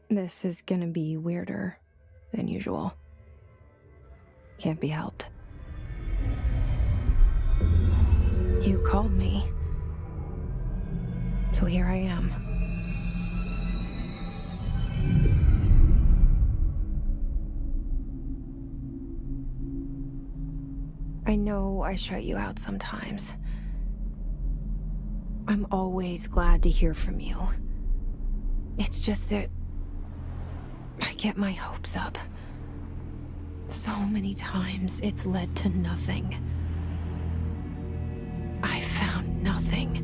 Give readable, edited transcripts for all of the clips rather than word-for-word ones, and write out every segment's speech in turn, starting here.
This is gonna be weirder than usual. Can't be helped. You called me. So here I am. I know I shut you out sometimes. I'm always glad to hear from you. It's just that I get my hopes up. So many times it's led to nothing. I found nothing.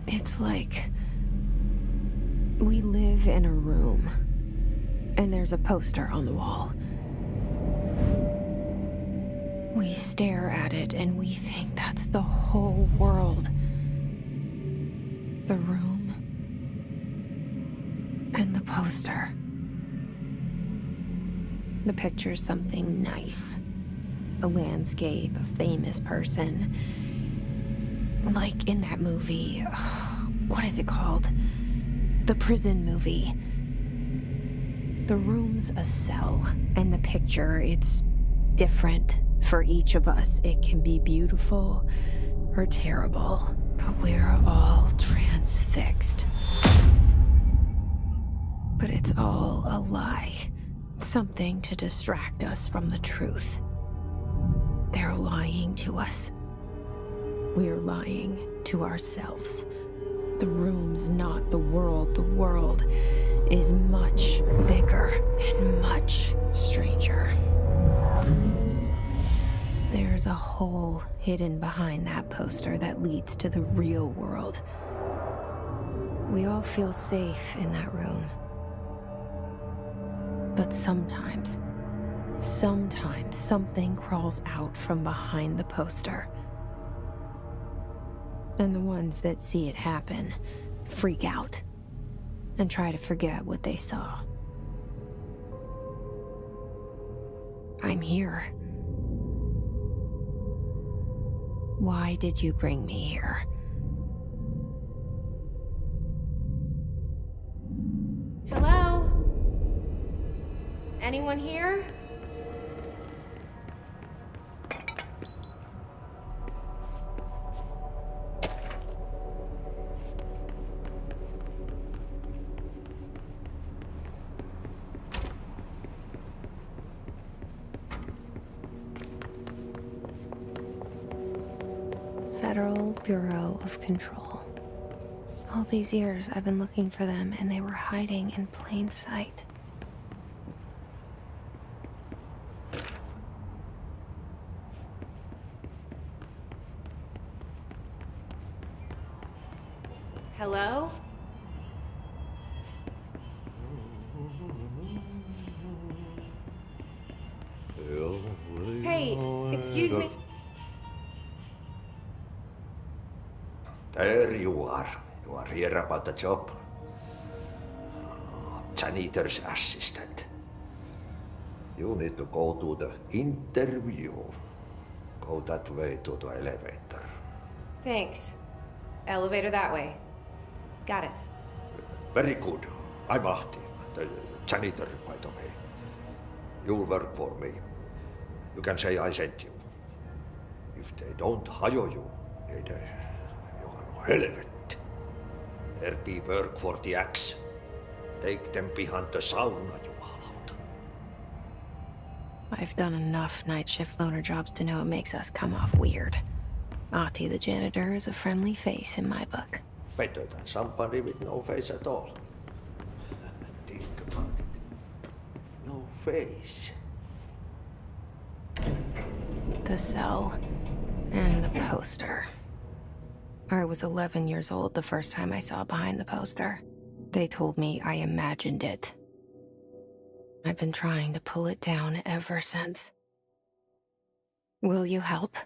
It's like we live in a room, and there's a poster on the wall. We stare at it and we think that's the whole world. The room and the poster. The picture's something nice. A landscape, a famous person. Like in that movie, what is it called? The prison movie. The room's a cell, and the picture, it's different for each of us. It can be beautiful or terrible, but we're all transfixed. But it's all a lie. Something to distract us from the truth. They're lying to us. We're lying to ourselves. The room's not the world. The world is much bigger and much stranger. There's a hole hidden behind that poster that leads to the real world. We all feel safe in that room. But sometimes something crawls out from behind the poster. And the ones that see it happen freak out and try to forget what they saw. I'm here. Why did you bring me here? Hello? Anyone here? Federal Bureau of Control. All these years I've been looking for them and they were hiding in plain sight. Hello? Hey, excuse me. There you are. You are here about the job. Janitor's assistant. You need to go to the interview. Go that way to the elevator. Thanks. Elevator that way. Got it. Very good. I'm Ahti, the janitor, by the way. You'll work for me. You can say I sent you. If they don't hire you, niin Johan on helvet. There be work for the axe. Take them behind the sauna, jumalauta. I've done enough night shift loner jobs to know it makes us come off weird. Ahti the janitor is a friendly face in my book. Better than somebody with no face at all. Think about it. No face. The cell and the poster. I was 11 years old the first time I saw behind the poster. They told me I imagined it. I've been trying to pull it down ever since. Will you help?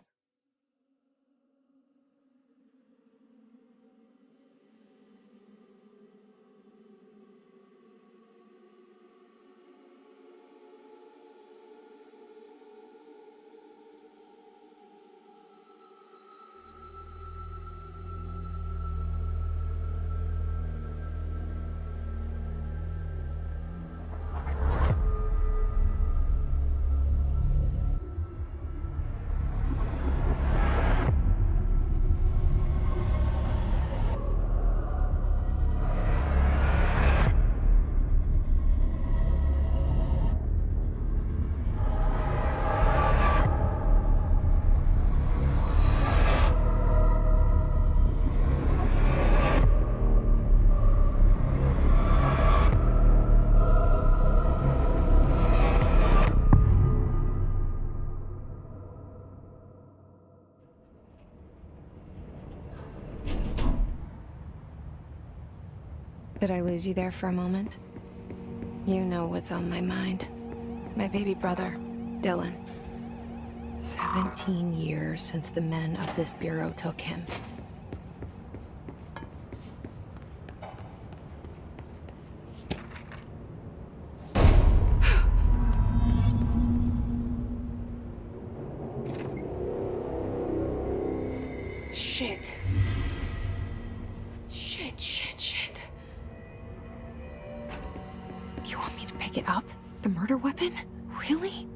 Did I lose you there for a moment? You know what's on my mind. My baby brother, Dylan. 17 years since the men of this bureau took him. Shit. Shit. You want me to pick it up? The murder weapon? Really?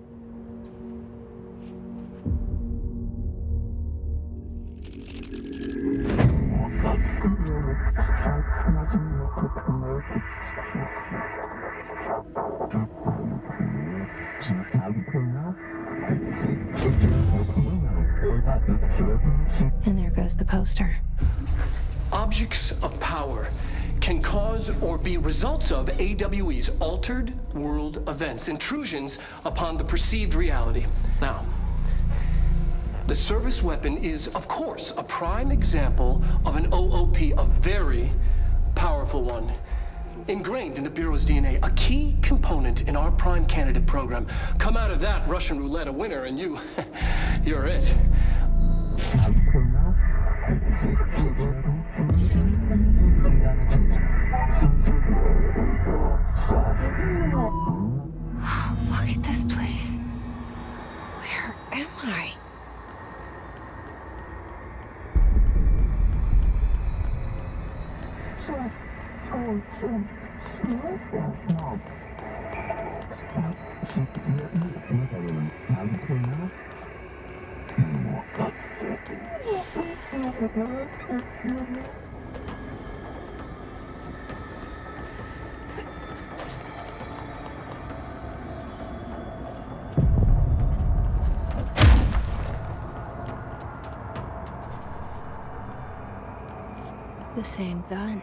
And there goes the poster. Objects of power can cause or be results of AWE's altered world events, intrusions upon the perceived reality. Now, the service weapon is, of course, a prime example of an OOP, a very powerful one. Ingrained in the Bureau's DNA, a key component in our prime candidate program. Come out of that Russian roulette a winner and you're it. Look at this place. Where am I? The same gun.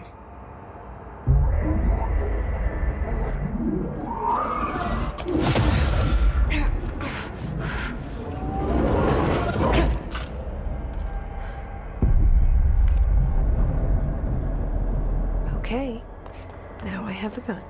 Okay, now I have a gun.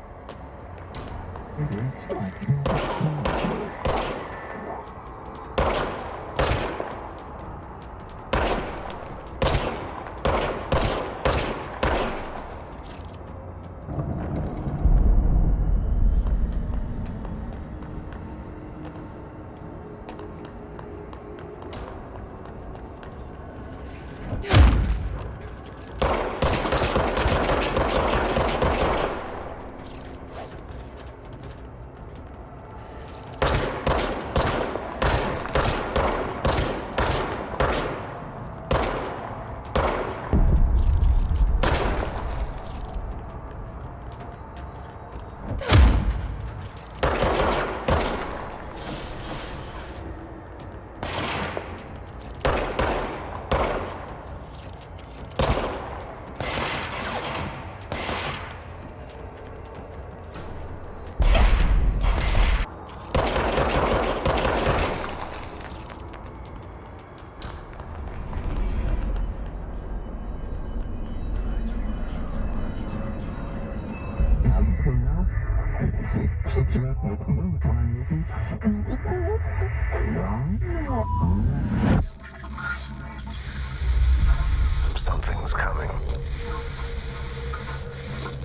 Something's coming.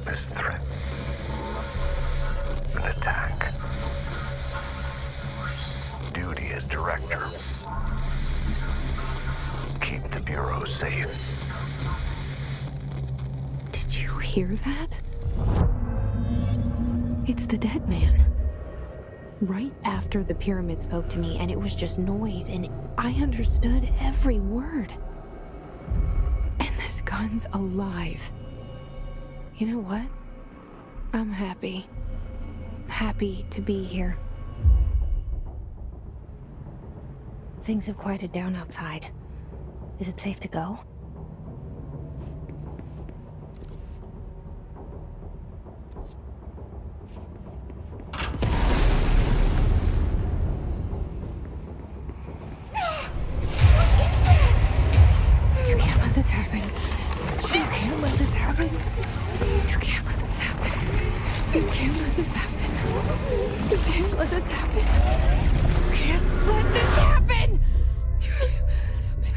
This threat. An attack. Duty as director. Keep the Bureau safe. Did you hear that? It's the dead man. Right after the pyramid spoke to me, and it was just noise, and I understood every word. And this gun's alive. You know what? I'm happy. Happy to be here. Things have quieted down outside. Is it safe to go? You can't let this happen. You can't let this happen. You can't let let this happen. You can't let this happen. You can't let this happen! You can't let this happen.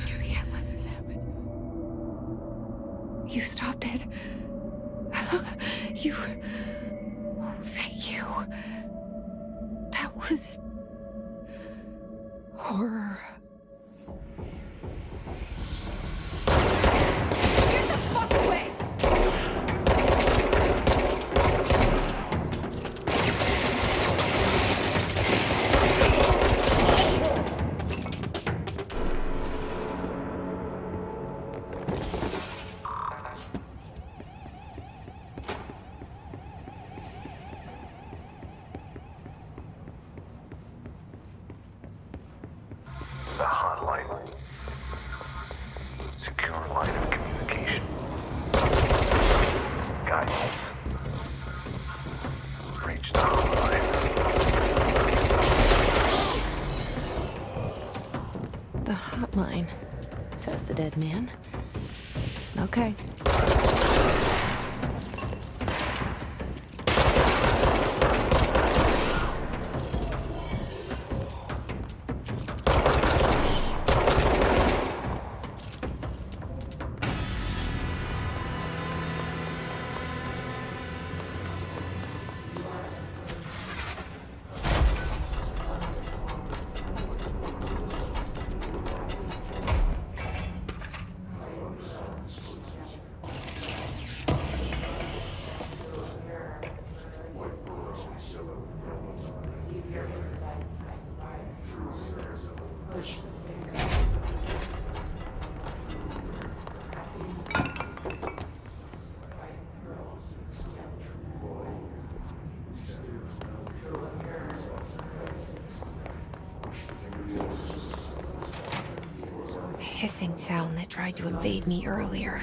You can't let this happen. You stopped it. You... Oh, thank you. That was... horror. Get the fuck away! The hotline. Secure line of communication. Guidance. Reach the hotline. The hotline, says the dead man. Okay. The hissing sound that tried to invade me earlier.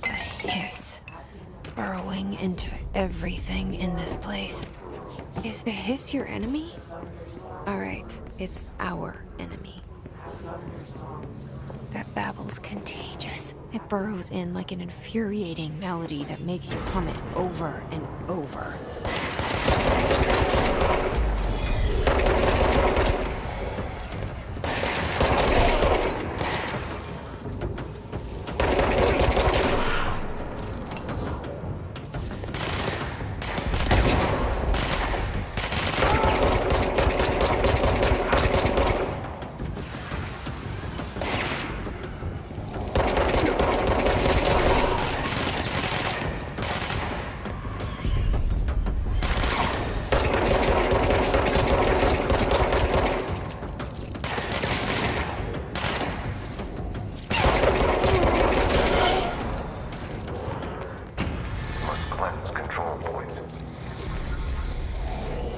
The hiss. Burrowing into everything in this place. Is the hiss your enemy? Alright, it's our enemy. That babble's contagious. It burrows in like an infuriating melody that makes you hum it over and over. Must cleanse control points.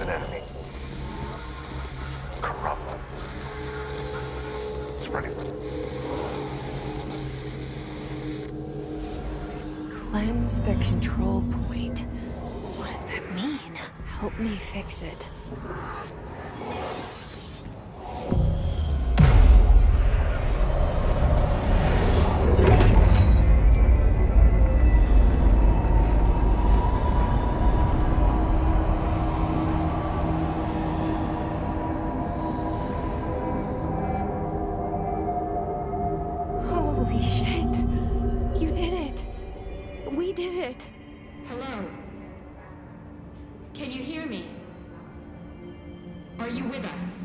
An enemy. Corrupt. Spreading. Cleanse the control point. What does that mean? Help me fix it. Holy shit! You did it! We did it! Hello? Can you hear me? Are you with us?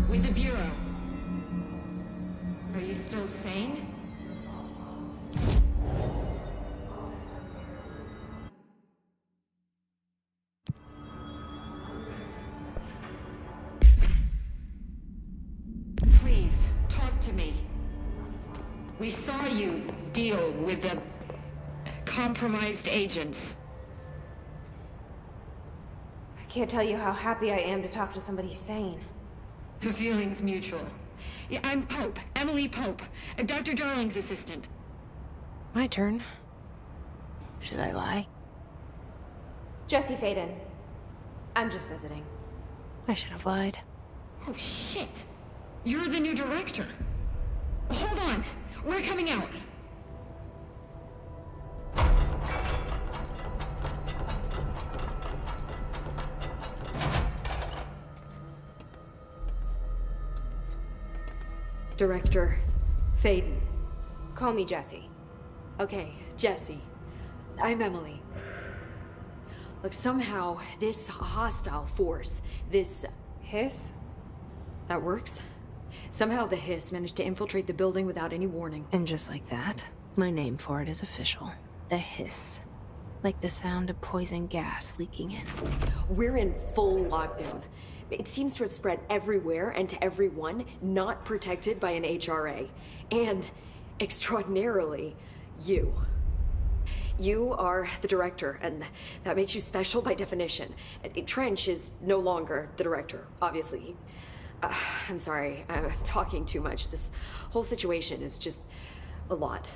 With the Bureau? Are you still sane? Please, talk to me. We saw you deal with the compromised agents. I can't tell you how happy I am to talk to somebody sane. The feeling's mutual. Yeah, I'm Pope, Emily Pope, Dr. Darling's assistant. My turn. Should I lie? Jesse Faden. I'm just visiting. I should have lied. Oh, shit. You're the new director. Hold on. We're coming out. Director Faden. Call me Jesse. Okay, Jesse. I'm Emily. Look, somehow this hostile force, this... Hiss? That works? Somehow the Hiss managed to infiltrate the building without any warning. And just like that, my name for it is official. The Hiss. Like the sound of poison gas leaking in. We're in full lockdown. It seems to have spread everywhere and to everyone not protected by an HRA. And, extraordinarily, you. You are the director, and that makes you special by definition. Trench is no longer the director, obviously. I'm sorry, I'm talking too much. This whole situation is just a lot.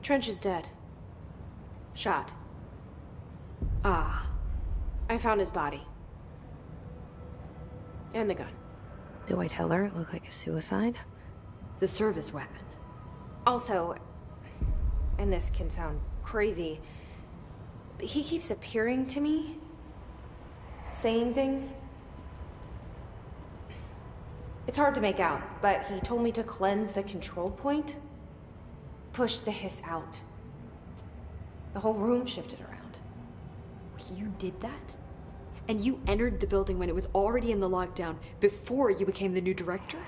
Trench is dead. Shot. Ah. I found his body. And the gun. Do I tell her it looked like a suicide? The service weapon. Also, and this can sound crazy, but he keeps appearing to me. Saying things. It's hard to make out, but he told me to cleanse the control point. Push the Hiss out. The whole room shifted around. You did that? And you entered the building when it was already in the lockdown, before you became the new director?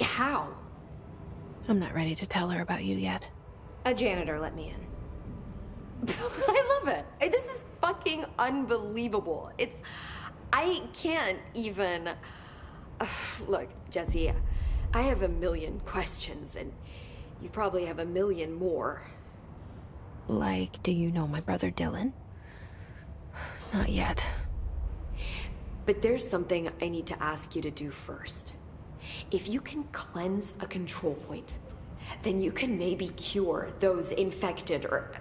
How? I'm not ready to tell her about you yet. A janitor let me in. I love it. This is fucking unbelievable. I can't even... Look, Jesse, I have a million questions, and you probably have a million more. Like, do you know my brother Dylan? Not yet. But there's something I need to ask you to do first. If you can cleanse a control point, then you can maybe cure those infected or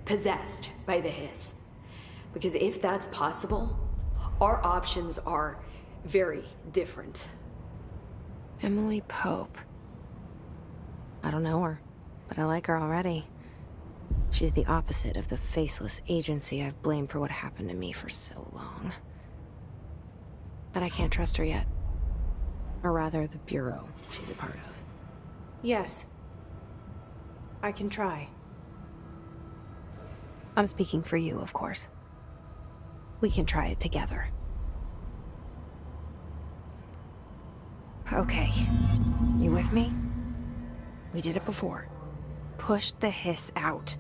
possessed by the Hiss. Because if that's possible, our options are very different. Emily Pope. I don't know her, but I like her already. She's the opposite of the faceless agency I've blamed for what happened to me for so long. But I can't trust her yet. Or rather, the Bureau she's a part of. Yes. I can try. I'm speaking for you, of course. We can try it together. Okay. You with me? We did it before. Push the Hiss out.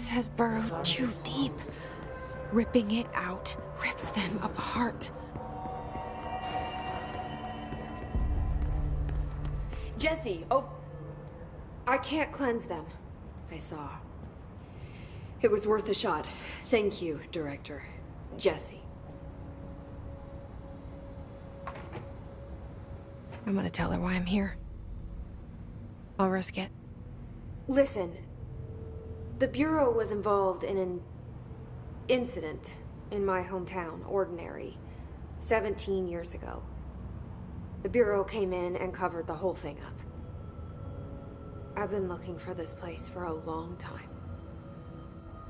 Has burrowed too deep. Ripping it out rips them apart. Jesse, oh... I can't cleanse them. I saw. It was worth a shot. Thank you, Director. Jesse. I'm gonna tell her why I'm here. I'll risk it. Listen. The Bureau was involved in an incident in my hometown, Ordinary, 17 years ago. The Bureau came in and covered the whole thing up. I've been looking for this place for a long time.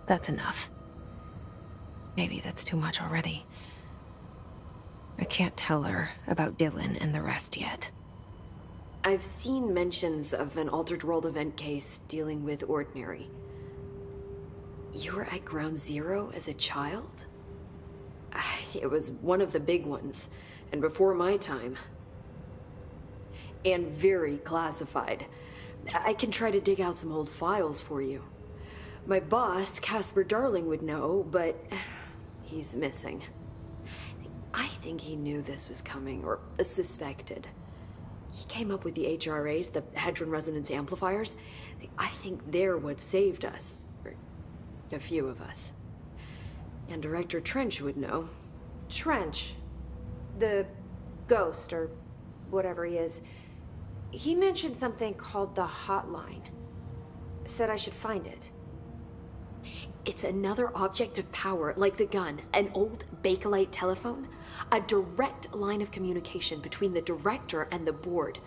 That's enough. Maybe that's too much already. I can't tell her about Dylan and the rest yet. I've seen mentions of an Altered World event case dealing with Ordinary. You were at Ground Zero as a child? It was one of the big ones, and before my time. And very classified. I can try to dig out some old files for you. My boss, Casper Darling, would know, but he's missing. I think he knew this was coming, or suspected. He came up with the HRAs, the Hedron Resonance Amplifiers. I think they're what saved us. Or a few of us. And Director Trench would know. Trench. The ghost, or whatever he is. He mentioned something called the Hotline. Said I should find it. It's another object of power, like the gun, an old Bakelite telephone. A direct line of communication between the director and the board.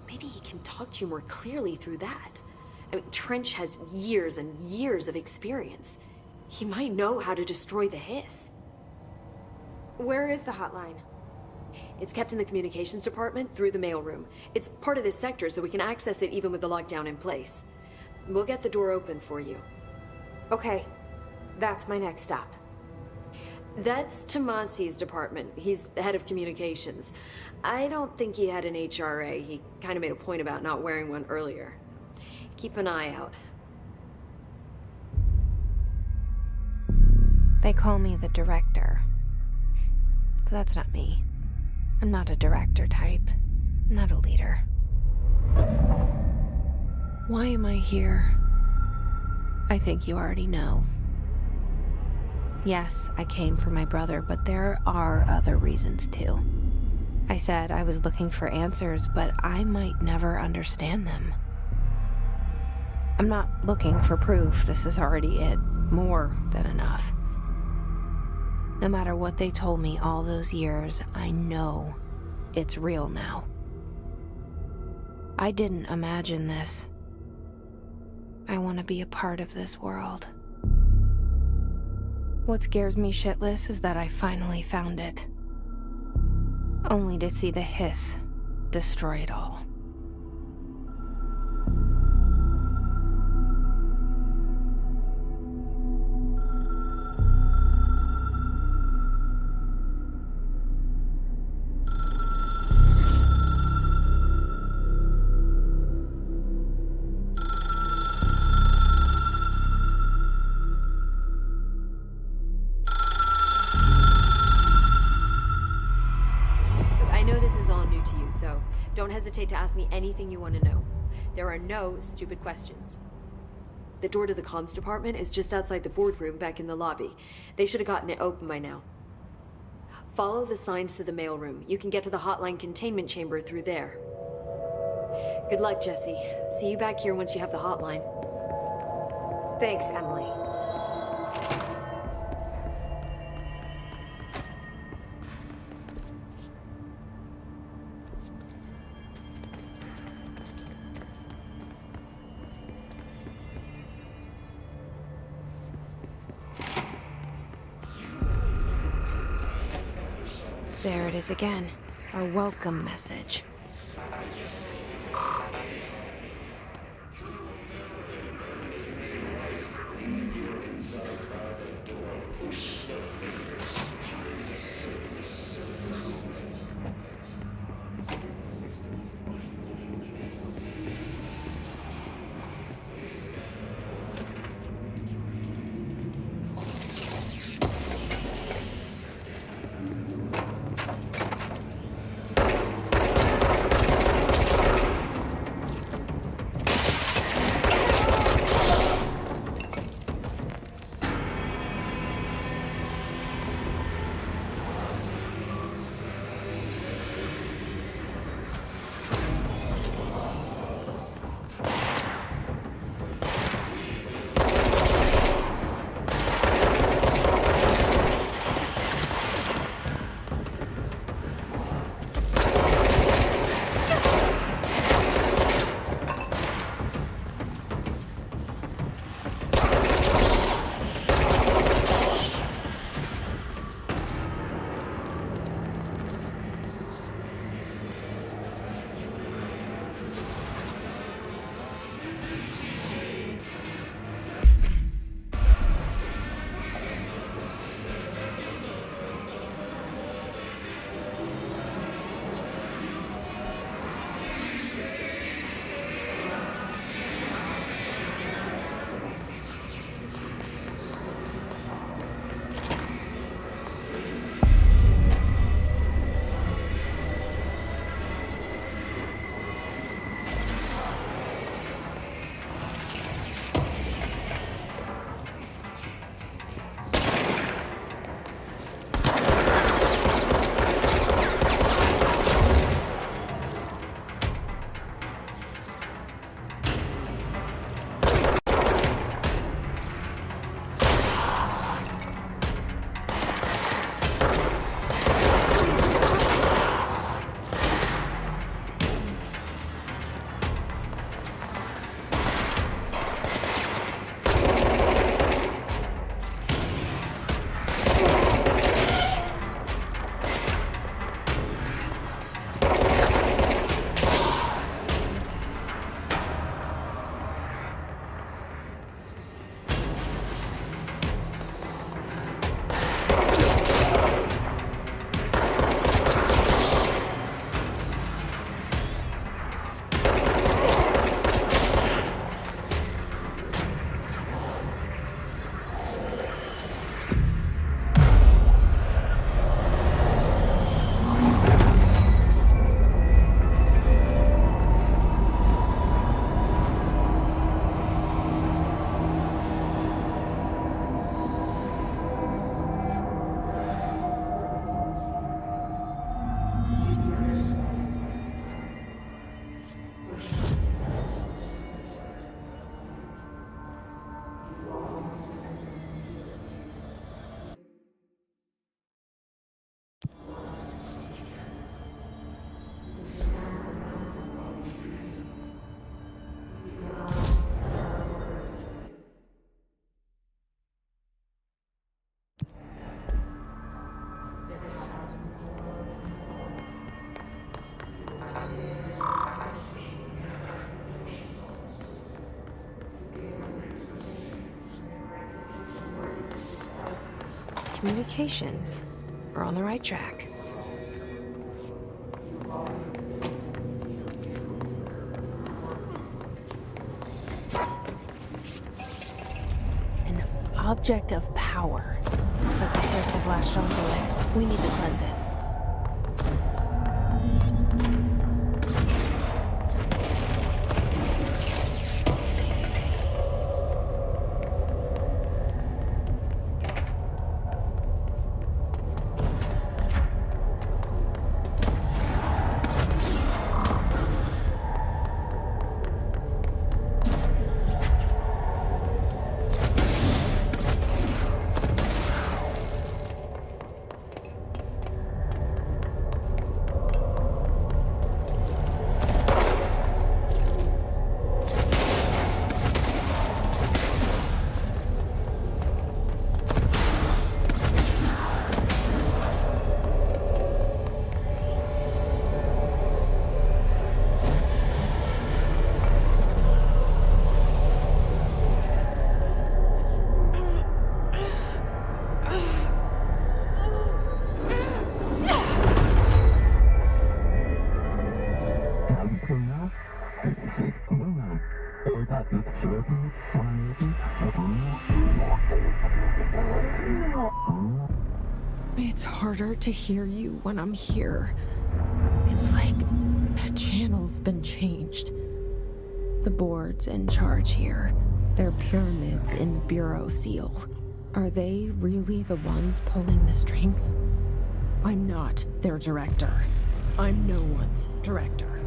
Maybe he can talk to you more clearly through that. I mean, Trench has years and years of experience. He might know how to destroy the hiss. Where is the hotline? It's kept in the communications department through the mailroom. It's part of this sector, so we can access it even with the lockdown in place. We'll get the door open for you. Okay, that's my next stop. That's Tomasi's department. He's the head of communications. I don't think he had an HRA. He kind of made a point about not wearing one earlier. Keep an eye out. They call me the director. But that's not me. I'm not a director type. I'm not a leader. Why am I here? I think you already know. Yes, I came for my brother, but there are other reasons too. I said I was looking for answers, but I might never understand them. I'm not looking for proof. This is already it. More than enough. No matter what they told me all those years, I know it's real now. I didn't imagine this. I want to be a part of this world. What scares me shitless is that I finally found it. Only to see the hiss destroy it all. Don't hesitate to ask me anything you want to know. There are no stupid questions. The door to the comms department is just outside the boardroom back in the lobby. They should have gotten it open by now. Follow the signs to the mailroom. You can get to the hotline containment chamber through there. Good luck, Jesse. See you back here once you have the hotline. Thanks, Emily. There it is again. Our welcome message. Communications. We're on the right track. An object of power. Looks like the hiss have latched onto it. We need to cleanse it. It's harder to hear you when I'm here. It's like the channel's been changed. The board's in charge here. They're pyramids in Bureau Seal. Are they really the ones pulling the strings? I'm not their director. I'm no one's director.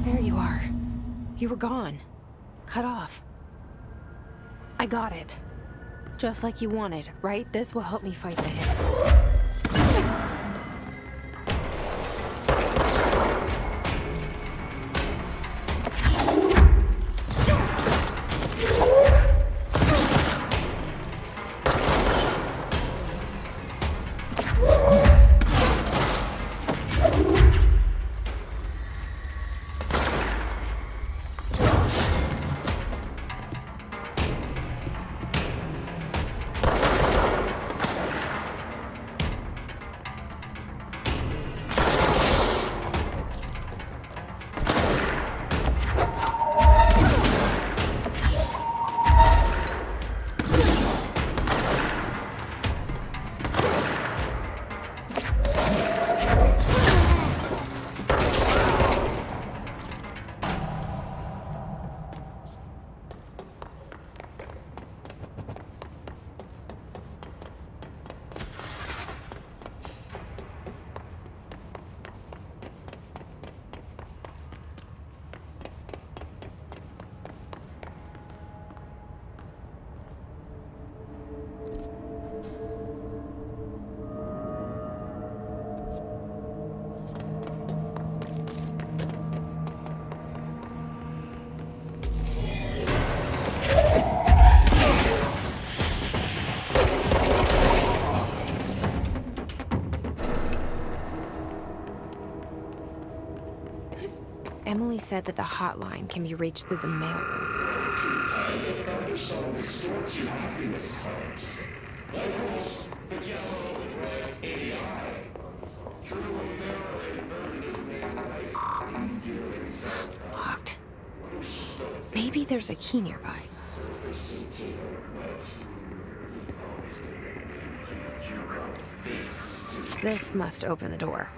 There you are. You were gone. Cut off. I got it. Just like you wanted, right? This will help me fight the hiss. only said that the hotline can be reached through the mailroom. Locked. Maybe there's a key nearby. This must open the door.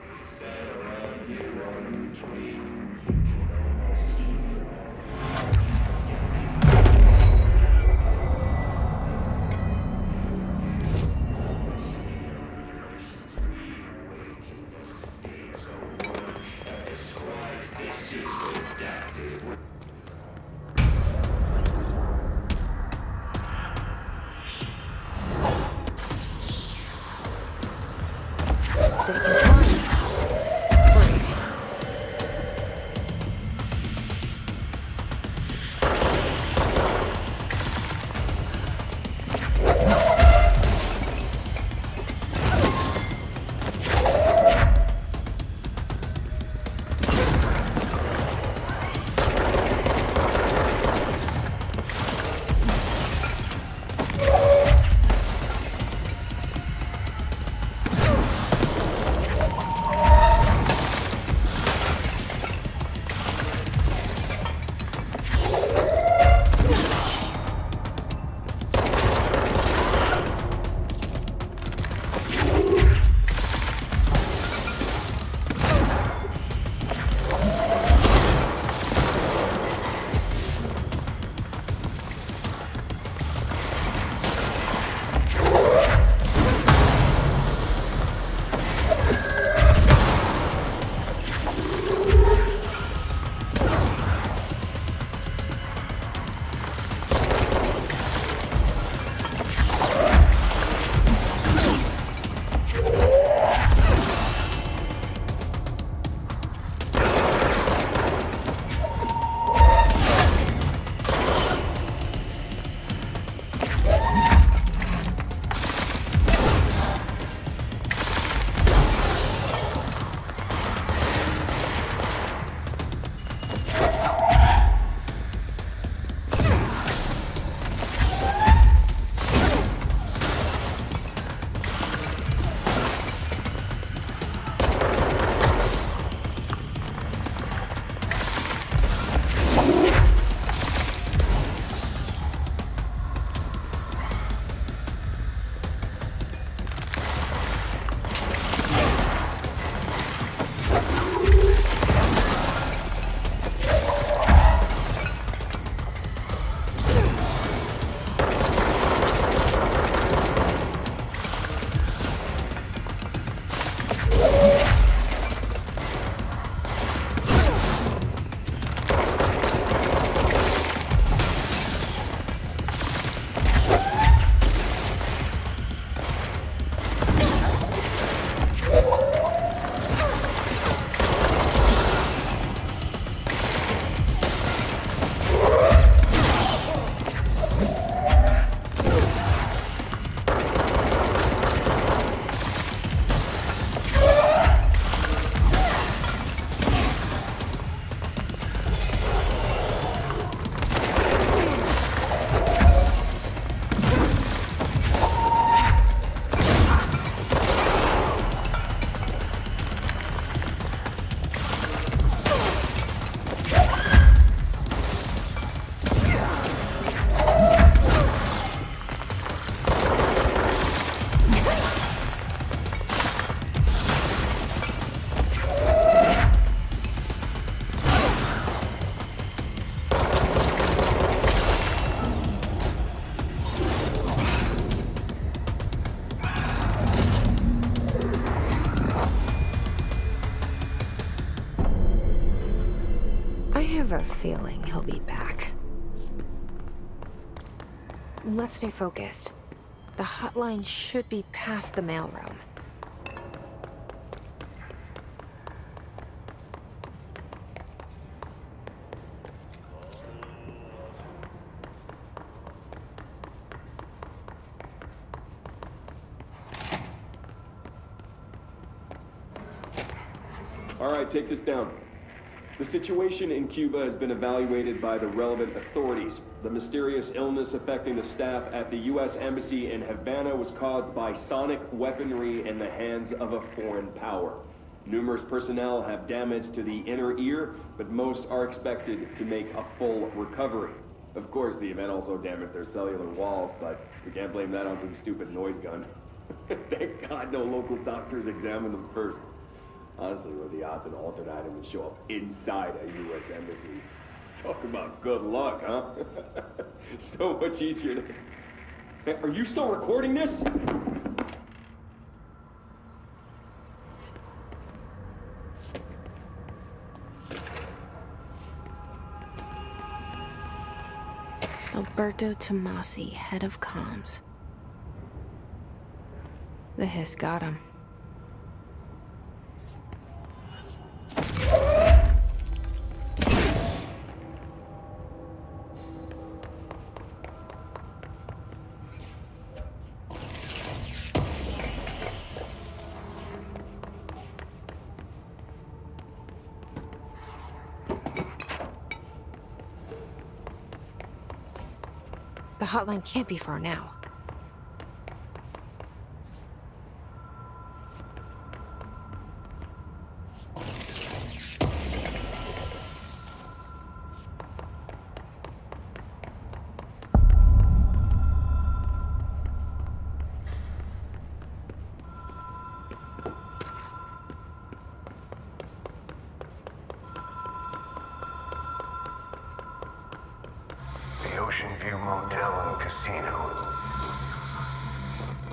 They can climb. Great. have a feeling he'll be back. Let's stay focused. The hotline should be past the mailroom. All right, take this down. The situation in Cuba has been evaluated by the relevant authorities. The mysterious illness affecting the staff at the U.S. Embassy in Havana was caused by sonic weaponry in the hands of a foreign power. Numerous personnel have damage to the inner ear, but most are expected to make a full recovery. Of course, the event also damaged their cellular walls, but we can't blame that on some stupid noise gun. Thank God no local doctors examined them first. Honestly, what are the odds an altered item would show up inside a U.S. embassy? Talk about good luck, huh? So much easier to... Hey, are you still recording this? Alberto Tomasi, head of comms. The hiss got him. The hotline can't be far now. The Ocean View Motel and Casino.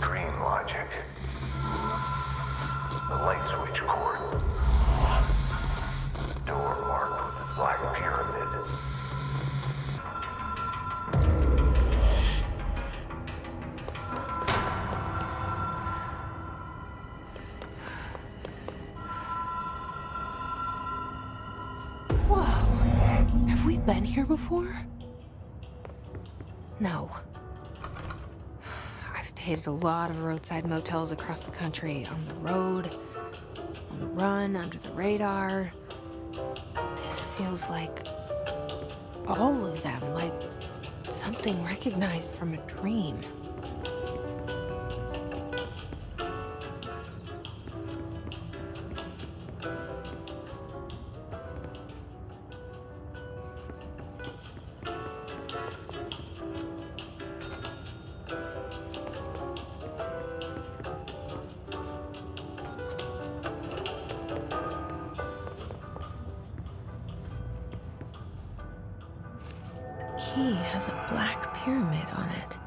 Dream Logic. The light switch cord. Door marked with the Black Pyramid. Whoa. Have we been here before? No. I've stayed at a lot of roadside motels across the country, on the road, on the run, under the radar. This feels like all of them, like something recognized from a dream. Key has a black pyramid on it.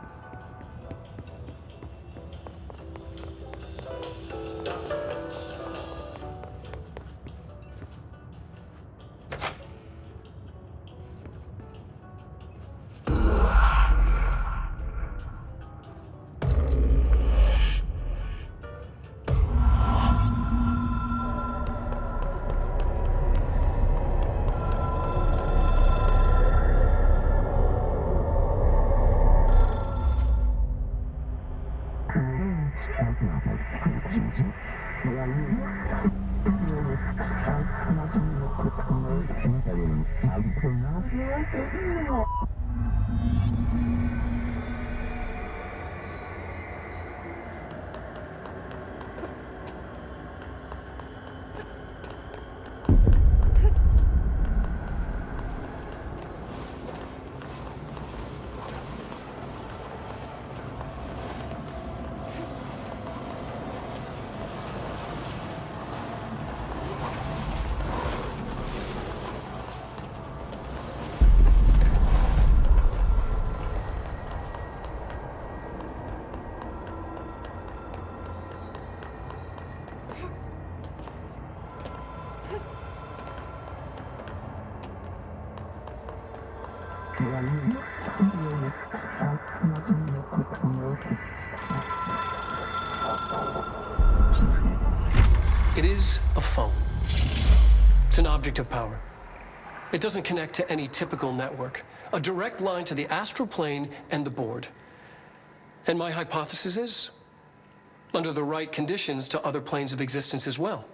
It is a phone. It's an object of power. It doesn't connect to any typical network. A direct line to the astral plane and the board. And my hypothesis is, under the right conditions, to other planes of existence as well.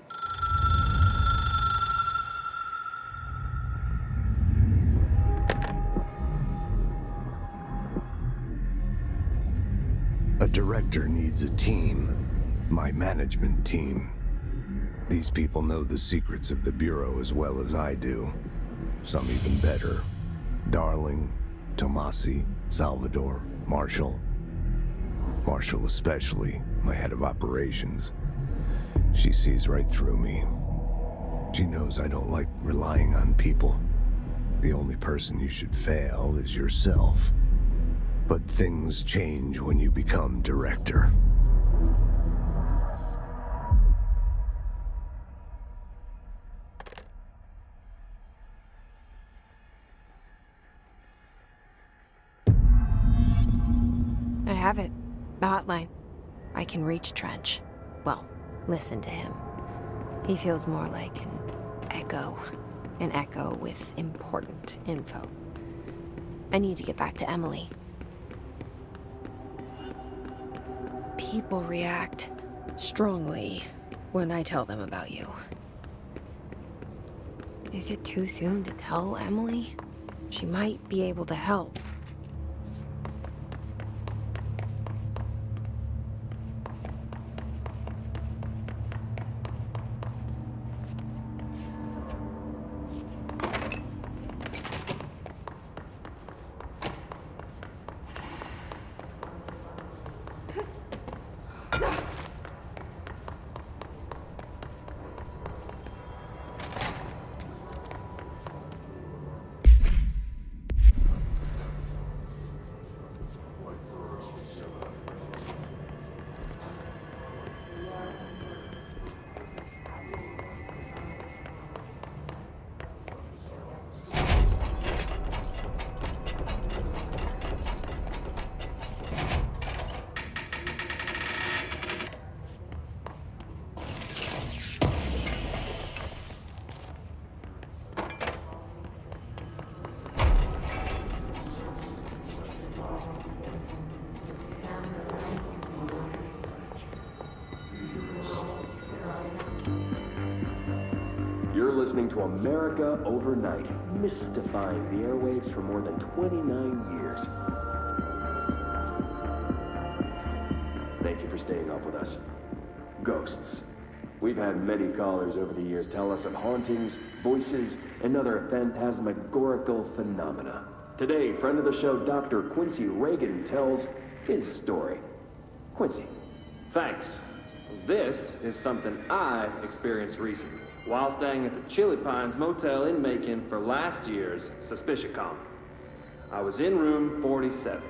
A director needs a team. My management team. These people know the secrets of the Bureau as well as I do. Some even better. Darling, Tomasi, Salvador, Marshall. Marshall especially, my head of operations. She sees right through me. She knows I don't like relying on people. The only person you should fail is yourself. But things change when you become director. I have it. The hotline. I can reach Trench. Well, listen to him. He feels more like an echo. An echo with important info. I need to get back to Emily. People react strongly when I tell them about you. Is it too soon to tell Emily? She might be able to help. You're listening to America Overnight, mystifying the airwaves for more than 29 years. Thank you for staying up with us. Ghosts. We've had many callers over the years tell us of hauntings, voices, and other phantasmagorical phenomena. Today, friend of the show, Dr. Quincy Reagan, tells his story. Quincy, thanks. This is something I experienced recently while staying at the Chili Pines Motel in Macon for last year's SuspiciaCon. I was in room 47.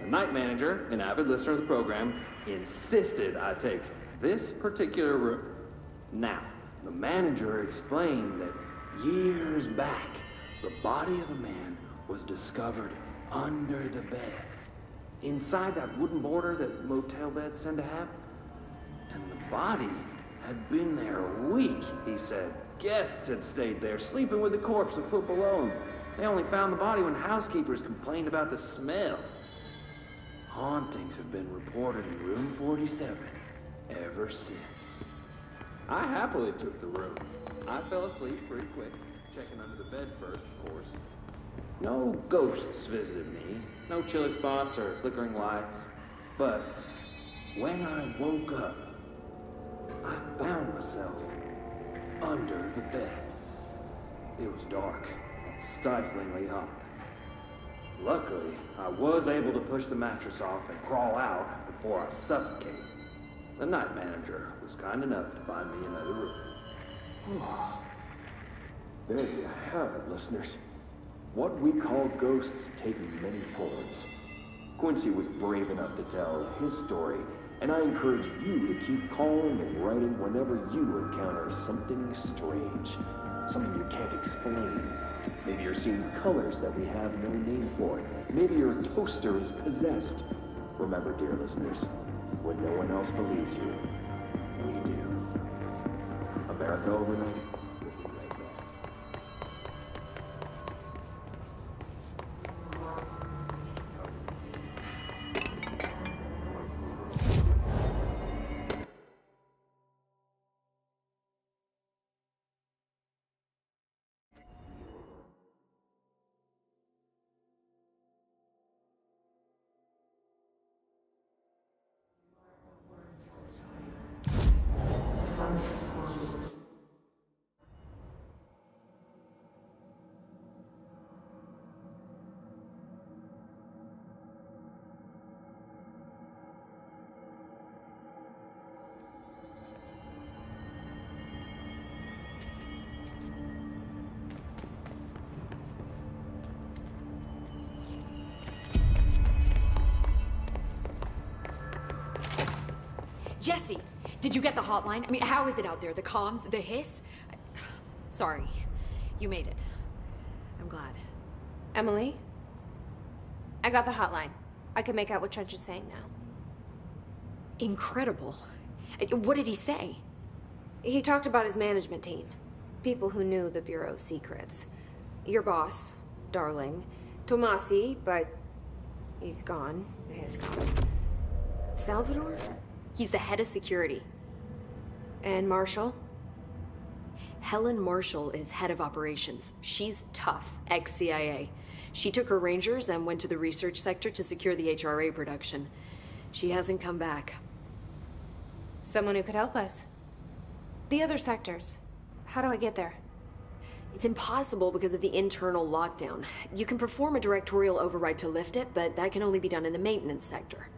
The night manager, an avid listener of the program, insisted I take this particular room. Now, the manager explained that years back, the body of a man was discovered under the bed, inside that wooden border that motel beds tend to have. And the body had been there a week, he said. Guests had stayed there, sleeping with the corpse a foot below them. They only found the body when housekeepers complained about the smell. Hauntings have been reported in room 47 ever since. I happily took the room. I fell asleep pretty quick, checking under the bed first, of course. No ghosts visited me, no chilly spots or flickering lights. But when I woke up, I found myself under the bed. It was dark and stiflingly hot. Luckily, I was able to push the mattress off and crawl out before I suffocated. The night manager was kind enough to find me another room. There you have it, listeners. What we call ghosts take many forms. Quincy was brave enough to tell his story, and I encourage you to keep calling and writing whenever you encounter something strange, something you can't explain. Maybe you're seeing colors that we have no name for. Maybe your toaster is possessed. Remember, dear listeners, when no one else believes you, we do. America Overnight Jesse, did you get the hotline? I mean, how is it out there? The comms, the hiss? Sorry, you made it. I'm glad. Emily? I got the hotline. I can make out what Trench is saying now. Incredible. What did he say? He talked about his management team. People who knew the Bureau's secrets. Your boss, Darling. Tomasi, but he's gone. He's gone. Salvador? He's the head of security. And Marshall? Helen Marshall is head of operations. She's tough, ex-CIA. She took her Rangers and went to the research sector to secure the HRA production. She hasn't come back. Someone who could help us. The other sectors. How do I get there? It's impossible because of the internal lockdown. You can perform a directorial override to lift it, but that can only be done in the maintenance sector.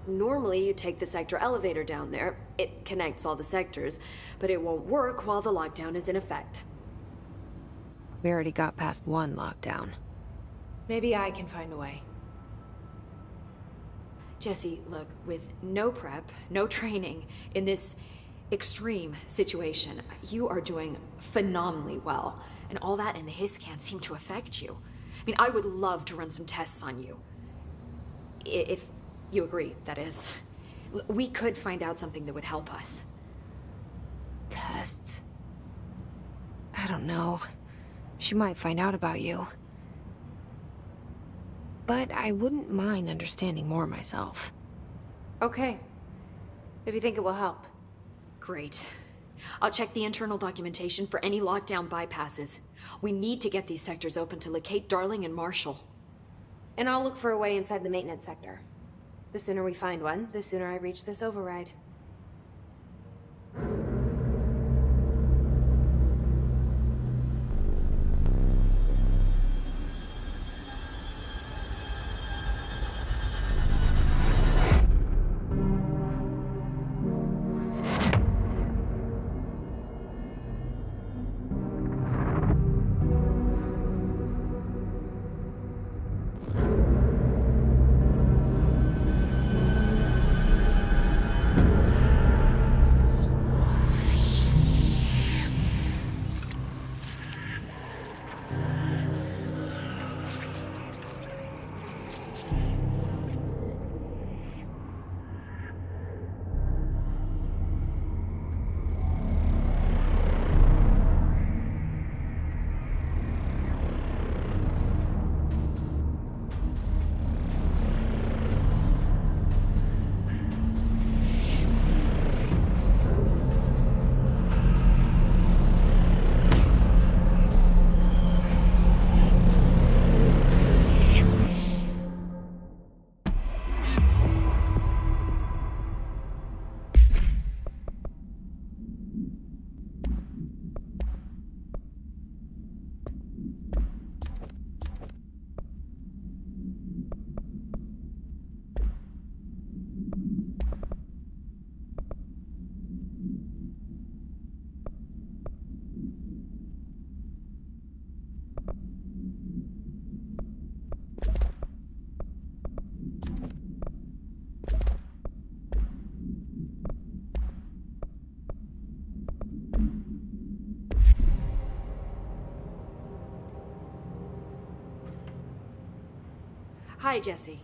Normally, you take the sector elevator down there. It connects all the sectors, but it won't work while the lockdown is in effect. We already got past one lockdown. Maybe I can find a way. Jesse, look, with no prep, no training, in this extreme situation, you are doing phenomenally well. And all that and the hiss can't seem to affect you. I mean, I would love to run some tests on you. If you agree, that is. We could find out something that would help us. Tests? I don't know. She might find out about you. But I wouldn't mind understanding more myself. Okay. If you think it will help. Great. I'll check the internal documentation for any lockdown bypasses. We need to get these sectors open to locate Darling and Marshall. And I'll look for a way inside the maintenance sector. The sooner we find one, the sooner I reach this override. Hi, Jesse.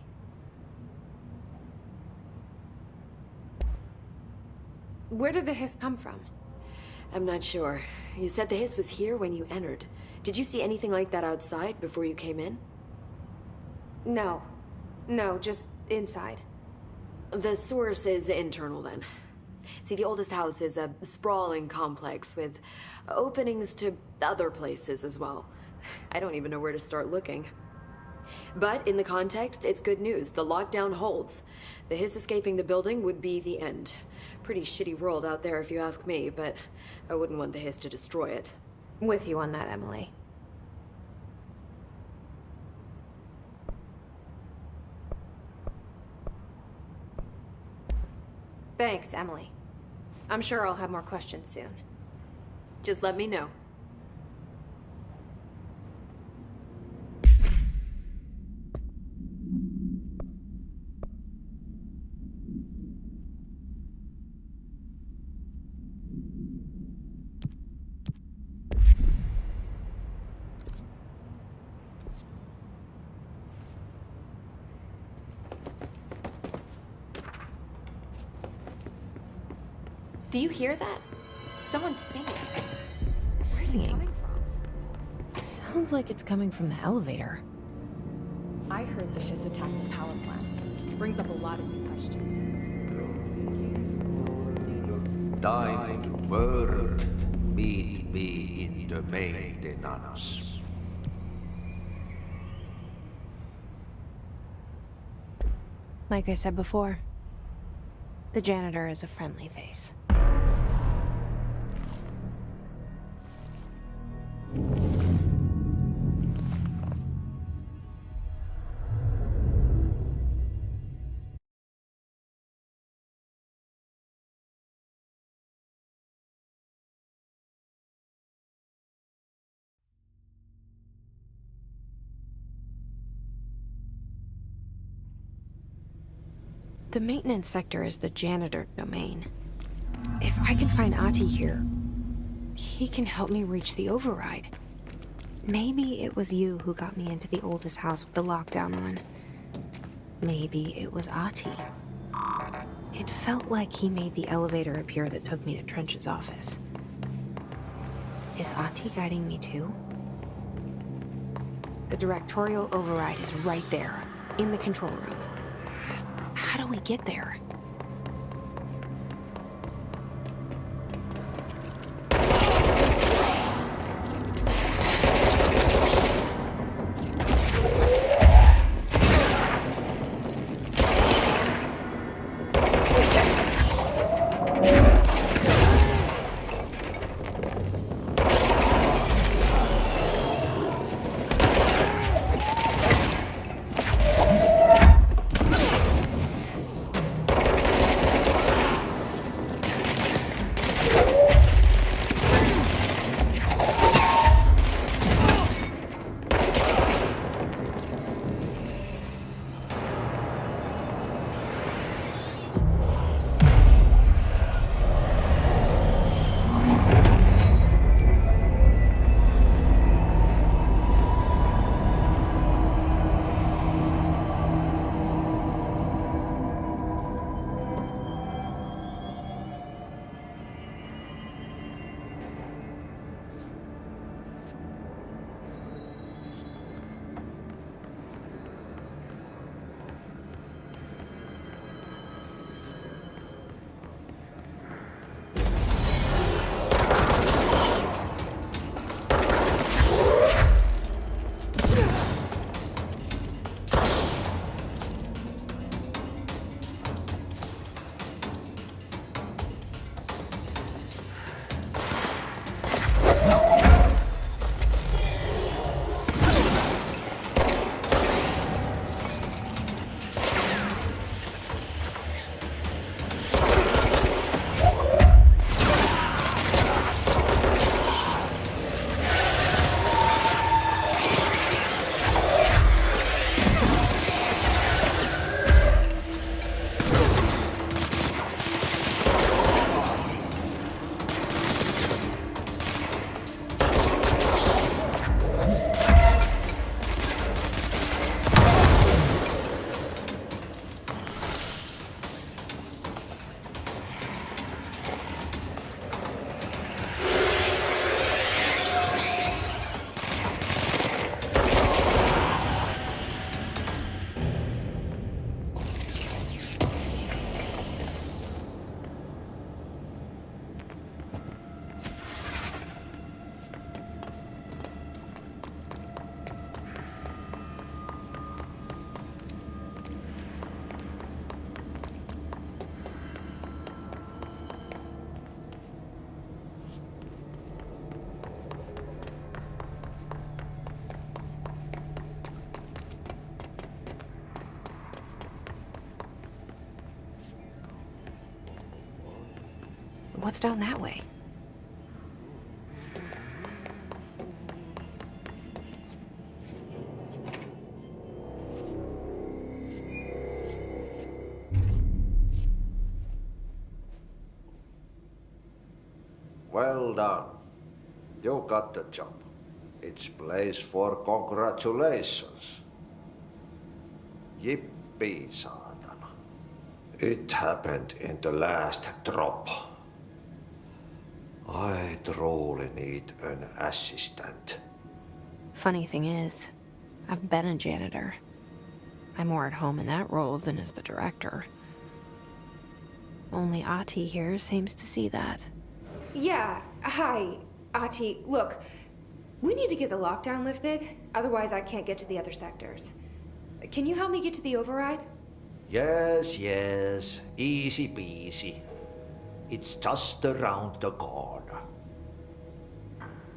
Where did the hiss come from? I'm not sure. You said the hiss was here when you entered. Did you see anything like that outside before you came in? No. No, just inside. The source is internal, then. See, the oldest house is a sprawling complex with openings to other places as well. I don't even know where to start looking. But in the context, it's good news. The lockdown holds. The hiss escaping the building would be the end. Pretty shitty world out there if you ask me, but I wouldn't want the hiss to destroy it. With you on that, Emily. Thanks, Emily. I'm sure I'll have more questions soon. Just let me know. Do you hear that? Someone's singing. Where's it Singing? coming from? Sounds like it's coming from the elevator. I heard the Hiss attacked the power plant. Brings up a lot of new questions. Time to work. Meet me in the maintenance. Like I said before, the janitor is a friendly face. The maintenance sector is the janitor domain. If I can find Ahti here, he can help me reach the override. Maybe it was you who got me into the oldest house with the lockdown on. Maybe it was Ahti. It felt like he made the elevator appear that took me to Trench's office. Is Ahti guiding me too? The directorial override is right there, in the control room. How do we get there? What's down that way? Well done. You got the job. It's place for congratulations. Yippee, saatana. It happened in the last drop. I truly need an assistant. Funny thing is, I've been a janitor. I'm more at home in that role than as the director. Only Ahti here seems to see that. Yeah, hi, Ahti. Look, we need to get the lockdown lifted, otherwise I can't get to the other sectors. Can you help me get to the override? Yes, easy peasy. It's just around the corner.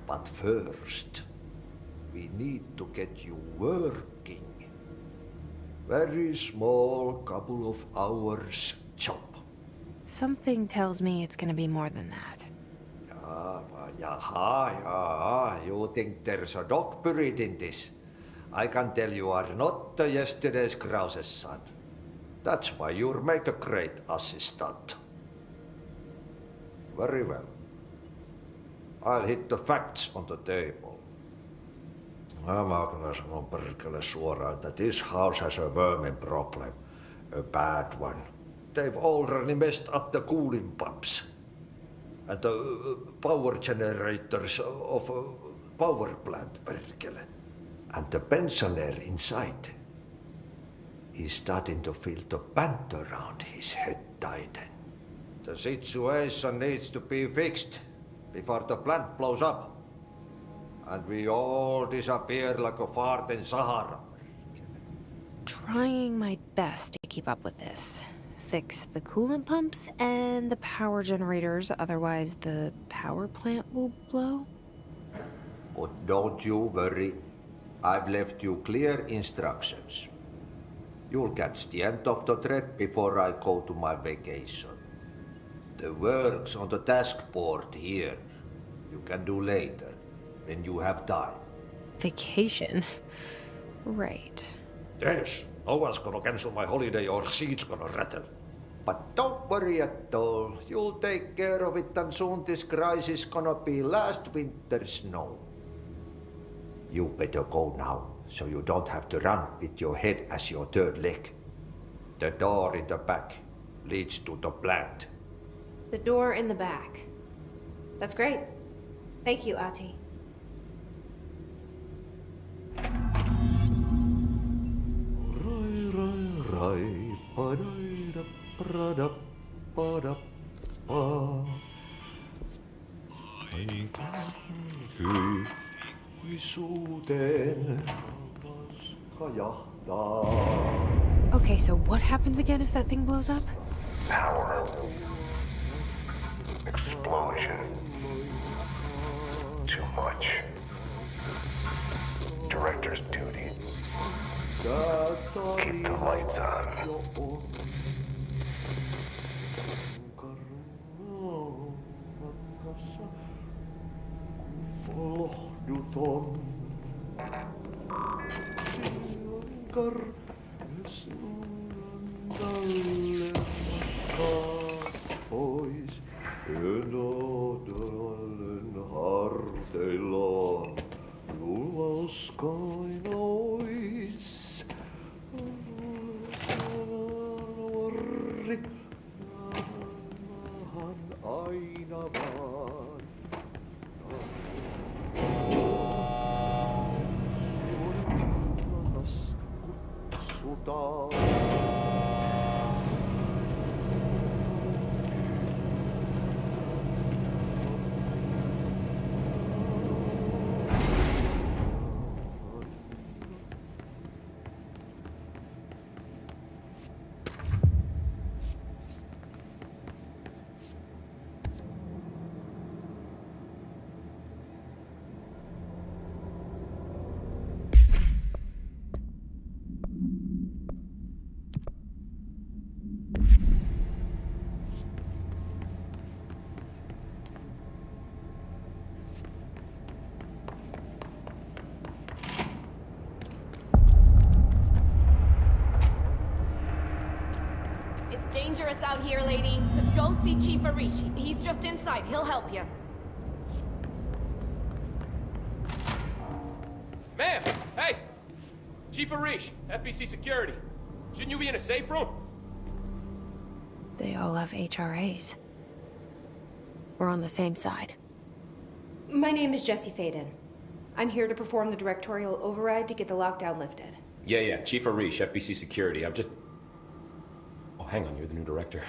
But first, we need to get you working. Very small, couple of hours job. Something tells me it's gonna be more than that. Yeah. You think there's a dog buried in this? I can tell you are not yesterday's Krause's son. That's why you'll make a great assistant. Very well. I'll hit the facts on the table. Mä kyllä sanon perkele suoraan, että this house has a vermin problem. A bad one. They've already messed up the cooling pumps. And the power generators of a power plant, perkele. And the pensioner inside is starting to feel the band around his head tighten. The situation needs to be fixed before the plant blows up. And we all disappear like a fart in Sahara. Trying my best to keep up with this. Fix the coolant pumps and the power generators, otherwise the power plant will blow. But don't you worry. I've left you clear instructions. You'll catch the end of the thread before I go to my vacation. The work's on the task board here. You can do later, when you have time. Vacation? Right. Yes, no one's gonna cancel my holiday or seat's gonna rattle. But don't worry at all. You'll take care of it and soon this crisis gonna be last winter's snow. You better go now, so you don't have to run with your head as your third leg. The door in the back leads to the plant. The door in the back. That's great. Thank you, Ahti. Okay, so what happens again if that thing blows up? Power. Explosion. Too much. Director's duty. Keep the lights on. Dangerous out here, lady. Go see Chief Arishi. He's just inside. He'll help you. Ma'am! Hey! Chief Arish, FBC Security. Shouldn't you be in a safe room? They all have HRAs. We're on the same side. My name is Jesse Faden. I'm here to perform the directorial override to get the lockdown lifted. Yeah, Chief Arish, FBC Security. I'm just... Oh, hang on, you're the new director.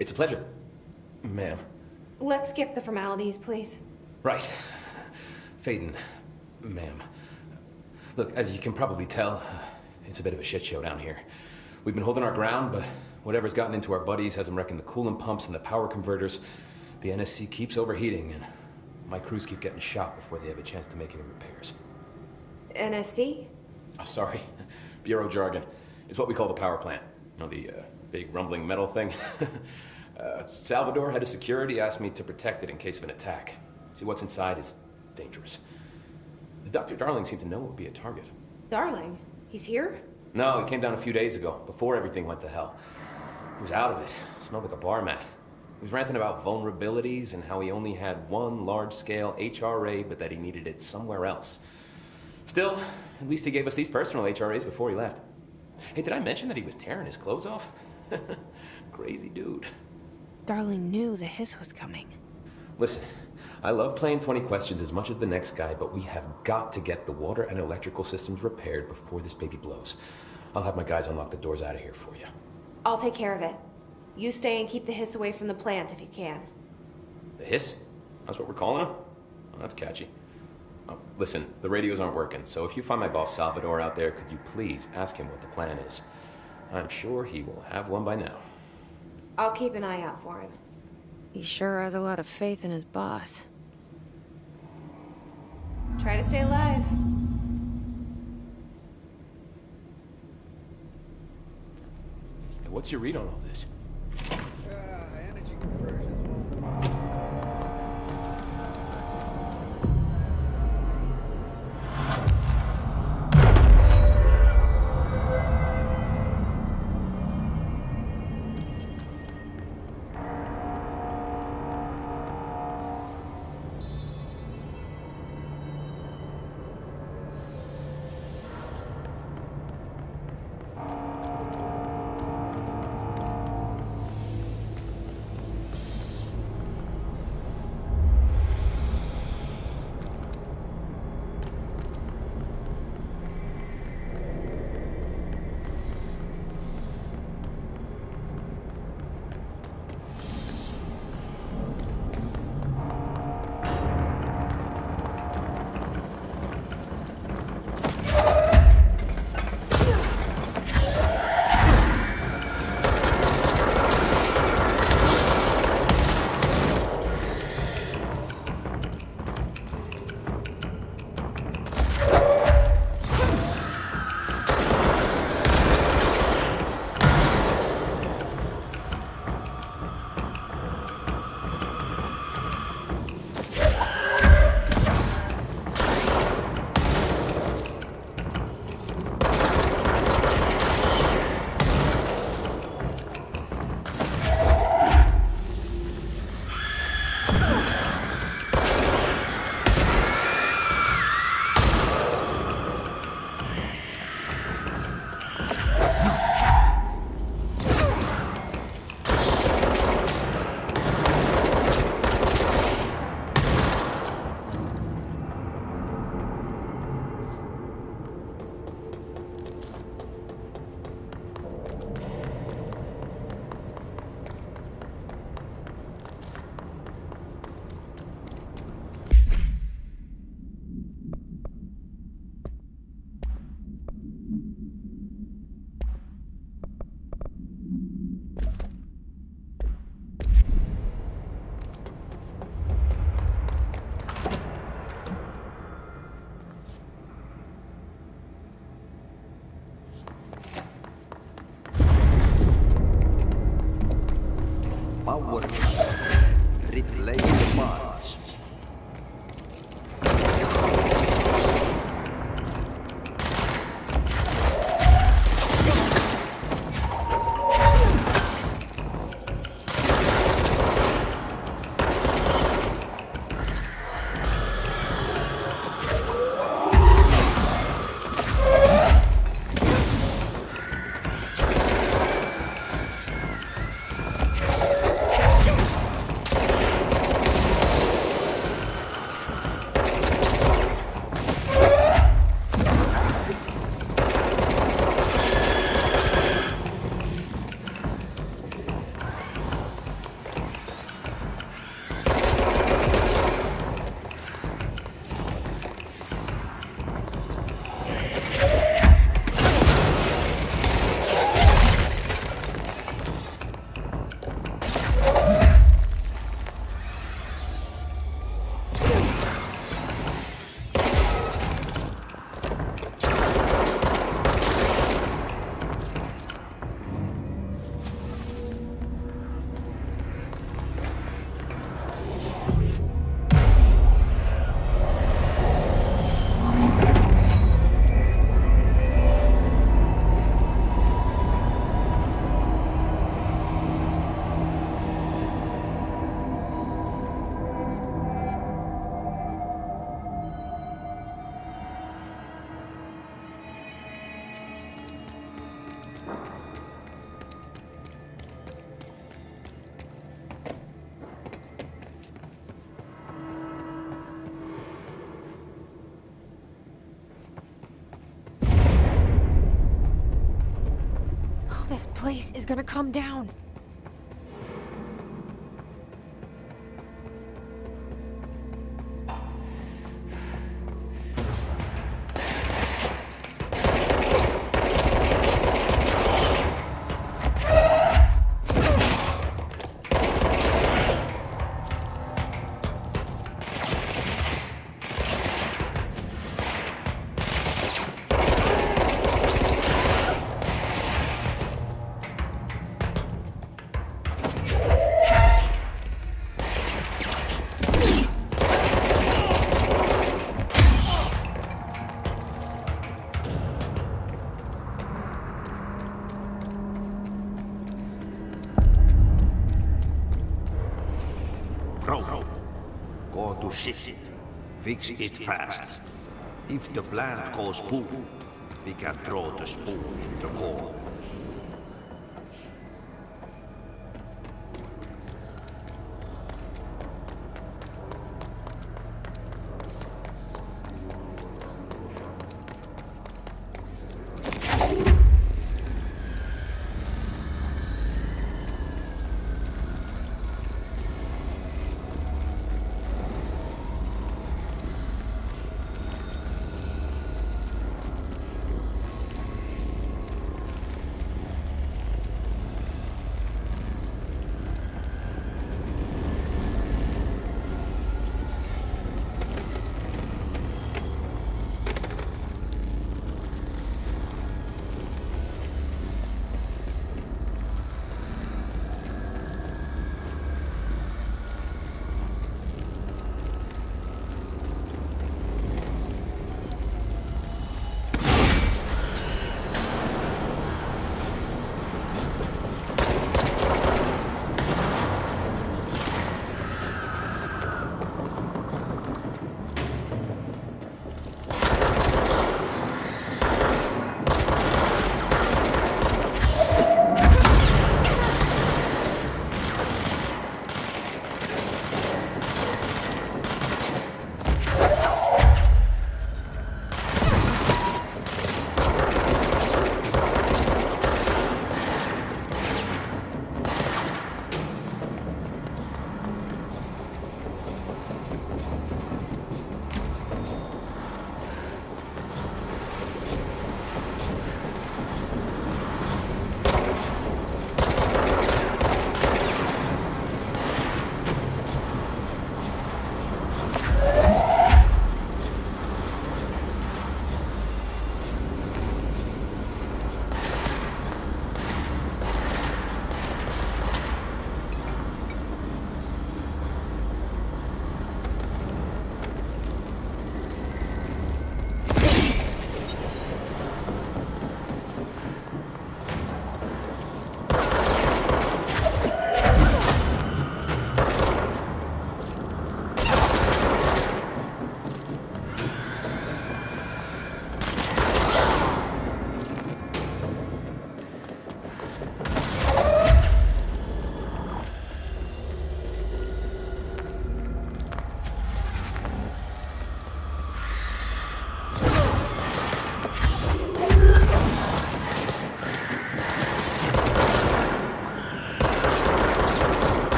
It's a pleasure, ma'am. Let's skip the formalities, please. Right. Faden, ma'am. Look, as you can probably tell, it's a bit of a shit show down here. We've been holding our ground, but whatever's gotten into our buddies has them wrecking the coolant pumps and the power converters. The NSC keeps overheating, and my crews keep getting shot before they have a chance to make any repairs. NSC? Oh, sorry. Bureau jargon. It's what we call the power plant. You know, the big rumbling metal thing? Salvador, head of security, asked me to protect it in case of an attack. See, what's inside is dangerous. Dr. Darling seemed to know it would be a target. Darling? He's here? No, he came down a few days ago, before everything went to hell. He was out of it. Smelled like a bar mat. He was ranting about vulnerabilities and how he only had one large-scale HRA, but that he needed it somewhere else. Still, at least he gave us these personal HRAs before he left. Hey, did I mention that he was tearing his clothes off? Crazy dude. Darling knew the hiss was coming. Listen, I love playing 20 questions as much as the next guy, but we have got to get the water and electrical systems repaired before this baby blows. I'll have my guys unlock the doors out of here for you. I'll take care of it. You stay and keep the hiss away from the plant if you can. The hiss? That's what we're calling him? Oh, that's catchy. Oh, listen, the radios aren't working, so if you find my boss Salvador out there, could you please ask him what the plan is? I'm sure he will have one by now. I'll keep an eye out for him. He sure has a lot of faith in his boss. Try to stay alive. Hey, what's your read on all this? Energy conversions. place is gonna come down. Bro, go to shit. Fix it fast. If the plant goes boom, we can throw the spoon in the core.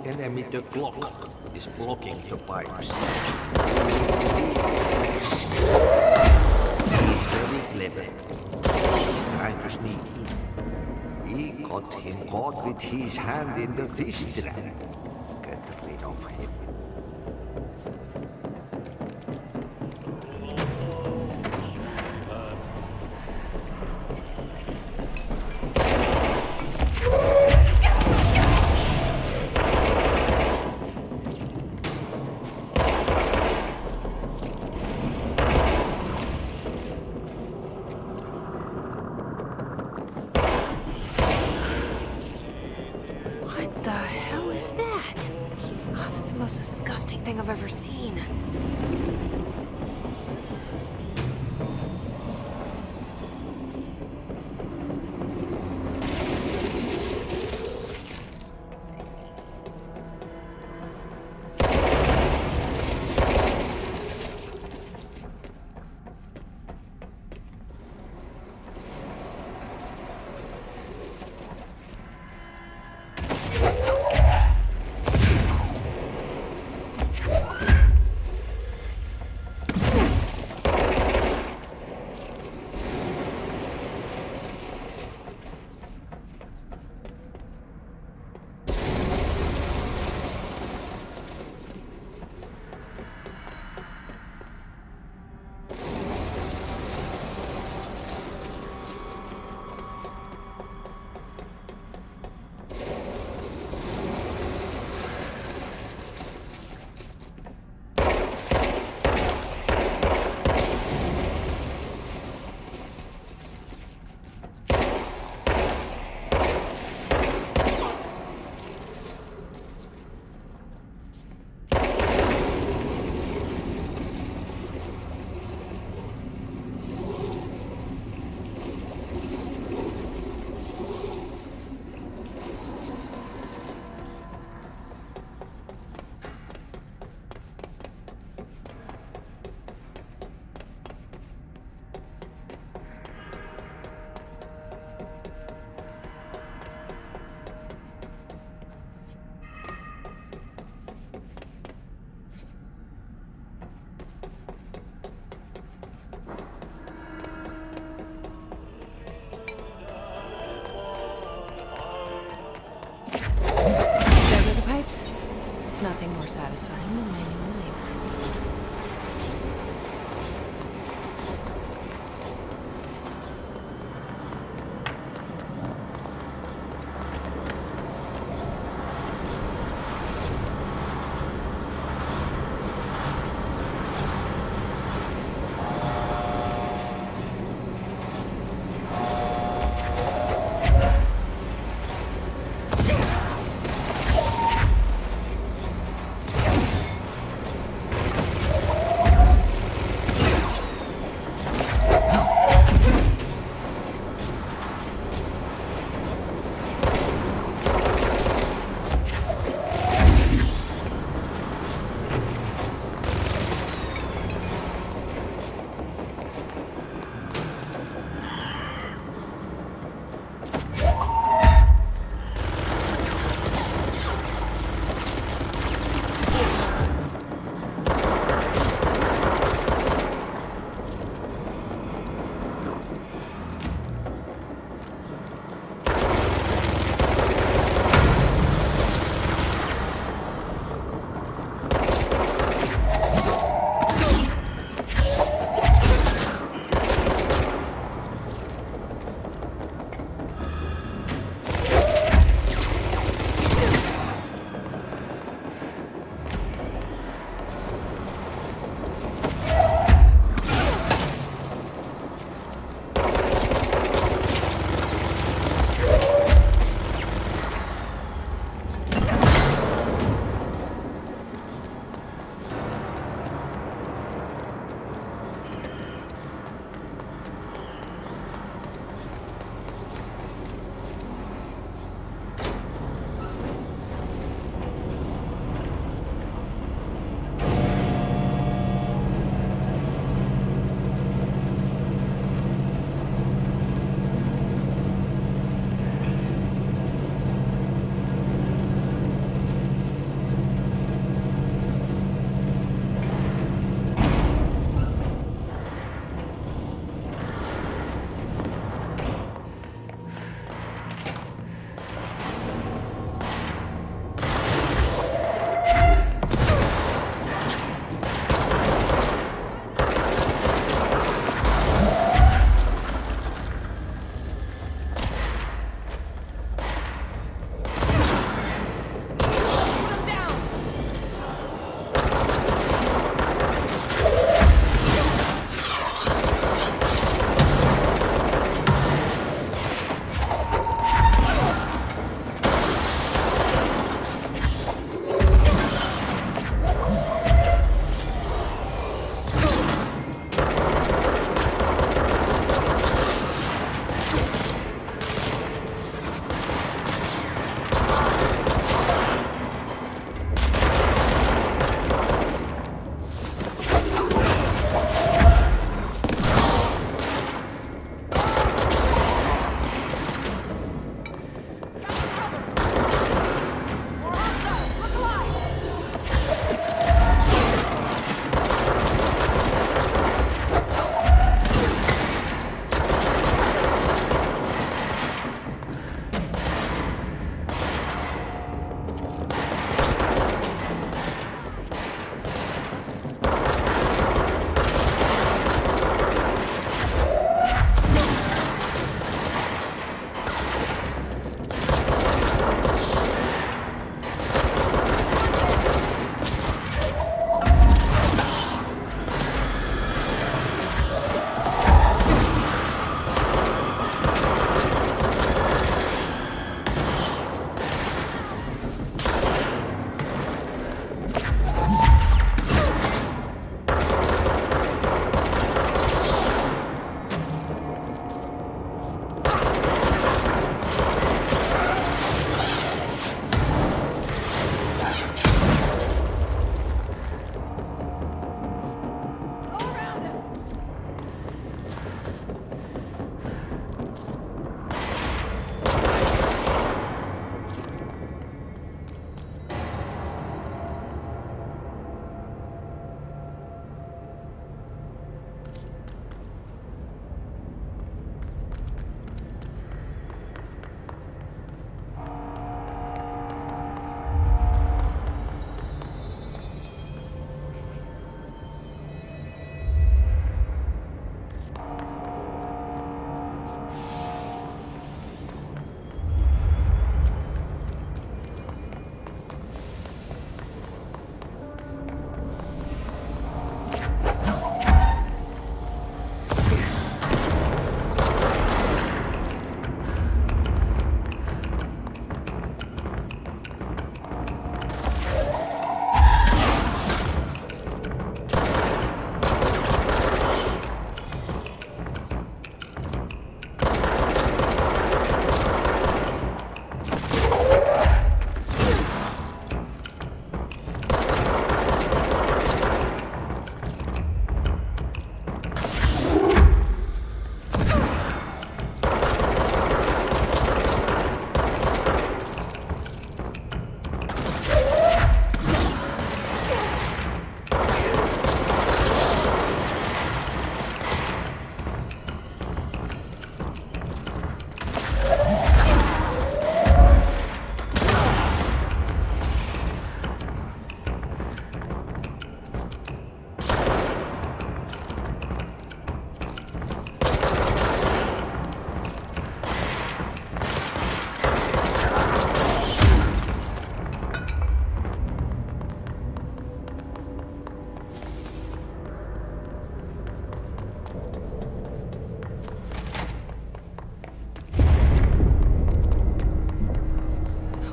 enemy, the clock, is blocking the pipes. He's very clever. He's trying to sneak in. We got him caught with his hand in the fish trap. Get rid of him. What the is that? Oh, that's the most disgusting thing I've ever seen. Nothing more satisfying than manual labor.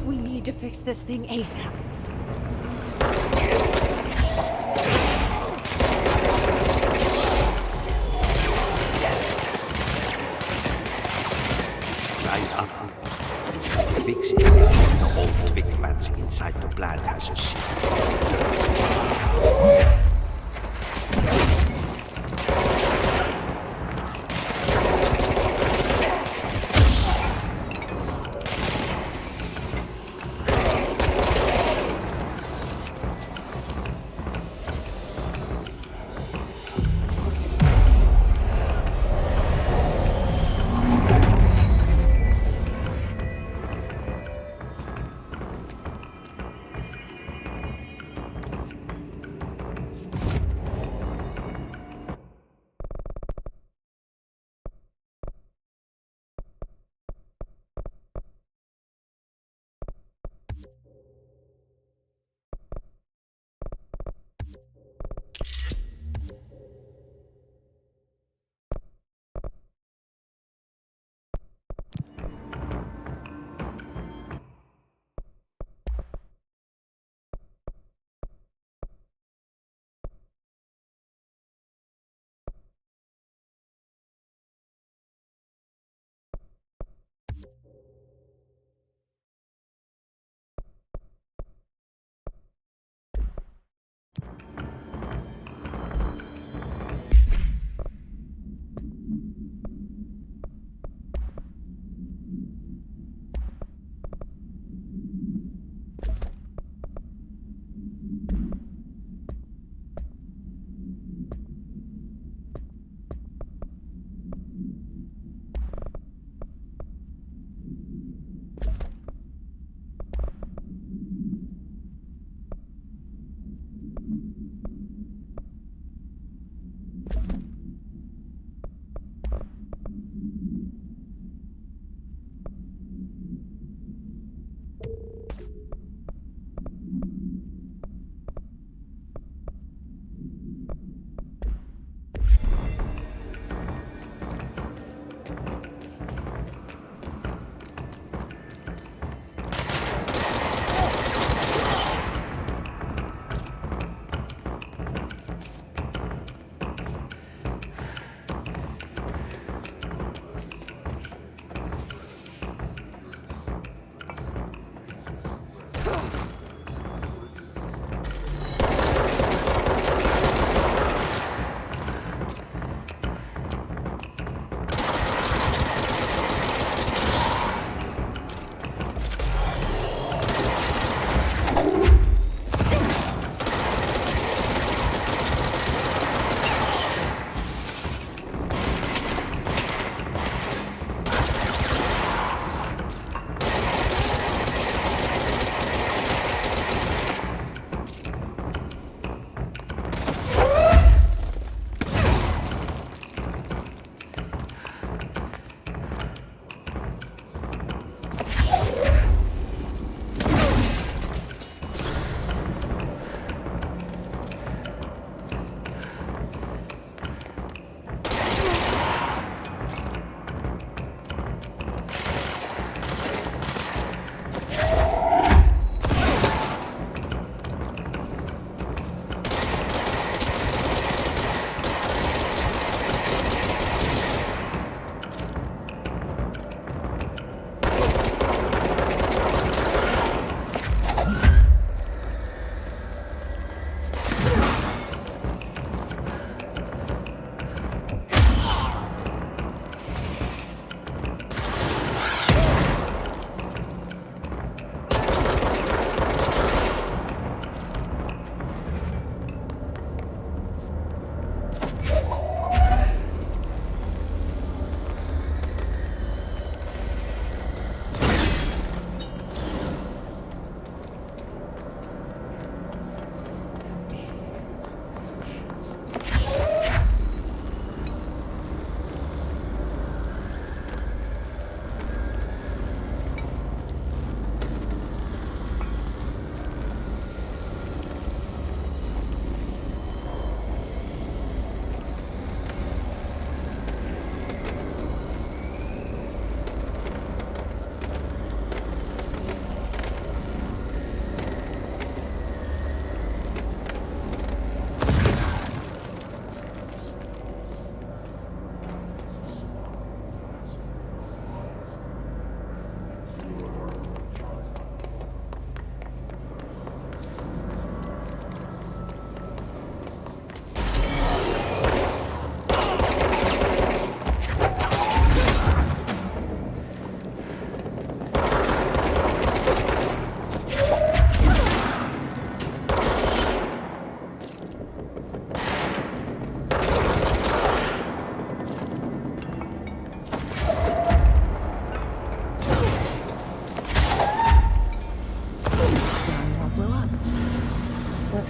We need to fix this thing ASAP. Right up. Fix it before the old Vic bats inside the plant has a shit.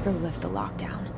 go lift the lockdown.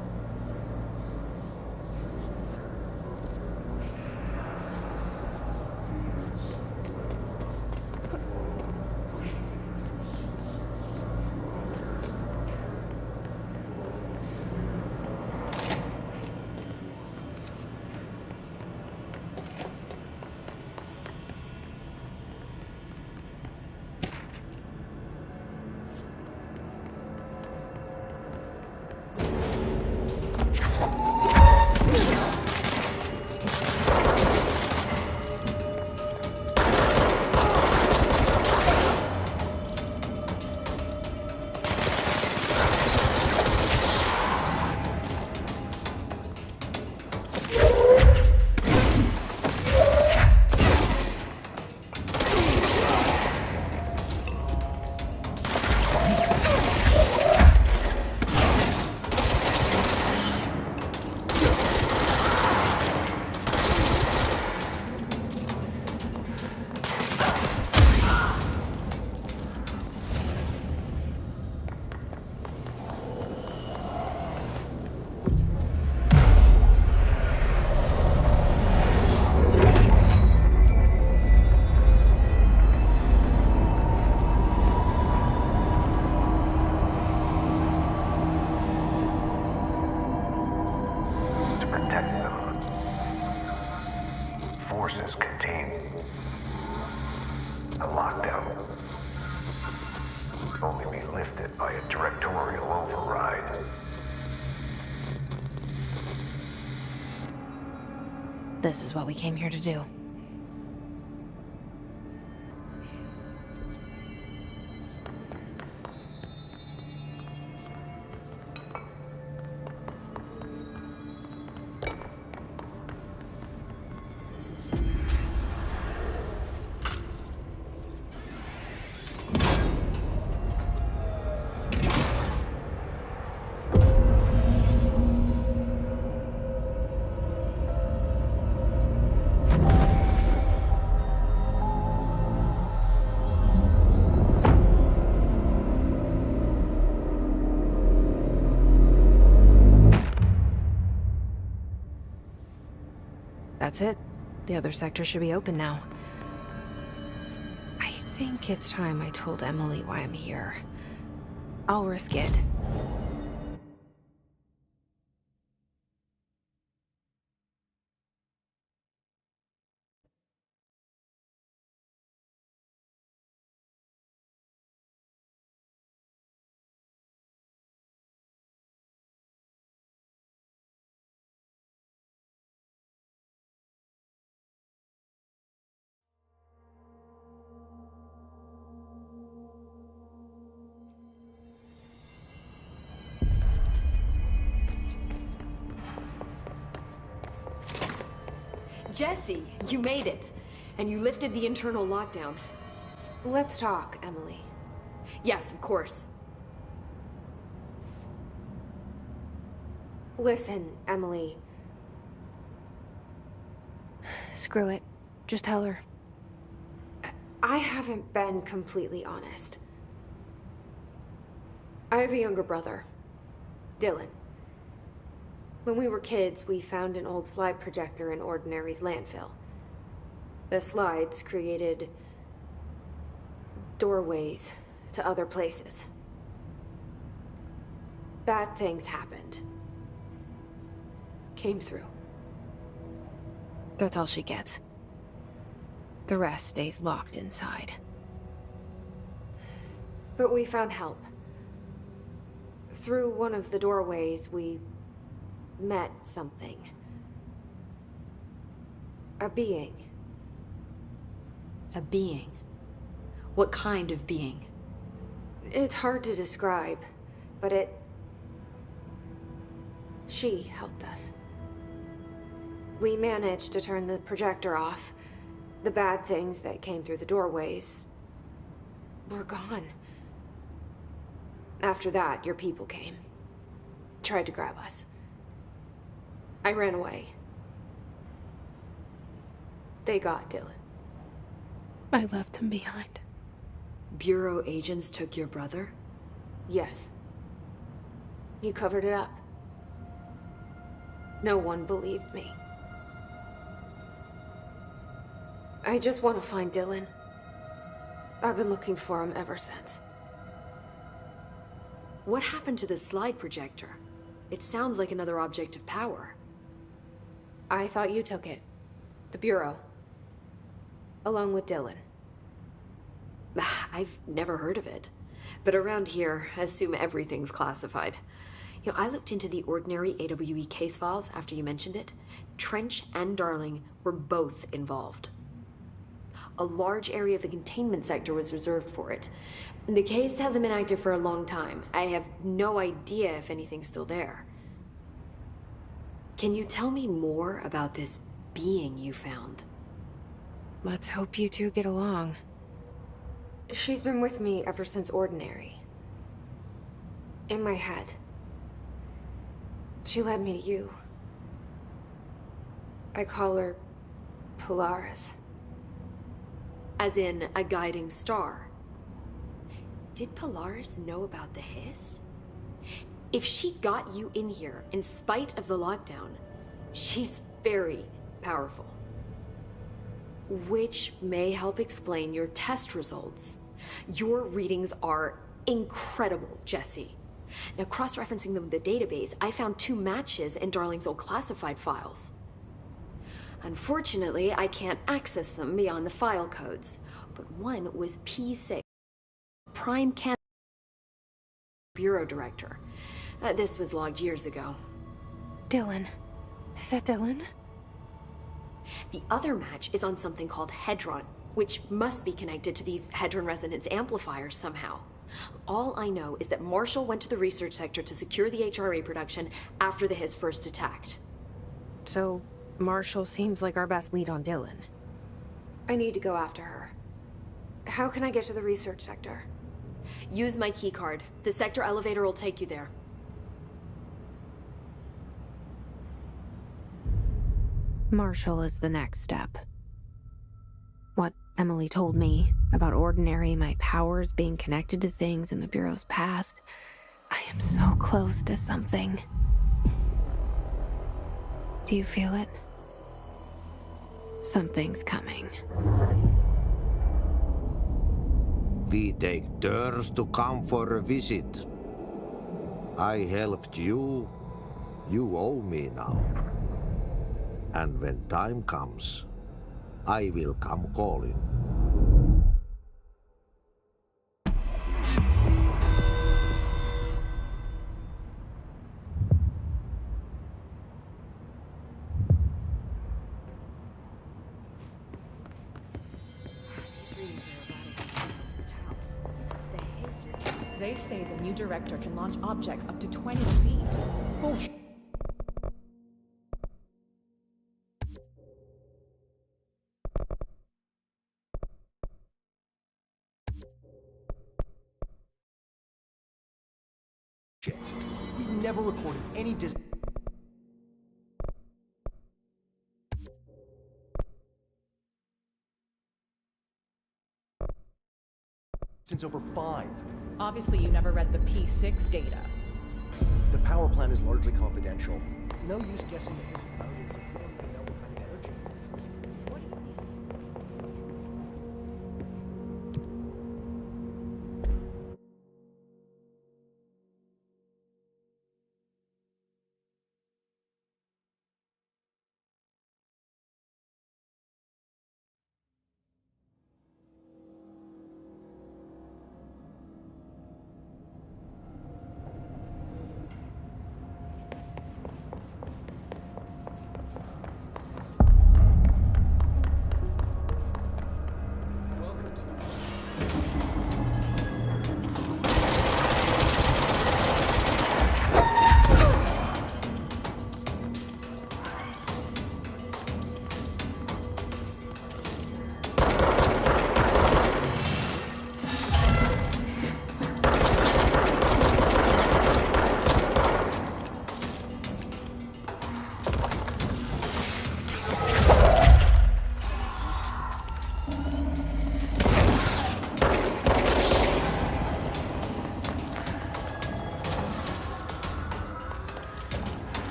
Forces contain a lockdown. Can only be lifted by a directorial override. This is what we came here to do. That's it. The other sector should be open now. I think it's time I told Emily why I'm here. I'll risk it. Jesse, you made it. And you lifted the internal lockdown. Let's talk, Emily. Yes, of course. Listen, Emily. Screw it. Just tell her. I haven't been completely honest. I have a younger brother, Dylan. When we were kids, we found an old slide projector in Ordinary's landfill. The slides created doorways to other places. Bad things happened. Came through. That's all she gets. The rest stays locked inside. But we found help. Through one of the doorways, we met something. A being. A being? What kind of being? It's hard to describe, but she helped us. We managed to turn the projector off. The bad things that came through the doorways were gone. After that, your people came. Tried to grab us. I ran away. They got Dylan. I left him behind. Bureau agents took your brother? Yes. You covered it up. No one believed me. I just want to find Dylan. I've been looking for him ever since. What happened to the slide projector? It sounds like another object of power. I thought you took it. The Bureau. Along with Dylan. I've never heard of it. But around here, I assume everything's classified. You know, I looked into the ordinary AWE case files after you mentioned it. Trench and Darling were both involved. A large area of the containment sector was reserved for it. The case hasn't been active for a long time. I have no idea if anything's still there. Can you tell me more about this being you found? Let's hope you two get along. She's been with me ever since Ordinary. In my head. She led me to you. I call her Polaris. As in a guiding star. Did Polaris know about the hiss? If she got you in here in spite of the lockdown, she's very powerful. Which may help explain your test results. Your readings are incredible, Jesse. Now, cross-referencing them with the database, I found 2 matches in Darling's old classified files. Unfortunately, I can't access them beyond the file codes, but one was P6, Prime Candidate Bureau Director. This was logged years ago. Dylan. Is that Dylan? The other match is on something called Hedron, which must be connected to these Hedron resonance amplifiers somehow. All I know is that Marshall went to the research sector to secure the HRA production after the hiss first attacked. So, Marshall seems like our best lead on Dylan. I need to go after her. How can I get to the research sector? Use my keycard. The sector elevator will take you there. Marshall is the next step. What Emily told me about Ordinary, my powers being connected to things in the Bureau's past, I am so close to something. Do you feel it? Something's coming. We take turns to come for a visit. I helped you. You owe me now. And when time comes, I will come calling. They say the new director can launch objects up to 20 feet. Bullshit. We've never recorded any distance over 5. Obviously, you never read the P6 data. The power plant is largely confidential. No use guessing at his motives if we don't even know what kind of energy he uses. What?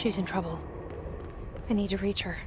She's in trouble. I need to reach her.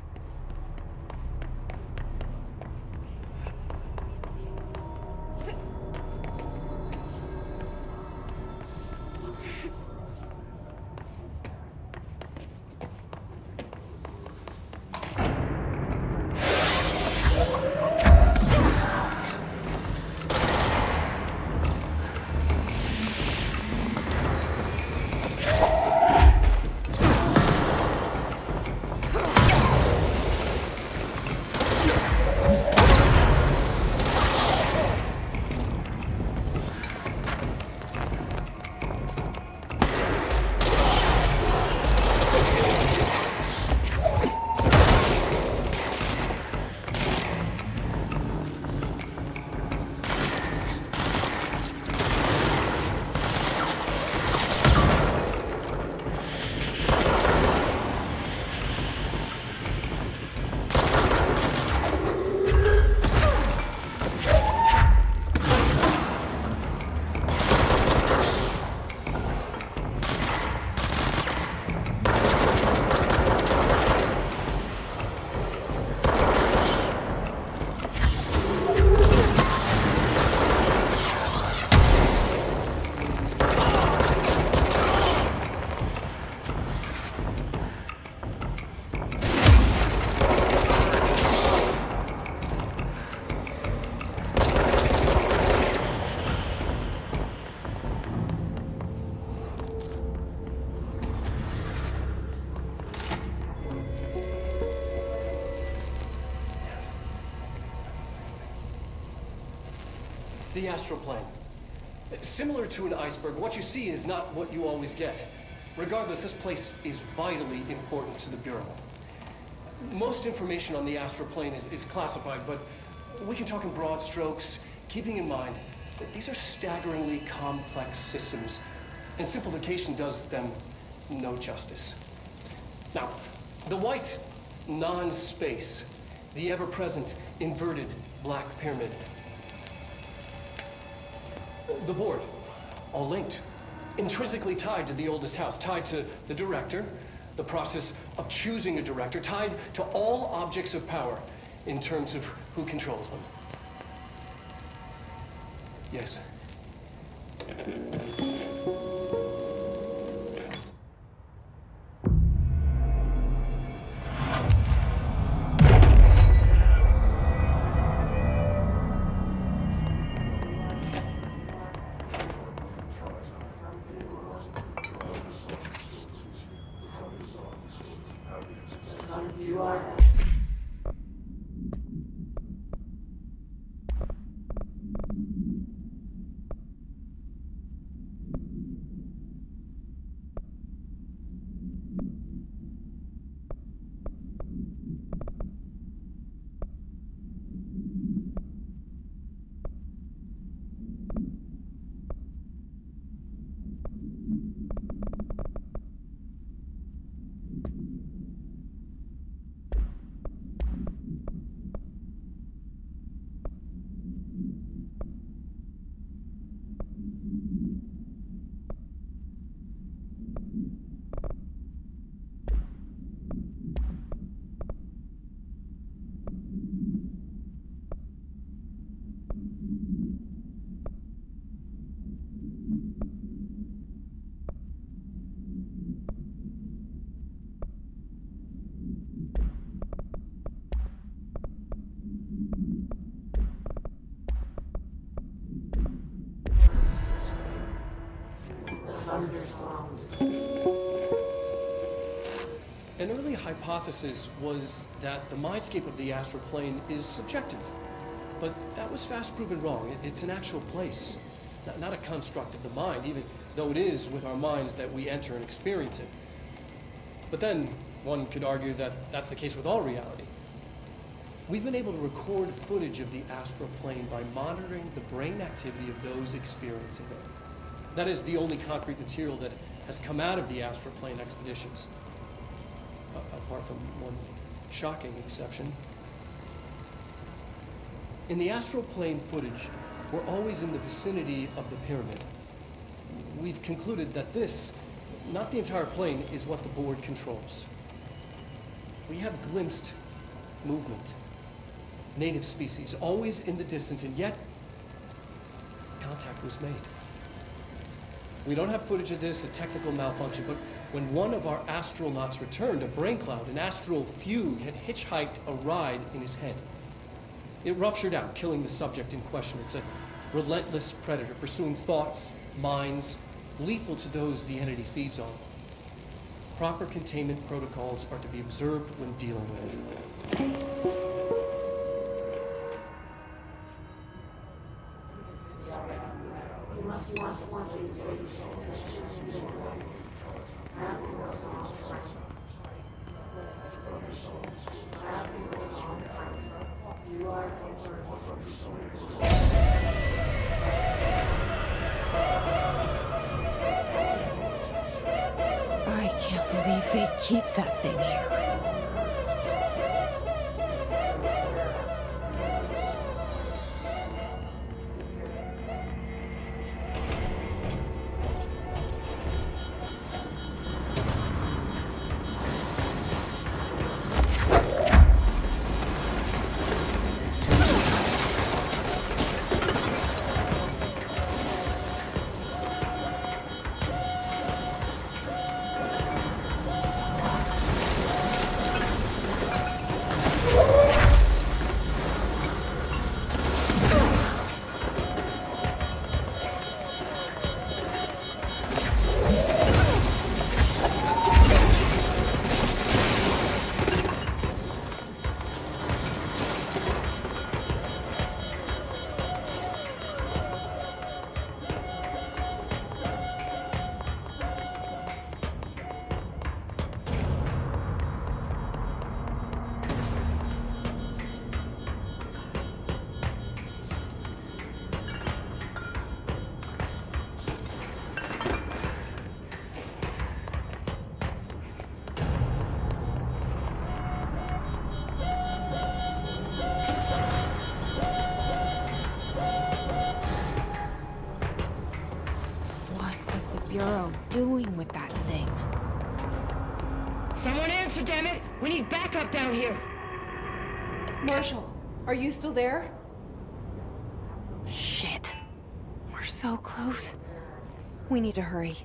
The astral plane. Similar to an iceberg, what you see is not what you always get. Regardless, this place is vitally important to the Bureau. Most information on the astral plane is classified, but we can talk in broad strokes, keeping in mind that these are staggeringly complex systems, and simplification does them no justice. Now, the white non-space, the ever-present inverted black pyramid. The board, all linked, intrinsically tied to the oldest house, tied to the director, the process of choosing a director, tied to all objects of power in terms of who controls them. Yes. An early hypothesis was that the mindscape of the astral plane is subjective, but that was fast proven wrong. It's an actual place, not a construct of the mind, even though it is with our minds that we enter and experience it. But then one could argue that that's the case with all reality. We've been able to record footage of the astral plane by monitoring the brain activity of those experiencing it. That is the only concrete material that has come out of the astral plane expeditions, apart from one shocking exception. In the astral plane footage, we're always in the vicinity of the pyramid. We've concluded that this not the entire plane, is what the board controls. We have glimpsed movement, native species, always in the distance, and yet contact was made. We don't have footage of this, a technical malfunction, but when one of our astronauts returned, a brain cloud, an astral fugue, had hitchhiked a ride in his head. It ruptured out, killing the subject in question. It's a relentless predator, pursuing thoughts, minds, lethal to those the entity feeds on. Proper containment protocols are to be observed when dealing with it. I can't believe they keep that thing here. Bureau doing with that thing? Someone answer, damn it! We need backup down here! Marshall, are you still there? Shit. We're so close. We need to hurry.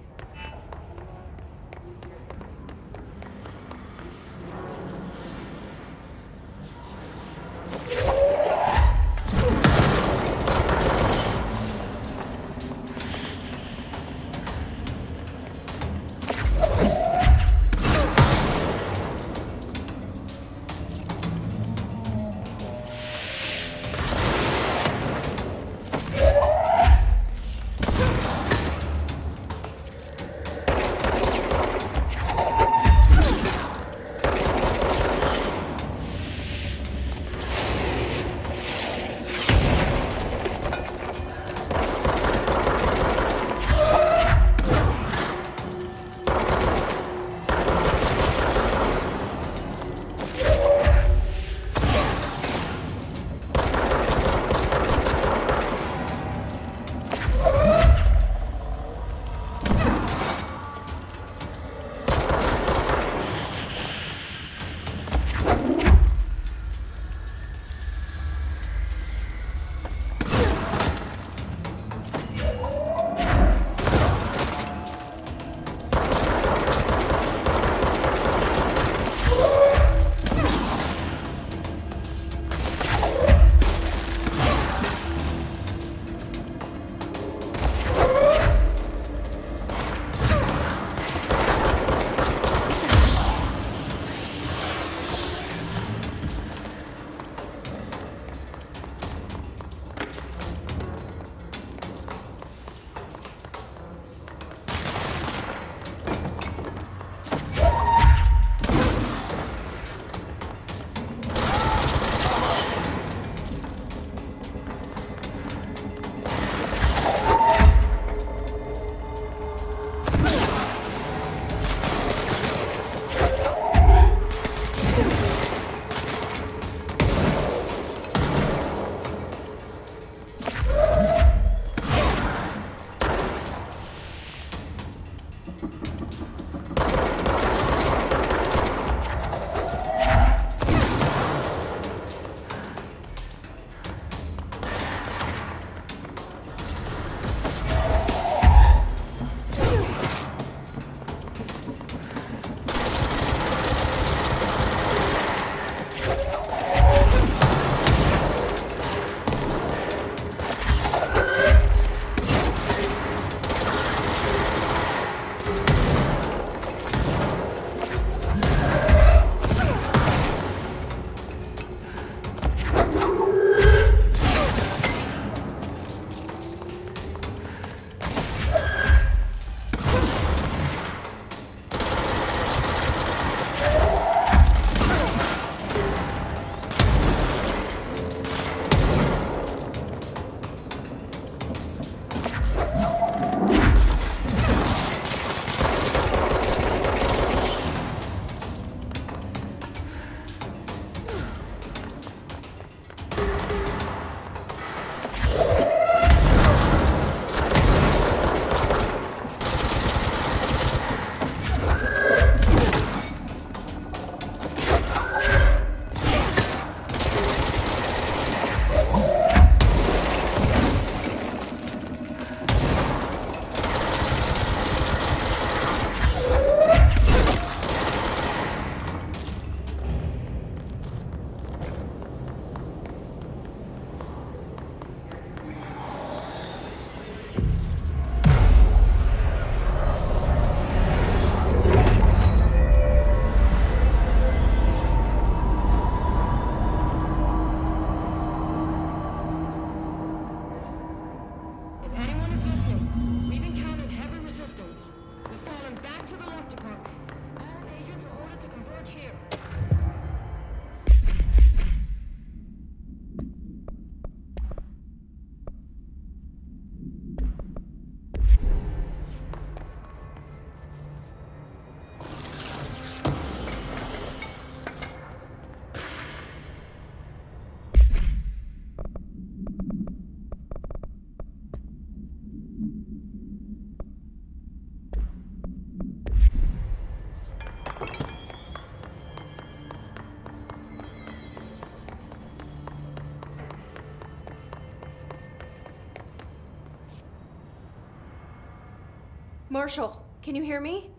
Marshall, can you hear me?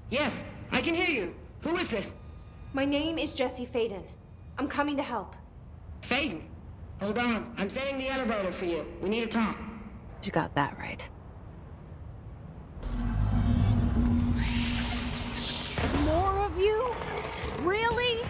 Yes, I can hear you. Who is this? My name is Jesse Faden. I'm coming to help. Faden. Hold on. I'm setting the elevator for you. We need to talk. She got that right. More of you? Really?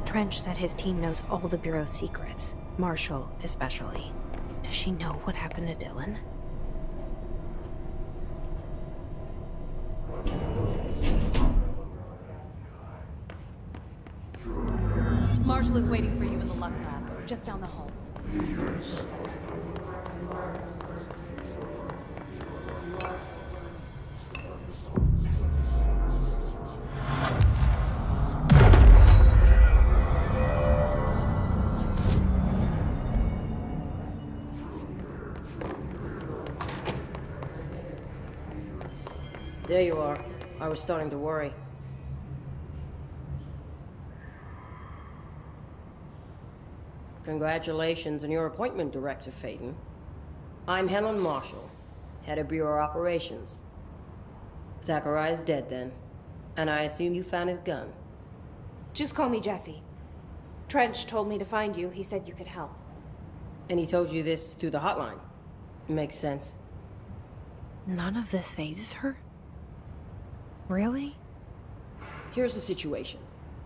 Trench said his team knows all the Bureau's secrets, Marshall especially. Does she know what happened to Dylan? Marshall is waiting for you in the Luck Lab, just down the hall. There you are. I was starting to worry. Congratulations on your appointment, Director Faden. I'm Helen Marshall, head of Bureau Operations. Zachariah's dead then, and I assume you found his gun. Just call me Jesse. Trench told me to find you. He said you could help. And he told you this through the hotline. Makes sense. None of this phases her? Really? Here's the situation.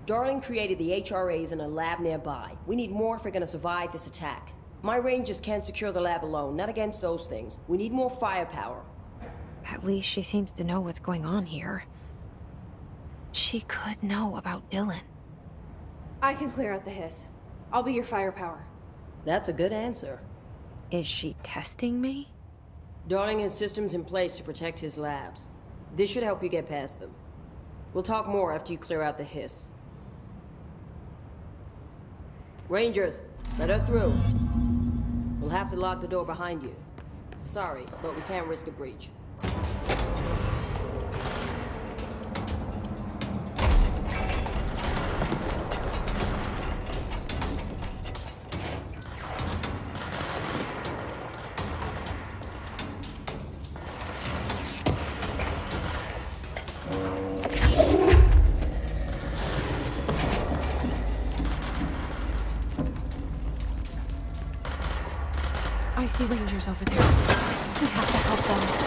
Darling created the HRAs in a lab nearby. We need more if we're gonna survive this attack. My rangers can't secure the lab alone, not against those things. We need more firepower. At least she seems to know what's going on here. She could know about Dylan. I can clear out the hiss. I'll be your firepower. That's a good answer. Is she testing me? Darling has systems in place to protect his labs. This should help you get past them. We'll talk more after you clear out the hiss. Rangers, let her through. We'll have to lock the door behind you. Sorry, but we can't risk a breach. I see Rangers over there. We have to help them.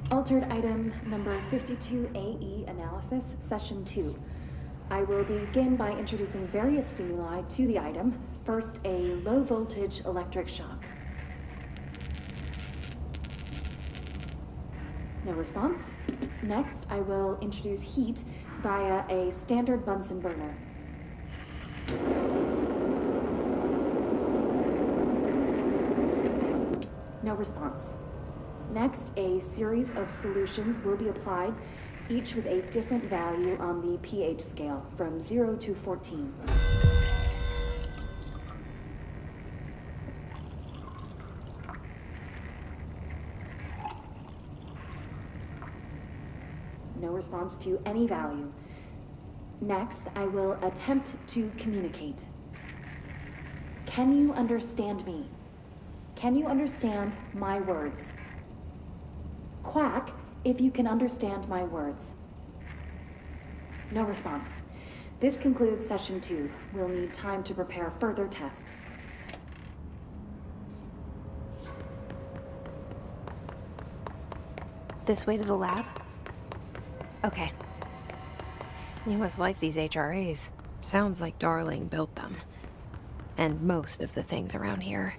Altered item number 52AE analysis, session 2. I will begin by introducing various stimuli to the item. First, a low voltage electric shock. No response. Next, I will introduce heat via a standard Bunsen burner. No response. Next, a series of solutions will be applied, each with a different value on the pH scale, from 0 to 14. No response to any value. Next, I will attempt to communicate. Can you understand me? Can you understand my words? Quack if you can understand my words. No response. This concludes session 2. We'll need time to prepare further tests. This way to the lab? Okay. You must like these HRAs. Sounds like Darling built them. And most of the things around here.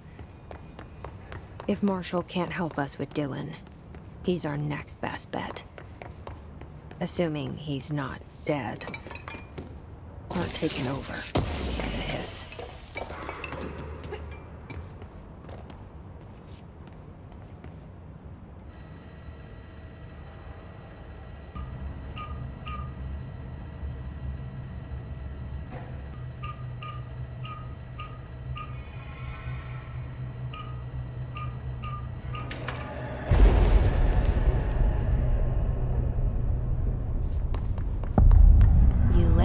If Marshall can't help us with Dylan, he's our next best bet. Assuming he's not dead. Or taken over by the hiss.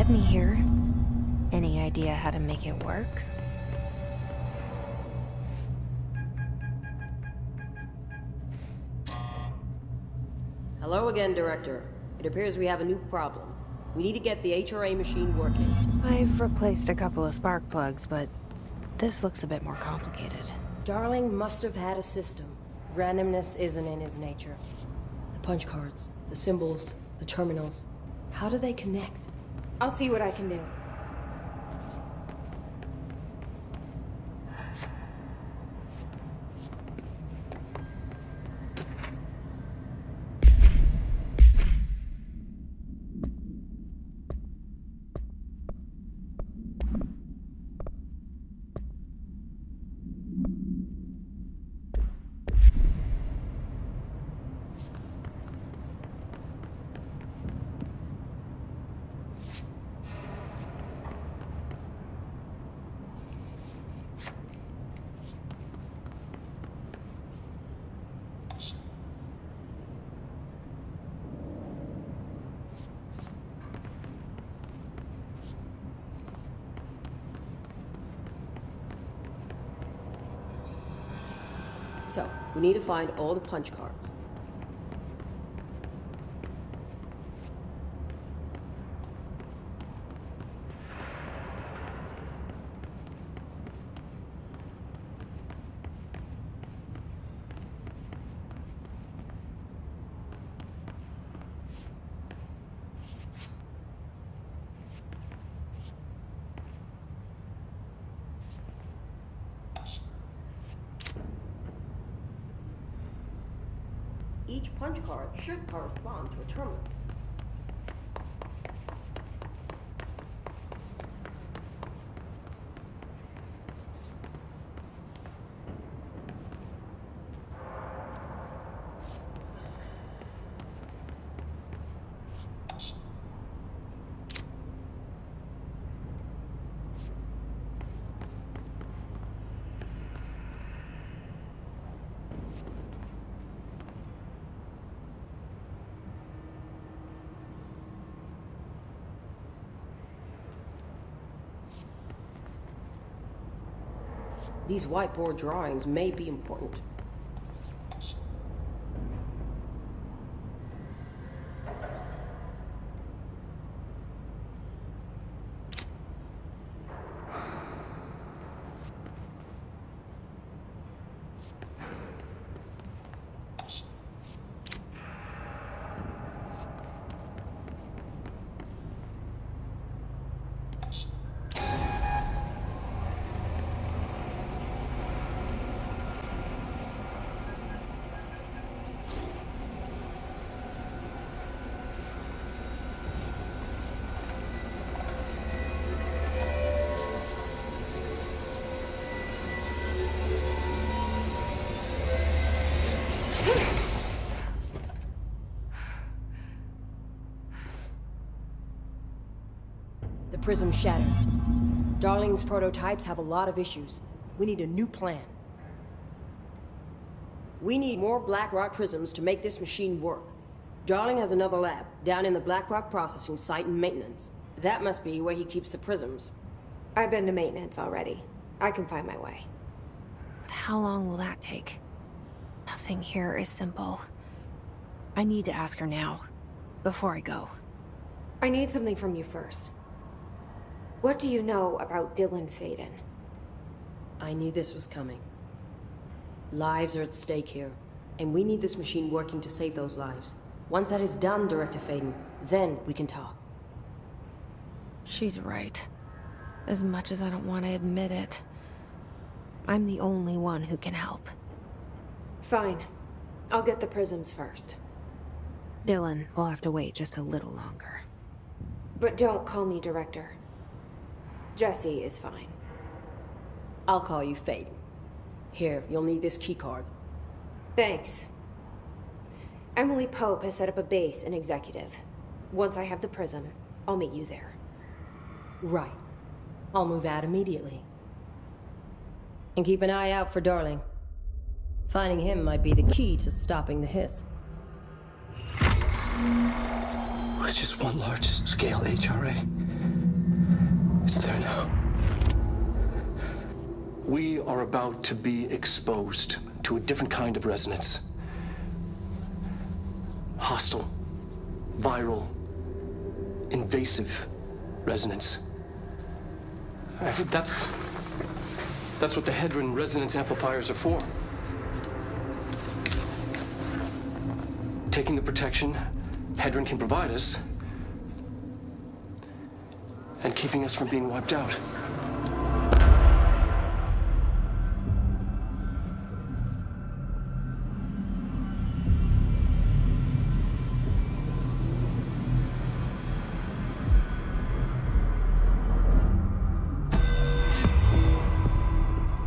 Me here. Any idea how to make it work? Hello again, Director. It appears we have a new problem. We need to get the HRA machine working. I've replaced a couple of spark plugs, but this looks a bit more complicated. Darling must have had a system. Randomness isn't in his nature. The punch cards, the symbols, the terminals. How do they connect? I'll see what I can do. So, we need to find all the punch cards. Each punch card should correspond to a terminal. These whiteboard drawings may be important. Prism shattered. Darling's prototypes have a lot of issues. We need a new plan. We need more Blackrock prisms to make this machine work. Darling has another lab, down in the Blackrock processing site and maintenance. That must be where he keeps the prisms. I've been to maintenance already. I can find my way. But how long will that take? Nothing here is simple. I need to ask her now, before I go. I need something from you first. What do you know about Dylan Faden? I knew this was coming. Lives are at stake here, and we need this machine working to save those lives. Once that is done, Director Faden, then we can talk. She's right. As much as I don't want to admit it, I'm the only one who can help. Fine. I'll get the prisms first. Dylan will have to wait just a little longer. But don't call me Director. Jesse is fine. I'll call you Faden. Here, you'll need this keycard. Thanks. Emily Pope has set up a base in Executive. Once I have the prism, I'll meet you there. Right. I'll move out immediately. And keep an eye out for Darling. Finding him might be the key to stopping the hiss. It's just one large-scale HRA. It's there now. We are about to be exposed to a different kind of resonance. Hostile, viral, invasive resonance. That's what the Hedron resonance amplifiers are for. Taking the protection Hedron can provide us and keeping us from being wiped out.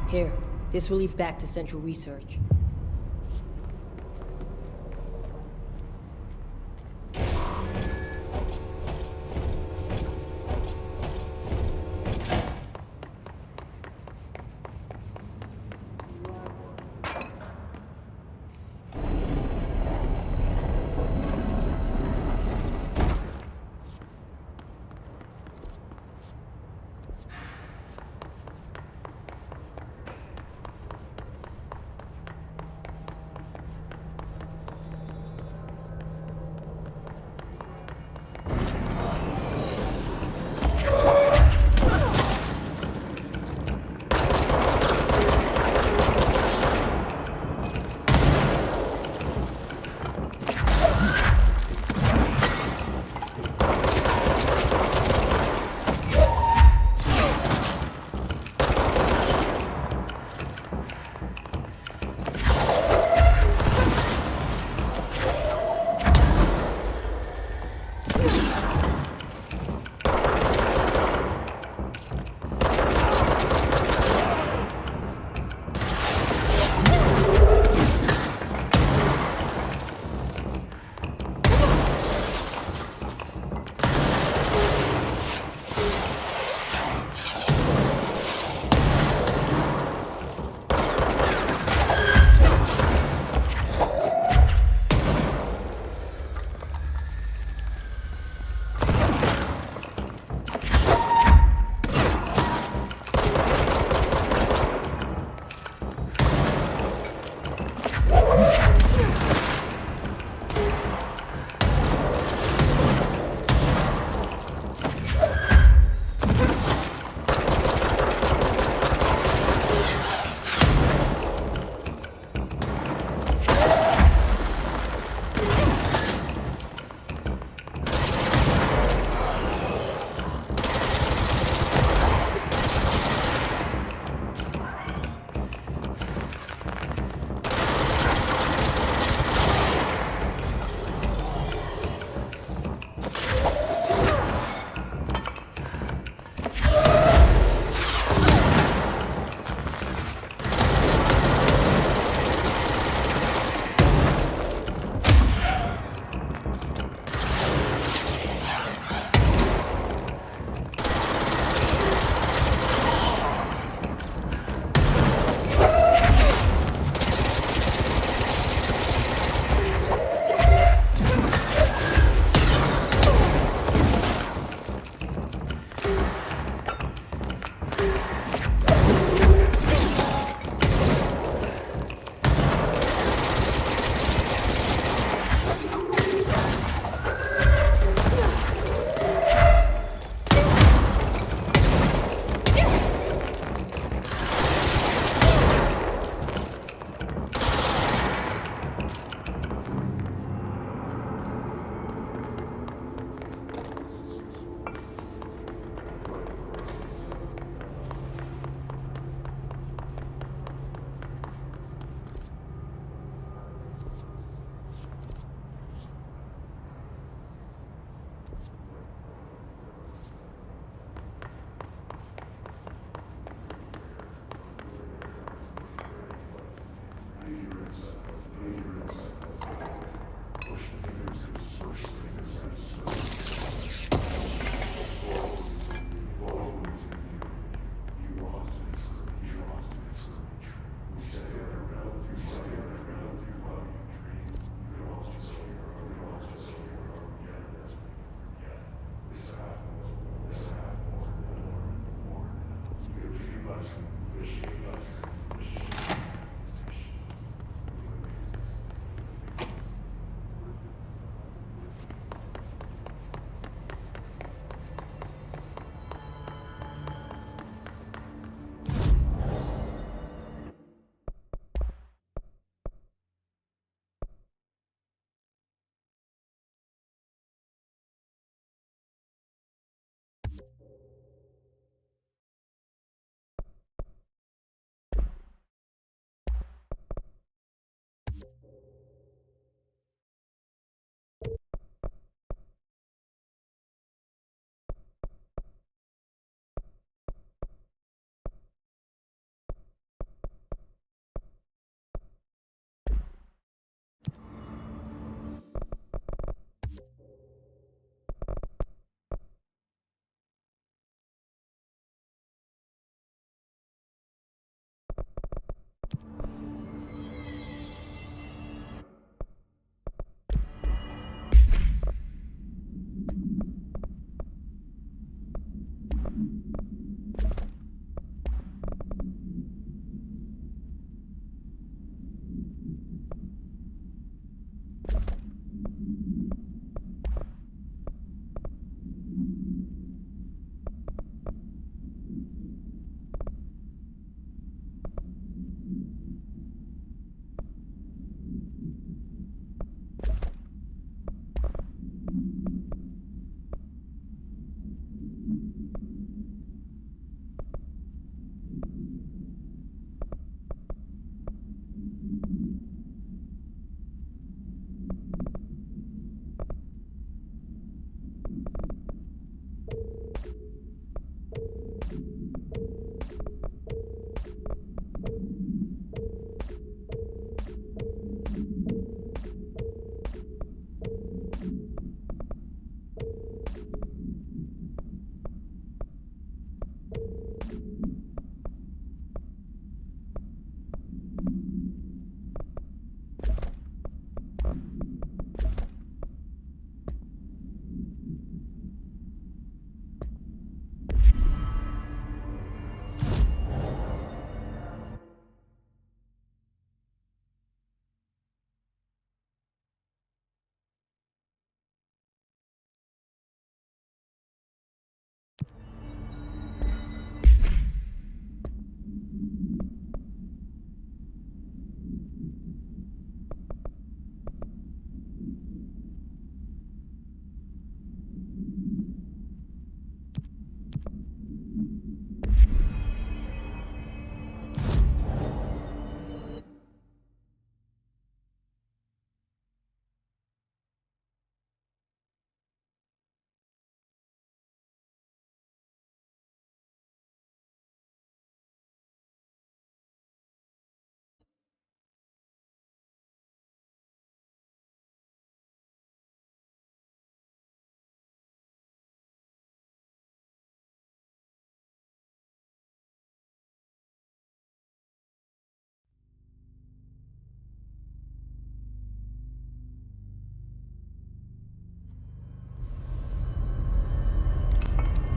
Here, this will lead back to Central Research.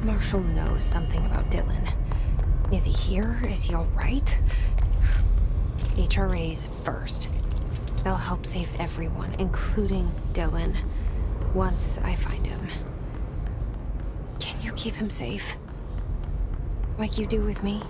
Marshall knows something about Dylan. Is he here? Is he all right? HRAs first. They'll help save everyone, including Dylan, once I find him. Can you keep him safe? Like you do with me?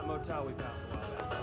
motel we passed a while back.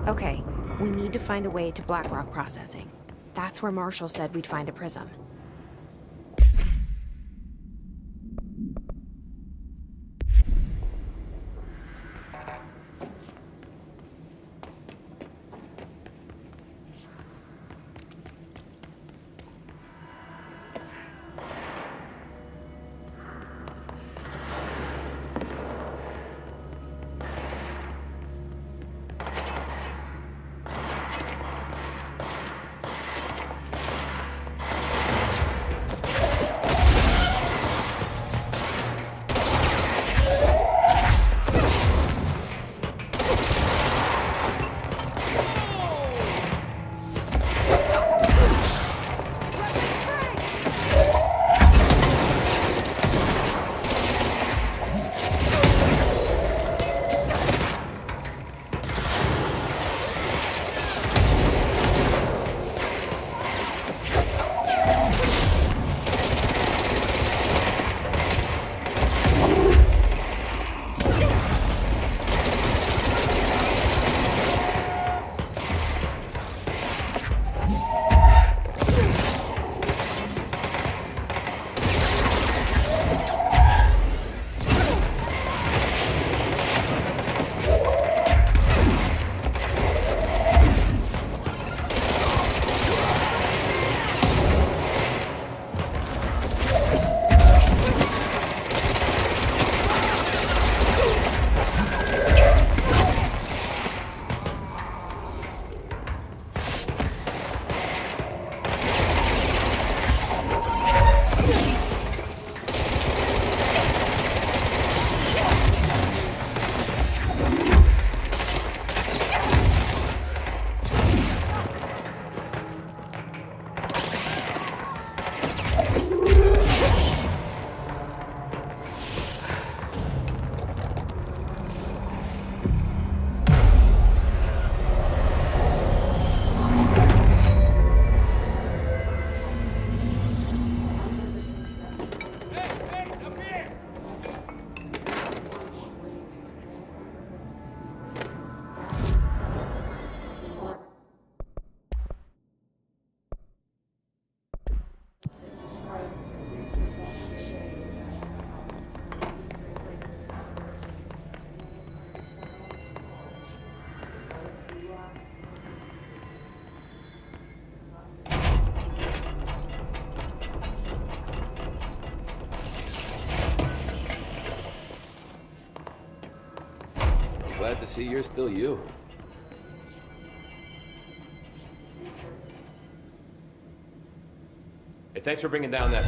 Okay, we need to find a way to Blackrock Processing. That's where Marshall said we'd find a prism. Glad to see you're still you. Hey, thanks for bringing down that...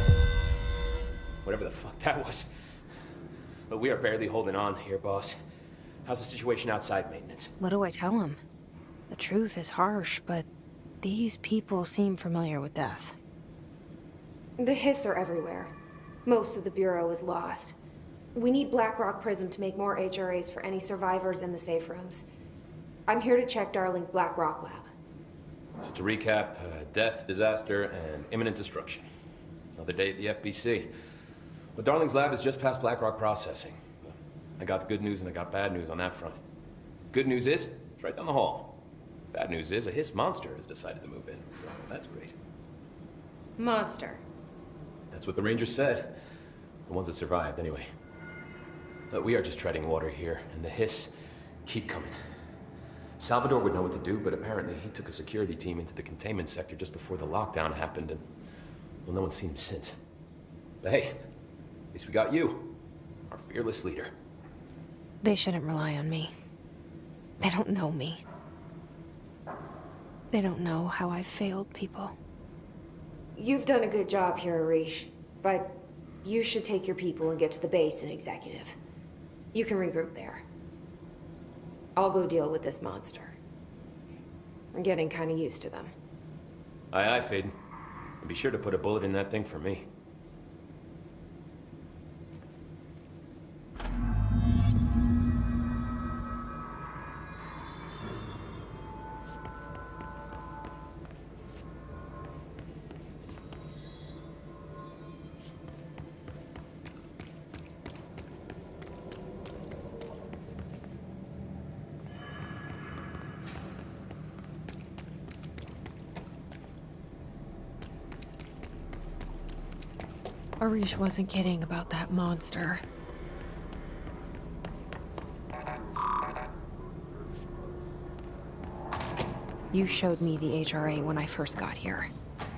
whatever the fuck that was. But we are barely holding on here, boss. How's the situation outside maintenance? What do I tell him? The truth is harsh, but these people seem familiar with death. The Hiss are everywhere. Most of the Bureau is lost. We need Blackrock Prism to make more HRAs for any survivors in the safe rooms. I'm here to check Darling's Blackrock lab. So to recap, death, disaster, and imminent destruction. Another day at the FBC. But Darling's lab is just past Blackrock processing. I got good news and I got bad news on that front. Good news is, it's right down the hall. Bad news is, a Hiss monster has decided to move in, so that's great. Monster. That's what the Rangers said. The ones that survived, anyway. But we are just treading water here, and the Hiss keep coming. Salvador would know what to do, but apparently he took a security team into the containment sector just before the lockdown happened, and, well, no one's seen him since. But hey, at least we got you, our fearless leader. They shouldn't rely on me. They don't know me. They don't know how I've failed people. You've done a good job here, Arish, but you should take your people and get to the base in Executive. You can regroup there. I'll go deal with this monster. I'm getting kind of used to them. Aye, aye, Faden. And be sure to put a bullet in that thing for me. Arish wasn't kidding about that monster. You showed me the HRA when I first got here,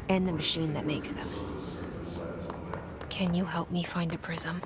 and the machine that makes them. Can you help me find a prism?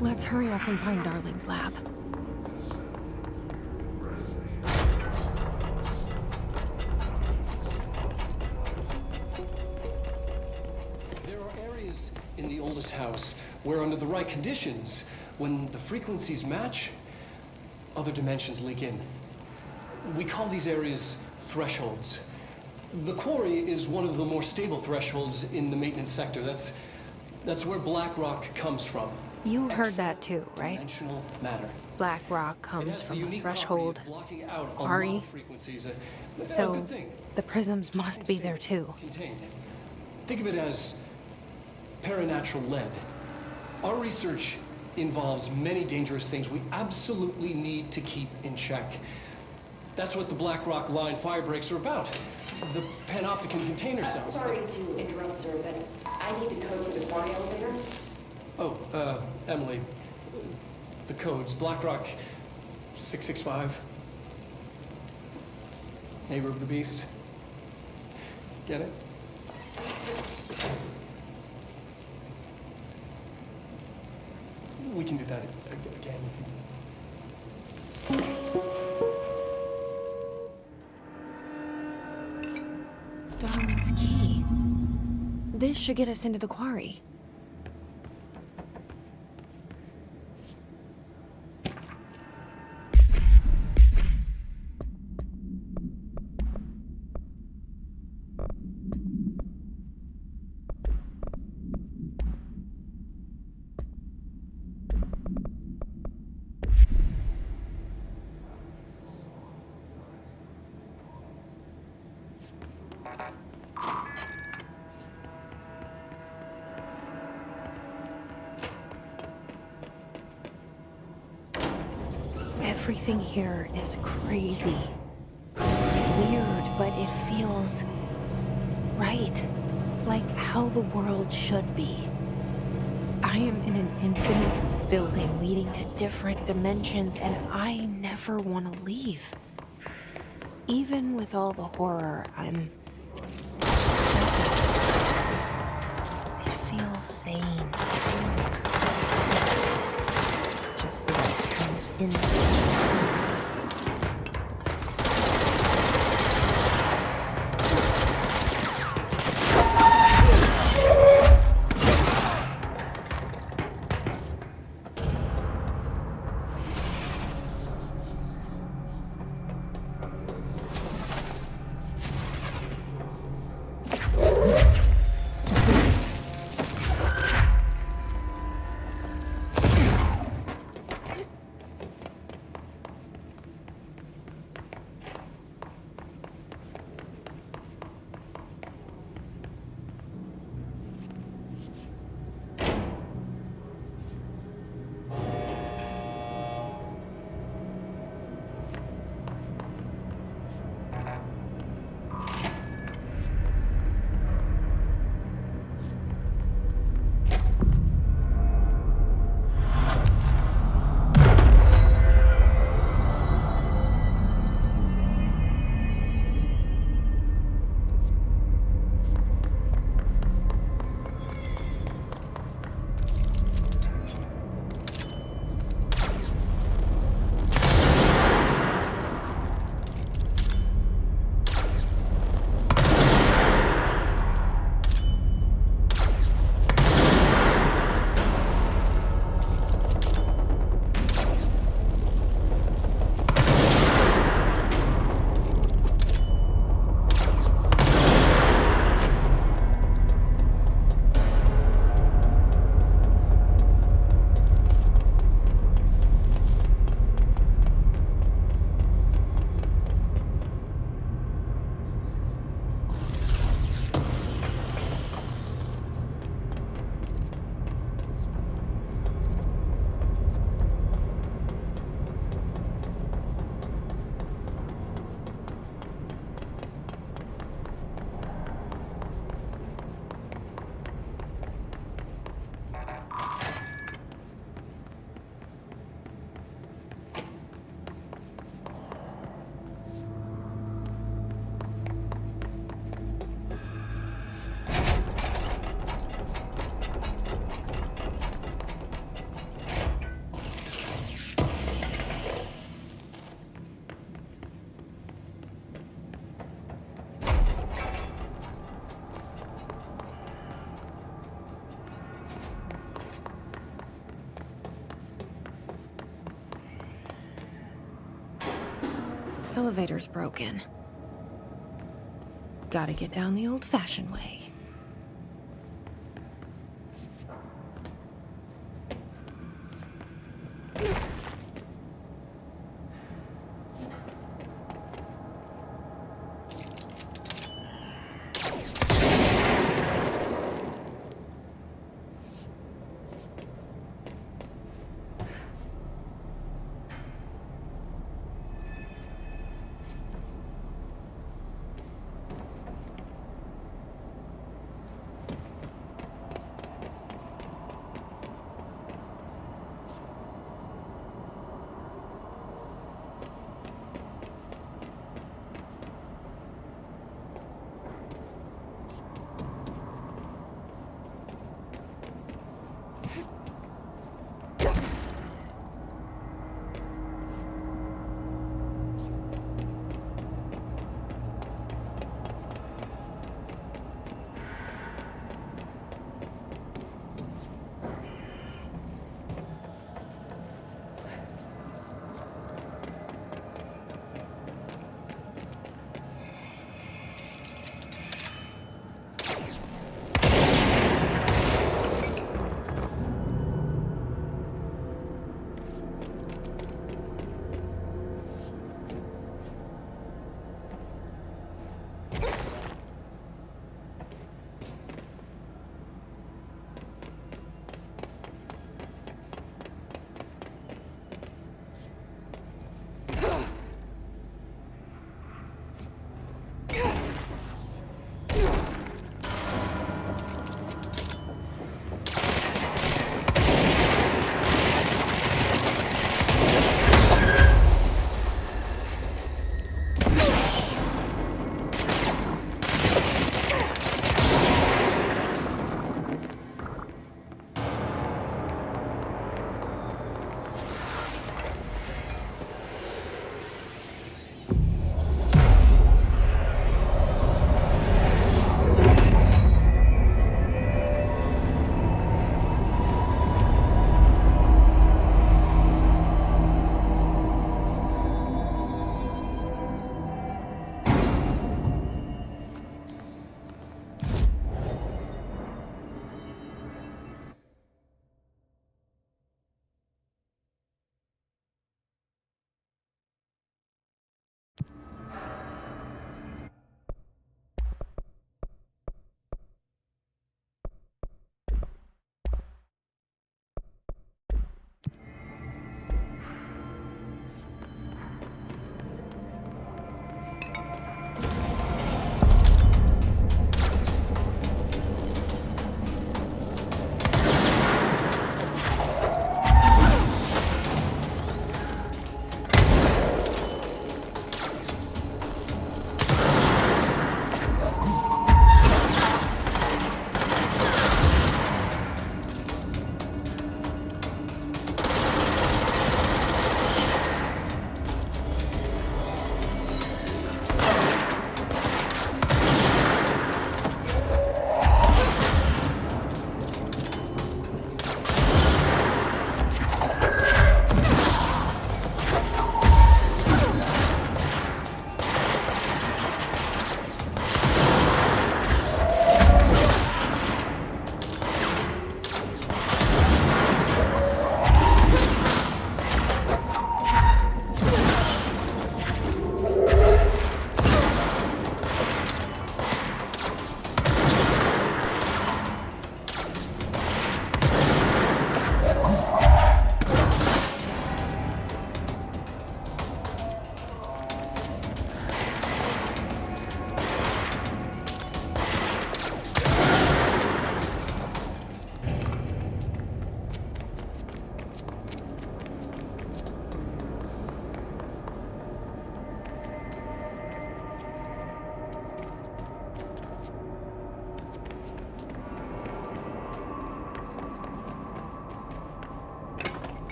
Let's hurry up and find Darling's lab. There are areas in the oldest house where, under the right conditions, when the frequencies match, other dimensions leak in. We call these areas thresholds. The quarry is one of the more stable thresholds in the maintenance sector. That's where Blackrock comes from. You heard that too, right? Dimensional matter. Blackrock comes from a threshold. Ari. So the prisms must be there too. Contained. Think of it as paranatural lead. Our research involves many dangerous things we absolutely need to keep in check. That's what the Blackrock line fire breaks are about. The panopticon container cells. Sorry to interrupt, sir, but I need the code for the quarry elevator. Oh, Emily. The codes. Blackrock 665. Neighbor of the Beast. Get it? We can can do that again. Darling's key. This should get us into the quarry. Everything here is crazy. Weird, but it feels right. Like how the world should be. I am in an infinite building leading to different dimensions, and I never want to leave. Even with all the horror, it feels sane. Just the right kind of insane. Elevator's broken. Gotta get down the old-fashioned way.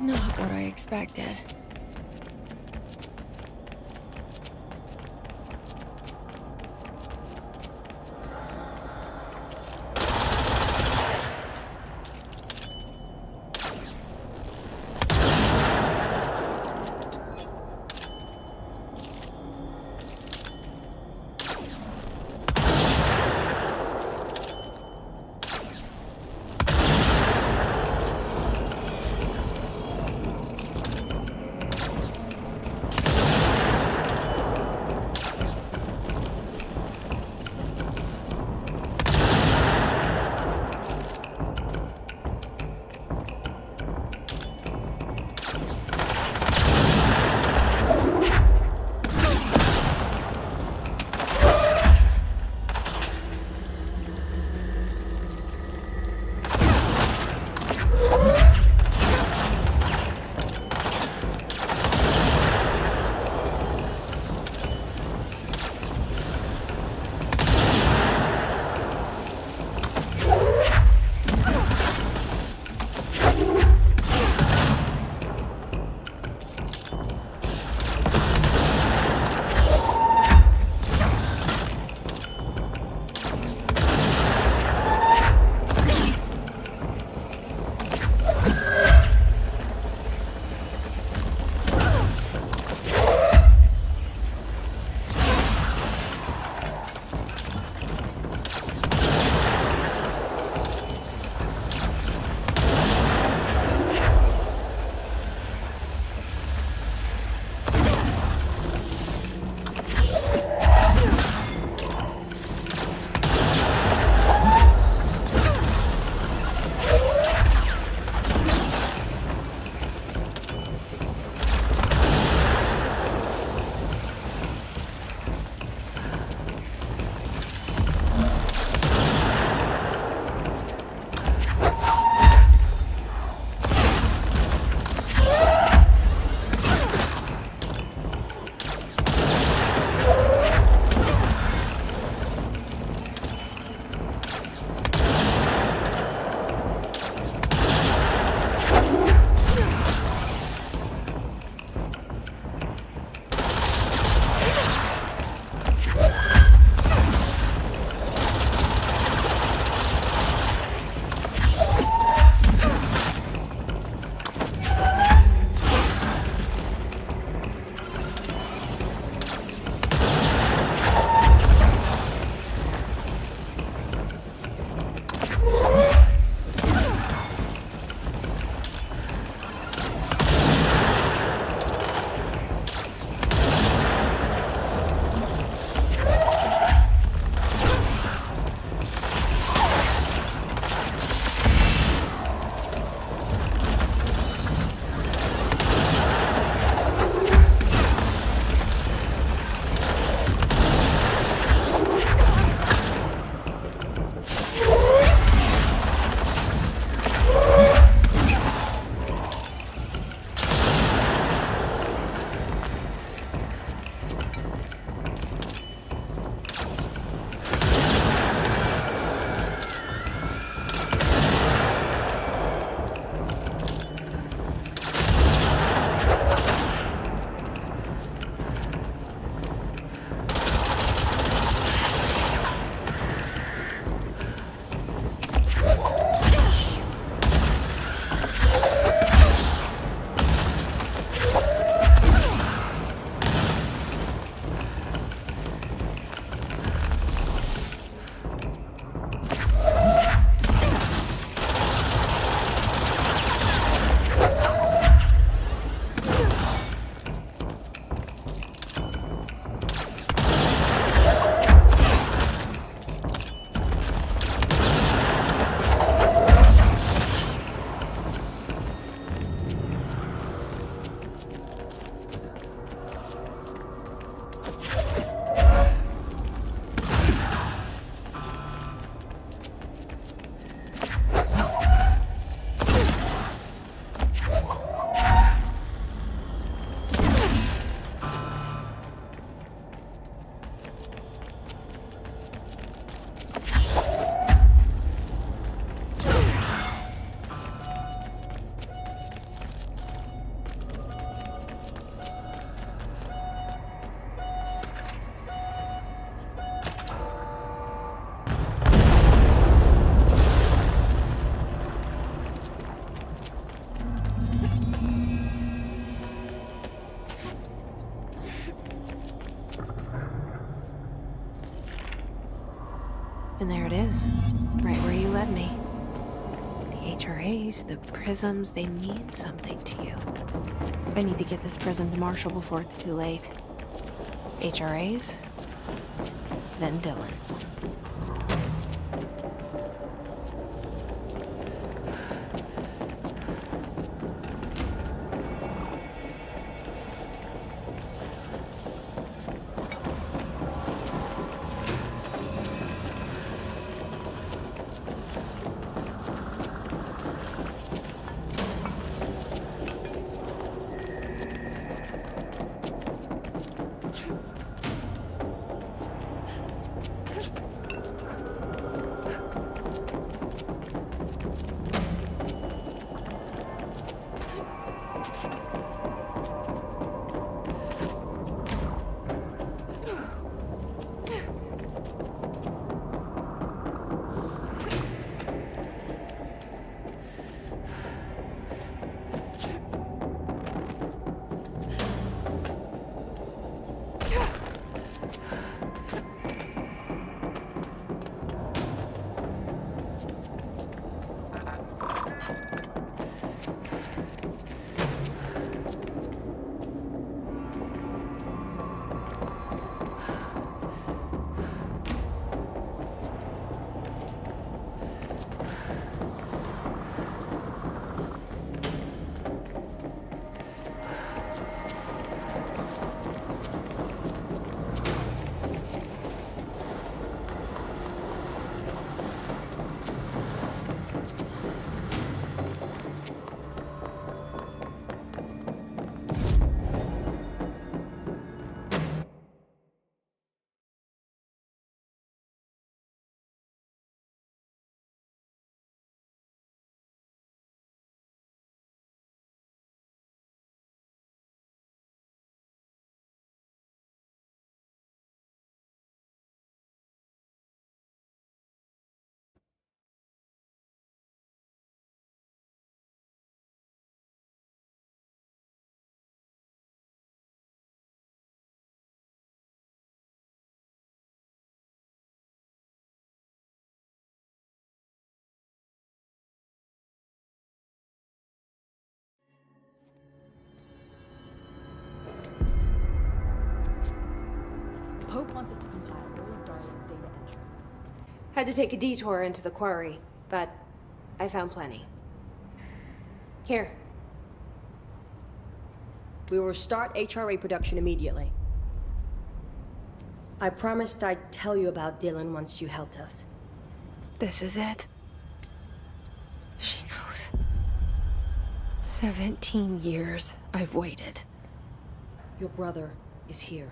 Not what I expected. And there it is, right where you led me. The HRAs, the prisms, they mean something to you. I need to get this prism to Marshall before it's too late. HRAs, then Dylan. Pope wants us to compile all of Darling's data entry. Had to take a detour into the quarry, but I found plenty. Here. We will start HRA production immediately. I promised I'd tell you about Dylan once you helped us. This is it. She knows. 17 years I've waited. Your brother is here.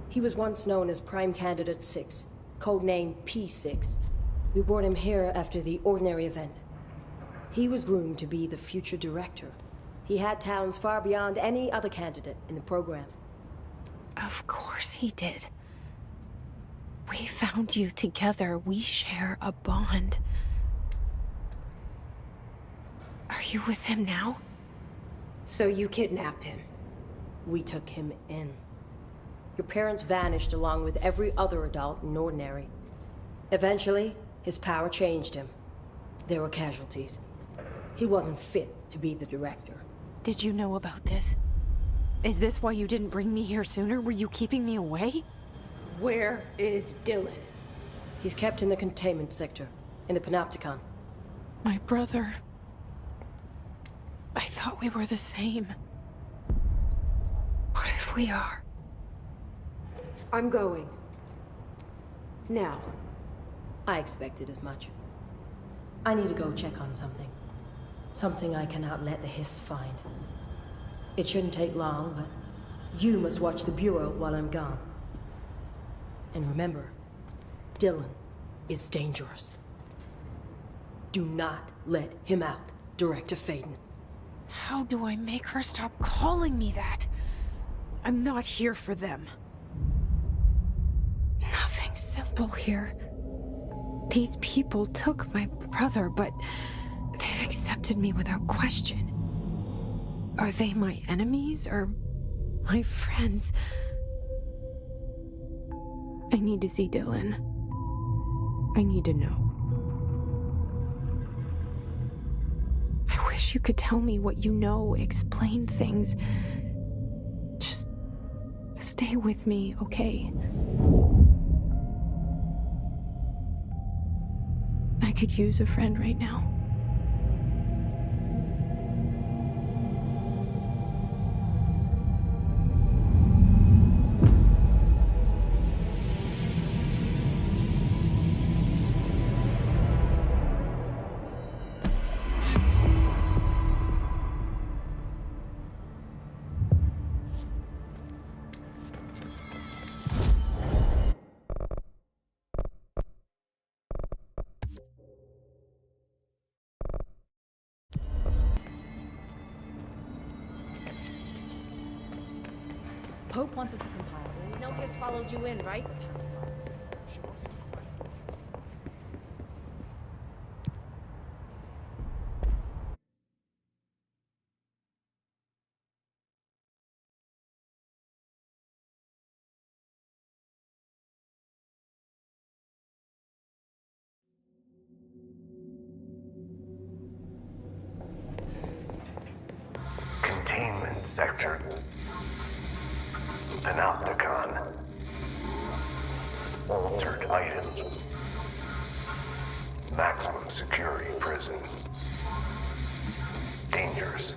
He was once known as Prime Candidate 6, codenamed P6. We brought him here after the Ordinary event. He was groomed to be the future director. He had talents far beyond any other candidate in the program. Of course he did. We found you together. We share a bond. Are you with him now? So you kidnapped him? We took him in. Your parents vanished along with every other adult in Ordinary. Eventually, his power changed him. There were casualties. He wasn't fit to be the director. Did you know about this? Is this why you didn't bring me here sooner? Were you keeping me away? Where is Dylan? He's kept in the containment sector, in the Panopticon. My brother. I thought we were the same. What if we are? I'm going. Now. I expected as much. I need to go check on something. Something I cannot let the Hiss find. It shouldn't take long, but you must watch the Bureau while I'm gone. And remember, Dylan is dangerous. Do not let him out, Director Faden. How do I make her stop calling me that? I'm not here for them. Nothing simple here. These people took my brother, but they've accepted me without question. Are they my enemies or my friends? I need to see Dylan. I need to know. I wish you could tell me what you know, explain things. Just stay with me, okay? I could use a friend right now. Pope wants us to compile. You know Hiss followed you in, right? Containment sector. Panopticon. Altered items. Maximum security prison. Dangerous.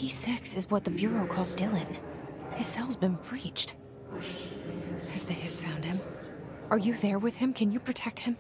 P6 is what the Bureau calls Dylan. His cell's been breached. Has the Hiss found him? Are you there with him? Can you protect him?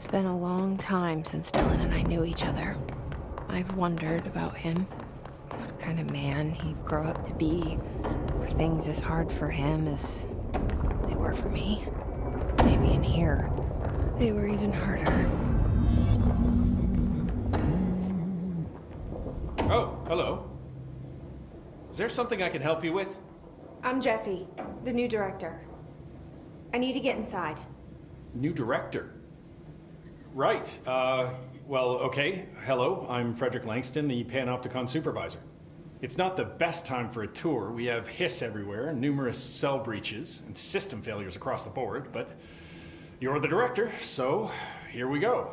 It's been a long time since Dylan and I knew each other. I've wondered about him. What kind of man he'd grow up to be. Were things as hard for him as they were for me? Maybe in here, they were even harder. Oh, hello. Is there something I can help you with? I'm Jesse, the new director. I need to get inside. New director? Right. Well, okay. Hello, I'm Frederick Langston, the Panopticon supervisor. It's not the best time for a tour. We have Hiss everywhere, numerous cell breaches, and system failures across the board, but you're the director, so here we go.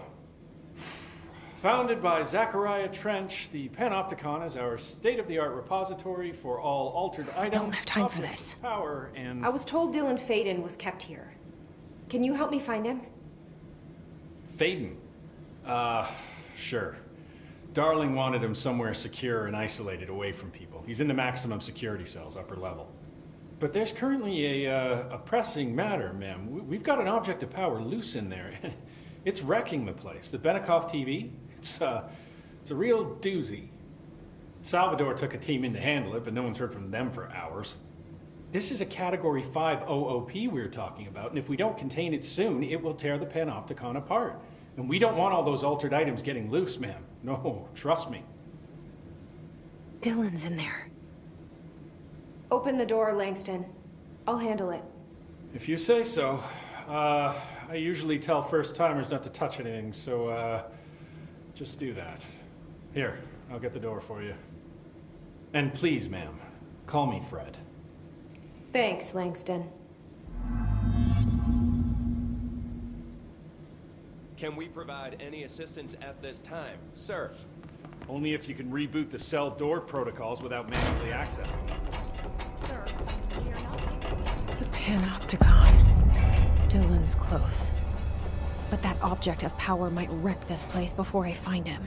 Founded by Zachariah Trench, the Panopticon is our state-of-the-art repository for all altered items. I don't have time for this. Power and... I was told Dylan Faden was kept here. Can you help me find him? Faden? Sure. Darling wanted him somewhere secure and isolated away from people. He's in the maximum security cells, upper level. But there's currently a pressing matter, ma'am. We've got an object of power loose in there. It's wrecking the place. The Benikoff TV, it's a real doozy. Salvador took a team in to handle it, but no one's heard from them for hours. This is a Category 5 OOP we're talking about, and if we don't contain it soon, it will tear the Panopticon apart. And we don't want all those altered items getting loose, ma'am. No, trust me. Dylan's in there. Open the door, Langston. I'll handle it. If you say so. I usually tell first-timers not to touch anything, so, just do that. Here, I'll get the door for you. And please, ma'am, call me Fred. Thanks, Langston. Can we provide any assistance at this time, sir? Only if you can reboot the cell door protocols without manually accessing them. Sir, we are not... The Panopticon. Dylan's close. But that object of power might wreck this place before I find him.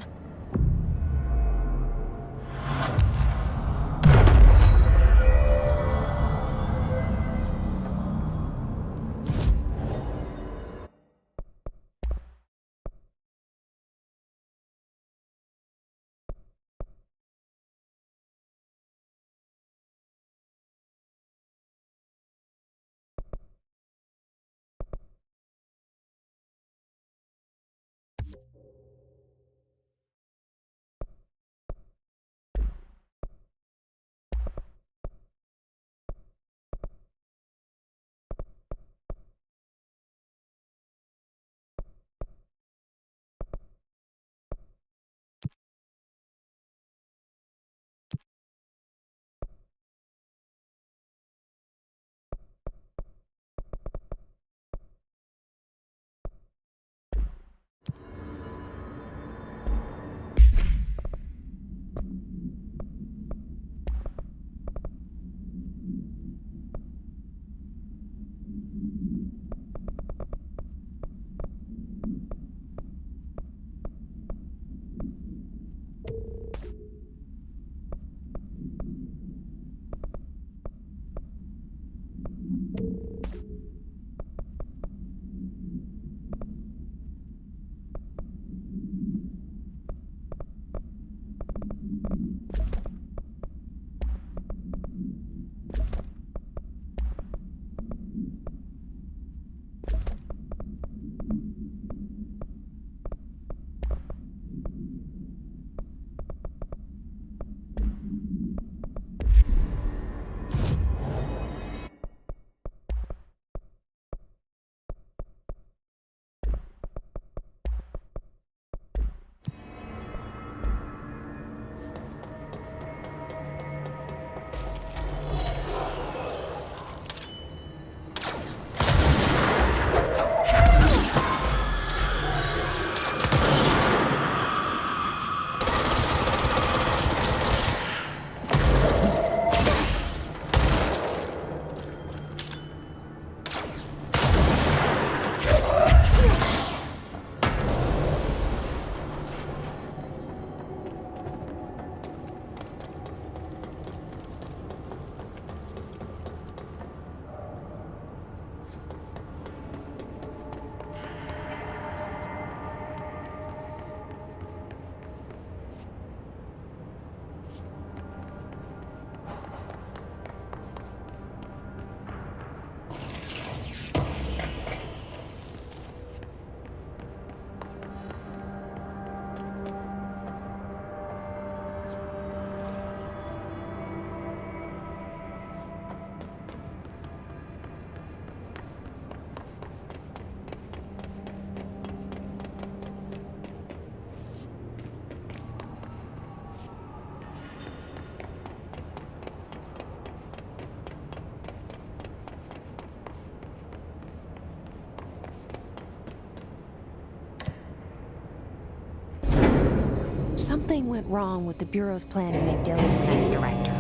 Something went wrong with the Bureau's plan to make Dylan the next director.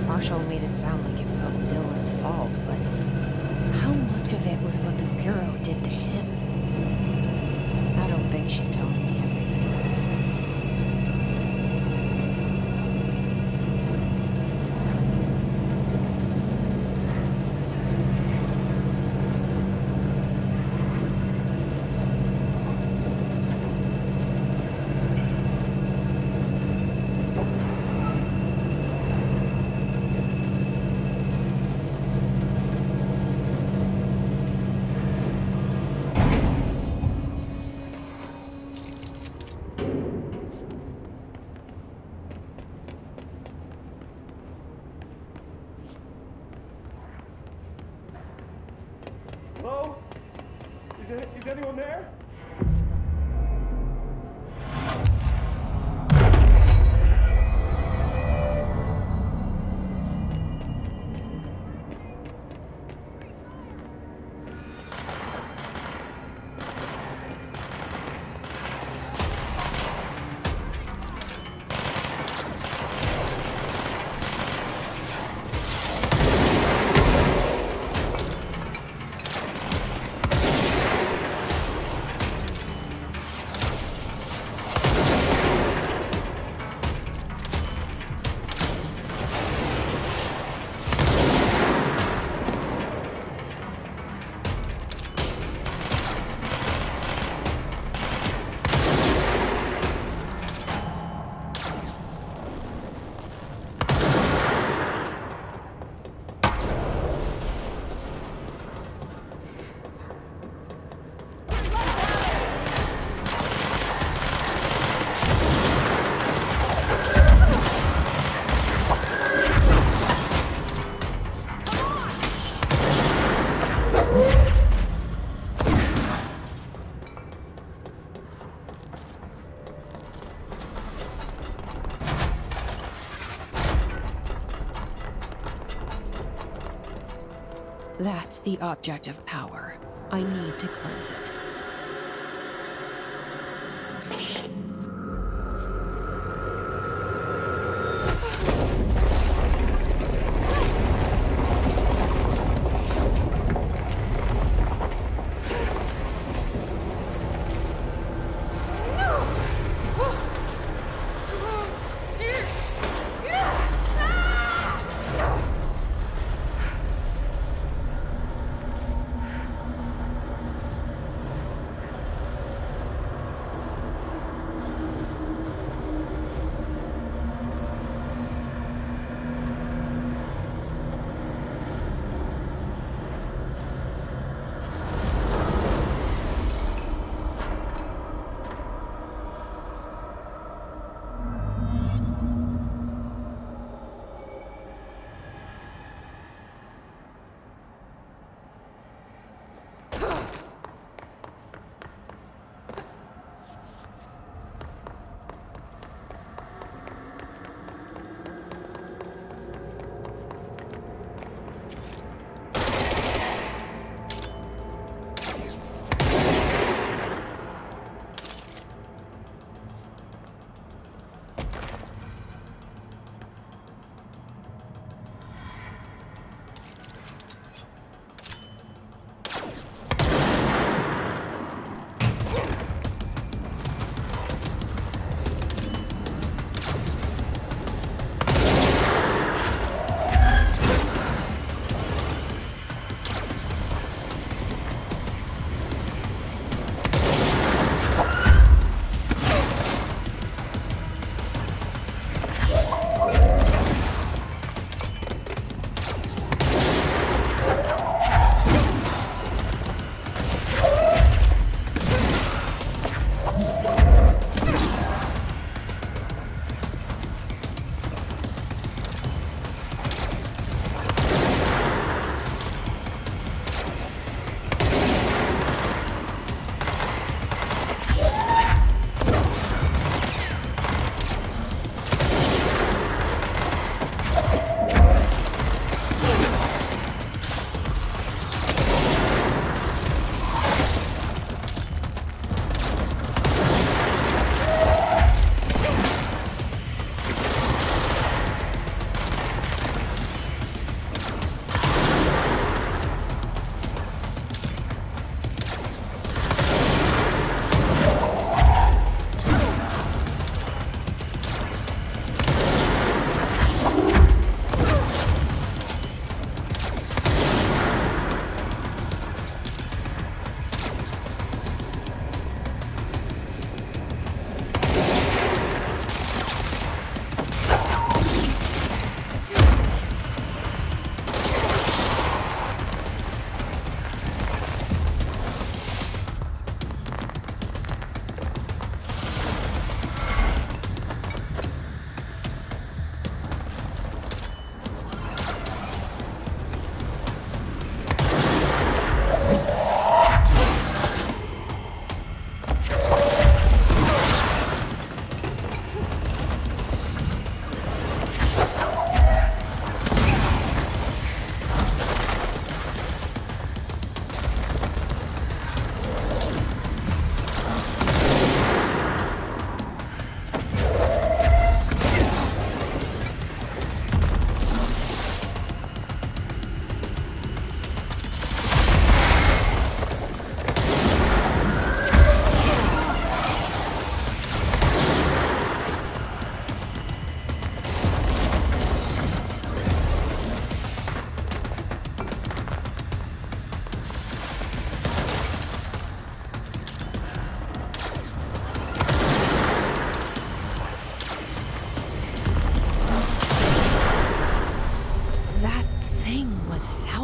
Marshall made it sound like it was all Dylan's fault, but how much of it was what the Bureau did to him? I don't think she's telling me everything. That's the object of power. I need to cleanse it.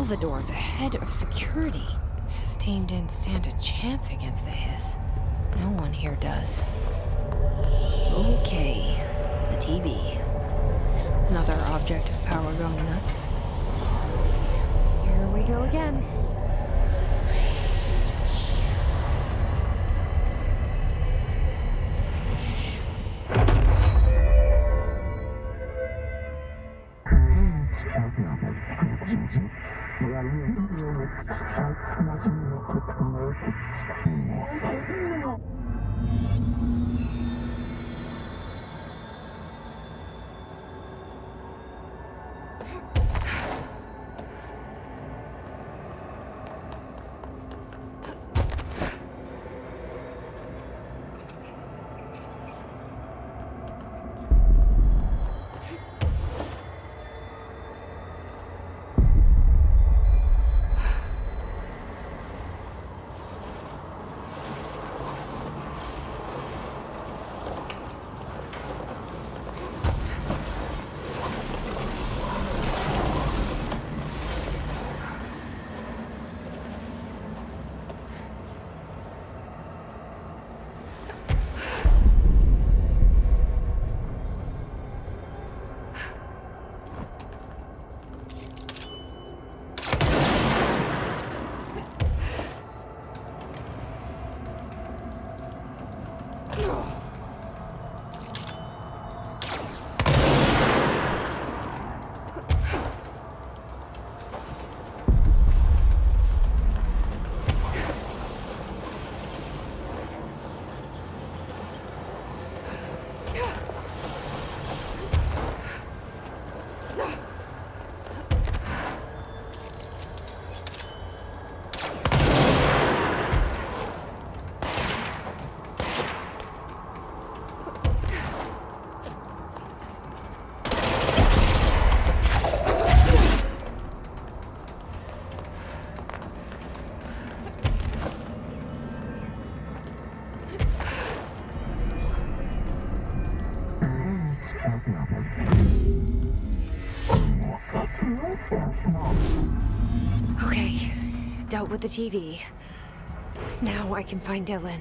Salvador, the head of security. His team didn't stand a chance against the Hiss. No one here does. Okay, the TV. Another object of power going nuts. Here we go again. Okay, dealt with the TV. Now I can find Dylan.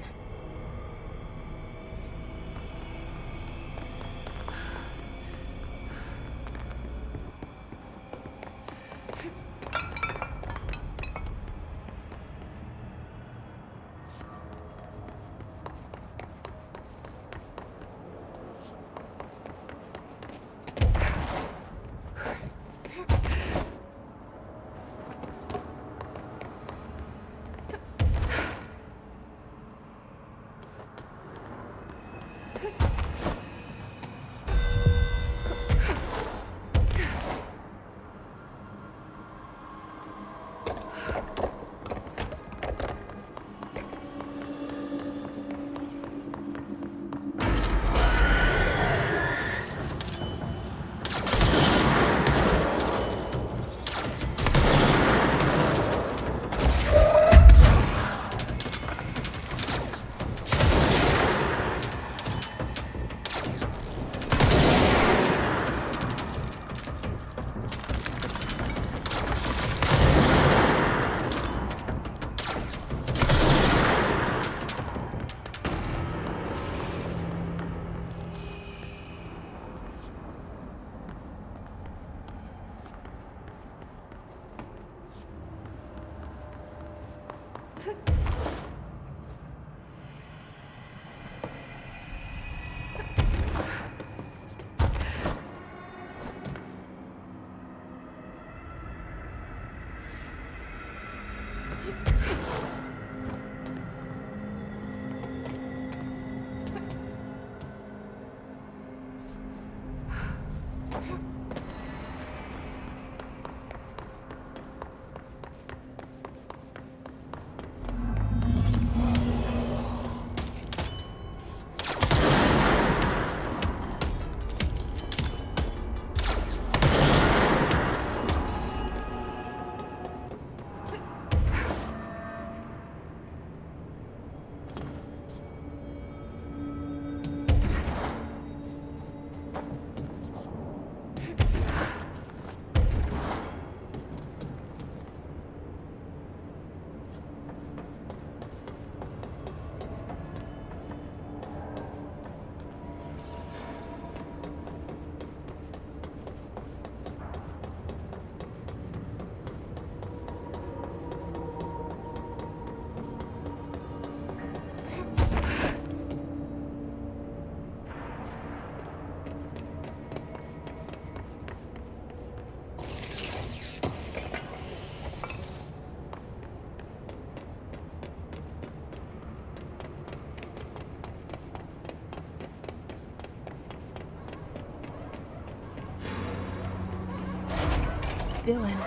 Dylan.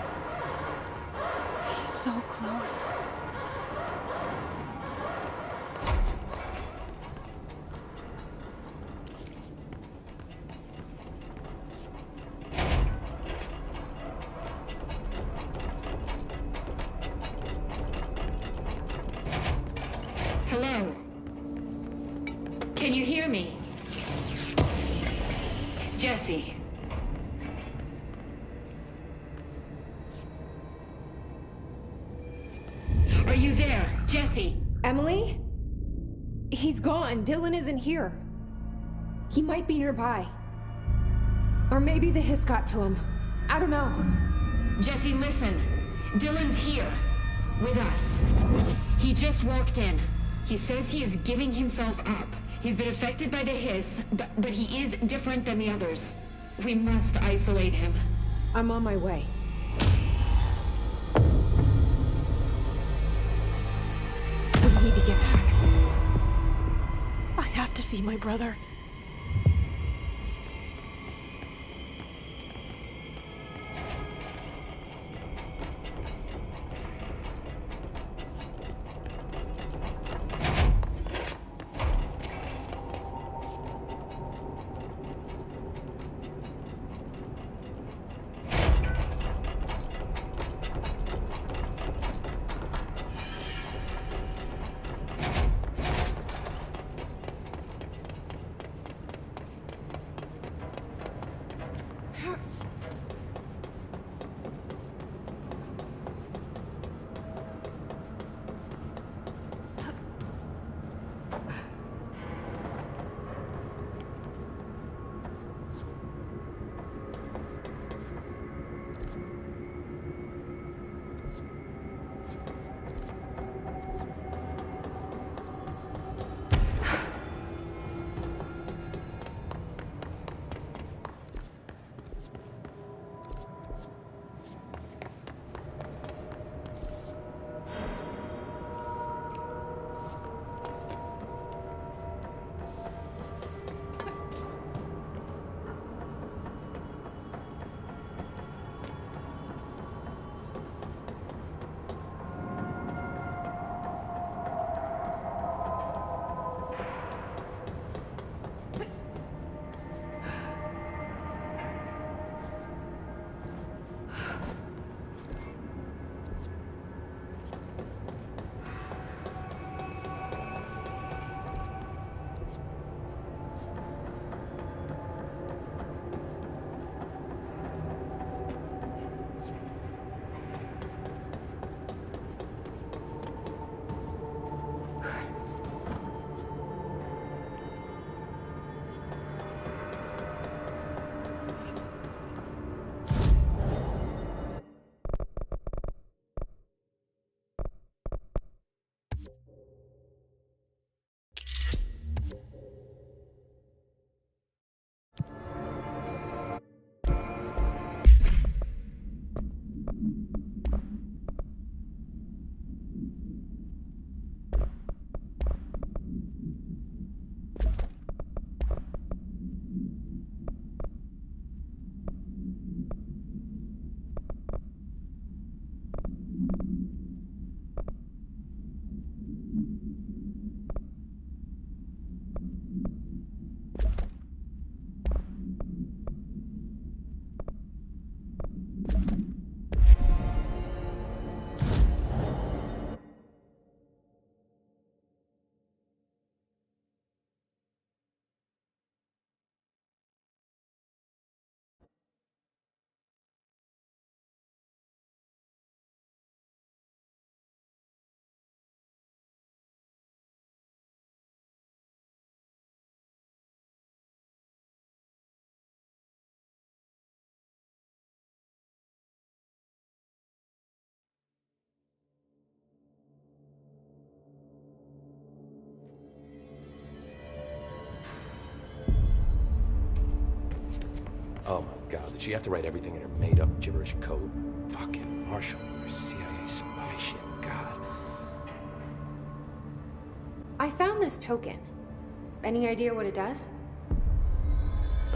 He's so close. Hello? Can you hear me? Jesse. Are you there, Jesse? Emily? He's gone. Dylan isn't here. He might be nearby. Or maybe the hiss got to him. I don't know. Jesse, listen. Dylan's here. With us. He just walked in. He says he is giving himself up. He's been affected by the hiss, but he is different than the others. We must isolate him. I'm on my way. We need to get back. I have to see my brother. Oh my god, did she have to write everything in her made-up gibberish code? Fucking Marshall with her CIA spy shit, god. I found this token. Any idea what it does?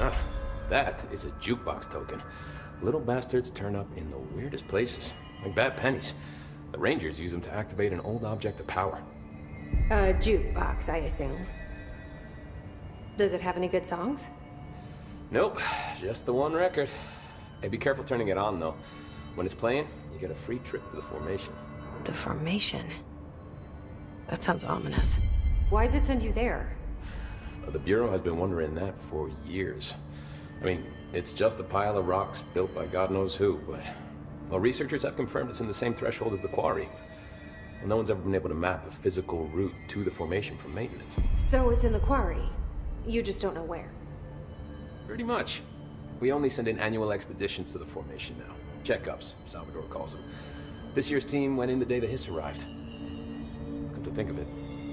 Ah, that is a jukebox token. Little bastards turn up in the weirdest places, like bad pennies. The Rangers use them to activate an old object of power. A jukebox, I assume. Does it have any good songs? Nope, just the one record. Hey, be careful turning it on, though. When it's playing, you get a free trip to the formation. The formation? That sounds ominous. Why does it send you there? The Bureau has been wondering that for years. I mean, it's just a pile of rocks built by God knows who, but... Well, researchers have confirmed it's in the same threshold as the quarry. Well, no one's ever been able to map a physical route to the formation for maintenance. So it's in the quarry. You just don't know where. Pretty much. We only send in annual expeditions to the formation now. Checkups, Salvador calls them. This year's team went in the day the Hiss arrived. Come to think of it,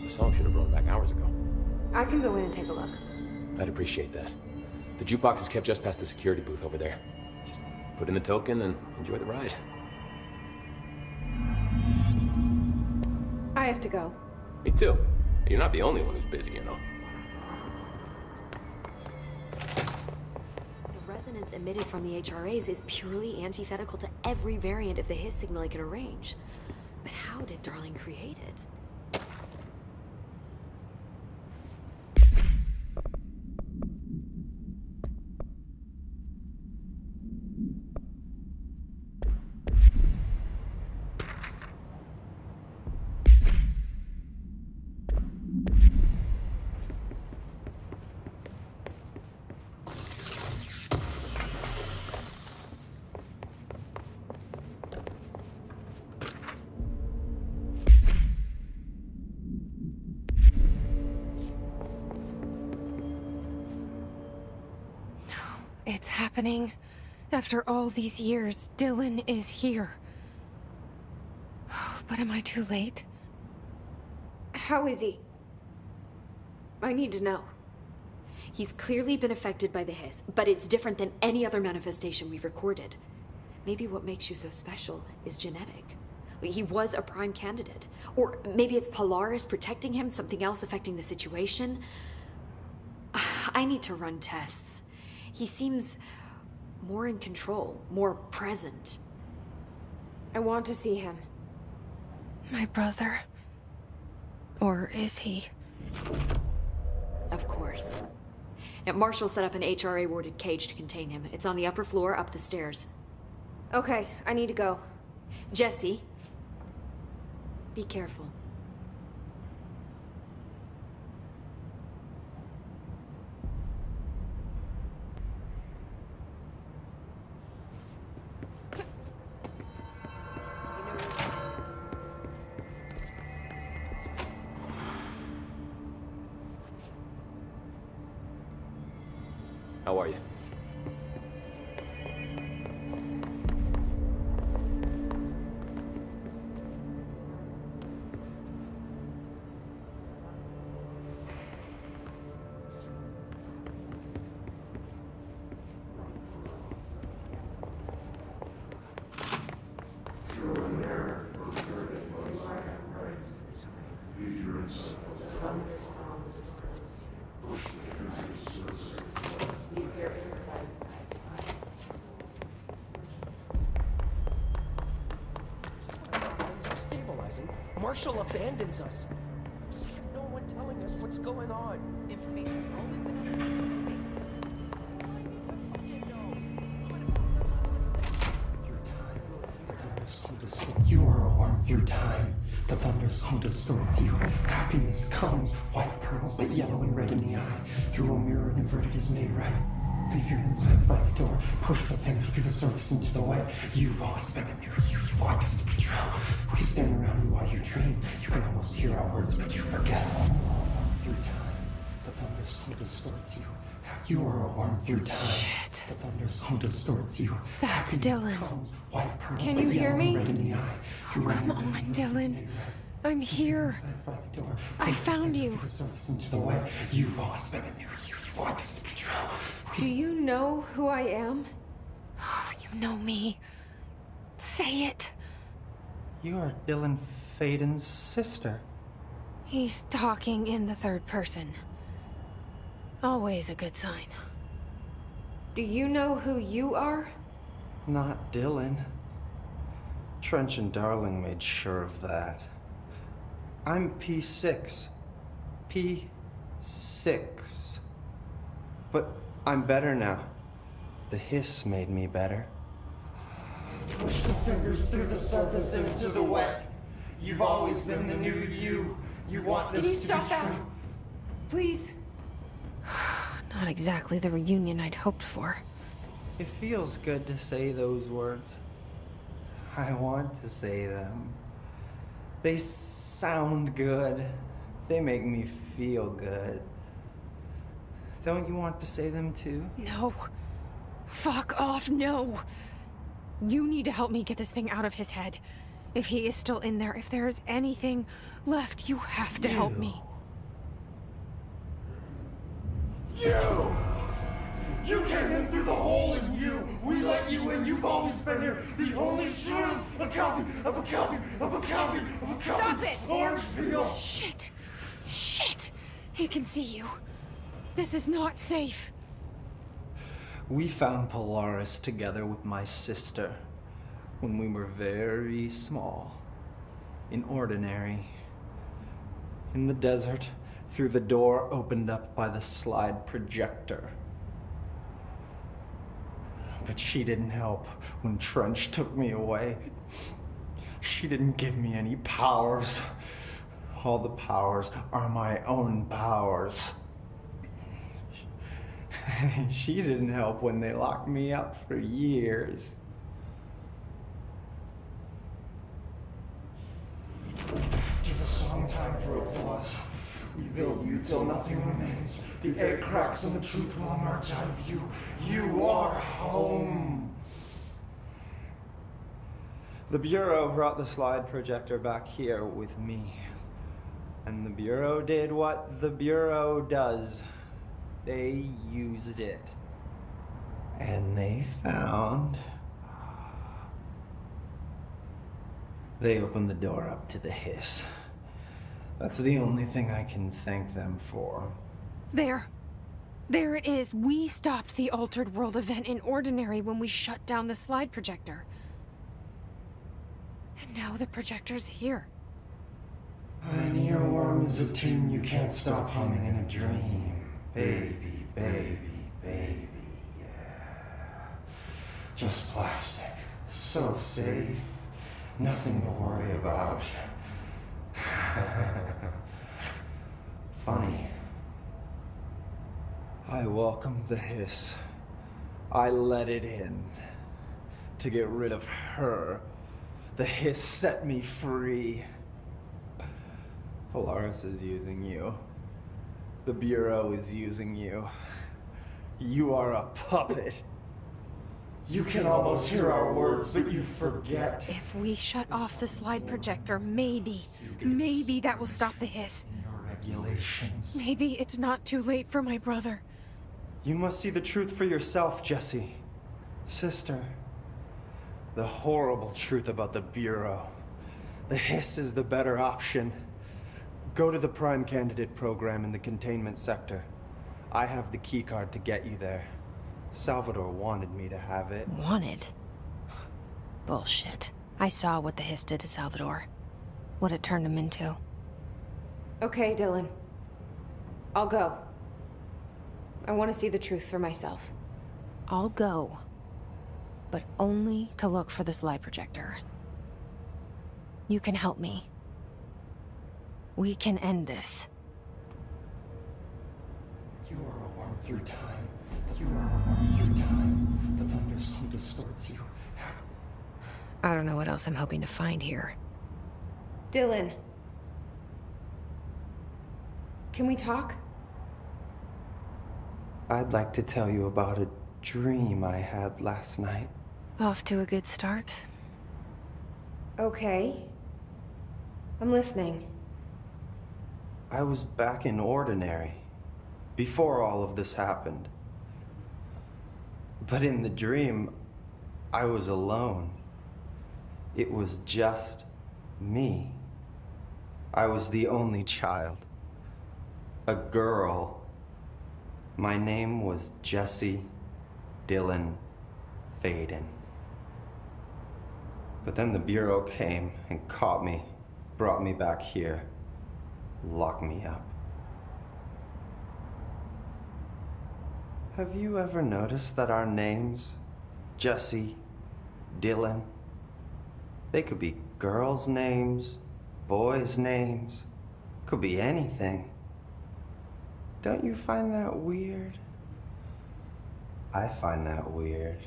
the song should have brought back hours ago. I can go in and take a look. I'd appreciate that. The jukebox is kept just past the security booth over there. Just put in the token and enjoy the ride. I have to go. Me too. You're not the only one who's busy, you know. The resonance emitted from the HRAs is purely antithetical to every variant of the Hiss signal I can arrange. But how did Darling create it? It's happening. After all these years, Dylan is here. But am I too late? How is he? I need to know. He's clearly been affected by the Hiss, but it's different than any other manifestation we've recorded. Maybe what makes you so special is genetic. He was a prime candidate. Or maybe it's Polaris protecting him, something else affecting the situation. I need to run tests. He seems more in control, more present. I want to see him. My brother? Or is he? Of course. Now, Marshall set up an HRA-warded cage to contain him. It's on the upper floor, up the stairs. Okay, I need to go. Jesse, be careful. How are you? Stabilizing. Marshall abandons us. I'm sick of no one telling us what's going on. Information's always been on a relative basis. You are a worm through time. The thunderstorm distorts you. Happiness comes, white pearls, but yellow and red in the eye. Through a mirror inverted is made right. Leave your insides by the door. Push the fingers through the surface into the wet. You've always been a near you. You want this to be true. We stand around you while you dream. You can almost hear our words, but you forget. Through time, the thunderstorm distorts you. You are a worm through time. Shit. The thunderstorm distorts you. That's Happiness Dylan. comes, white pearls, Can but you hear yellow me? and red in the eye. Oh, come on, Dylan. I'm here. I found you. The surface into the wet. You've always been a near you. You want this to be true. Do you know who I am? Oh, you know me. Say it. You are Dylan Faden's sister. He's talking in the third person. Always a good sign. Do you know who you are? Not Dylan. Trench and Darling made sure of that. I'm P6. P6. But I'm better now. The hiss made me better. Push the fingers through the surface into the wet. You've always been the new you. You want this Can you to stop be that? true. Please. Not exactly the reunion I'd hoped for. It feels good to say those words. I want to say them. They sound good. They make me feel good. Don't you want to say them too? No. Fuck off, no. You need to help me get this thing out of his head. If he is still in there, if there is anything left, you have to help me. You! You came in through the hole in you! We let you in, you've always been here! The only true! A copy of a copy of a copy of a copy! Stop it! Orange peel! Shit! Shit! He can see you. This is not safe. We found Polaris together with my sister when we were very small. In Ordinary. In the desert, through the door opened up by the slide projector. But she didn't help when Trench took me away. She didn't give me any powers. All the powers are my own powers. She didn't help when they locked me up for years. After the song time for applause, we build you till nothing remains. The egg cracks and the truth will emerge out of you. You are home. The Bureau brought the slide projector back here with me. And the Bureau did what the Bureau does. They used it. And they found... They opened the door up to the hiss. That's the only thing I can thank them for. There. There it is. We stopped the Altered World event in Ordinary when we shut down the slide projector. And now the projector's here. An earworm is a tune you can't stop humming in a dream. Baby, baby, baby, yeah. Just plastic. So safe. Nothing to worry about. Funny. I welcomed the hiss. I let it in. To get rid of her. The hiss set me free. Polaris is using you. The Bureau is using you. You are a puppet. You can almost hear our words, but you forget. If we shut off the slide projector, maybe that will stop the hiss. Your regulations. Maybe it's not too late for my brother. You must see the truth for yourself, Jesse. Sister. The horrible truth about the Bureau. The hiss is the better option. Go to the Prime Candidate program in the containment sector. I have the keycard to get you there. Salvador wanted me to have it. Wanted? Bullshit. I saw what the hiss did to Salvador. What it turned him into. Okay, Dylan. I'll go. I want to see the truth for myself. I'll go. But only to look for the slide projector. You can help me. We can end this. You are a worm through time. You are a worm through time. The thunderstorm distorts you. I don't know what else I'm hoping to find here. Dylan. Can we talk? I'd like to tell you about a dream I had last night. Off to a good start. Okay. I'm listening. I was back in Ordinary, before all of this happened. But in the dream, I was alone. It was just me. I was the only child. A girl. My name was Jesse Dylan Faden. But then the Bureau came and caught me, brought me back here, locked me up. Have you ever noticed that our names, Jesse, Dylan, they could be girls' names, boys' names, could be anything. Don't you find that weird? I find that weird.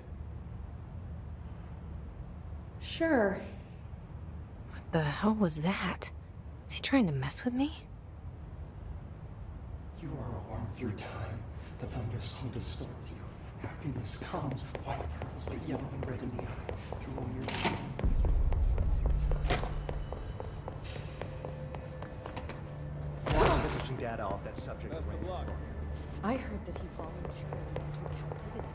Sure. What the hell was that? Is he trying to mess with me? You are a worm through time. The thunderstorm distorts you. Happiness comes, white pearls, but yellow and red in the eye. Through all your Lots of interesting data off that subject. That's the block. I heard that he voluntarily entered captivity.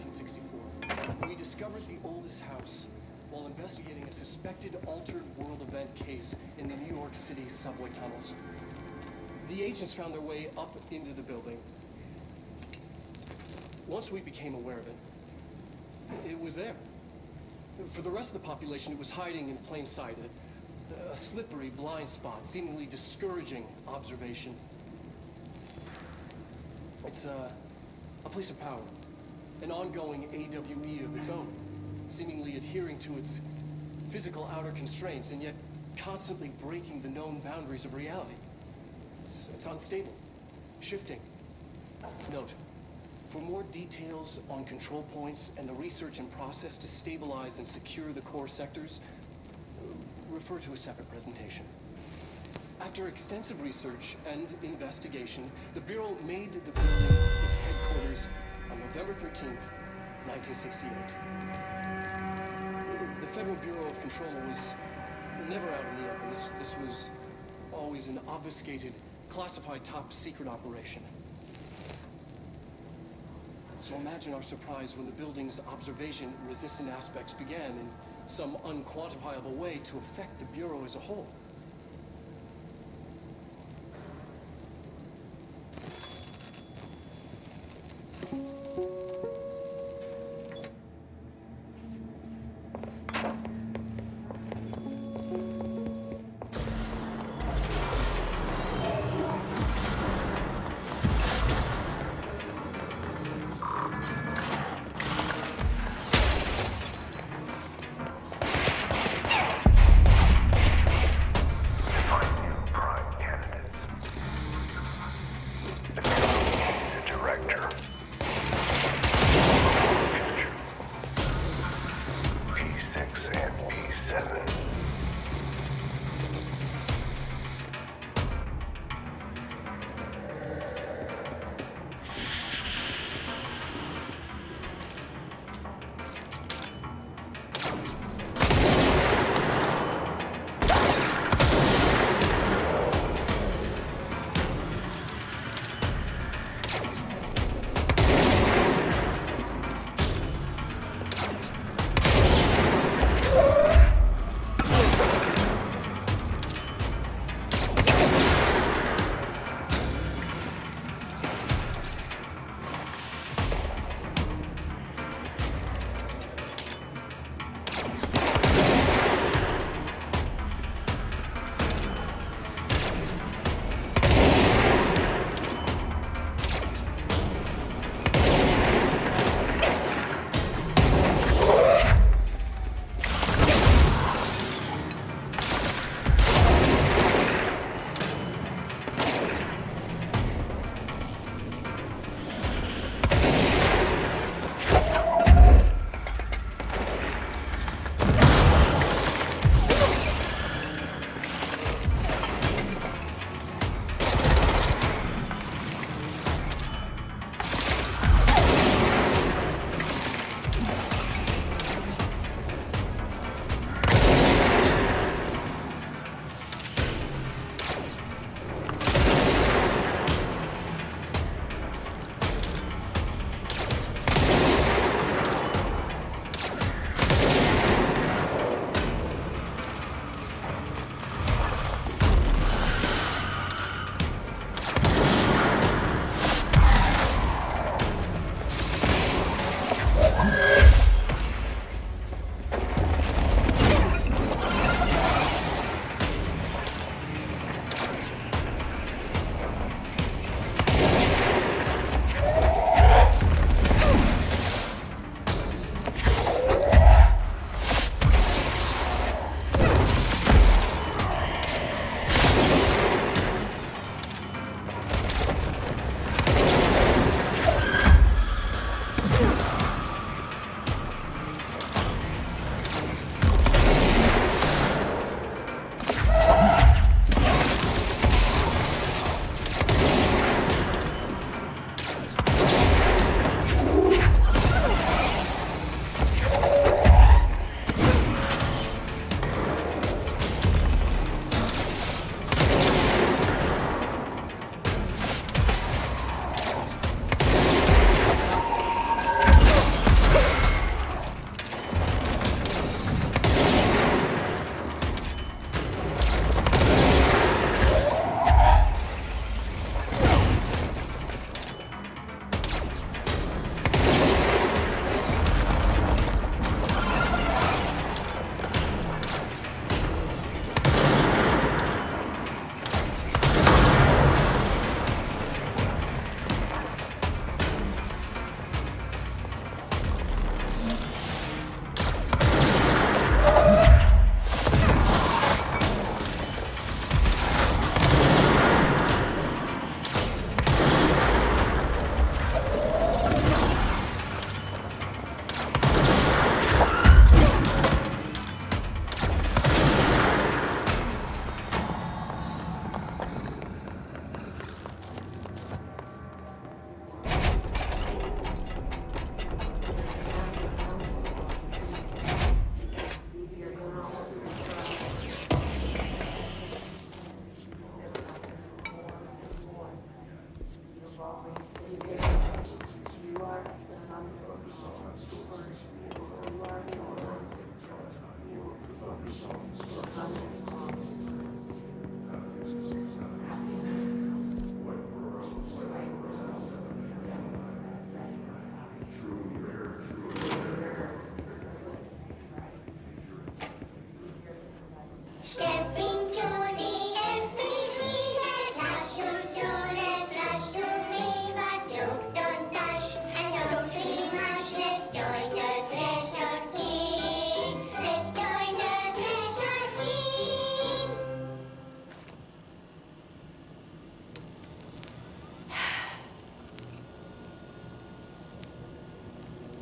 1964, we discovered the oldest house while investigating a suspected altered world event case in the New York City subway tunnels. The agents found their way up into the building. Once we became aware of it, it was there. For the rest of the population, it was hiding in plain sight, a slippery blind spot, seemingly discouraging observation. It's a place of power, an ongoing AWE of its own, seemingly adhering to its physical outer constraints and yet constantly breaking the known boundaries of reality. It's unstable, shifting. Note, for more details on control points and the research and process to stabilize and secure the core sectors, refer to a separate presentation. After extensive research and investigation, the Bureau made the building its headquarters on November 13th, 1968. The Federal Bureau of Control was never out in the open. This was always an obfuscated, classified top-secret operation. So imagine our surprise when the building's observation-resistant aspects began in some unquantifiable way to affect the Bureau as a whole.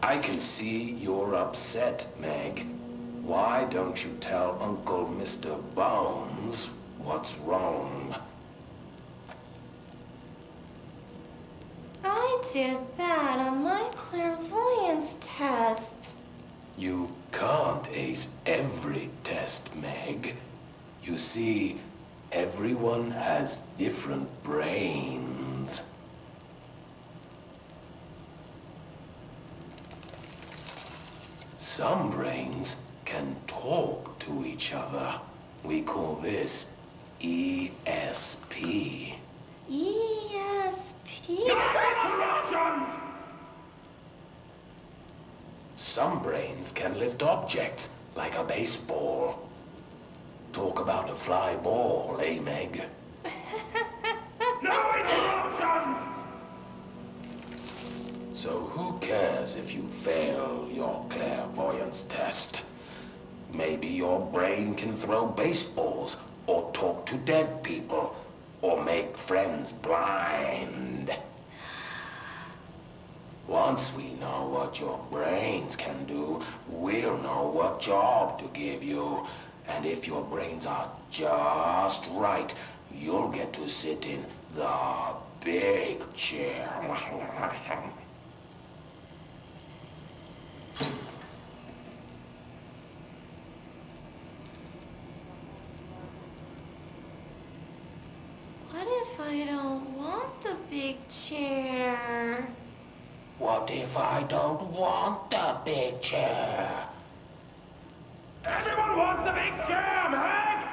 I can see you're upset, Meg. Why don't you tell Uncle Mr. Bones what's wrong? I did bad on my clairvoyance test. You can't ace every test, Meg. You see, everyone has different brains. Some brains can talk to each other. We call this ESP. ESP? Some brains can lift objects, like a baseball. Talk about a fly ball, eh, Meg? No interruptions! So who cares if you fail your clairvoyance test? Maybe your brain can throw baseballs, or talk to dead people, or make friends blind. Once we know what your brains can do, we'll know what job to give you. And if your brains are just right, you'll get to sit in the big chair. What if I don't want the big chair? What if I don't want the big chair? Everyone wants the big chair, Meg!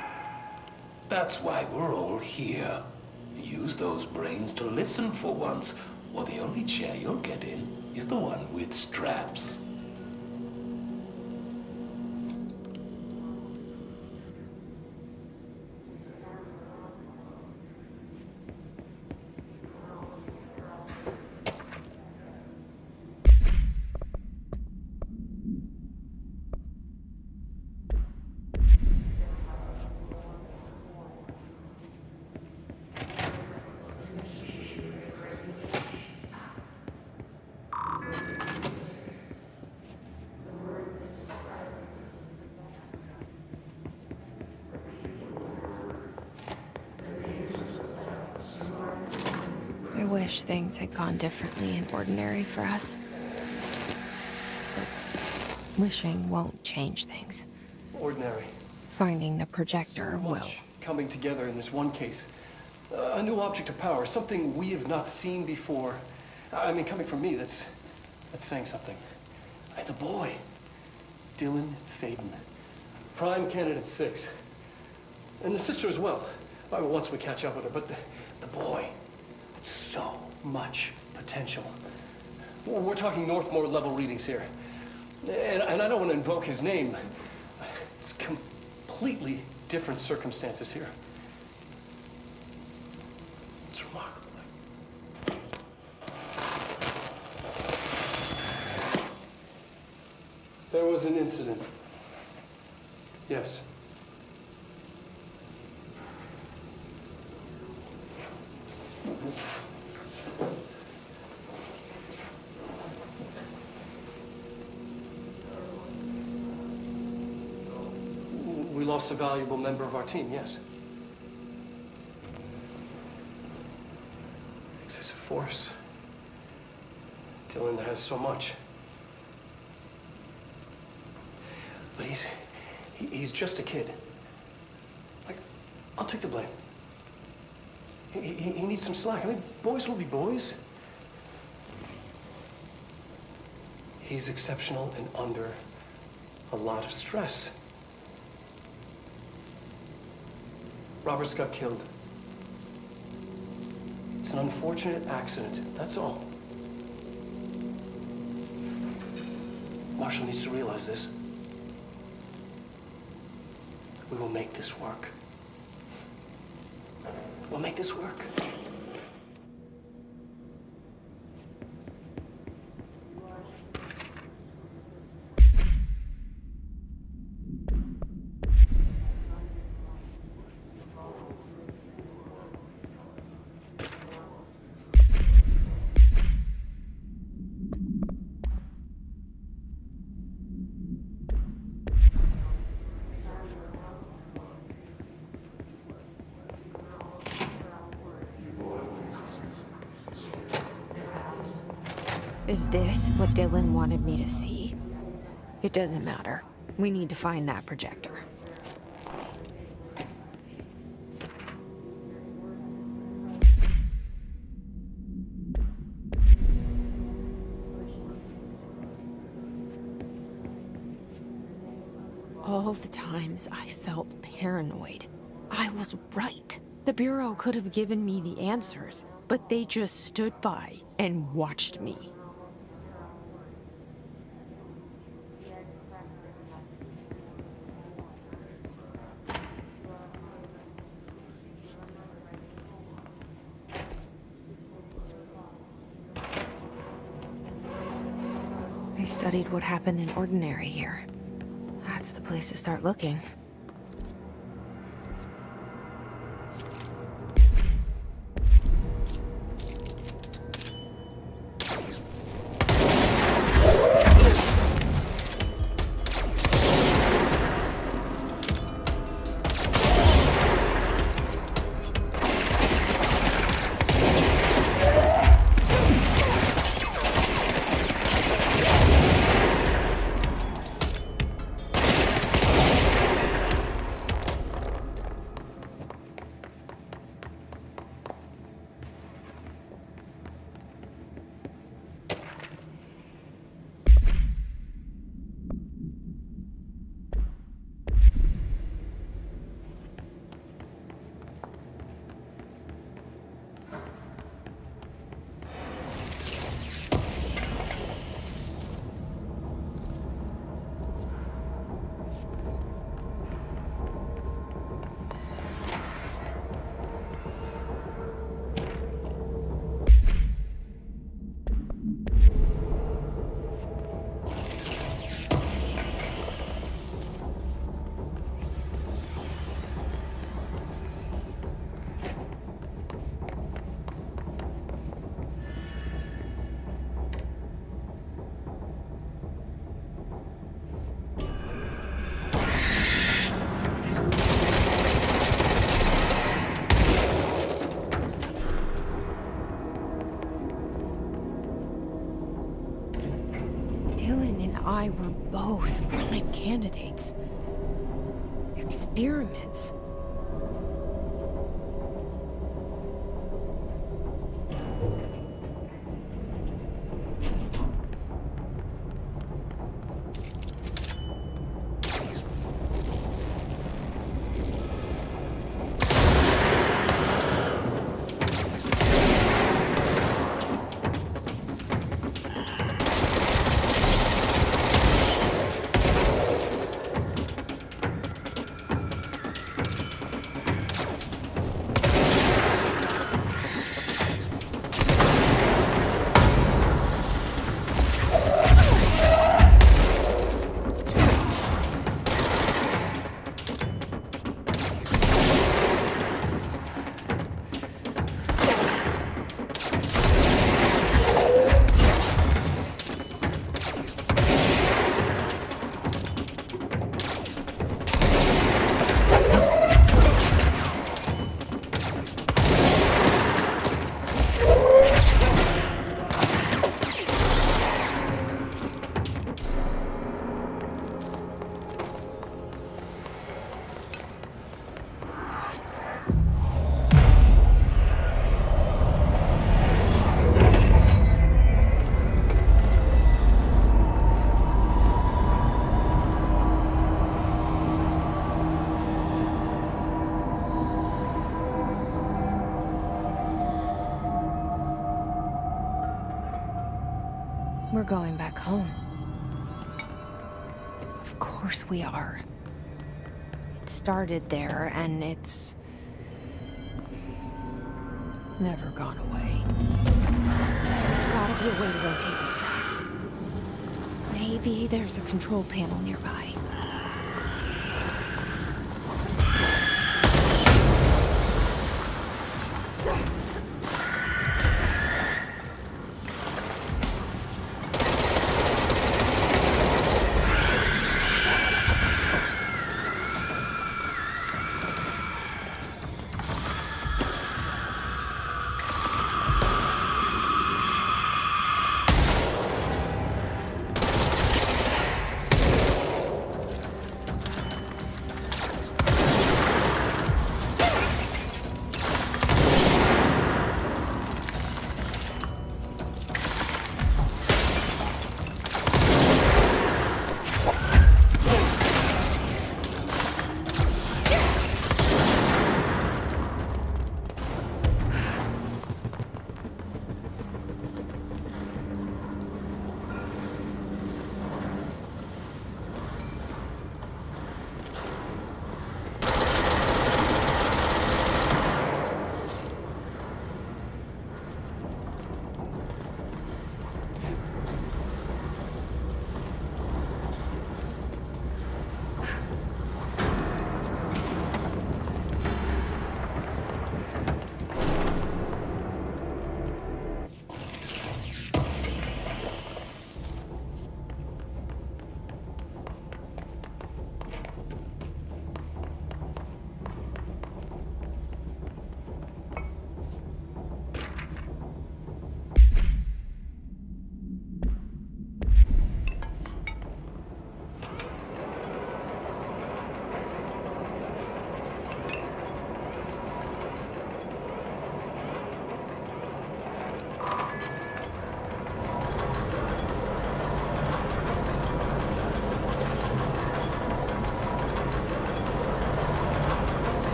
That's why we're all here. Use those brains to listen for once, or the only chair you'll get in is the one with straps. I wish things had gone differently in Ordinary for us. But wishing won't change things. Ordinary. Finding the projector will. Coming together in this one case. A new object of power, something we have not seen before. I mean, coming from me, that's saying something. And the boy, Dylan Faden, prime candidate 6. And the sister as well. Once we catch up with her, but the boy, so much potential. We're talking Northmore level readings here. And I don't want to invoke his name. It's completely different circumstances here. It's remarkable. There was an incident. Yes. We lost a valuable member of our team, yes. Excessive force. Dylan has so much. But he's just a kid. Like, I'll take the blame. He needs some slack. I mean, boys will be boys. He's exceptional and under a lot of stress. Roberts got killed. It's an unfortunate accident, that's all. Marshall needs to realize this. We will make this work. We'll make this work. Is this what Dylan wanted me to see? It doesn't matter. We need to find that projector. All the times I felt paranoid, I was right. The Bureau could have given me the answers, but they just stood by and watched me. They studied what happened in Ordinary here. That's the place to start looking. I were both prime candidates. Experiments. We're going back home. Of course we are. It started there, and it's never gone away. There's gotta be a way to rotate these tracks. Maybe there's a control panel nearby.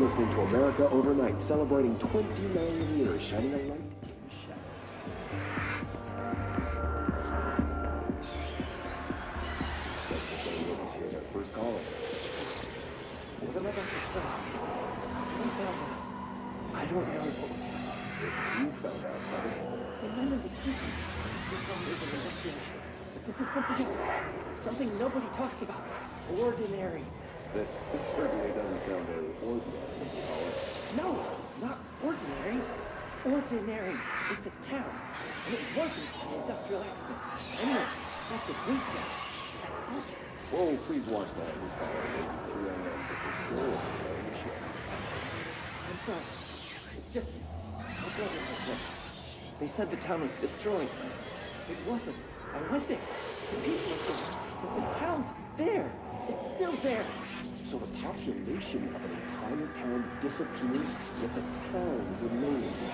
listening to America Overnight, celebrating 29 years, shining a light in the shadows. Here's our first caller. What am I about to tell you? I found out. I don't know what would happen if you found out, brother. The men in the suits. They told me it was an industrial accident. But this is something else. Something nobody talks about. Ordinary. This certainly doesn't sound very ordinary, caller. No, not ordinary. Ordinary. It's a town. And it wasn't an industrial accident. Anyway, that's what we said. That's bullshit. Whoa, please watch that language, caller. Maybe 2 a.m., but they're still on the show. I'm sorry. It's just... my brothers are dead. They said the town was destroyed, but it wasn't. I went there. The people are there. But the town's there. It's still there. So the population of an entire town disappears, yet the town remains.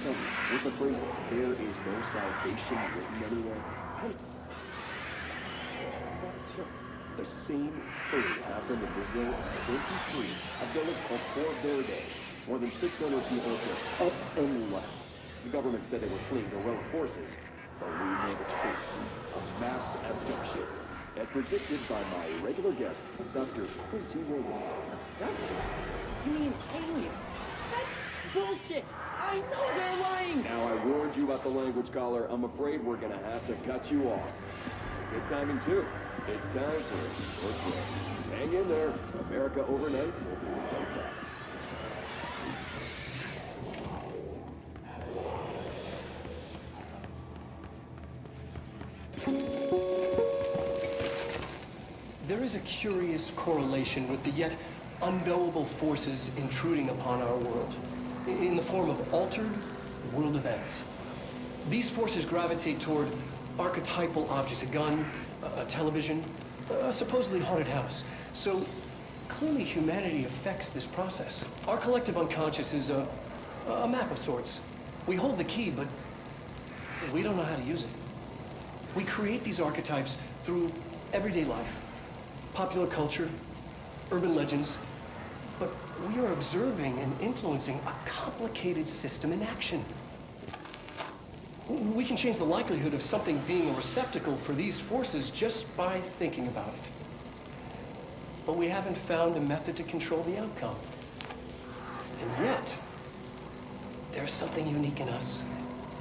Tell me, with the phrase, there is no salvation written anywhere, I'm not sure. The same thing happened in Brazil in 23, a village called Cor Verde. More than 600 people just up and left. The government said they were fleeing guerrilla forces, but we know the truth. A mass abduction. As predicted by my regular guest, Dr. Quincy Williams. Abduction? You mean aliens? That's bullshit! I know they're lying! Now, I warned you about the language, caller. I'm afraid we're gonna have to cut you off. Good timing, too. It's time for a short break. Hang in there. America Overnight will be right back. There is a curious correlation with the yet unknowable forces intruding upon our world, in the form of altered world events. These forces gravitate toward archetypal objects, a gun, a television, a supposedly haunted house. So clearly humanity affects this process. Our collective unconscious is a map of sorts. We hold the key, but we don't know how to use it. We create these archetypes through everyday life, popular culture, urban legends, but we are observing and influencing a complicated system in action. We can change the likelihood of something being a receptacle for these forces just by thinking about it. But we haven't found a method to control the outcome. And yet, there's something unique in us,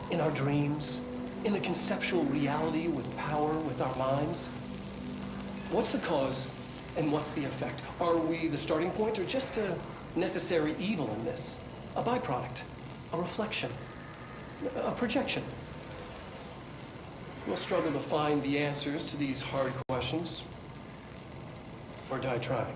in our dreams, in the conceptual reality with power with our minds. What's the cause and what's the effect? Are we the starting point or just a necessary evil in this? A byproduct, a reflection, a projection? We'll struggle to find the answers to these hard questions, or die trying.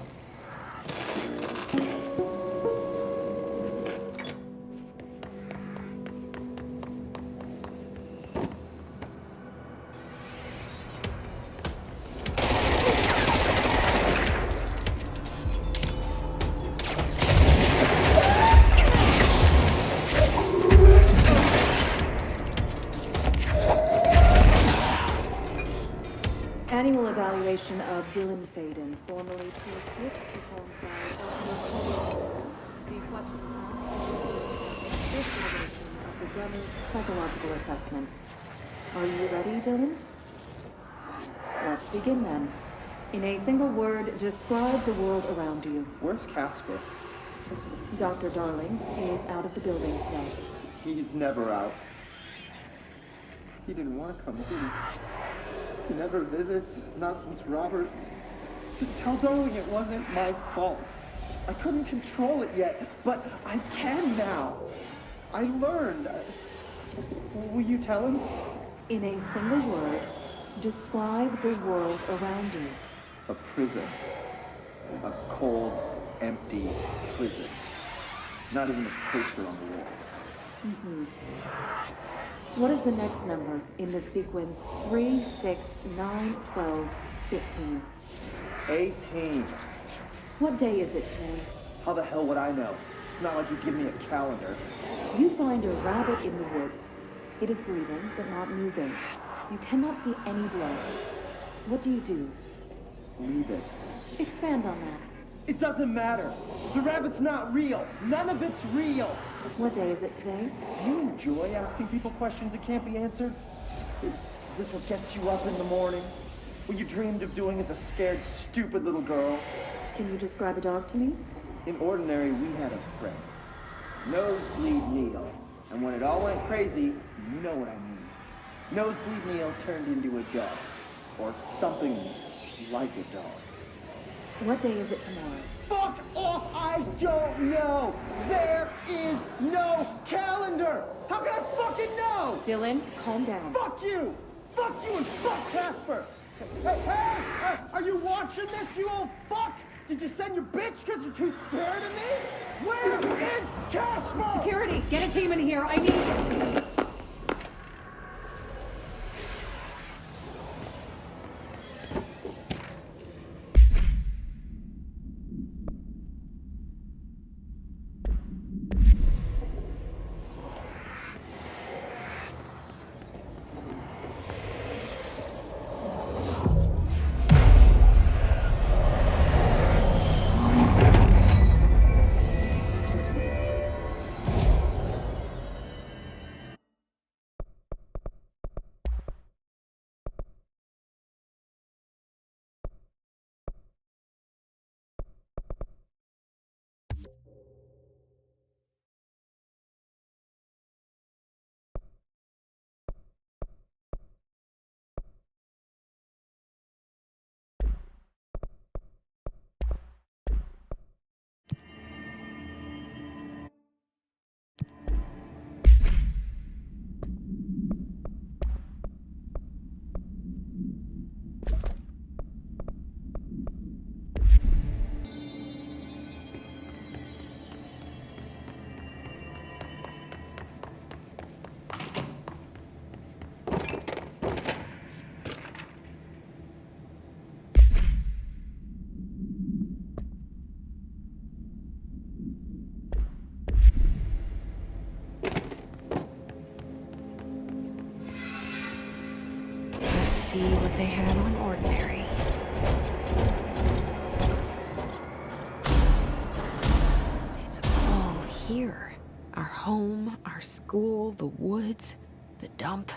Annual evaluation of Dylan Faden, formerly P6, performed by Dr. The questions asked is fifth iteration of the Gunner's psychological assessment. Are you ready, Dylan? Let's begin then. In a single word, describe the world around you. Where's Casper? Dr. Darling is out of the building today. He's never out. He didn't want to come, did he? He never visits, not since Roberts. So tell Darling it wasn't my fault. I couldn't control it yet, but I can now. I learned. Will you tell him? In a single word, describe the world around you. A prison. A cold, empty prison. Not even a poster on the wall. Mm-hmm. What is the next number in the sequence 3, 6, 9, 12, 15? 18. What day is it today? How the hell would I know? It's not like you give me a calendar. You find a rabbit in the woods. It is breathing, but not moving. You cannot see any blood. What do you do? Leave it. Expand on that. It doesn't matter. The rabbit's not real. None of it's real. What day is it today? Do you enjoy asking people questions that can't be answered? Is this what gets you up in the morning? What you dreamed of doing as a scared, stupid little girl? Can you describe a dog to me? In Ordinary, we had a friend. Nosebleed Neil. And when it all went crazy, you know what I mean. Nosebleed Neil turned into a dog. Or something like a dog. What day is it tomorrow? Fuck off! I don't know! There is no calendar! How can I fucking know? Dylan, calm down. Fuck you! Fuck you and fuck Casper! Hey! Are you watching this, you old fuck? Did you send your bitch because you're too scared of me? Where is Casper? Security, get a team in here. I need... See what they had on Ordinary. It's all here. Our home, our school, the woods, the dump.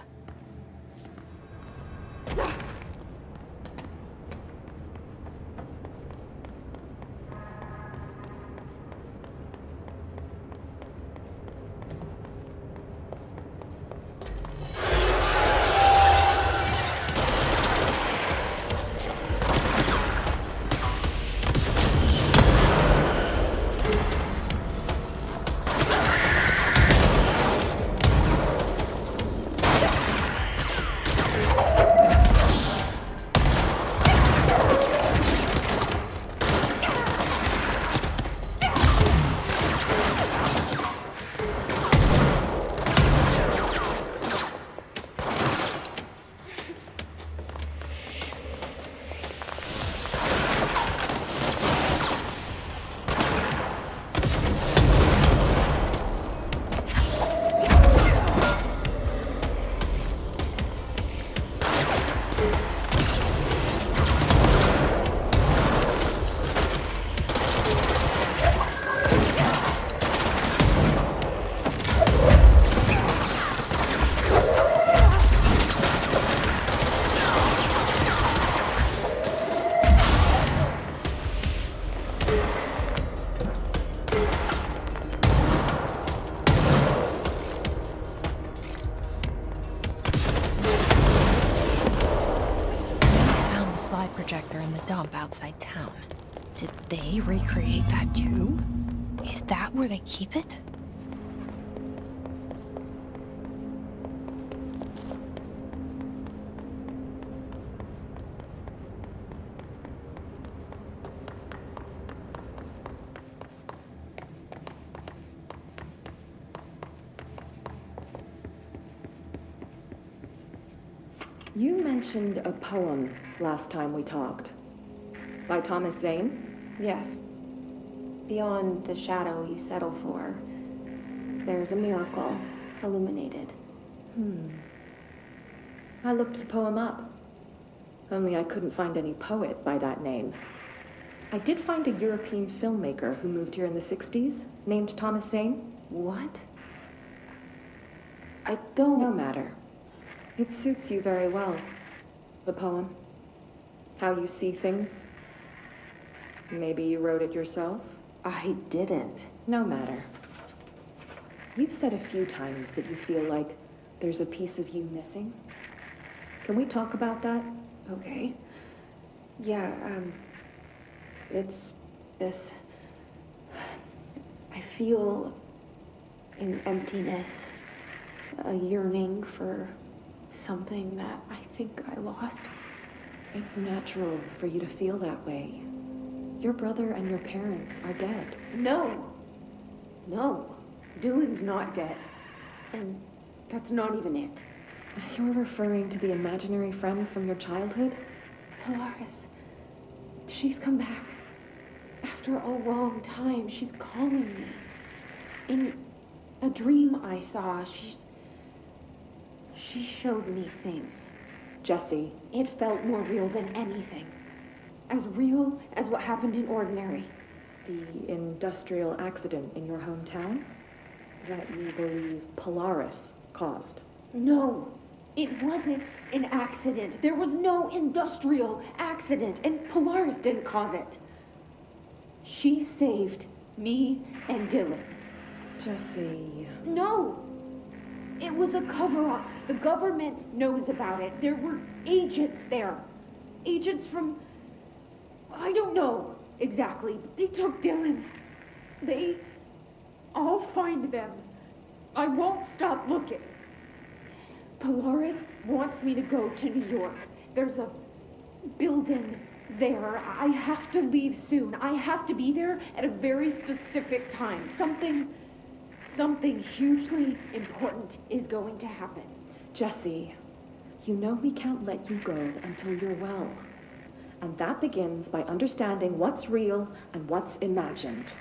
Projector in the dump outside town. Did they recreate that too? Is that where they keep it? You mentioned a poem last time we talked. By Thomas Zane? Yes. Beyond the shadow you settle for, there's a miracle illuminated. I looked the poem up. Only I couldn't find any poet by that name. I did find a European filmmaker who moved here in the 60s, named Thomas Zane. What? I don't... No matter. It suits you very well. The poem. How you see things. Maybe you wrote it yourself? I didn't. No matter. You've said a few times that you feel like there's a piece of you missing. Can we talk about that? Okay. Yeah, it's this... I feel an emptiness, a yearning for something that I think I lost. It's natural for you to feel that way. Your brother and your parents are dead. No! No. Dylan's not dead. And that's not even it. You're referring to the imaginary friend from your childhood? Polaris. She's come back. After a long time, she's calling me. In a dream I saw, she showed me things. Jesse. It felt more real than anything. As real as what happened in Ordinary. The industrial accident in your hometown? That you believe Polaris caused? No, it wasn't an accident. There was no industrial accident, and Polaris didn't cause it. She saved me and Dylan. Jesse... No! It was a cover-up. The government knows about it. There were agents there. Agents from... I don't know exactly, but they took Dylan. I'll find them. I won't stop looking. Polaris wants me to go to New York. There's a building there. I have to leave soon. I have to be there at a very specific time. Something hugely important is going to happen. Jesse, you know we can't let you go until you're well. And that begins by understanding what's real and what's imagined.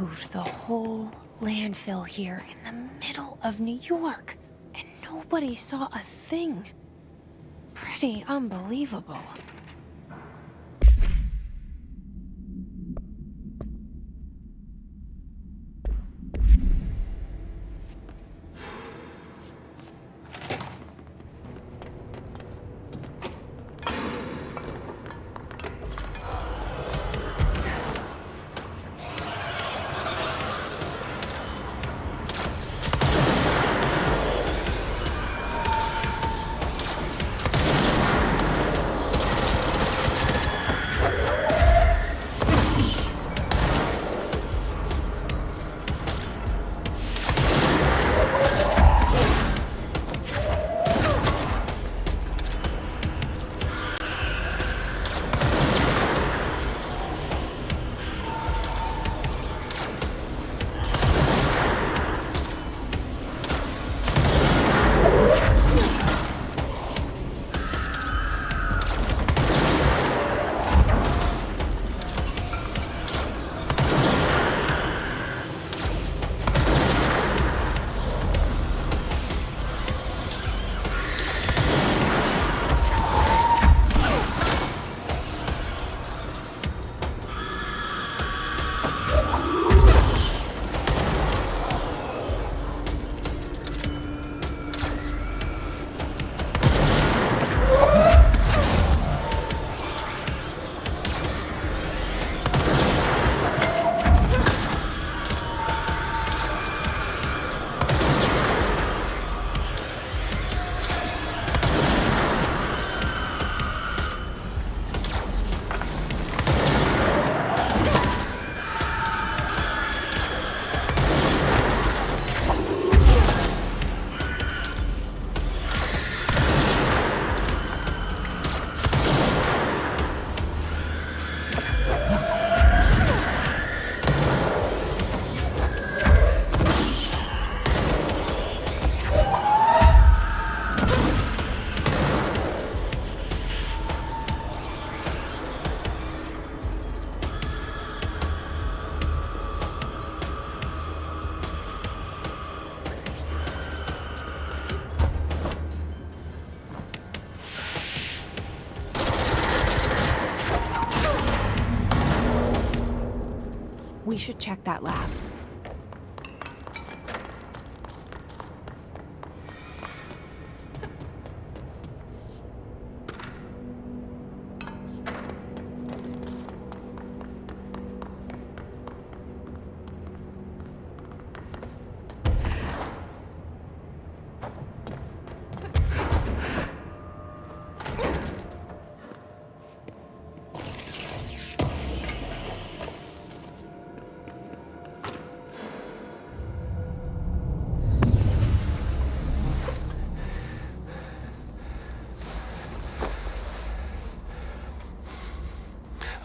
Moved the whole landfill here in the middle of New York, and nobody saw a thing. Pretty unbelievable. We should check that lab.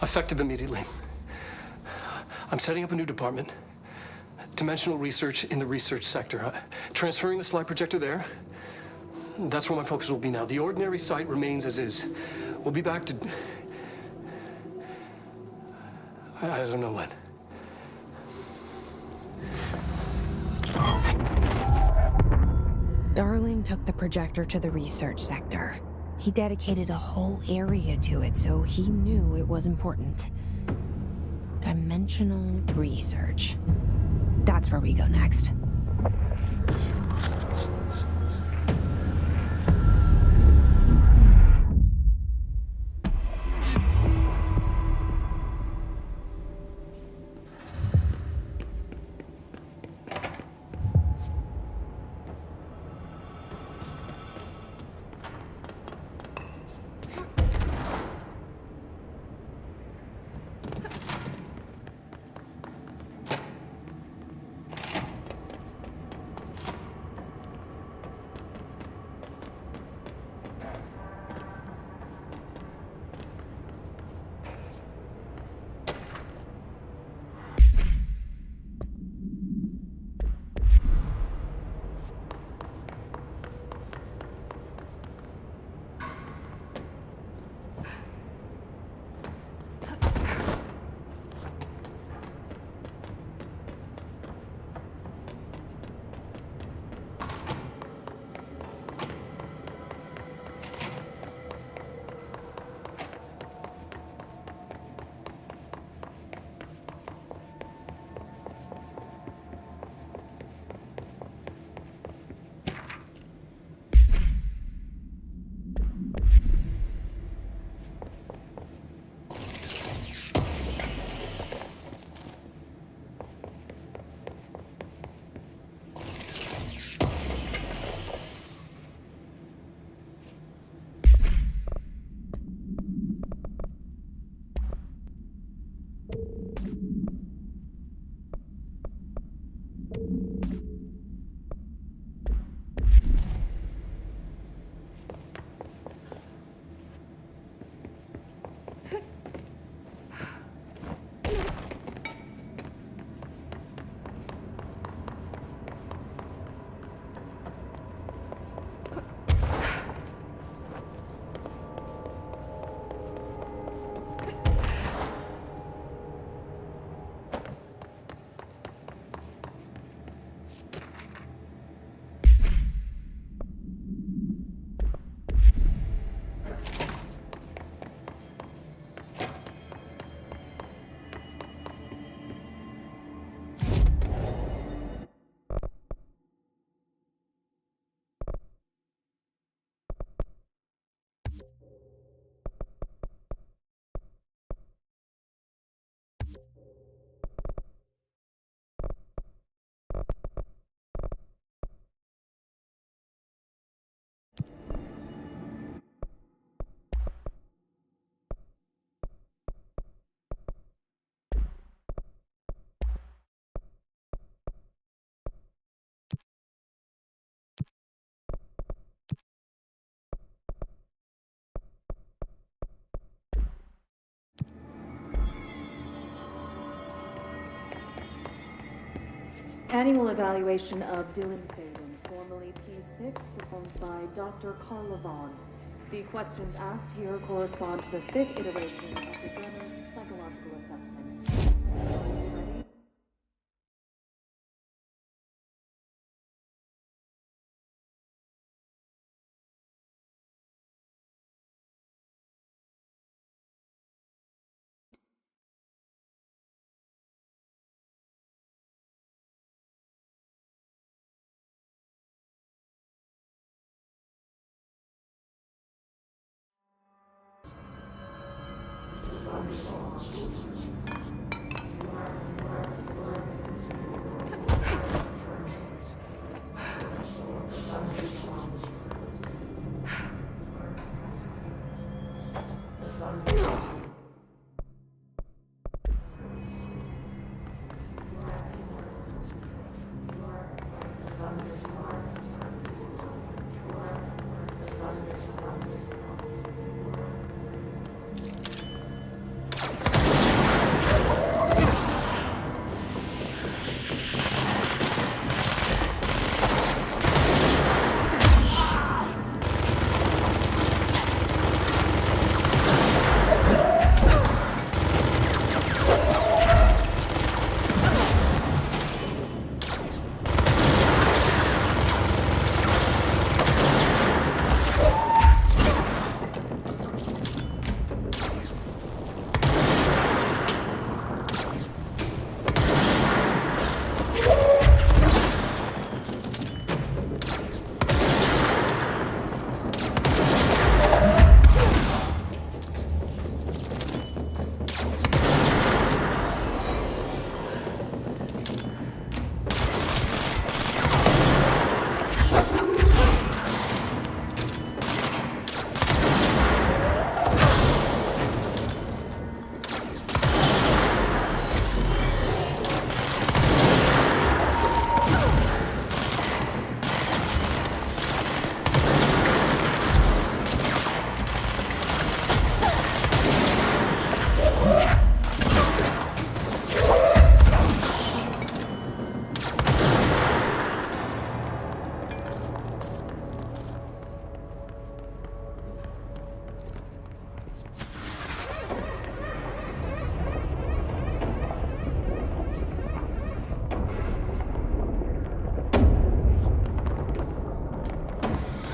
Effective immediately. I'm setting up a new department. Dimensional research in the research sector. Transferring the slide projector there. That's where my focus will be now. The ordinary site remains as is. We'll be back to... I don't know when. Darling took the projector to the research sector. He dedicated a whole area to it, so he knew it was important. Dimensional research. That's where we go next. Annual evaluation of Dylan Faden, formerly P6, performed by Dr. Carla Vaughn. The questions asked here correspond to the 5th iteration of the Brenner's psychological assessment.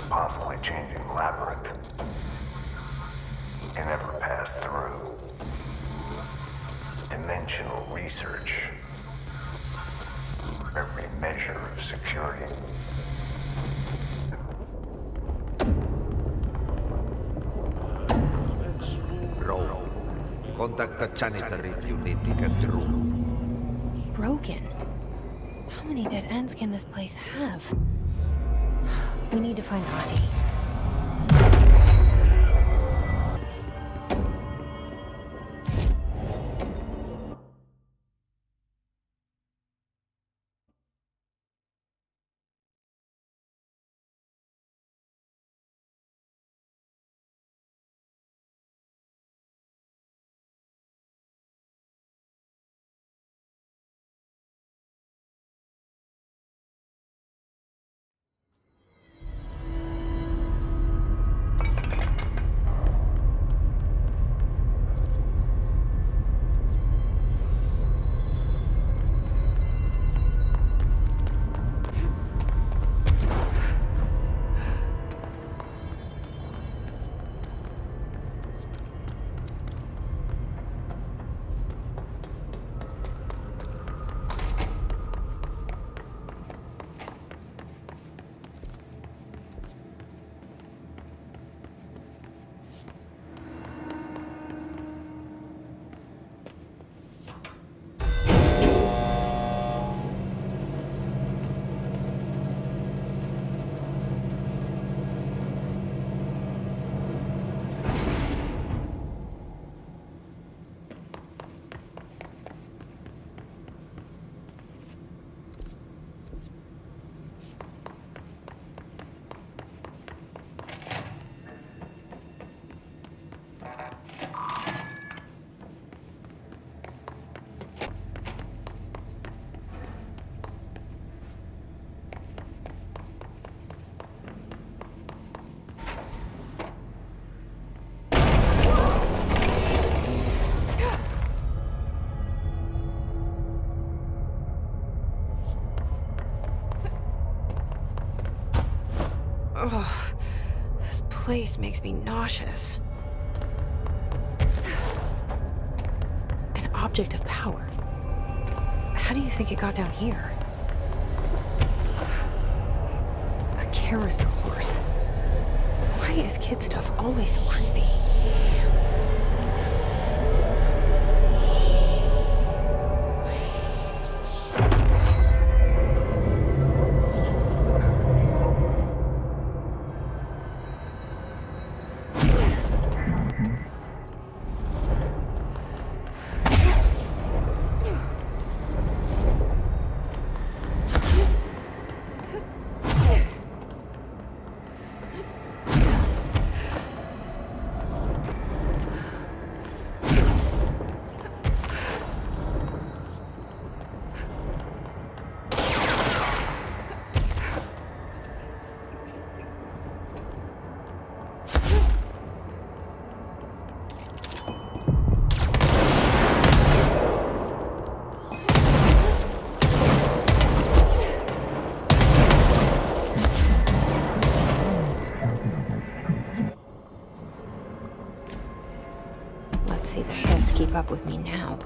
Constantly changing labyrinth. It never passed through. Dimensional research. Every measure of security. Bro, contact the janitor if you need to get through. Broken? How many dead ends can this place have? We need to find Ahti. Ugh, this place makes me nauseous. An object of power. How do you think it got down here? A carousel horse. Why is kid stuff always so creepy? Can't see the hiss keep up with me now.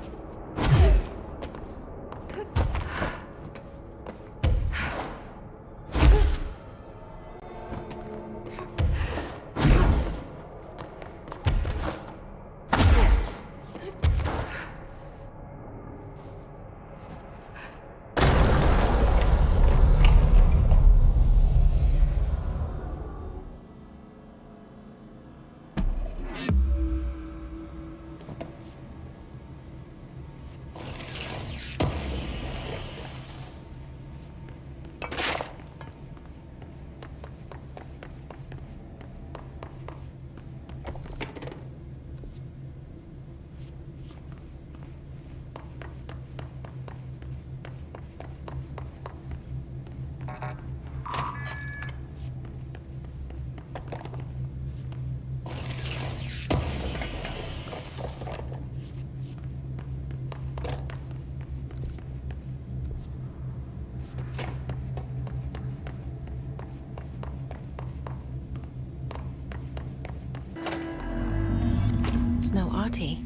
No Ahti.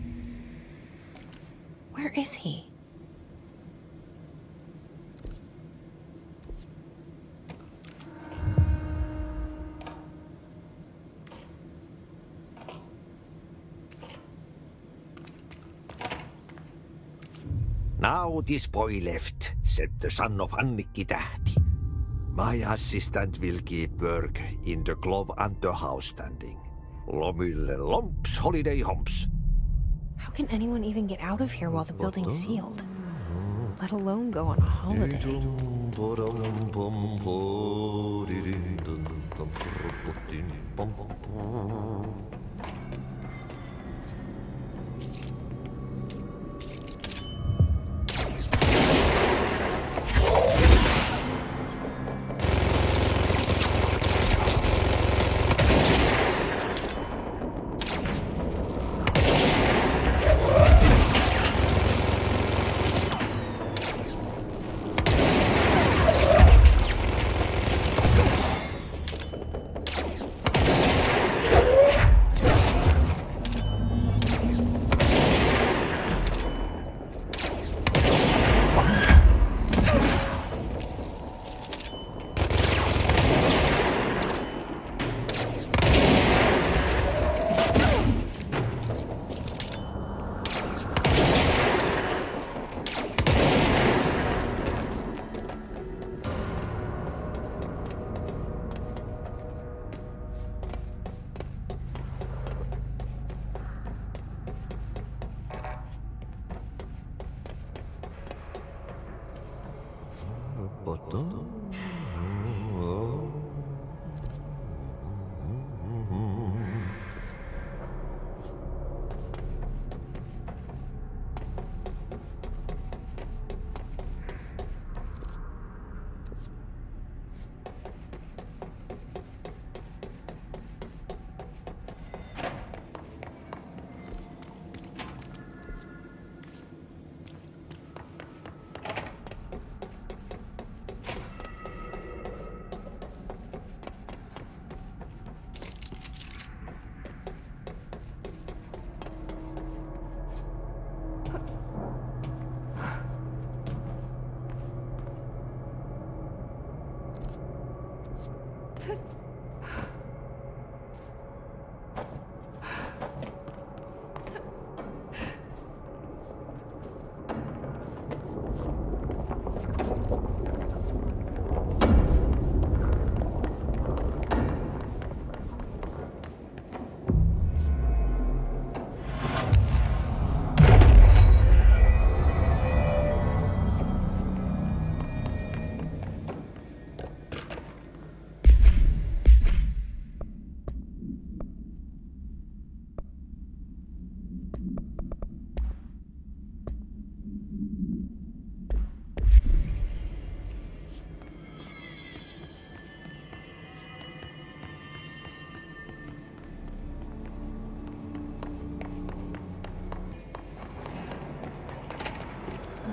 Where is he? Now this boy left, said the son of Annikki Tähti. My assistant will keep work in the glove and the house standing. Lomille lomps, holiday humps. How can anyone even get out of here while the building's sealed? Let alone go on a holiday.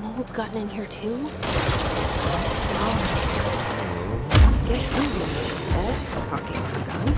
Mold's gotten in here too? Alright. Let's get moving, she said, cocking her gun.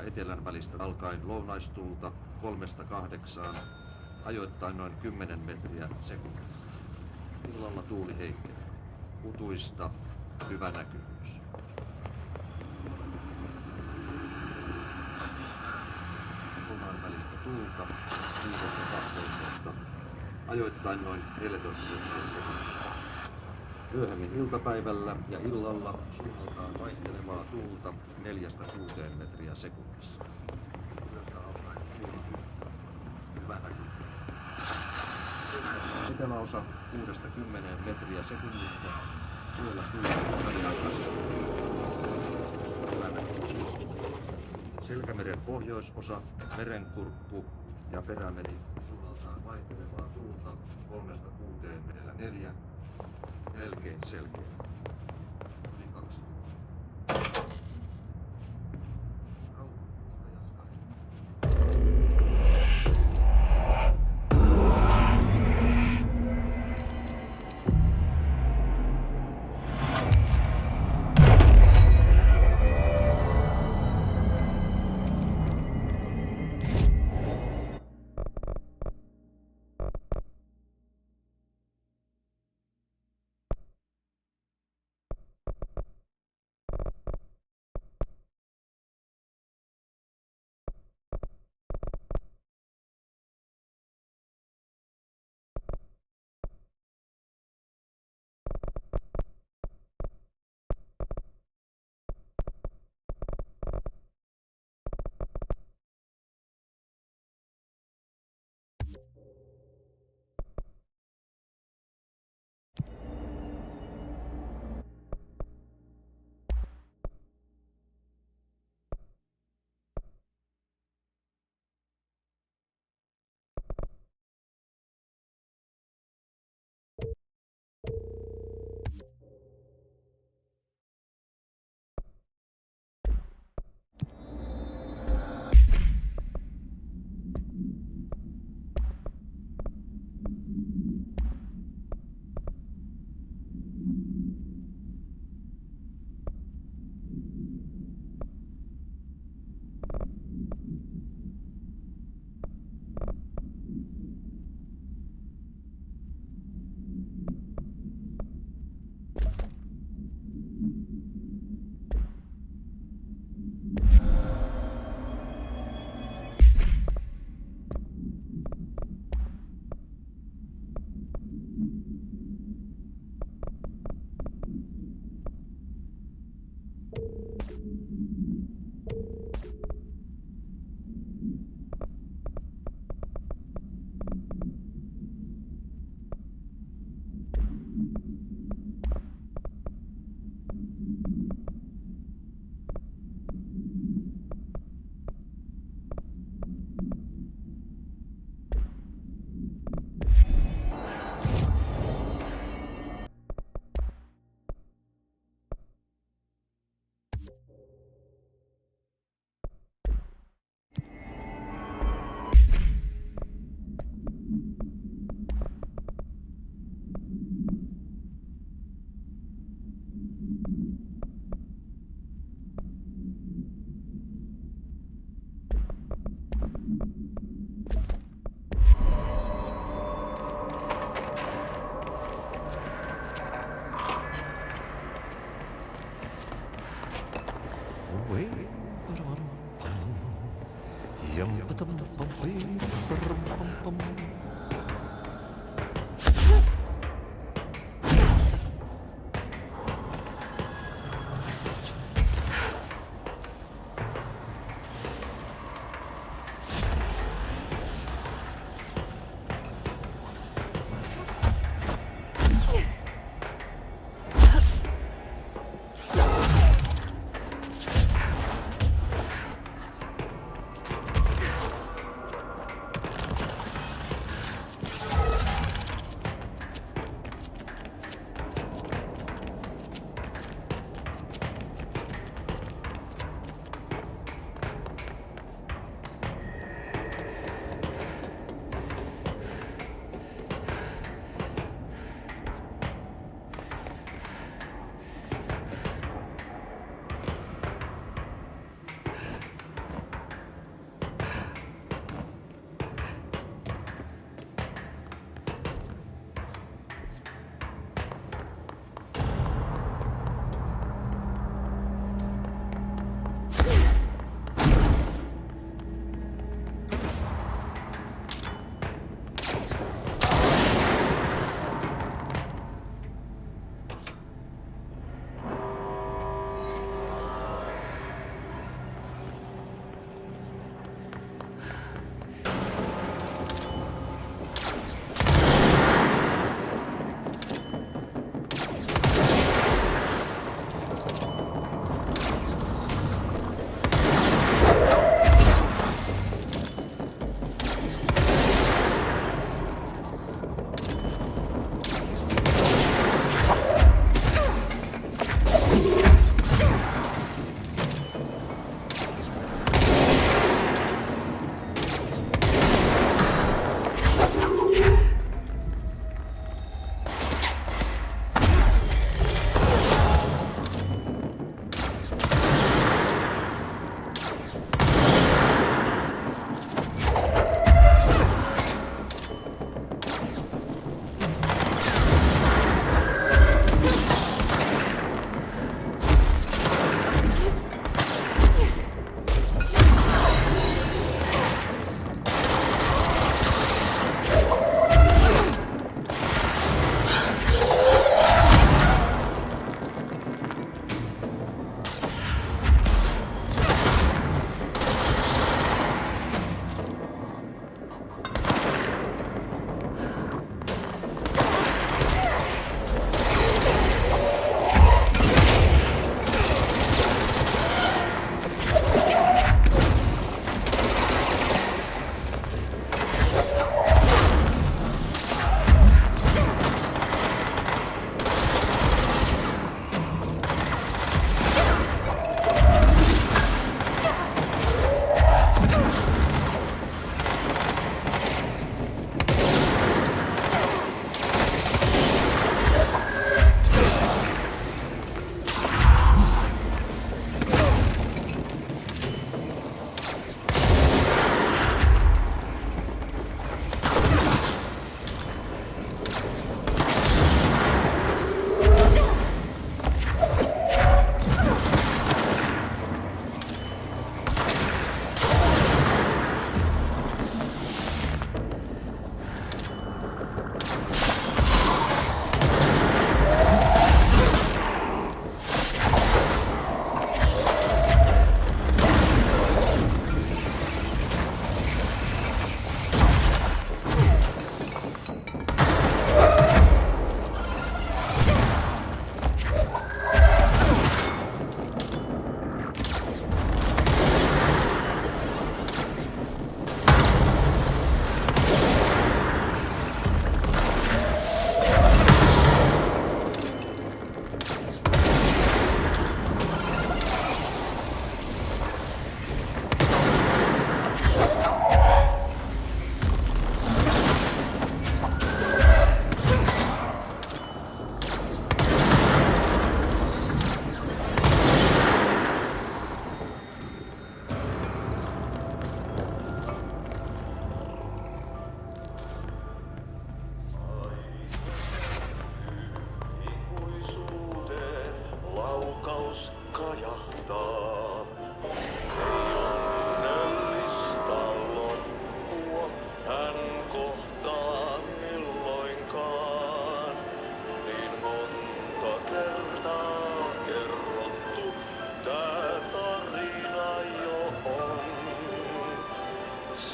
ja etelän välistä alkaen lounaistuulta 3–8, ajoittain noin 10 metriä sekunnissa. Illalla tuuli heikkenee. Utuista hyvä näkyvyys. Lounaan välistä tuulta 5–12, ajoittain noin 14 metriä sekunnissa. Myöhemmin iltapäivällä ja illalla suunnaltaan vaihtelevaa tuulta 4–6 metriä sekunnissa. Yöstä alkaen tuulta hyvä näkyvyys. Eteläosa 6–10 metriä sekunnista. Yöllä tuulta väliaikaisesti hyvä näkyvyys. Selkämeren pohjoisosa, merenkurkku ja perämeri suunnaltaan vaihtelevaa tuulta 3–6–4. Melkein selkeä. Yli 2.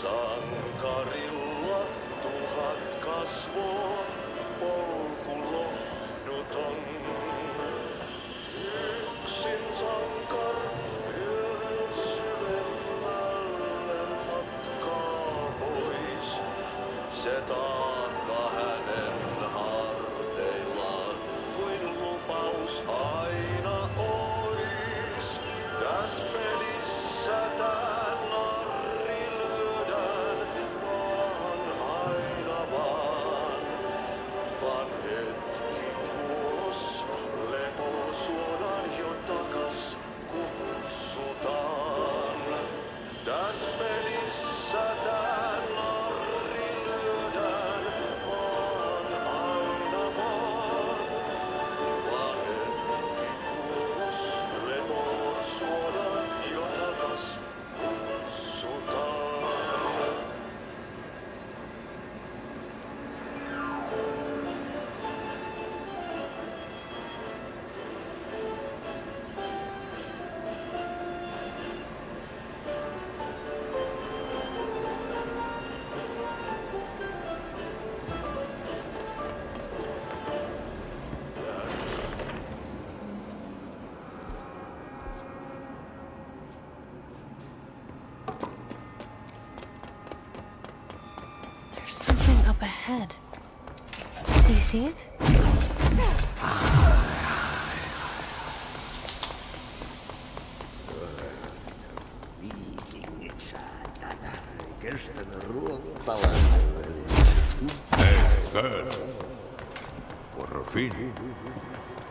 Sankarilla tuhat kasvoa, polku lohduton. Yksin sankar yö syvemmälle matkaa pois. Se taakka hänen harteillaan kuin lupaus aina ois. Täs pelissä tän narri lyödään vaan aina vaan. Vaan hetki kuos, lepo suodaan jo takas kutsutaan. Täs pelissä tän narri lyödään vaan aina vaan. Vaan hetki kuos, lepo suodaan jo takas kutsutaan. There's something up ahead. Do you see it? Hey, girl. For a Finn,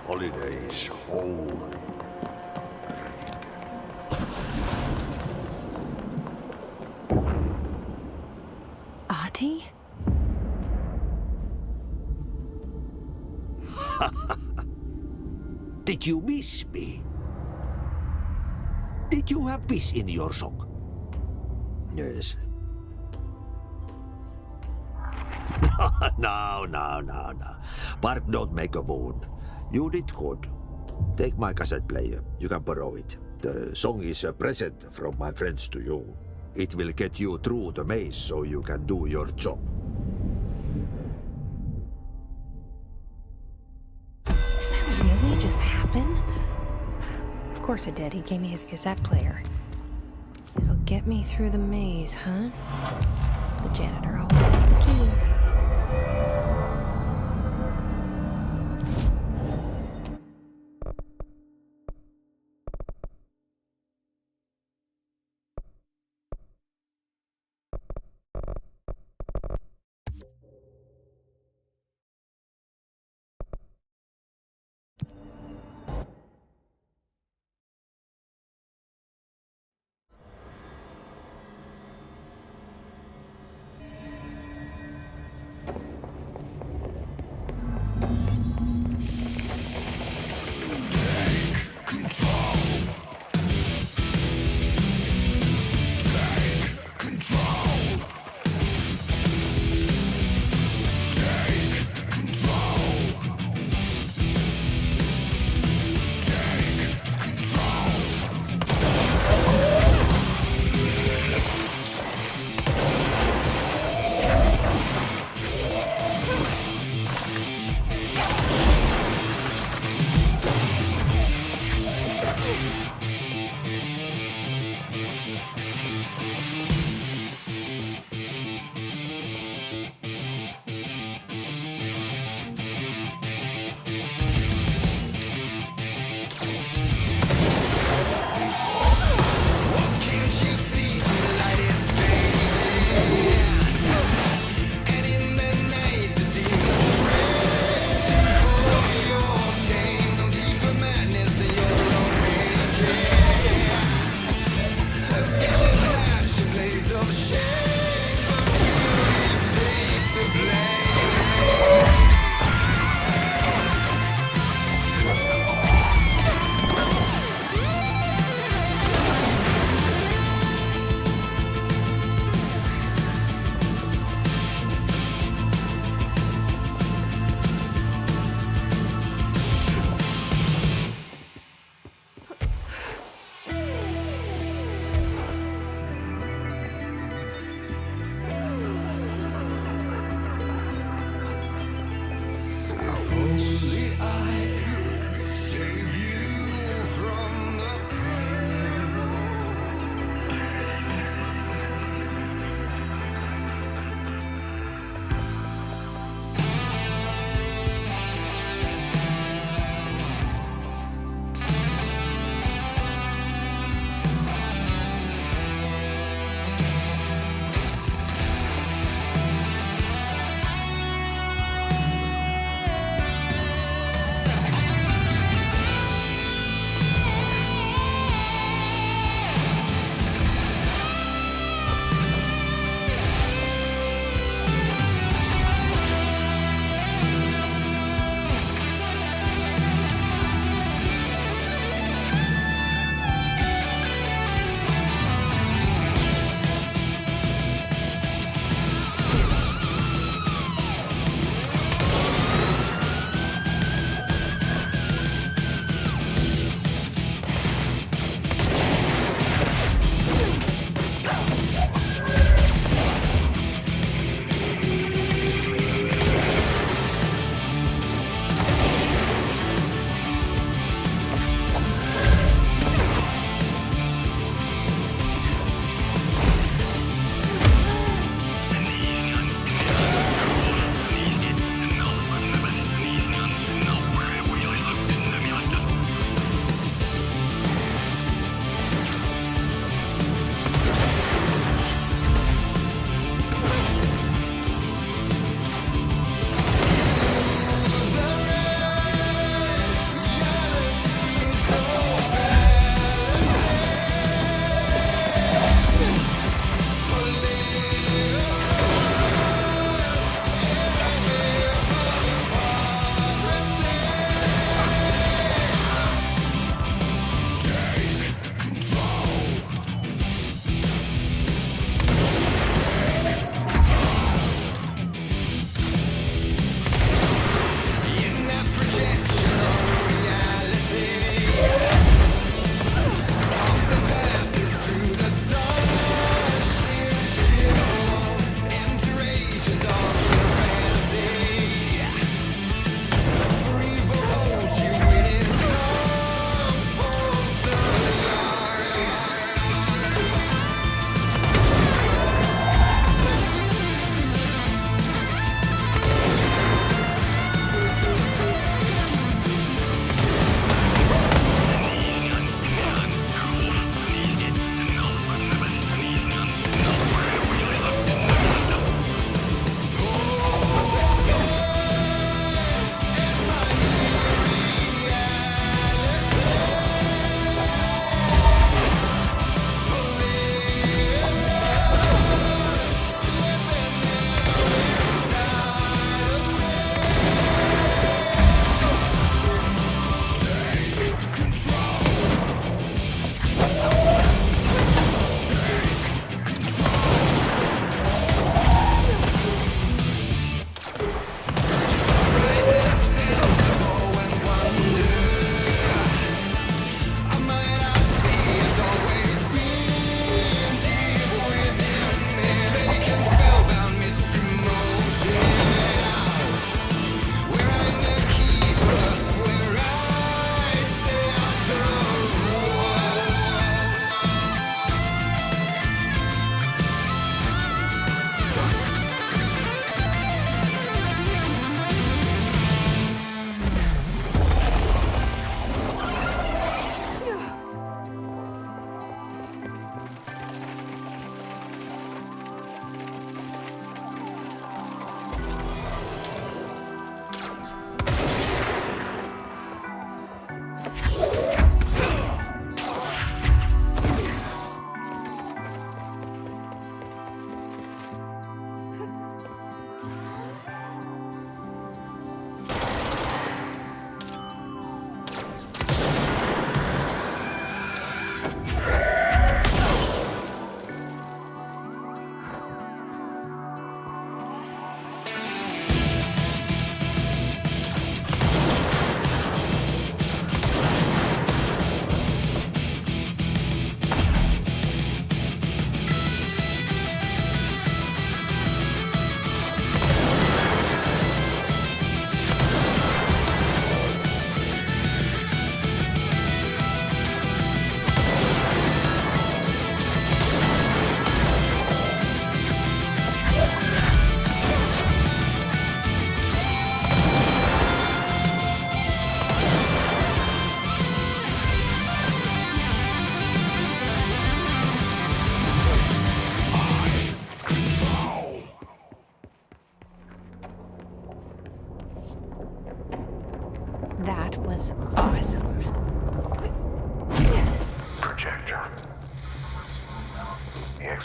holiday is holy. Ahti? Did you miss me? Did you have peace in your song? Yes. No. Bark don't make a wound. You did good. Take my cassette player. You can borrow it. The song is a present from my friends to you. It will get you through the maze so you can do your job. Did that really just happen? Of course it did. He gave me his cassette player. It'll get me through the maze, huh? The janitor always has the keys.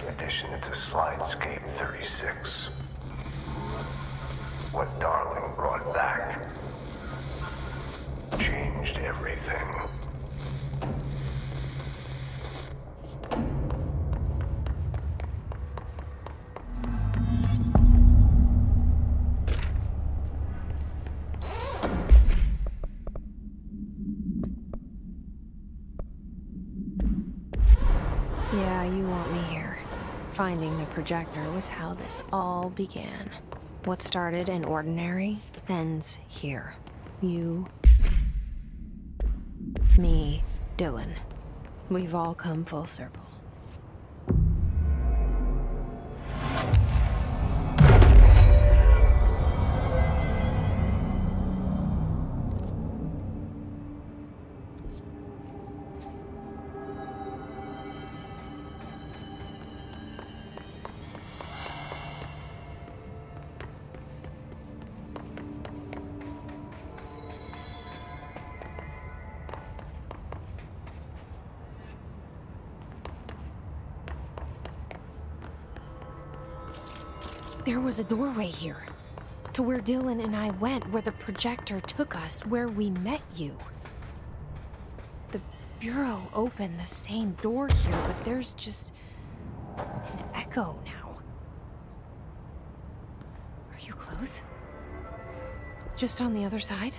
expedition into Slidescape 36. What Darling brought back changed everything. Yeah, you want me here. Finding the projector was how this all began. What started in Ordinary ends here. You, me, Dylan. We've all come full circle. There was a doorway here, to where Dylan and I went, where the projector took us, where we met you. The Bureau opened the same door here, but there's just an echo now. Are you close? Just on the other side?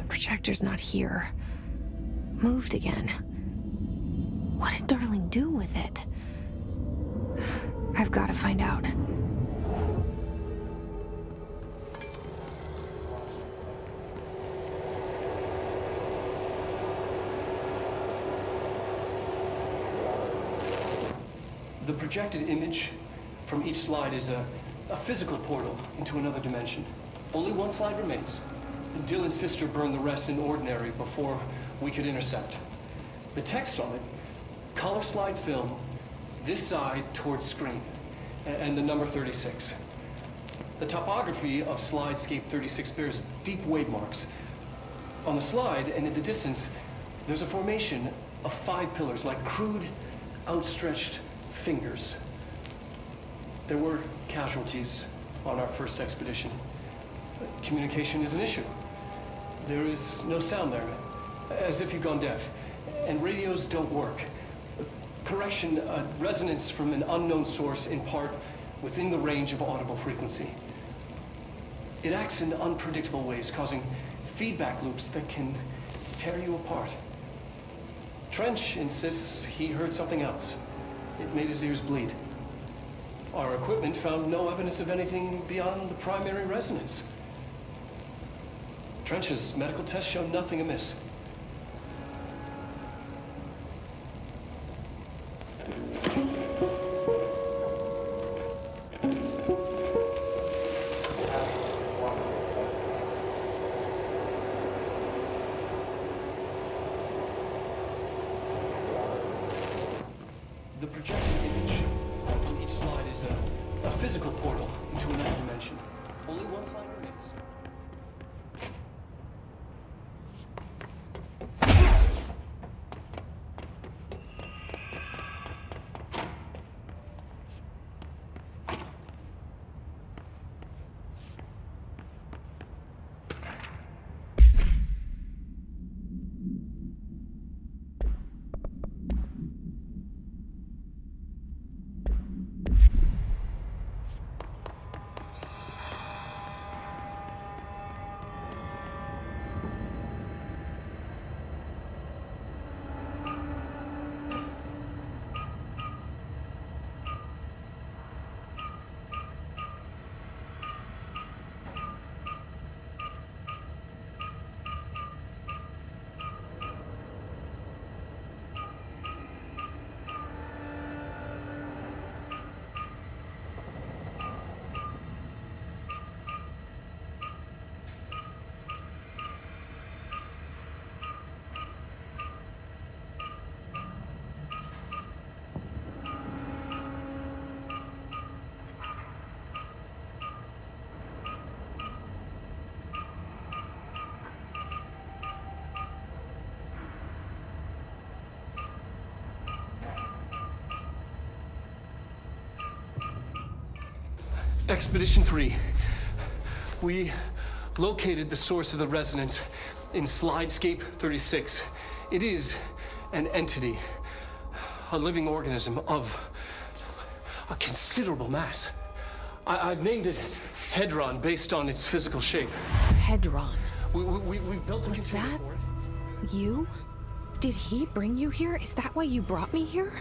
Projector's not here. Moved again. What did Darling do with it? I've got to find out. The projected image from each slide is a physical portal into another dimension. Only one slide remains. Dylan's sister burned the rest in Ordinary before we could intercept. The text on it, color slide film, this side towards screen, and the number 36. The topography of Slidescape 36 bears deep wave marks. On the slide and in the distance, there's a formation of 5 pillars like crude, outstretched fingers. There were casualties on our first expedition. Communication is an issue. There is no sound there, as if you've gone deaf. And radios don't work. Correction, resonance from an unknown source in part within the range of audible frequency. It acts in unpredictable ways, causing feedback loops that can tear you apart. Trench insists he heard something else. It made his ears bleed. Our equipment found no evidence of anything beyond the primary resonance. Trench's medical tests show nothing amiss. The projected image on each slide is a physical portal into another dimension. Only one slide remains. Expedition 3. We located the source of the resonance in Slidescape 36. It is an entity, a living organism of a considerable mass. I've named it Hedron based on its physical shape. Hedron. We built a Was container that for it. you? Did he bring you here? Is that why you brought me here?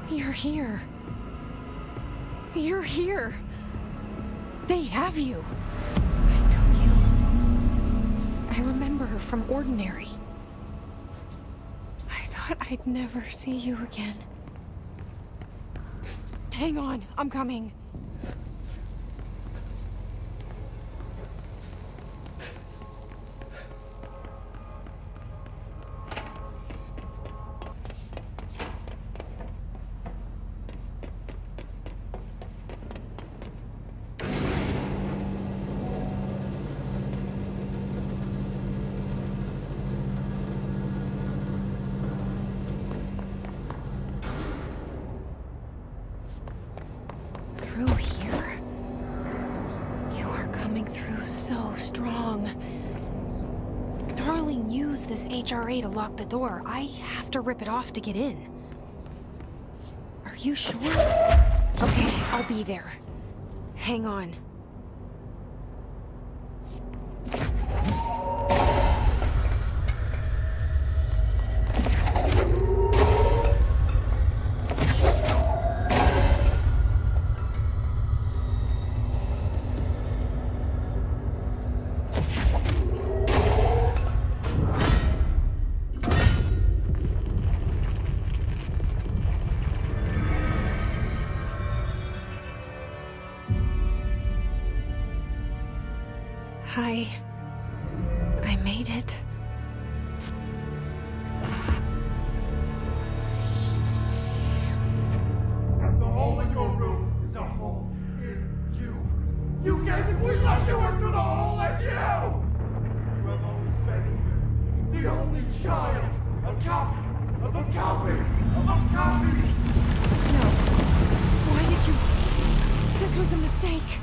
You're here. You're here. They have you. I know you. I remember her from Ordinary. I thought I'd never see you again. Hang on, I'm coming. Through here? You are coming through so strong. Darling used this HRA to lock the door. I have to rip it off to get in. Are you sure? Okay, I'll be there. Hang on. I made it. The hole in your room is a hole in you. You gave it, we let you into the hole in you! You have always been here. The only child. A copy of a copy of a copy! No. Why did you... This was a mistake.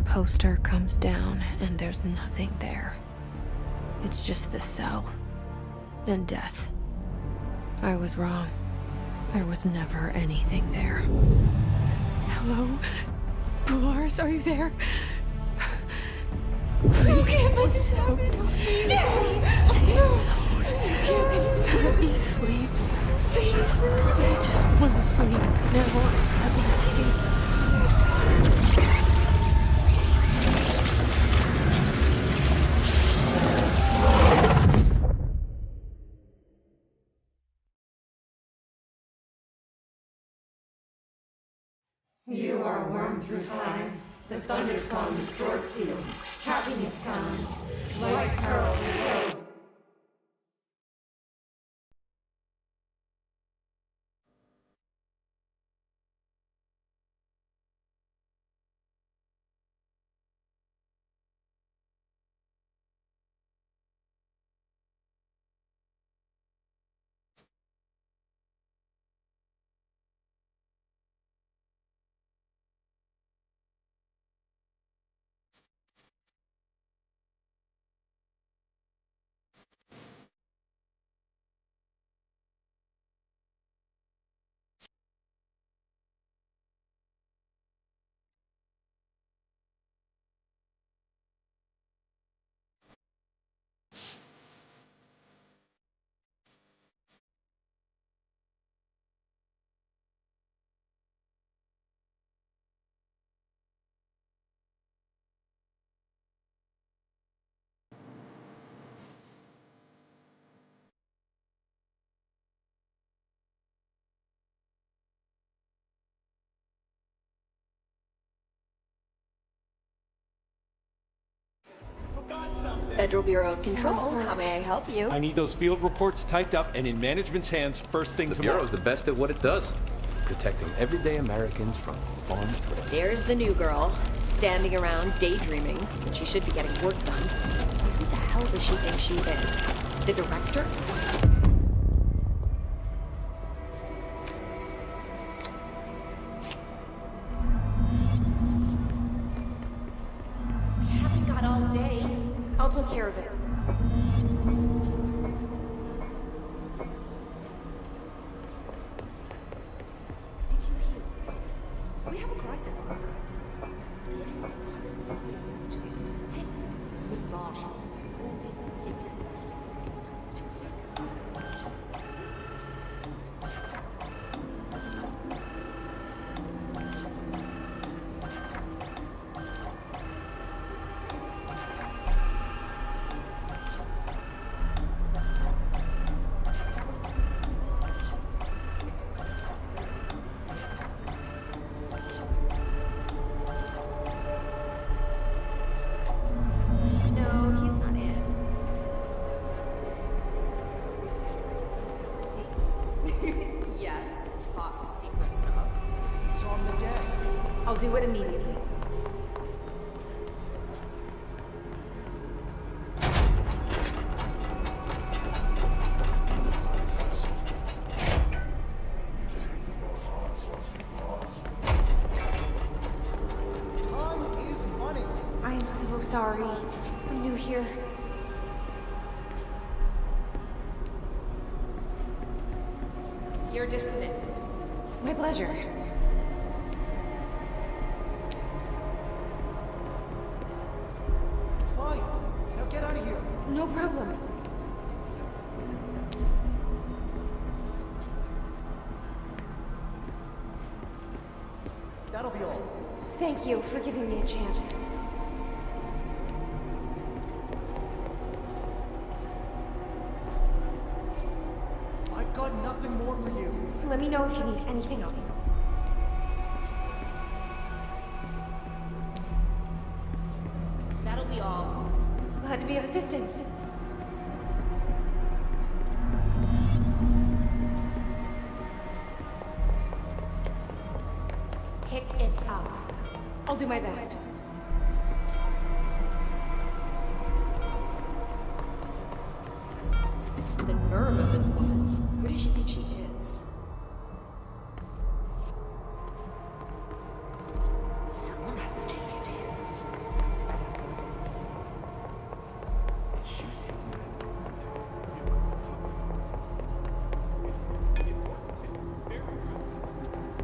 poster comes down and there's nothing there. It's just the cell and death. I was wrong. There was never anything there. Hello? Dolores, are you there? Please, can't let this happen. Please, let me sleep. Please, I just want to sleep now. Let me sleep. You are wormed through time. The thunder song distorts you. Happiness comes. Like pearls below. Federal Bureau of Control, how may I help you? I need those field reports typed up and in management's hands first thing The tomorrow. Bureau's the best at what it does, protecting everyday Americans from foreign threats. There's the new girl, standing around daydreaming, when she should be getting work done. Who the hell does she think she is? The director? Got all day. I'll take care of it. Did you hear? We have a crisis on our hands. Yes, not a serious injury. Hey, Miss Marshall, called in sick. I'll do it immediately. Time is money. I am so sorry. I'm new here. You're dismissed. My pleasure. Fine. Now get out of here. No problem. That'll be all. Thank you for giving me a chance. I've got nothing more for you. Let me know if you need anything else. That'll be all. Glad to be of assistance. Pick it up. I'll do my best. The nerve of this woman. Who does she think she is? Someone has to take it to him.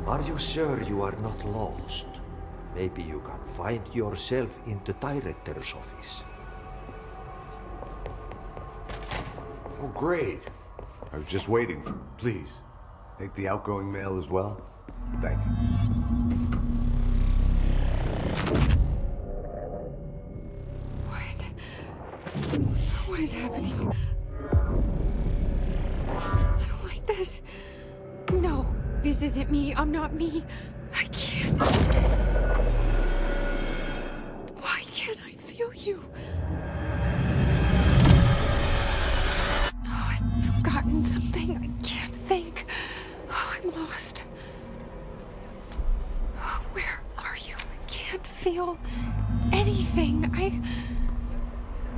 Are you sure you are not lost? Maybe you can find yourself in the director's office. Oh, great. I was just waiting for... Please, take the outgoing mail as well. Thank you. What is happening? I don't like this. No, this isn't me. I'm not me. I can't. Why can't I feel you? Oh, I've forgotten something. I can't think. Oh, I'm lost. Oh, where are you? I can't feel anything.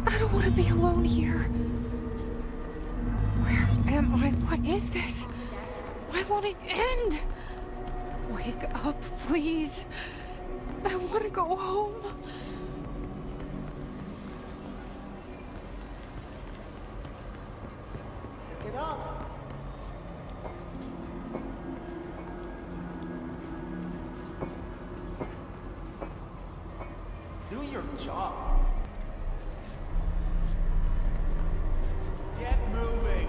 I don't want to be alone here. Where am I? What is this? Why won't it end? Wake up, please. I want to go home. Get up! Do your job. Get moving.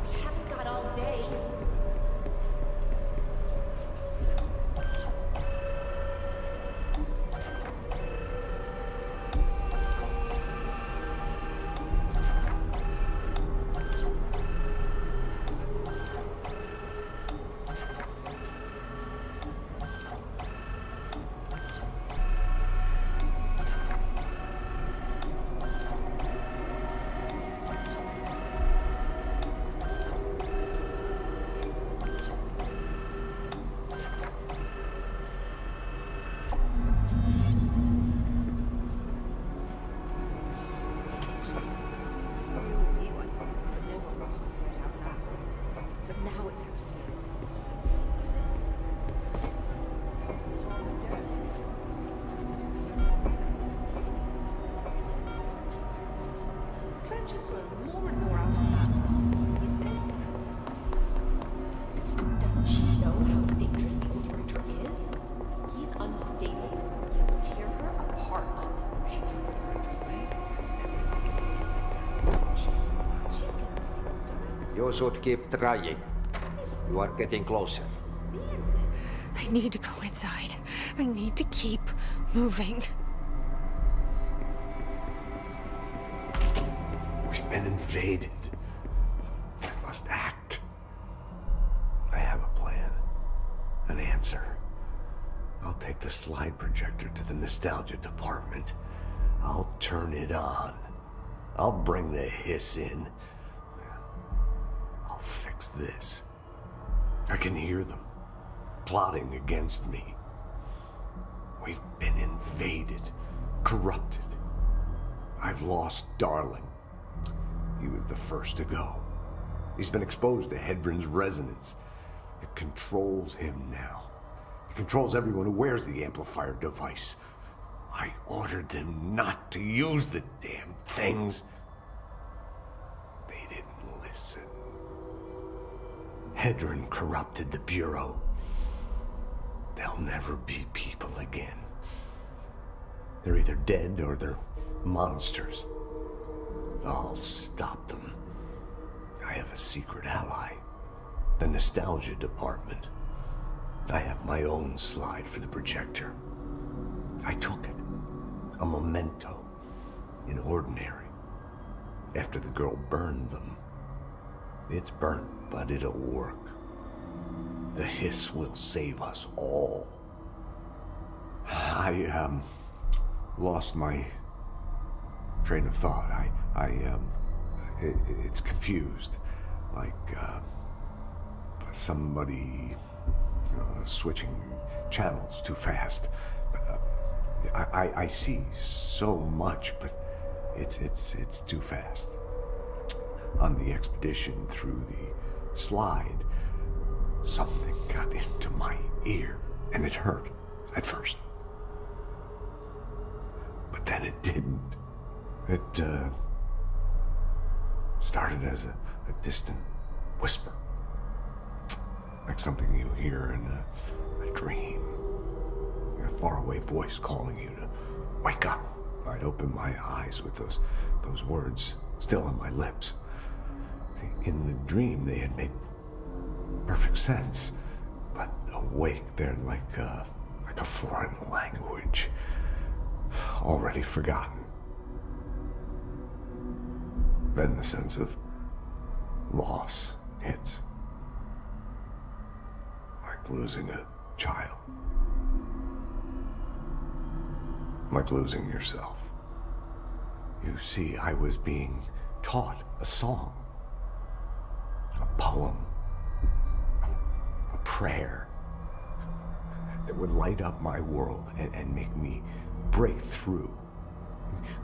We haven't got all day. Trench is growing more and more out of hand. Doesn't she know how dangerous the old director is? He's unstable. He'll tear her apart. You should keep trying. You are getting closer. I need to go inside. I need to keep moving. We've been invaded. I must act. I have a plan. An answer. I'll take the slide projector to the nostalgia department. I'll turn it on. I'll bring the hiss in. I'll fix this. I can hear them plotting against me. We've been invaded, corrupted. I've lost Darling. He was the first to go. He's been exposed to Hedron's resonance. It controls him now. It controls everyone who wears the amplifier device. I ordered them not to use the damn things. They didn't listen. Hedron corrupted the Bureau. They'll never be people again. They're either dead or they're monsters. I'll stop them. I have a secret ally. The Nostalgia Department. I have my own slide for the projector. I took it. A memento. In Ordinary. After the girl burned them. It's burnt, but it'll work. The hiss will save us all. I lost my train of thought. It's confused. Like, somebody switching channels too fast. I see so much, but it's too fast. On the expedition through the slide, something got into my ear, and it hurt at first. But then it didn't. Started as a distant whisper, like something you hear in a dream. A faraway voice calling you to wake up. I'd open my eyes with those words still on my lips. See, in the dream, they had made perfect sense, but awake, they're like a foreign language, already forgotten. Then the sense of loss hits, like losing a child, like losing yourself. You see, I was being taught a song, a poem, a prayer that would light up my world and make me break through,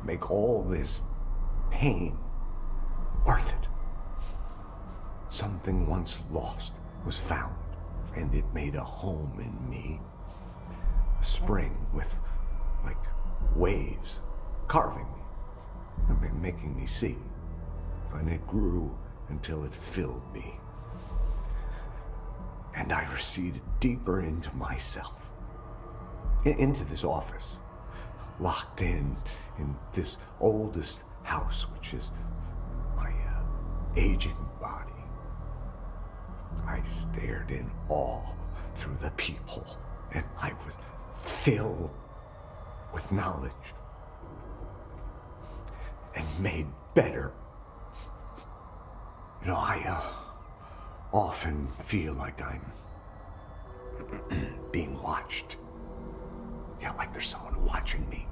make all this pain worth it. Something once lost was found, and it made a home in me. A spring with, like, waves carving me, and making me see. And it grew until it filled me. And I receded deeper into myself, into this office, locked in this oldest house, which is my aging body. I stared in awe through the people, and I was filled with knowledge and made better. You know, I often feel like I'm being watched. Yeah, like there's someone watching me.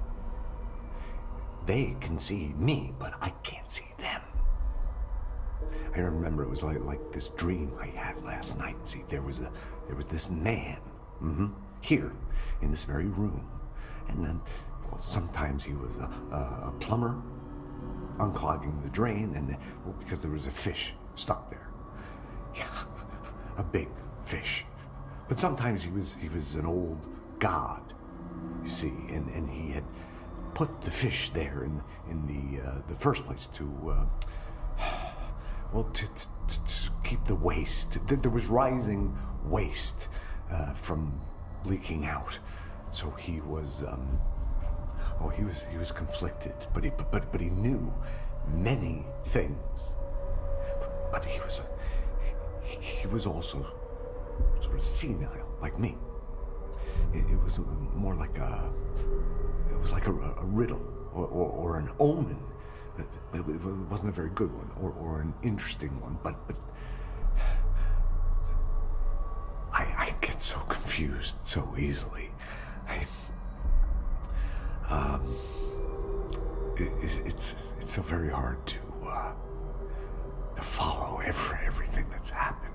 They can see me, but I can't see them. I remember it was like this dream I had last night. See, there was this man, here, in this very room. And then, well, sometimes he was a plumber, unclogging the drain, and because there was a fish stuck there. Yeah, a big fish. But sometimes he was an old god, you see, and he had put the fish there in the first place to keep the waste. There was rising waste from leaking out, so he was he was conflicted, but he knew many things. But he was also sort of senile, like me. It was more like a riddle or an omen. It wasn't a very good one or an interesting one, but I get so confused so easily. It's so very hard to follow everything that's happening.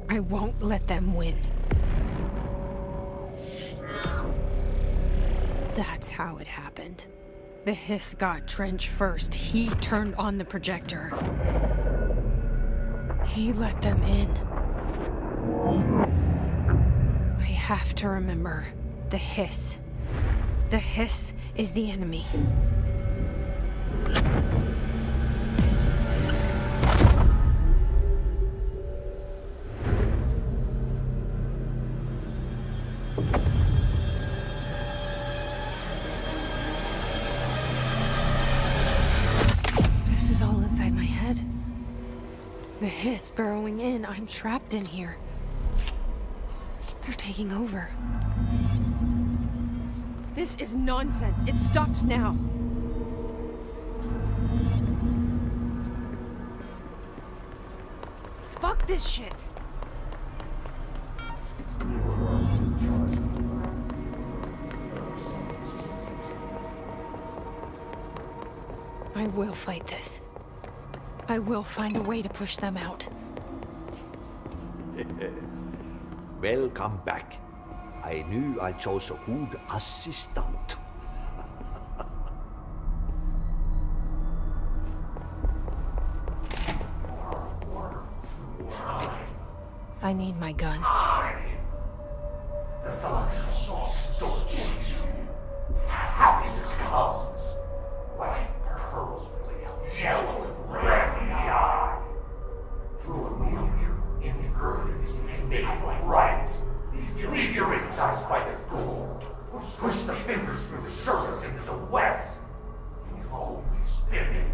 I won't let them win. That's how it happened. The Hiss got Trench first. He turned on the projector. He let them in. I have to remember the Hiss. The Hiss is the enemy. This is all inside my head. The Hiss burrowing in. I'm trapped in here. They're taking over. This is nonsense. It stops now. Fuck this shit. I will fight this. I will find a way to push them out. Welcome back. I knew I chose a good assistant. I need my gun. The thunder storms happiness comes. White pearls will yellow and red in the eye. Through a wheel inverted to make it right. Leave your insides by the door. Push the fingers through the surface into the wet. You've always been.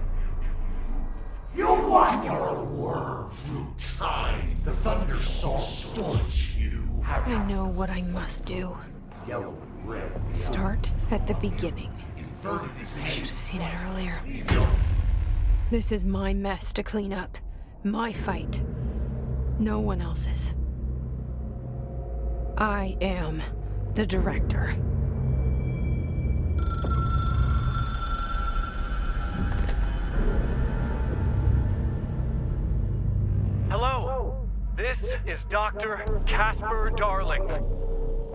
You want your worm through time. The thunder storms you. I know what I must do. Start at the beginning. I should have seen it earlier. This is my mess to clean up. My fight. No one else's. I am the director. Hello, this is Dr. Casper Darling.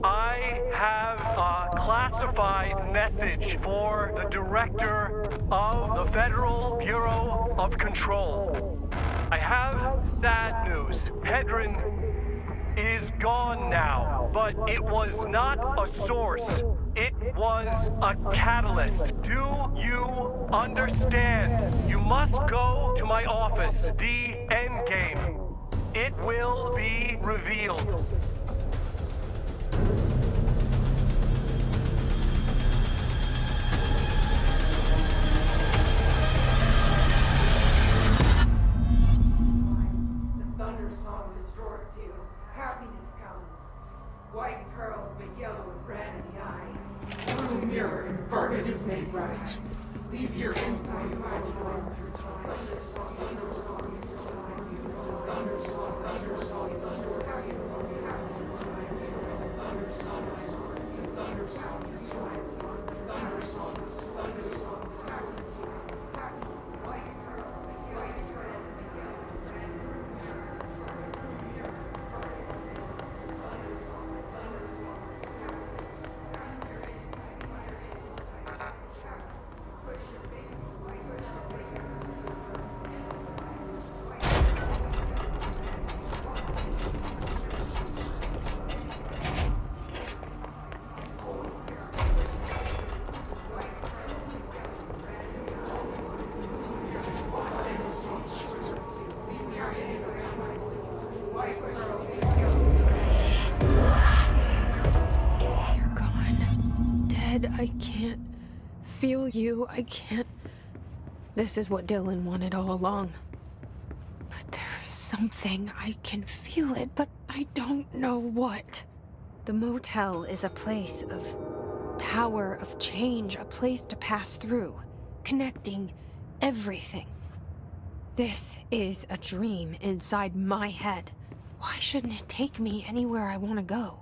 I have a classified message for the director of the Federal Bureau of Control. I have sad news. Hedron is gone now, but it was not a source. It was a catalyst. Do you understand? You must go to my office, the Endgame. It will be revealed. White pearls, but yellow and red in the eye. Through mirror inverted is made right. Leave your inside eyes growing through time. I can't feel you. I can't. This is what Dylan wanted all along. But there's something. I can feel it, but I don't know what. The motel is a place of power, of change, a place to pass through, connecting everything. This is a dream inside my head. Why shouldn't it take me anywhere I want to go?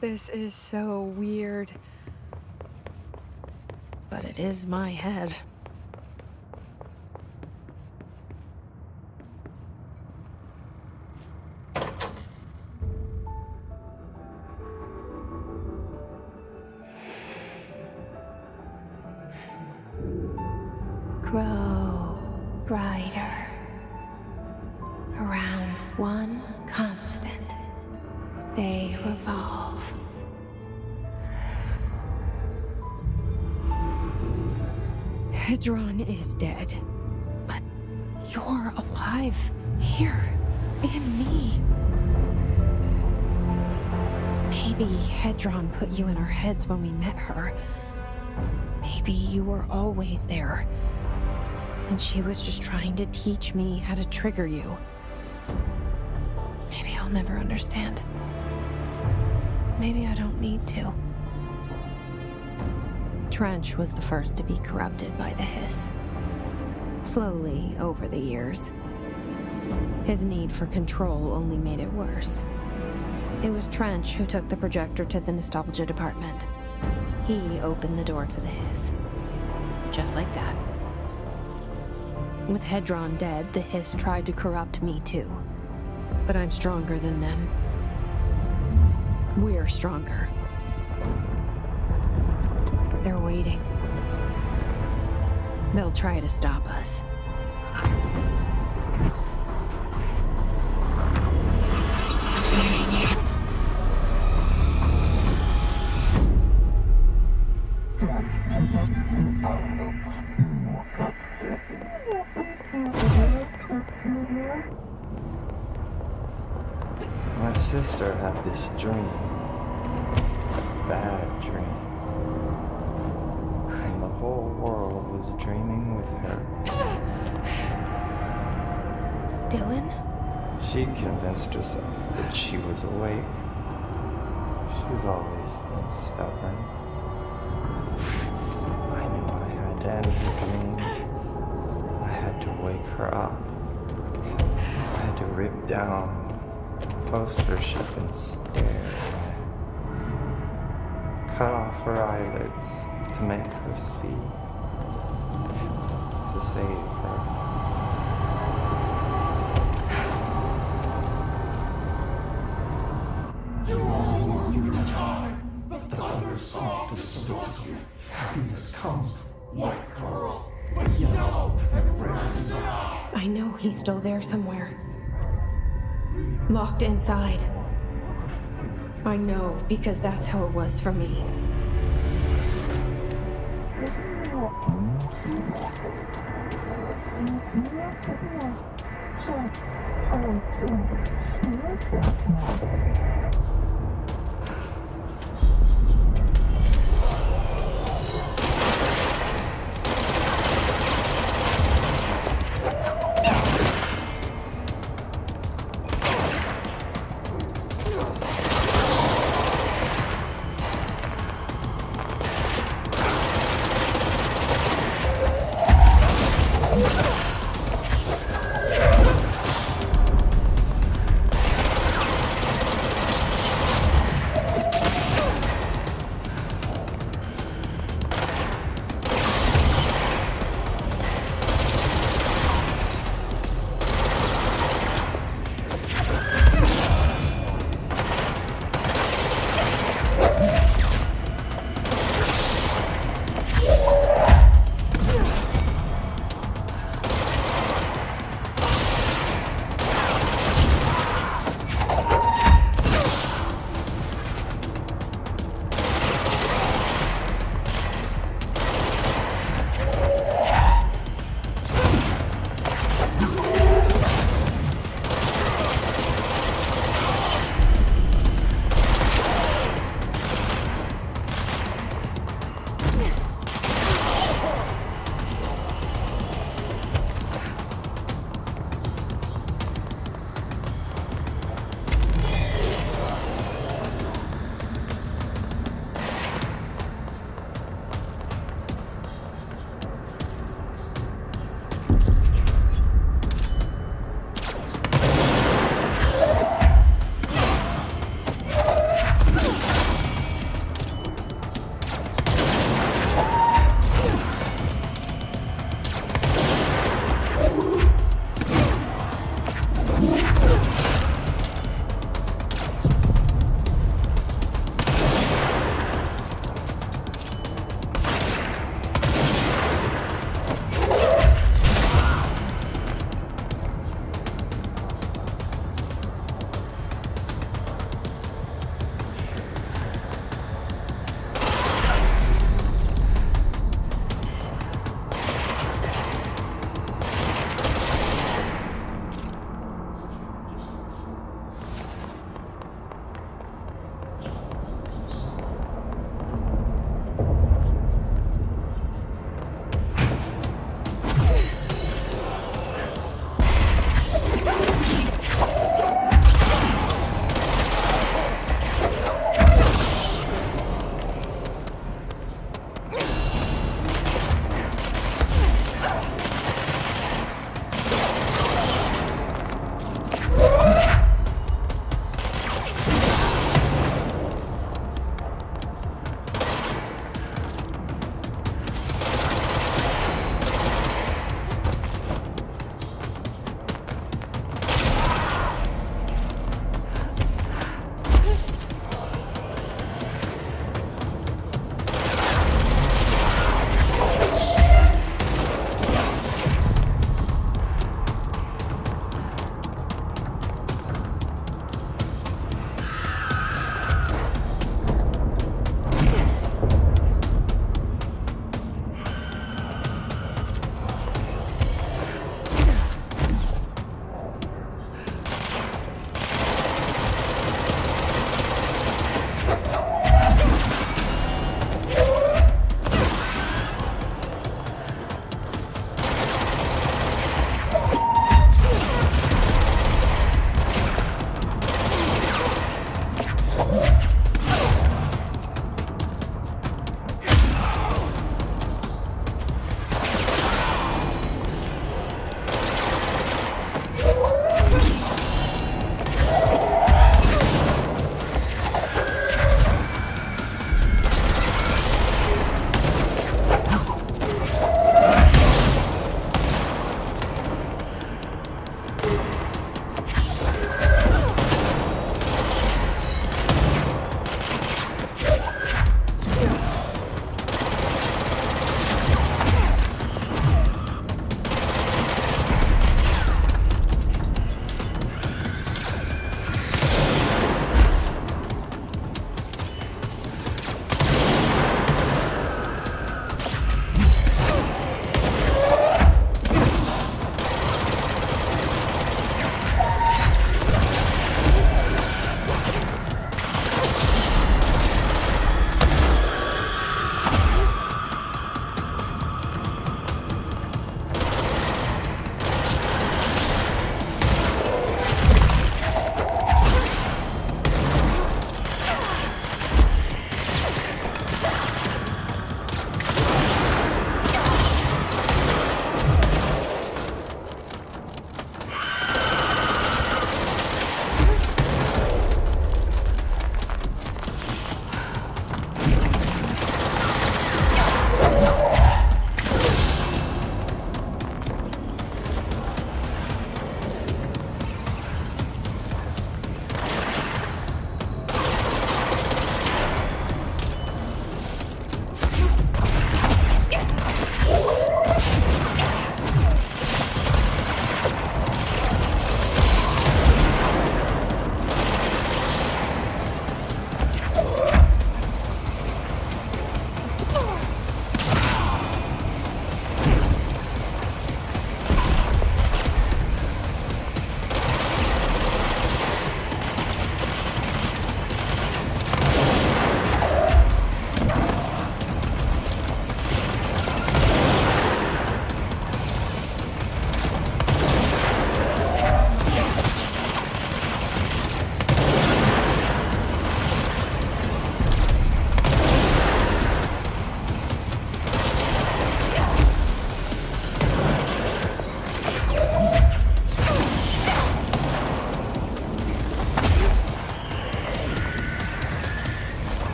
This is so weird. But it is my head. grow brighter around one constant. They revolve. Hedron is dead, but you're alive here in me. Maybe Hedron put you in our heads when we met her. Maybe you were always there, and she was just trying to teach me how to trigger you. Maybe I'll never understand. Maybe I don't need to. Trench was the first to be corrupted by the Hiss. Slowly, over the years. His need for control only made it worse. It was Trench who took the projector to the nostalgia department. He opened the door to the Hiss. Just like that. With Hedron dead, the Hiss tried to corrupt me too. But I'm stronger than them. We're stronger. They're waiting. They'll try to stop us. My sister had this dream. Bad dream. And the whole world was dreaming with her. Dylan? She'd convinced herself that she was awake. She's always been stubborn. I knew I had to end her dream. I had to wake her up. I had to rip down the poster she'd been staring at. Cut off her eyelids to make her see. To save her. Happiness comes, white pearls, but yellow and red in the eye. I know he's still there somewhere. Locked inside. I know, because that's how it was for me.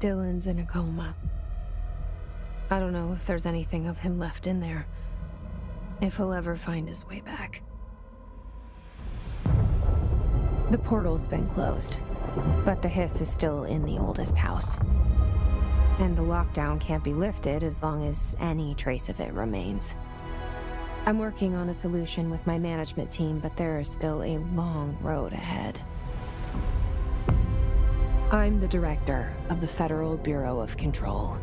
Dylan's in a coma. I don't know if there's anything of him left in there. If he'll ever find his way back. The portal's been closed, but the hiss is still in the oldest house. And the lockdown can't be lifted as long as any trace of it remains. I'm working on a solution with my management team, but there is still a long road ahead. I'm the director of the Federal Bureau of Control.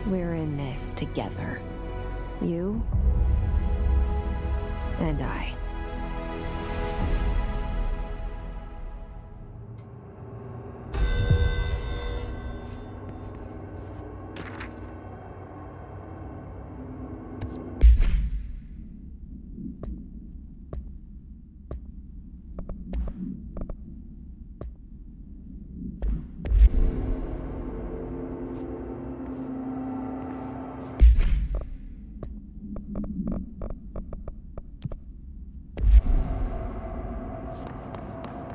We're in this together. You and I.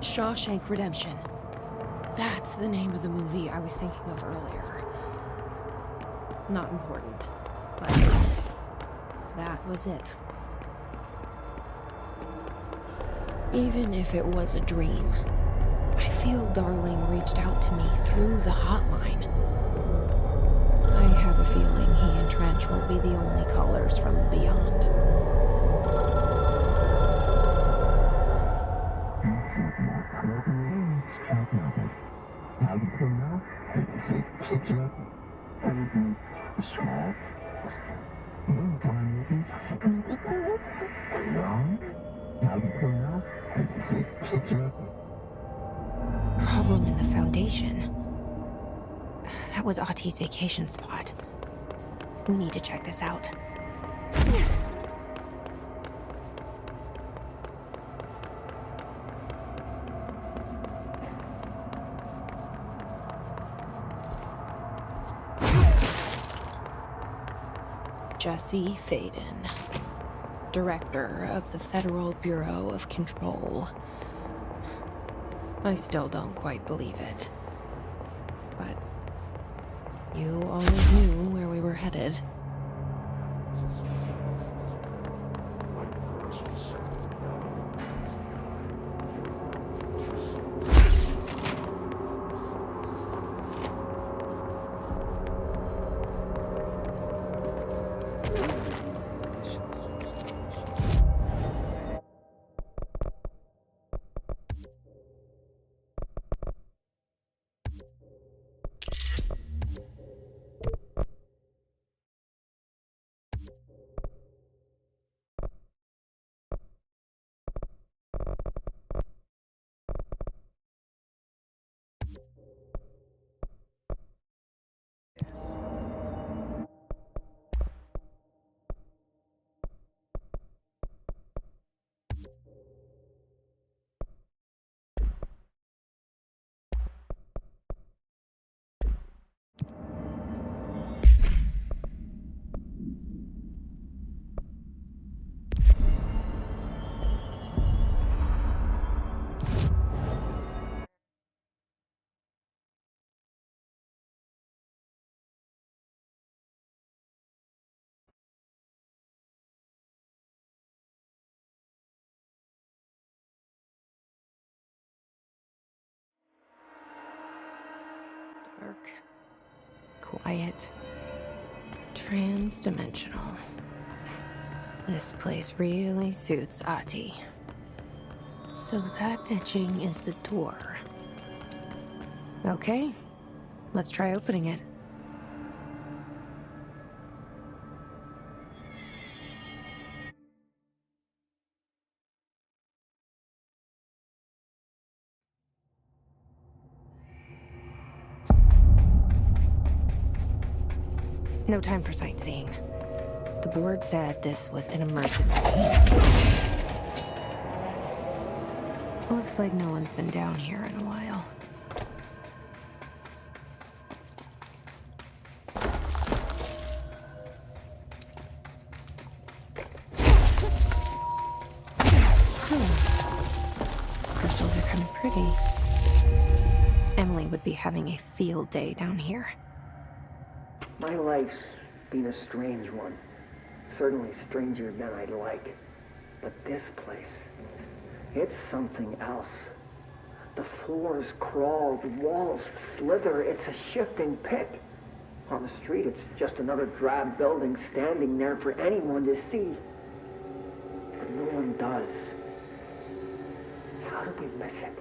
Shawshank Redemption. That's the name of the movie I was thinking of earlier. Not important, but that was it. Even if it was a dream, I feel Darling reached out to me through the hotline. I have a feeling he and Trench won't be the only callers from the beyond. Problem in the Foundation. That was Ahti's vacation spot. We need to check this out. Jesse Faden, Director of the Federal Bureau of Control. I still don't quite believe it. But you always knew where we were headed. Dark, quiet, trans-dimensional. This place really suits Ahti. So that etching is the door. Okay, let's try opening it. No time for sightseeing. The board said this was an emergency. Looks like no one's been down here in a while. Crystals are kind of pretty. Emily would be having a field day down here. My life's been a strange one. Certainly stranger than I'd like. But this place, it's something else. The floors crawl, the walls slither. It's a shifting pit. On the street, it's just another drab building standing there for anyone to see. But no one does. How do we miss it?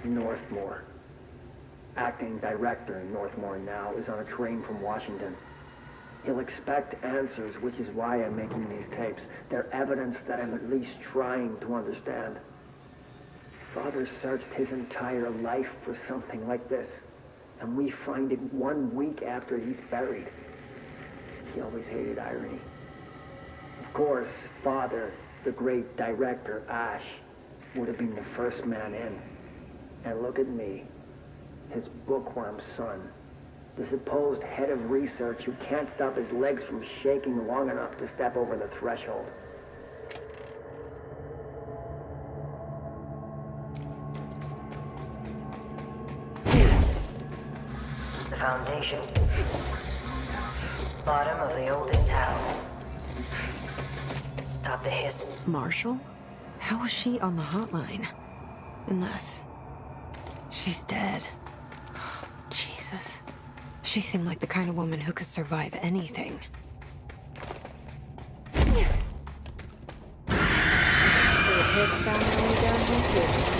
Northmore. Acting director in Northmore now is on a train from Washington. He'll expect answers, which is why I'm making these tapes. They're evidence that I'm at least trying to understand. Father searched his entire life for something like this, and we find it 1 week after he's buried. He always hated irony. Of course, Father, the great director, Ash, would have been the first man in. And look at me, his bookworm son, the supposed head of research who can't stop his legs from shaking long enough to step over the threshold. The foundation. Bottom of the oldest tower. Stop the hiss. Marshall? How was she on the hotline? Unless she's dead. Jesus. She seemed like the kind of woman who could survive anything. The hiss found their way down here too.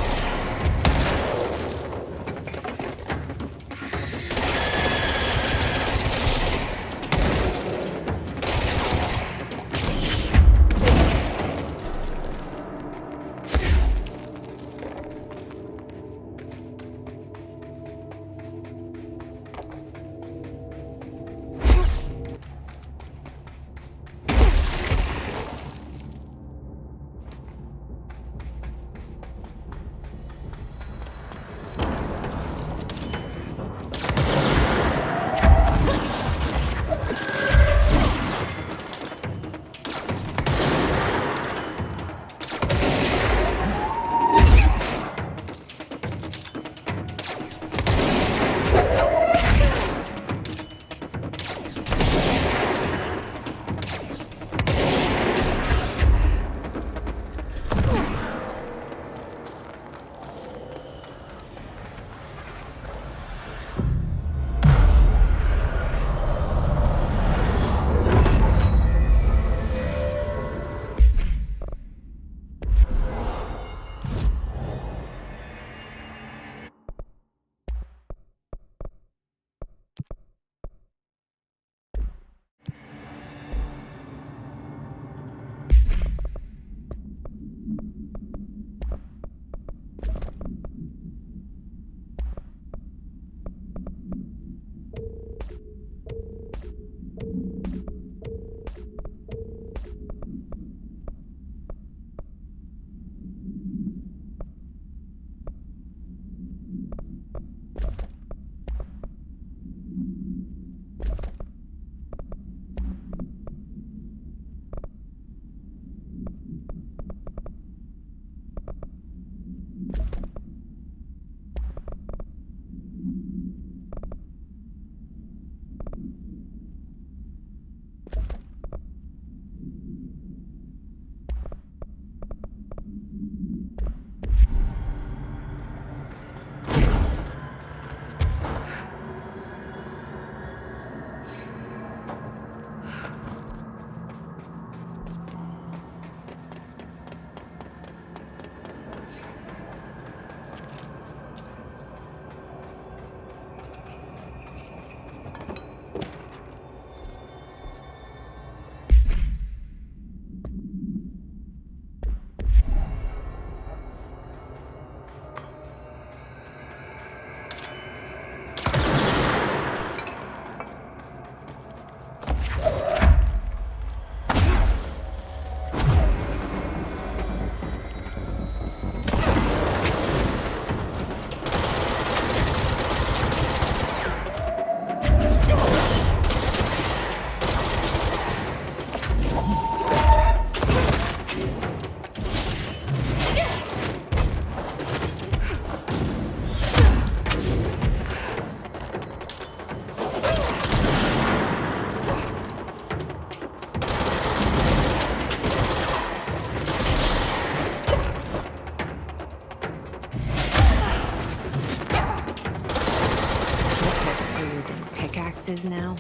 is now.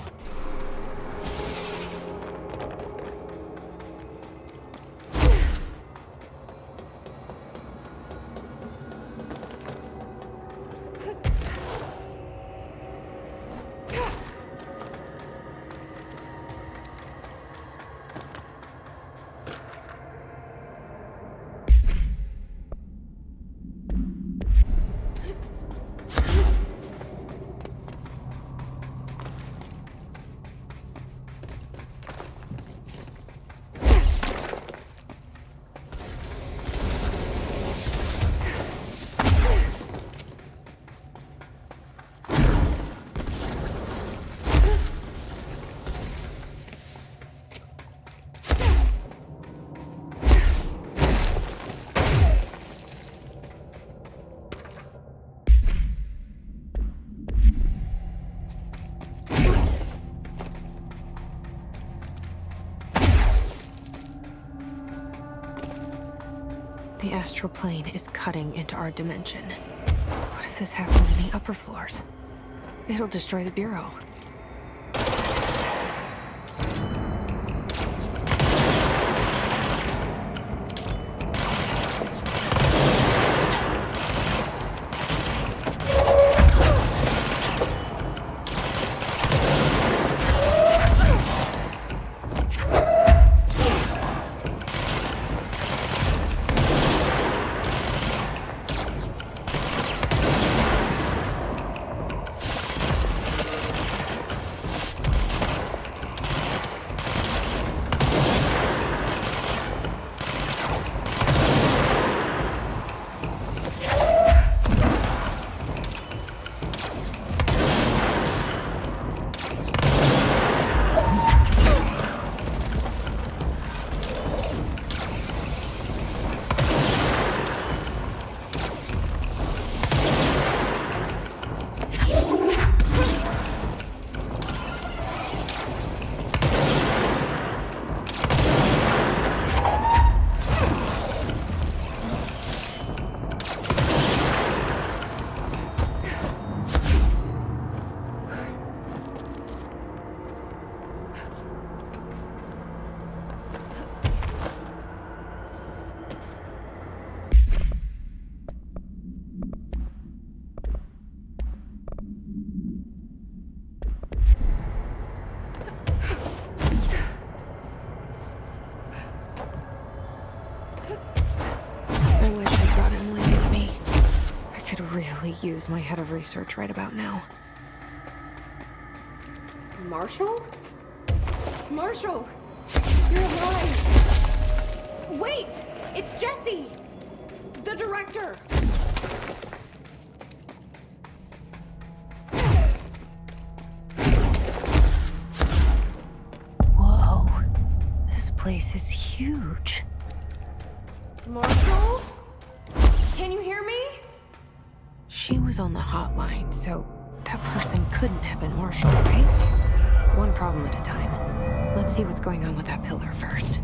The astral plane is cutting into our dimension. What if this happens in the upper floors? It'll destroy the Bureau. I wish I brought Emily with me. I could really use my head of research right about now. Marshall? Marshall! You're alive! Wait! It's Jesse! The director! Whoa. This place is huge. Marshall? Can you hear me? She was on the hotline, so that person couldn't have been Marshall, right? One problem at a time. Let's see what's going on with that pillar first.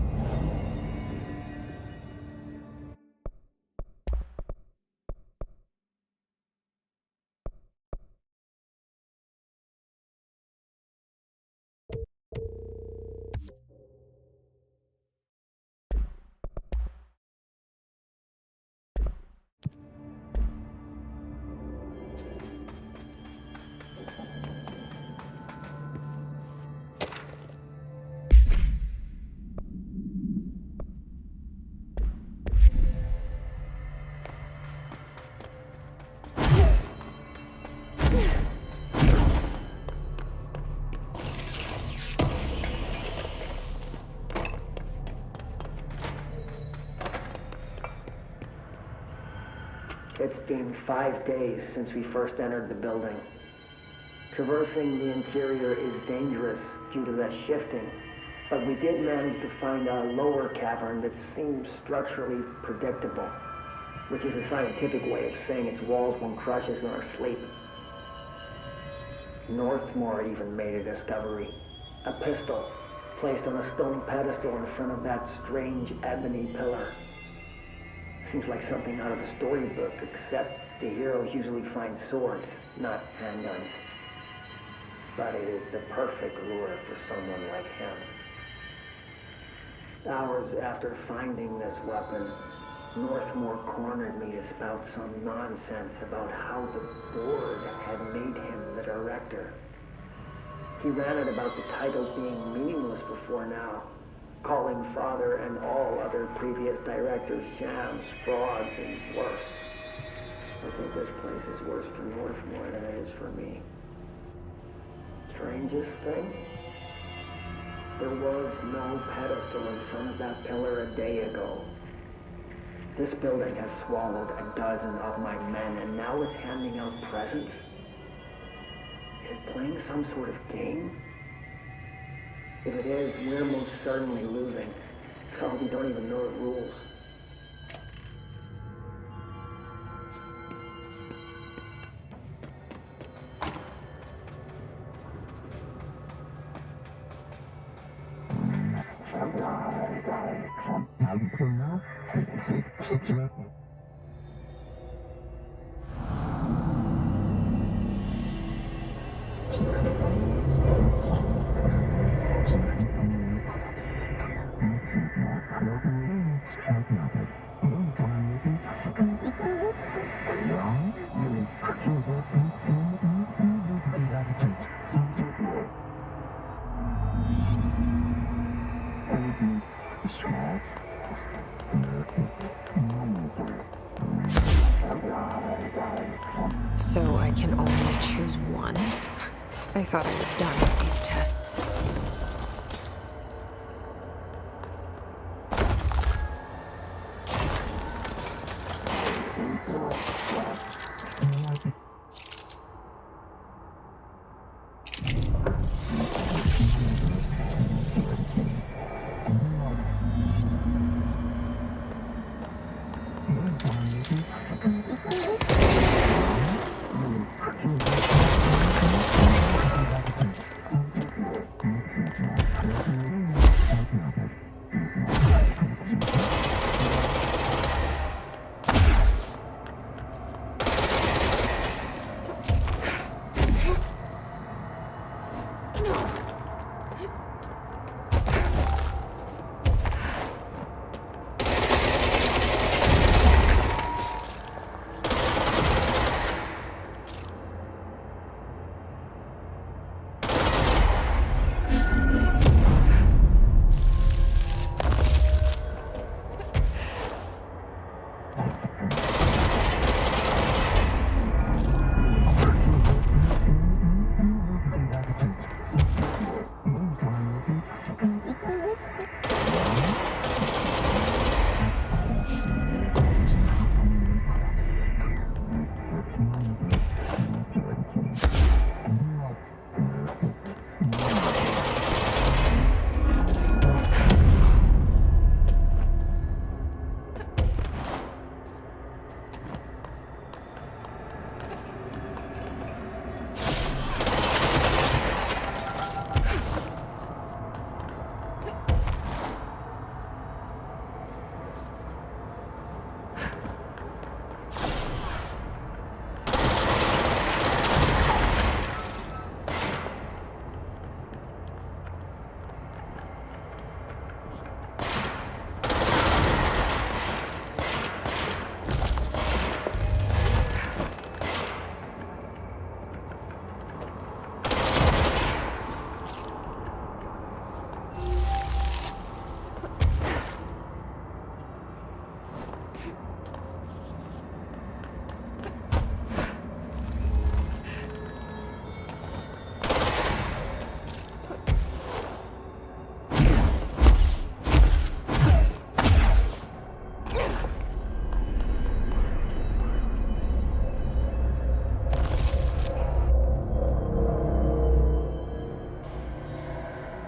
It's been 5 days since we first entered the building. Traversing the interior is dangerous due to the shifting, but we did manage to find a lower cavern that seems structurally predictable, which is a scientific way of saying its walls won't crush us in our sleep. Northmore even made a discovery. A pistol placed on a stone pedestal in front of that strange ebony pillar. Seems like something out of a storybook, except the heroes usually find swords, not handguns. but it is the perfect lure for someone like him. Hours after finding this weapon, Northmore cornered me to spout some nonsense about how the board had made him the director. He ranted about the title being meaningless before now, calling Father and all other previous directors shams, frauds, and worse. I think this place is worse for Northmore than it is for me. Strangest thing? There was no pedestal in front of that pillar a day ago. This building has swallowed a dozen of my men, and now it's handing out presents? Is it playing some sort of game? If it is, we're most certainly losing. Oh, we don't even know the rules. So I can only choose one? I thought I was done with these tests.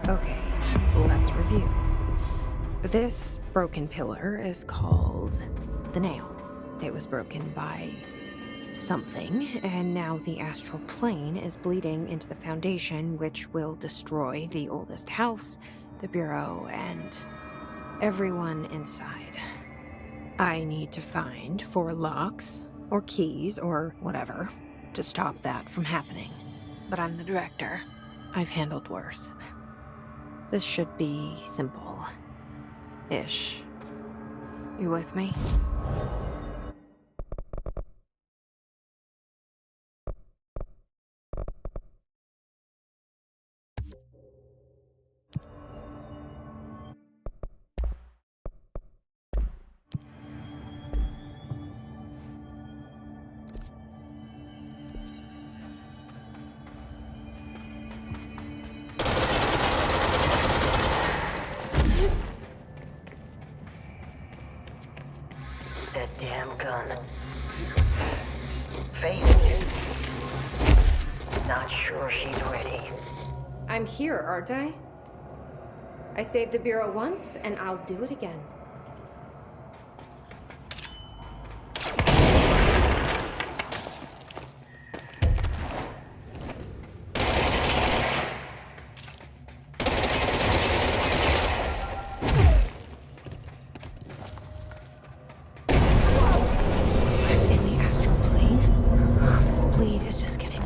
Okay, let's review. This broken pillar is called the Nail. It was broken by something, and now the astral plane is bleeding into the Foundation, which will destroy the oldest house, the Bureau, and everyone inside. I need to find 4 locks, or keys, or whatever, to stop that from happening. But I'm the director. I've handled worse. This should be simple-ish. You with me? That damn gun. Faith. Not sure she's ready. I'm here, aren't I? I saved the Bureau once, and I'll do it again.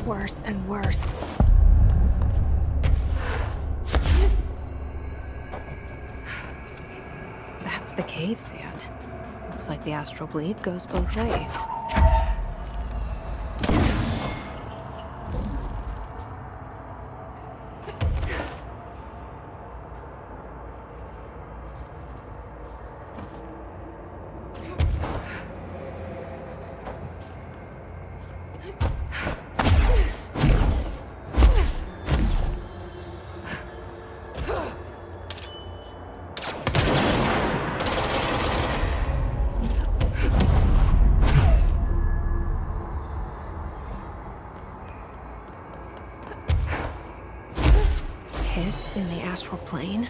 Worse and worse. That's the cave sand. Looks like the astral bleed goes both ways. Hiss in the astral plane?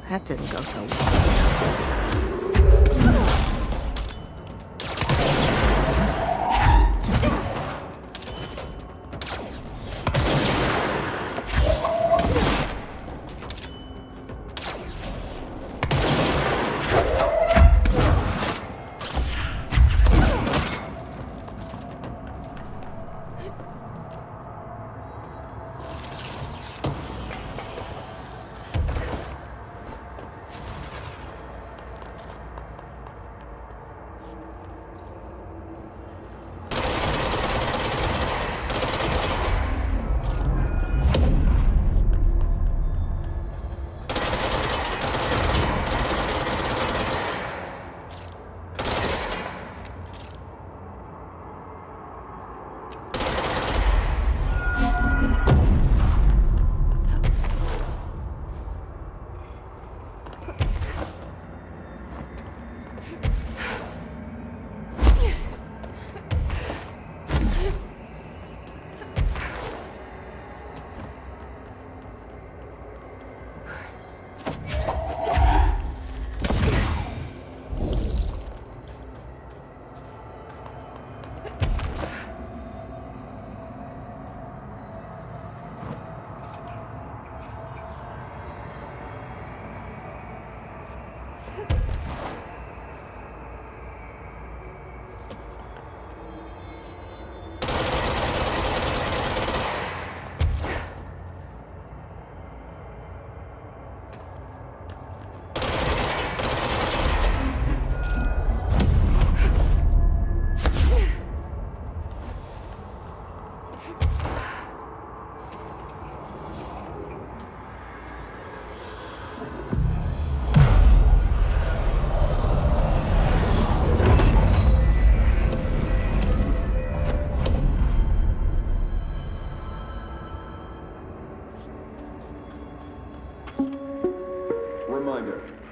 That didn't go so well.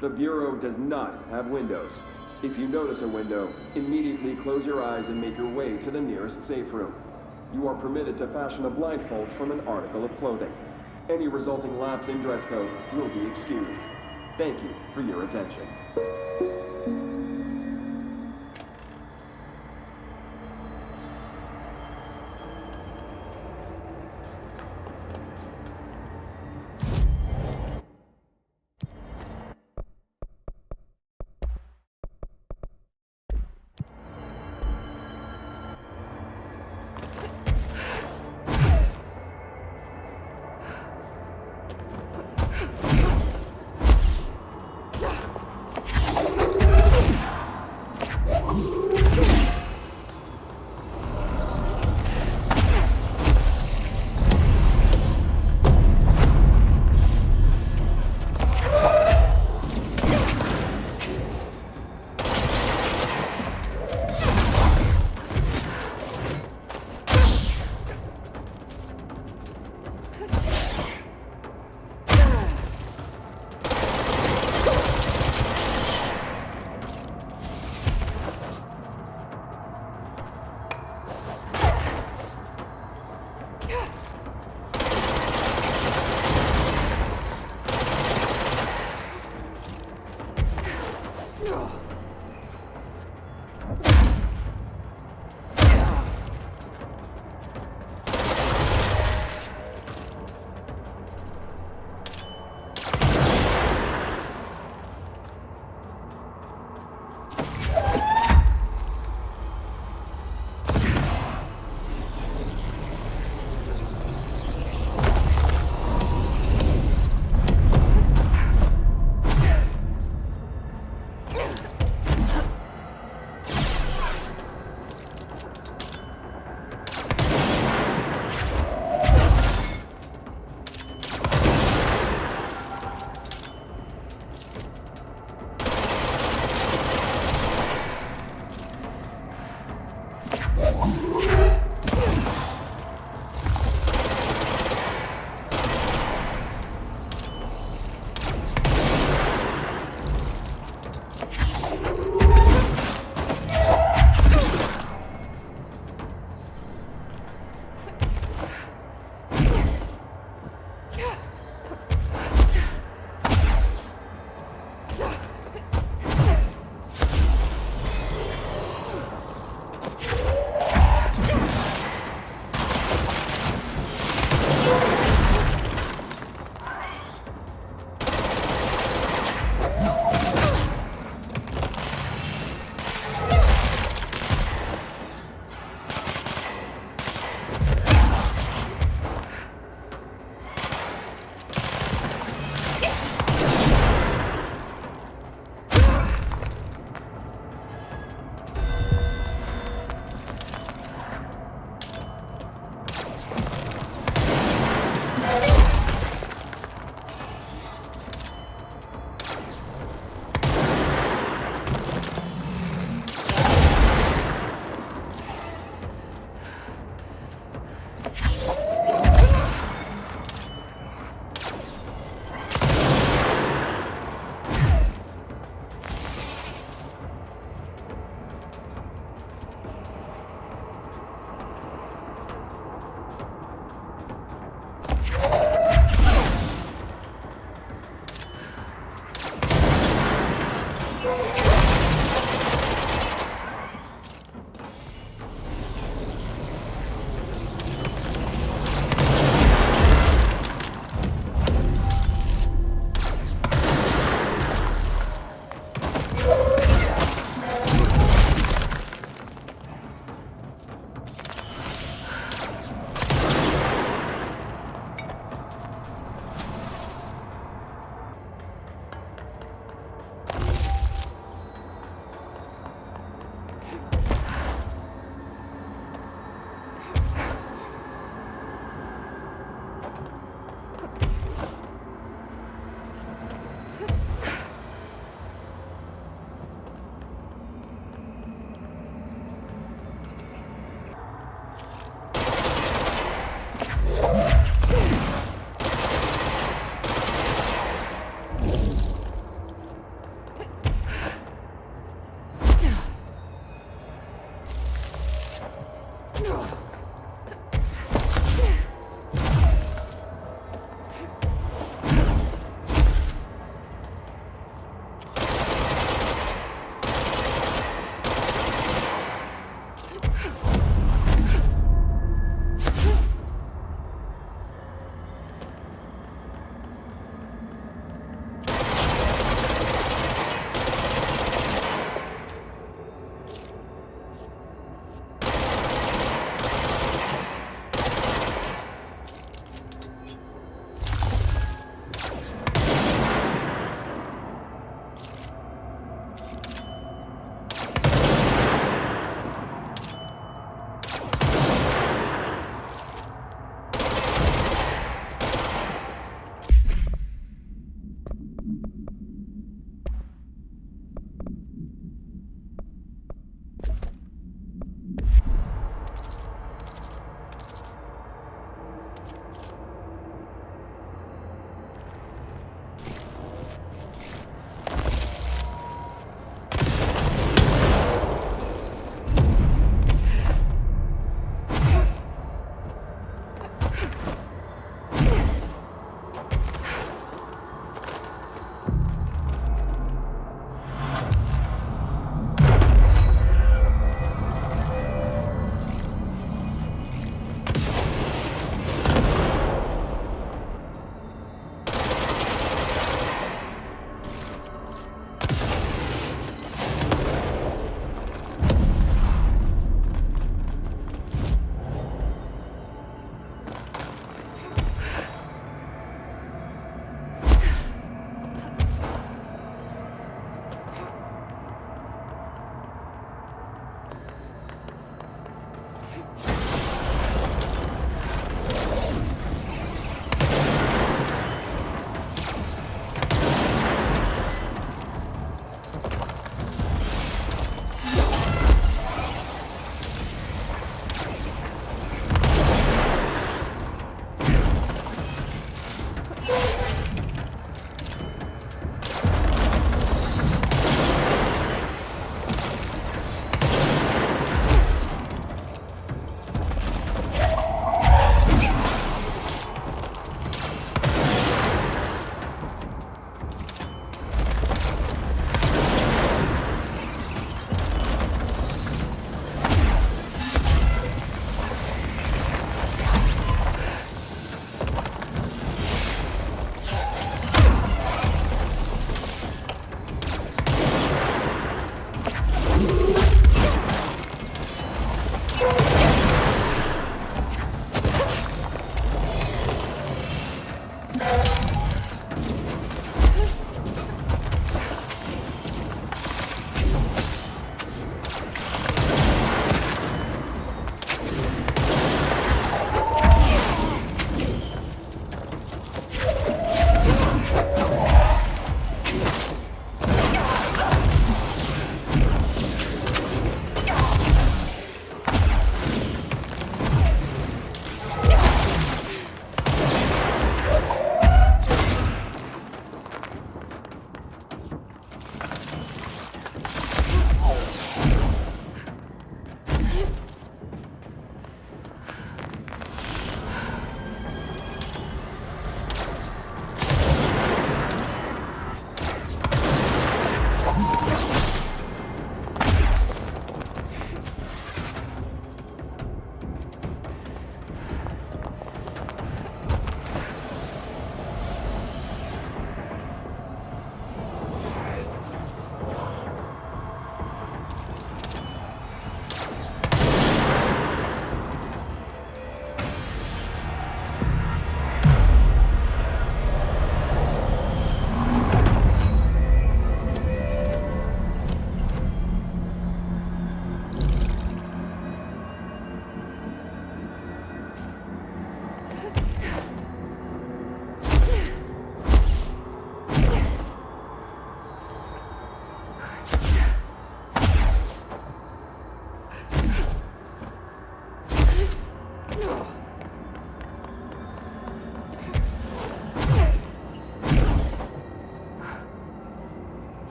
The Bureau does not have windows. If you notice a window, immediately close your eyes and make your way to the nearest safe room. You are permitted to fashion a blindfold from an article of clothing. Any resulting lapse in dress code will be excused. Thank you for your attention.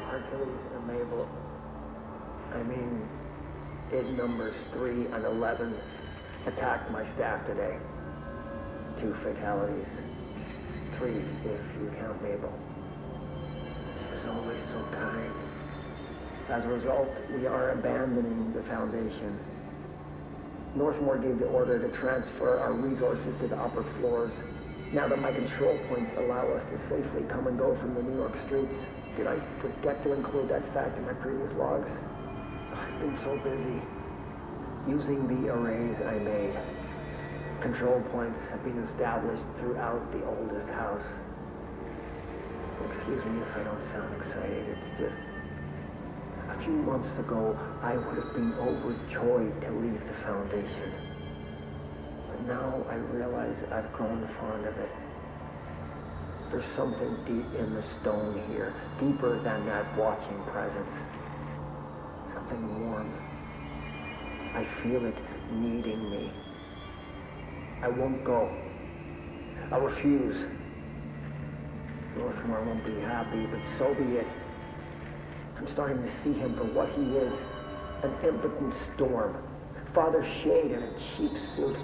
Hercules and Mabel. I mean, it numbers 3 and 11 attacked my staff today. 2 fatalities. 3 if you count Mabel. She was always so kind. As a result, we are abandoning the Foundation. Northmore gave the order to transfer our resources to the upper floors. Now that my control points allow us to safely come and go from the New York streets. Did I forget to include that fact in my previous logs? I've been so busy using the arrays I made. Control points have been established throughout the oldest house. Excuse me if I don't sound excited, it's just... A few months ago, I would have been overjoyed to leave the Foundation. But now I realize I've grown fond of it. There's something deep in the stone here, deeper than that watching presence. Something warm. I feel it needing me. I won't go. I'll refuse. Northmore won't be happy, but so be it. I'm starting to see him for what he is, an impotent storm. Father Shade in a cheap suit.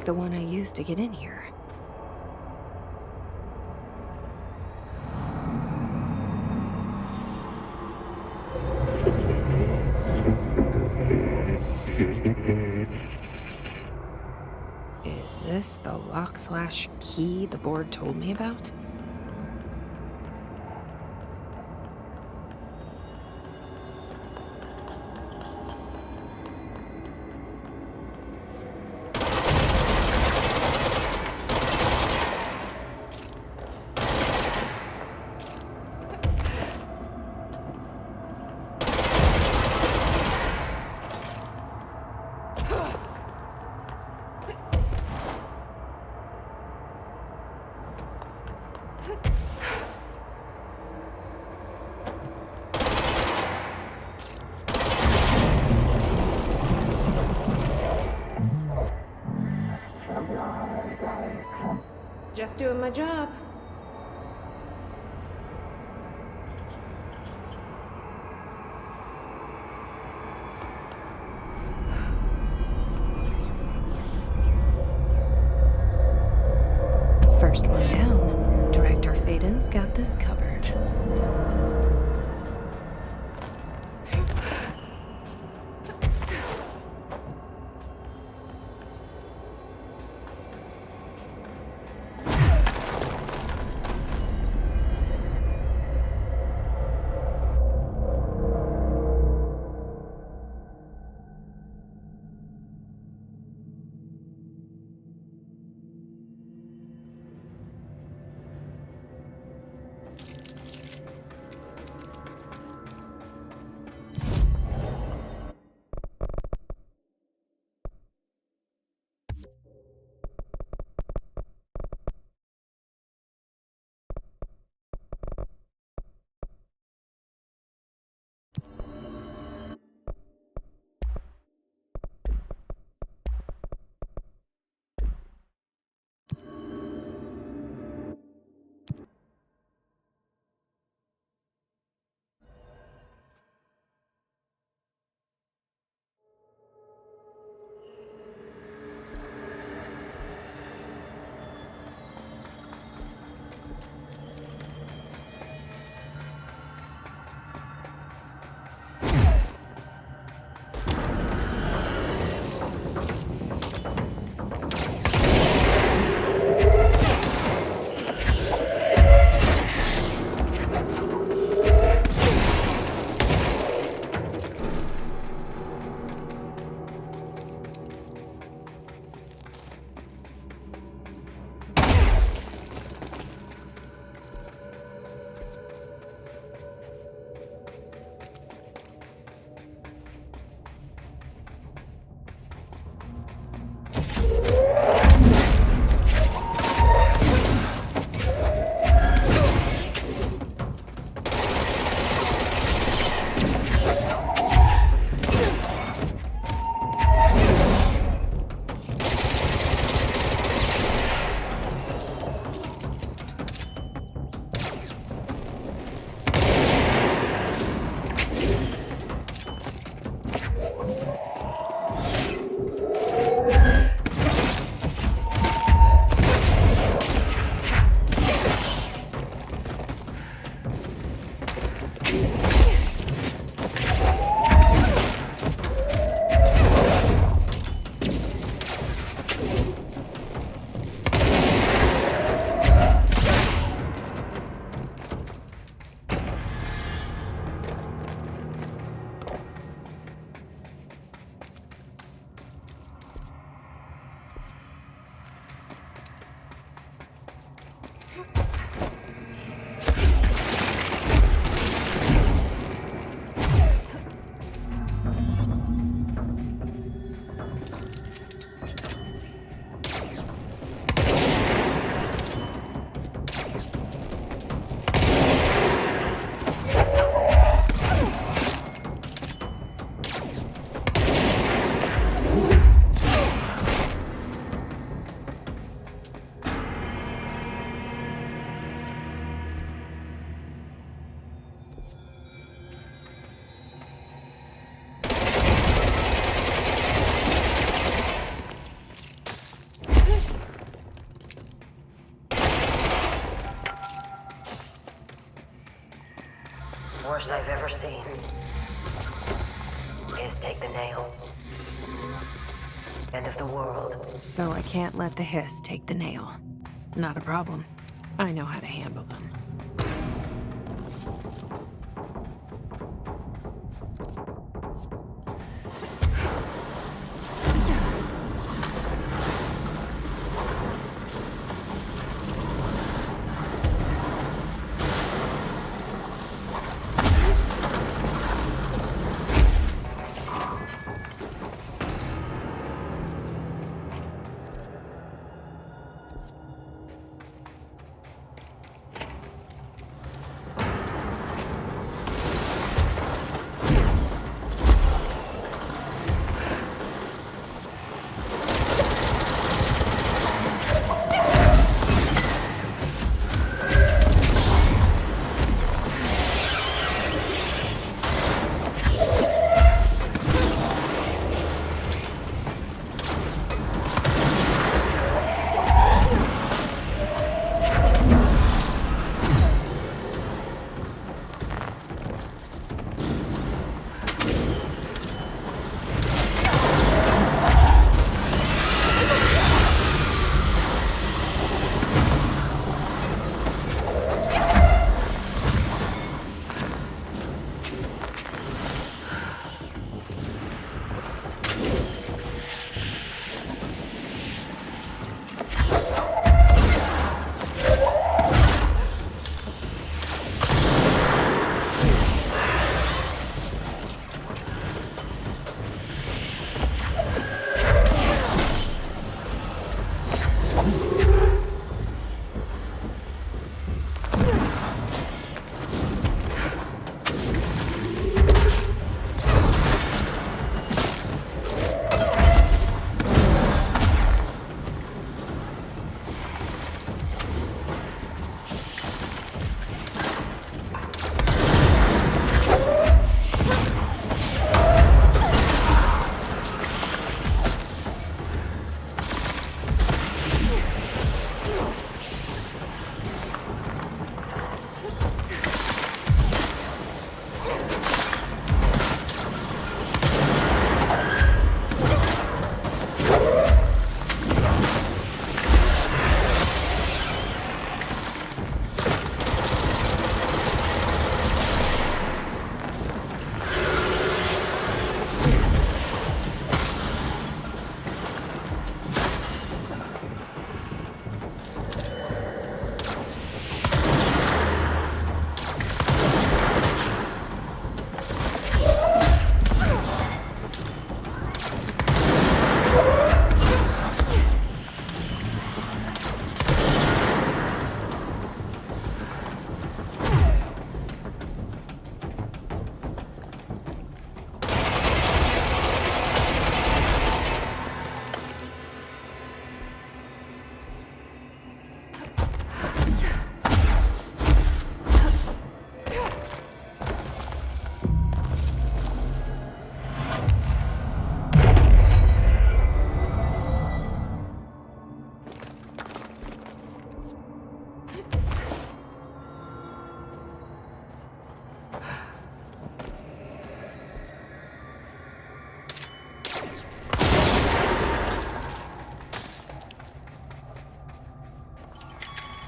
like the one I used to get in here. Is this the lock/key the board told me about? Just doing my job. First one down. Director Faden's got this covered. Hiss take the nail. End of the world. So I can't let the Hiss take the nail. Not a problem. I know how to handle them.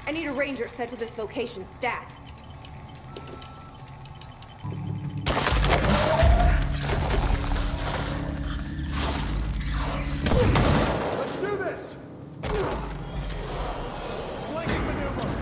I need a ranger sent to this location stat. Let's do this! Flanking maneuver!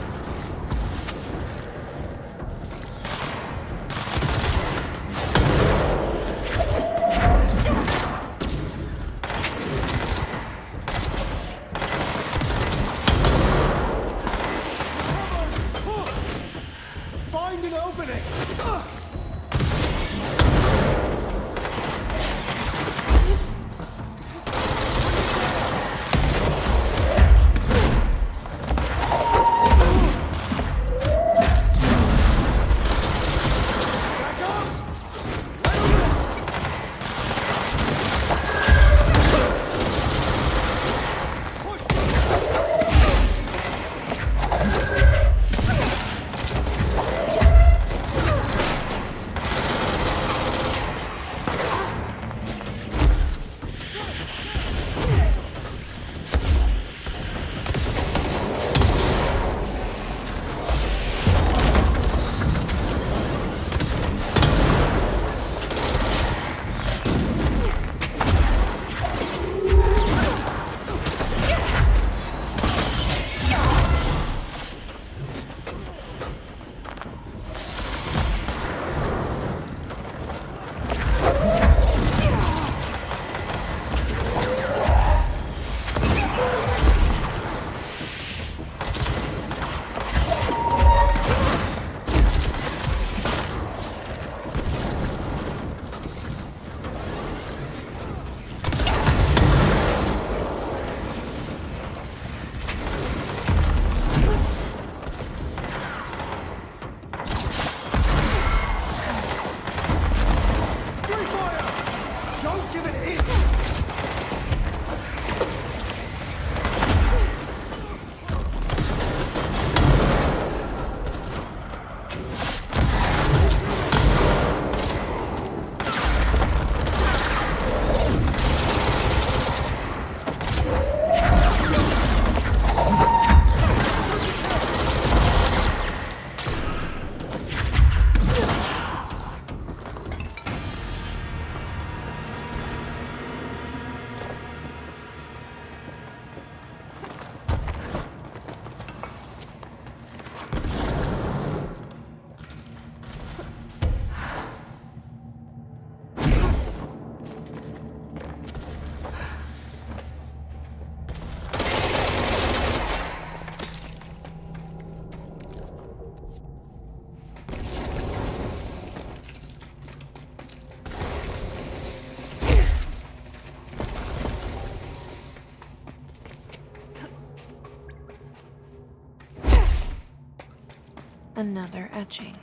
Another etching.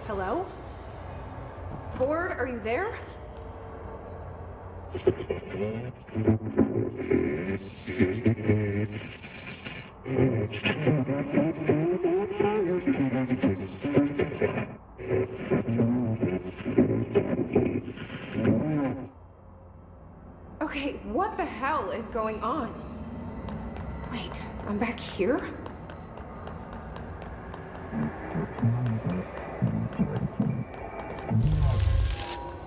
Hello? Board, are you there? Okay, what the hell is going on? Wait, I'm back here?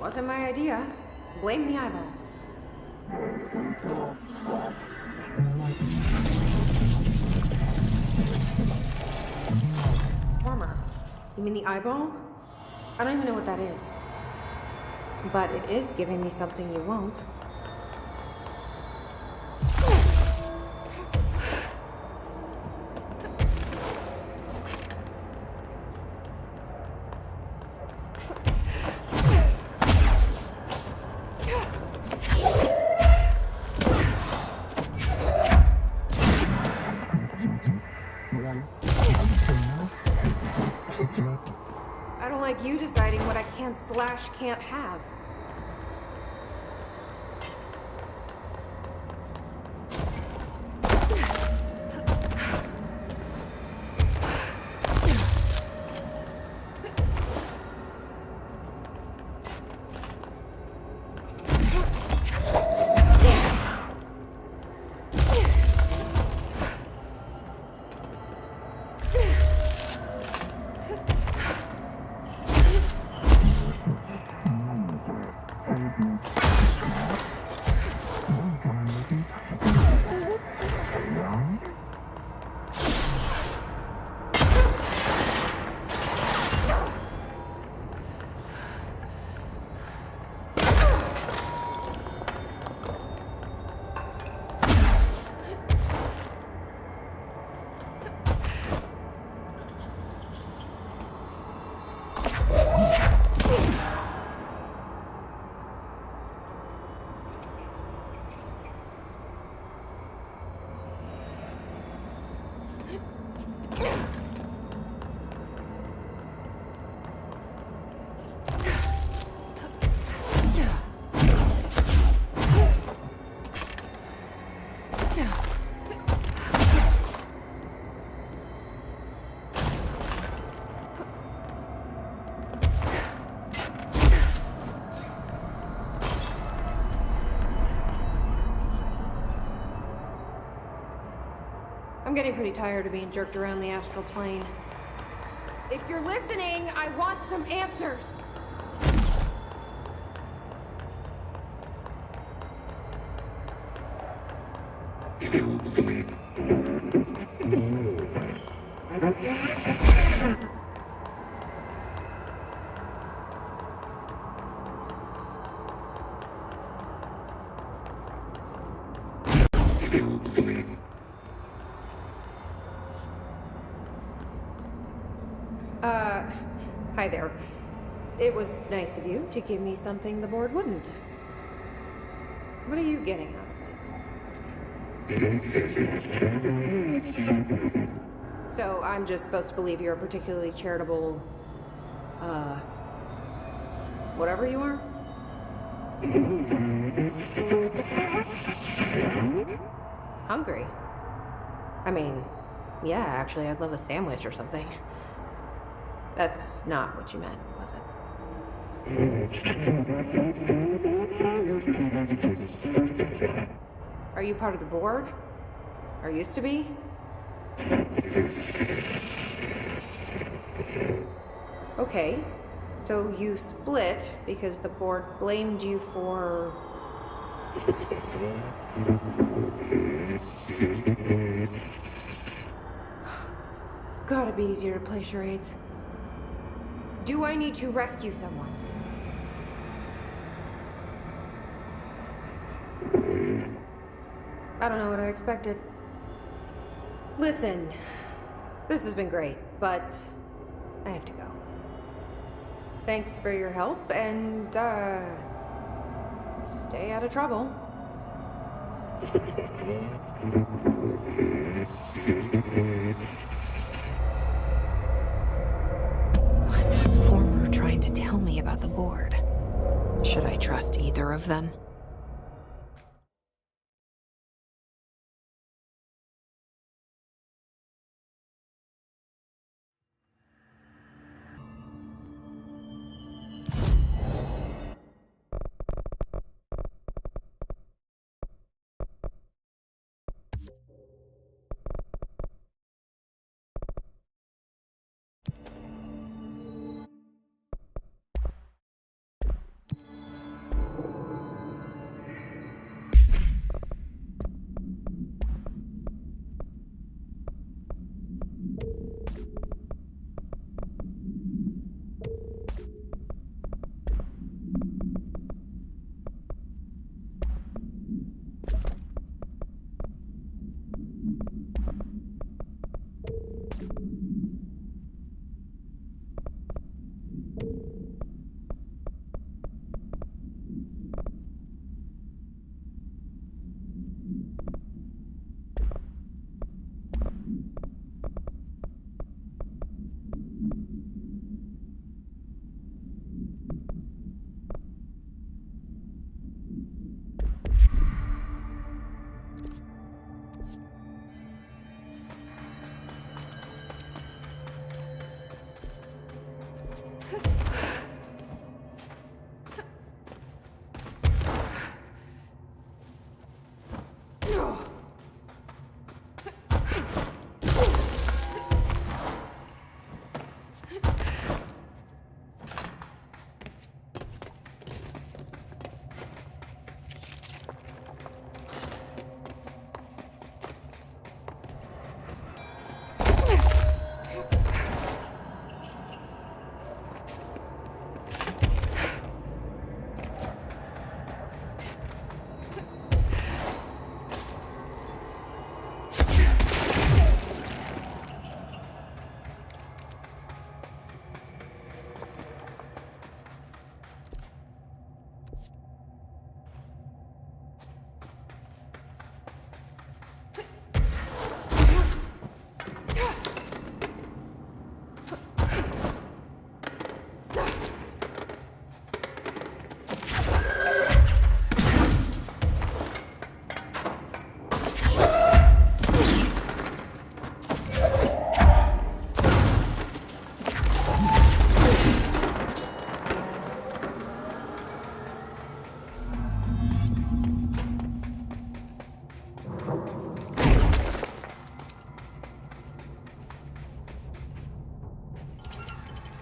Wasn't my idea. Blame the eyeball. Former. You mean the eyeball? I don't even know what that is. But it is giving me something you won't. I don't like you deciding what I can/can't have. I'm getting pretty tired of being jerked around the astral plane. If you're listening, I want some answers. Hi there. It was nice of you to give me something the board wouldn't. What are you getting out of it? So I'm just supposed to believe you're a particularly charitable, whatever you are? Hungry? I mean, yeah, actually, I'd love a sandwich or something. That's not what you meant, was it? Are you part of the board? Or used to be? Okay, so you split because the board blamed you for... Gotta be easier to play charades. Do I need to rescue someone? I don't know what I expected. Listen, this has been great, but I have to go. Thanks for your help, and, stay out of trouble. What is Former trying to tell me about the board? Should I trust either of them?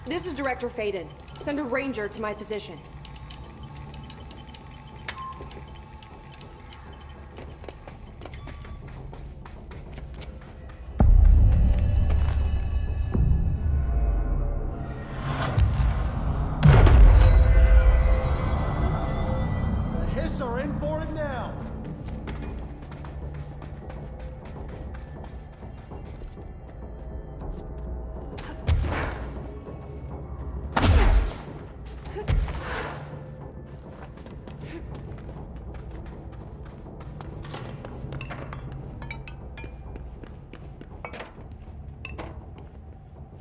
This is Director Faden. Send a ranger to my position. The Hiss are in for it now.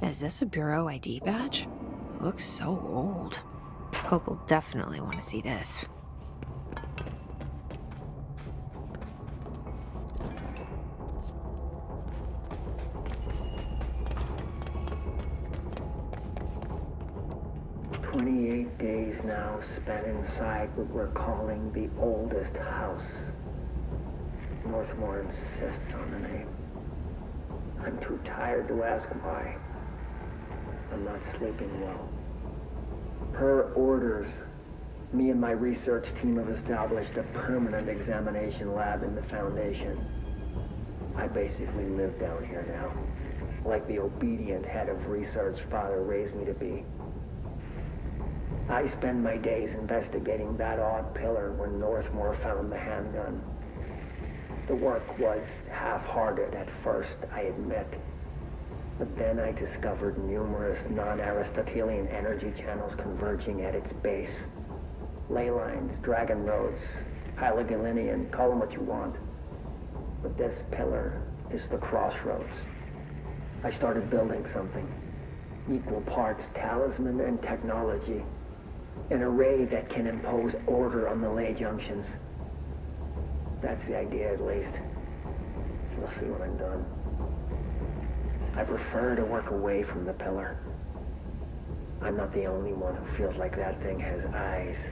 Is this a Bureau ID badge? Looks so old. Pope will definitely want to see this. Days now spent inside what we're calling the oldest house. Northmore insists on the name. I'm too tired to ask why. I'm not sleeping well. Per orders, me and my research team have established a permanent examination lab in the Foundation. I basically live down here now. like the obedient head of research father raised me to be. I spend my days investigating that odd pillar when Northmore found the handgun. The work was half-hearted at first, I admit. But then I discovered numerous non-Aristotelian energy channels converging at its base. Ley lines, dragon roads, Hyligalinian, call them what you want. But this pillar is the crossroads. I started building something. Equal parts talisman and technology. An array that can impose order on the ley junctions. That's the idea, at least. We'll see when I'm done. I prefer to work away from the pillar. I'm not the only one who feels like that thing has eyes.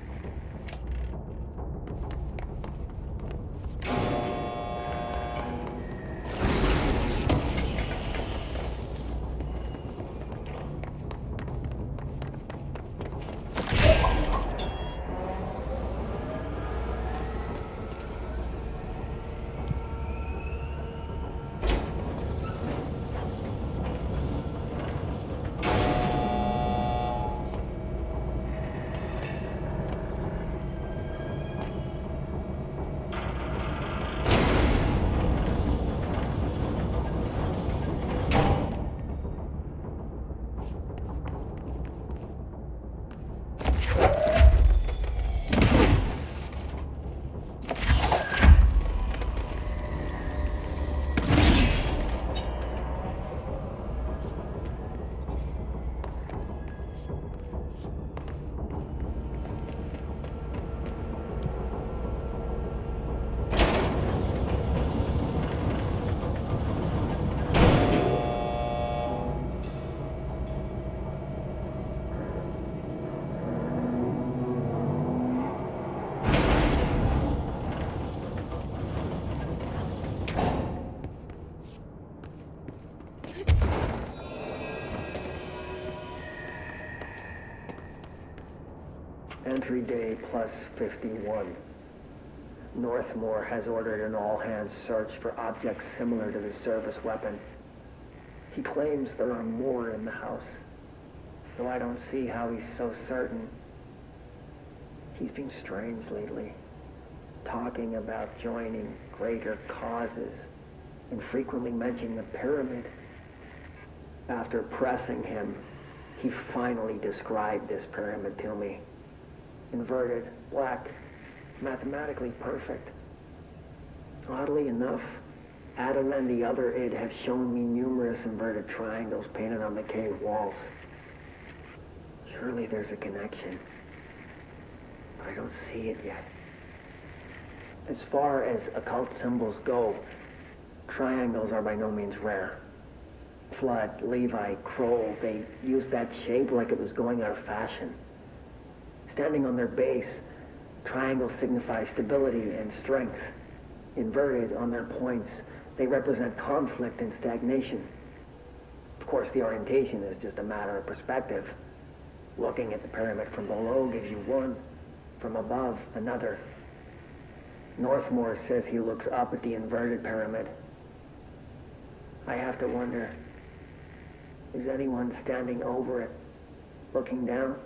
Entry day plus 51. Northmore has ordered an all-hands search for objects similar to the service weapon. He claims there are more in the house, though I don't see how he's so certain. He's been strange lately, talking about joining greater causes, and frequently mentioning the pyramid. After pressing him, he finally described this pyramid to me. Inverted, black, mathematically perfect. Oddly enough, Adam and the other id have shown me numerous inverted triangles painted on the cave walls. Surely there's a connection, but I don't see it yet. As far as occult symbols go, triangles are by no means rare. Flood, Levi, Kroll, they used that shape like it was going out of fashion. Standing on their base, triangles signify stability and strength. Inverted on their points, they represent conflict and stagnation. Of course, the orientation is just a matter of perspective. Looking at the pyramid from below gives you one, from above another. Northmore says he looks up at the inverted pyramid. I have to wonder, is anyone standing over it, looking down?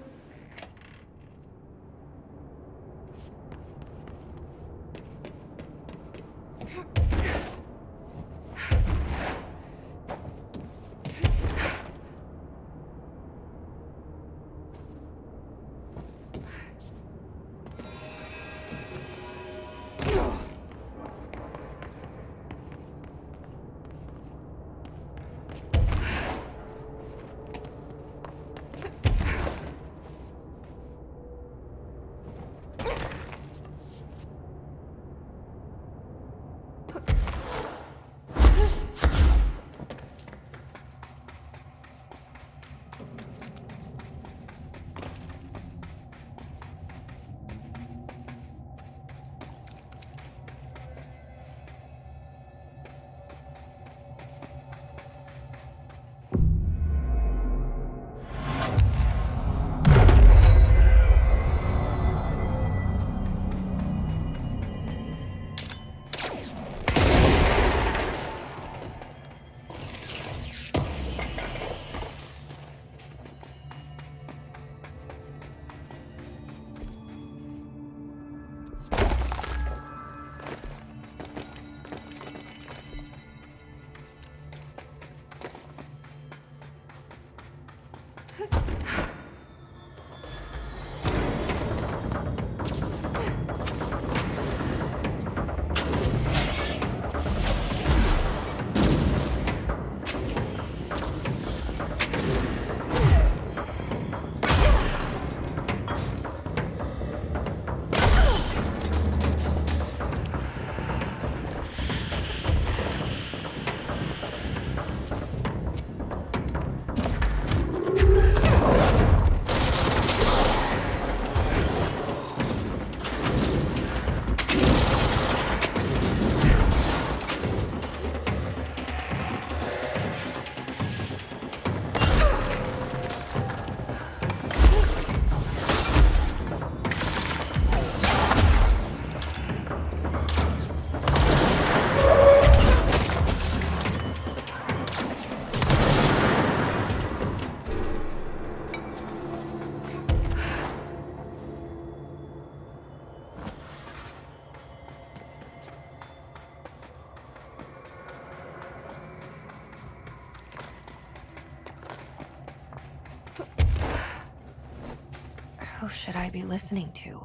should I be listening to?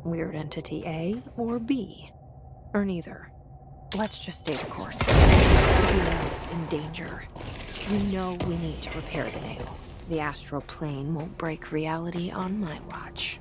Weird entity A or B? Or neither? Let's just stay the course. The Bureau is in danger. We know we need to repair the nail. The astral plane won't break reality on my watch.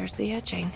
there's the etching.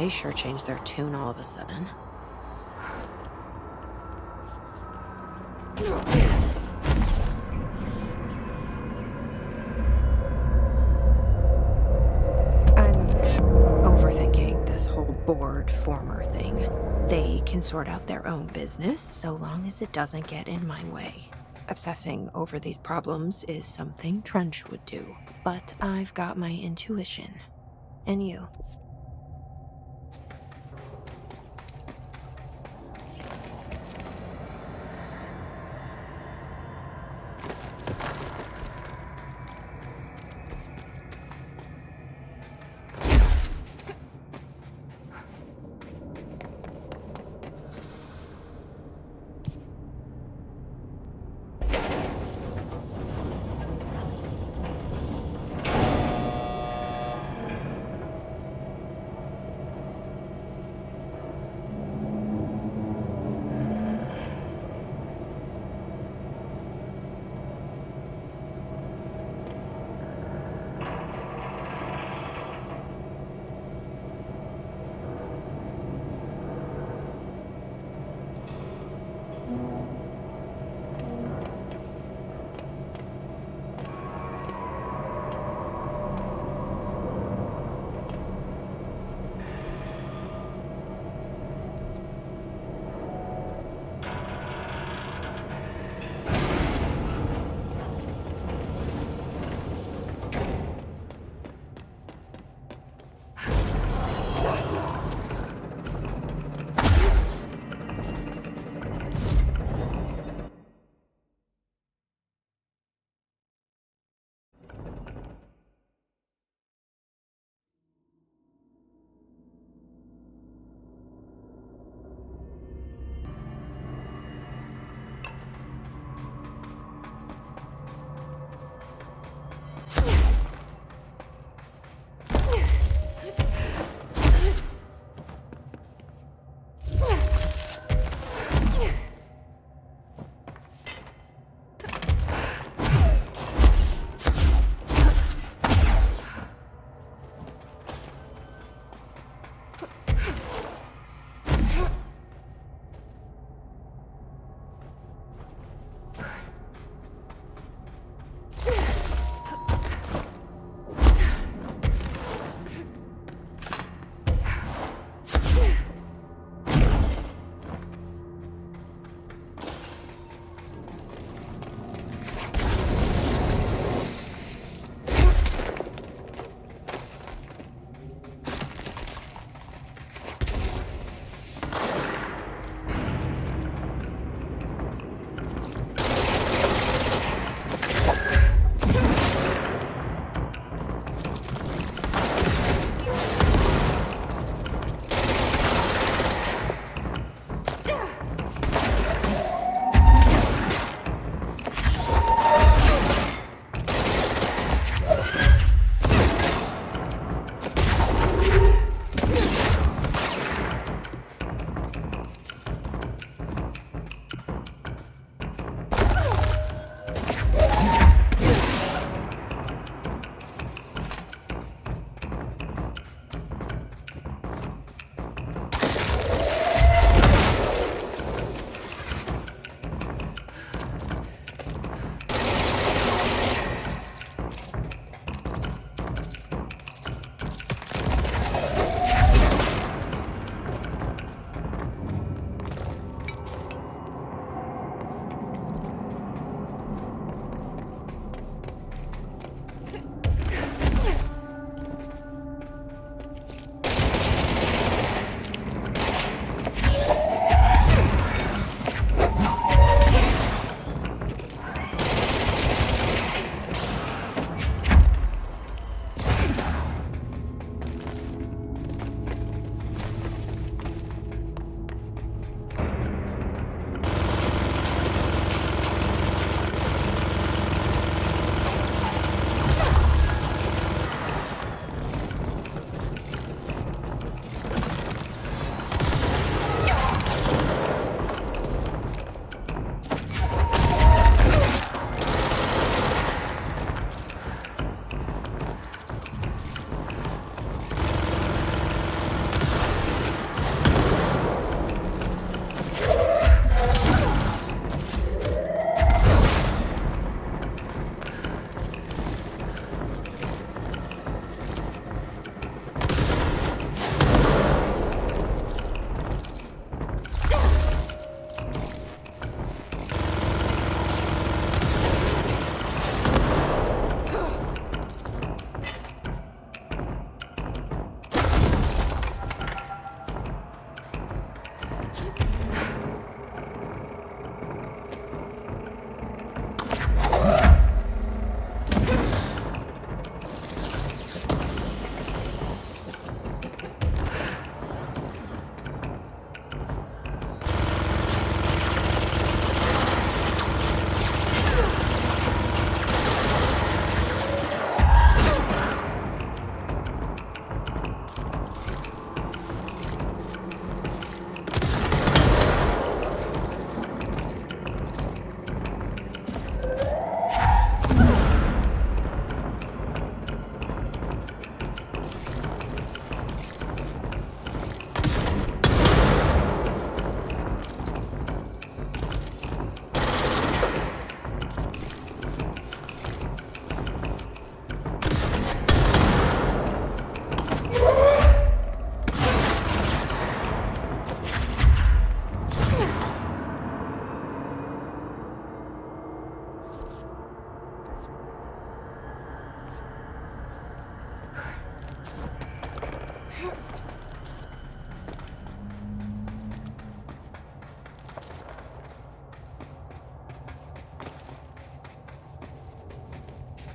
They sure changed their tune all of a sudden. I'm overthinking this whole board former thing. They can sort out their own business so long as it doesn't get in my way. Obsessing over these problems is something Trench would do, but I've got my intuition. And you.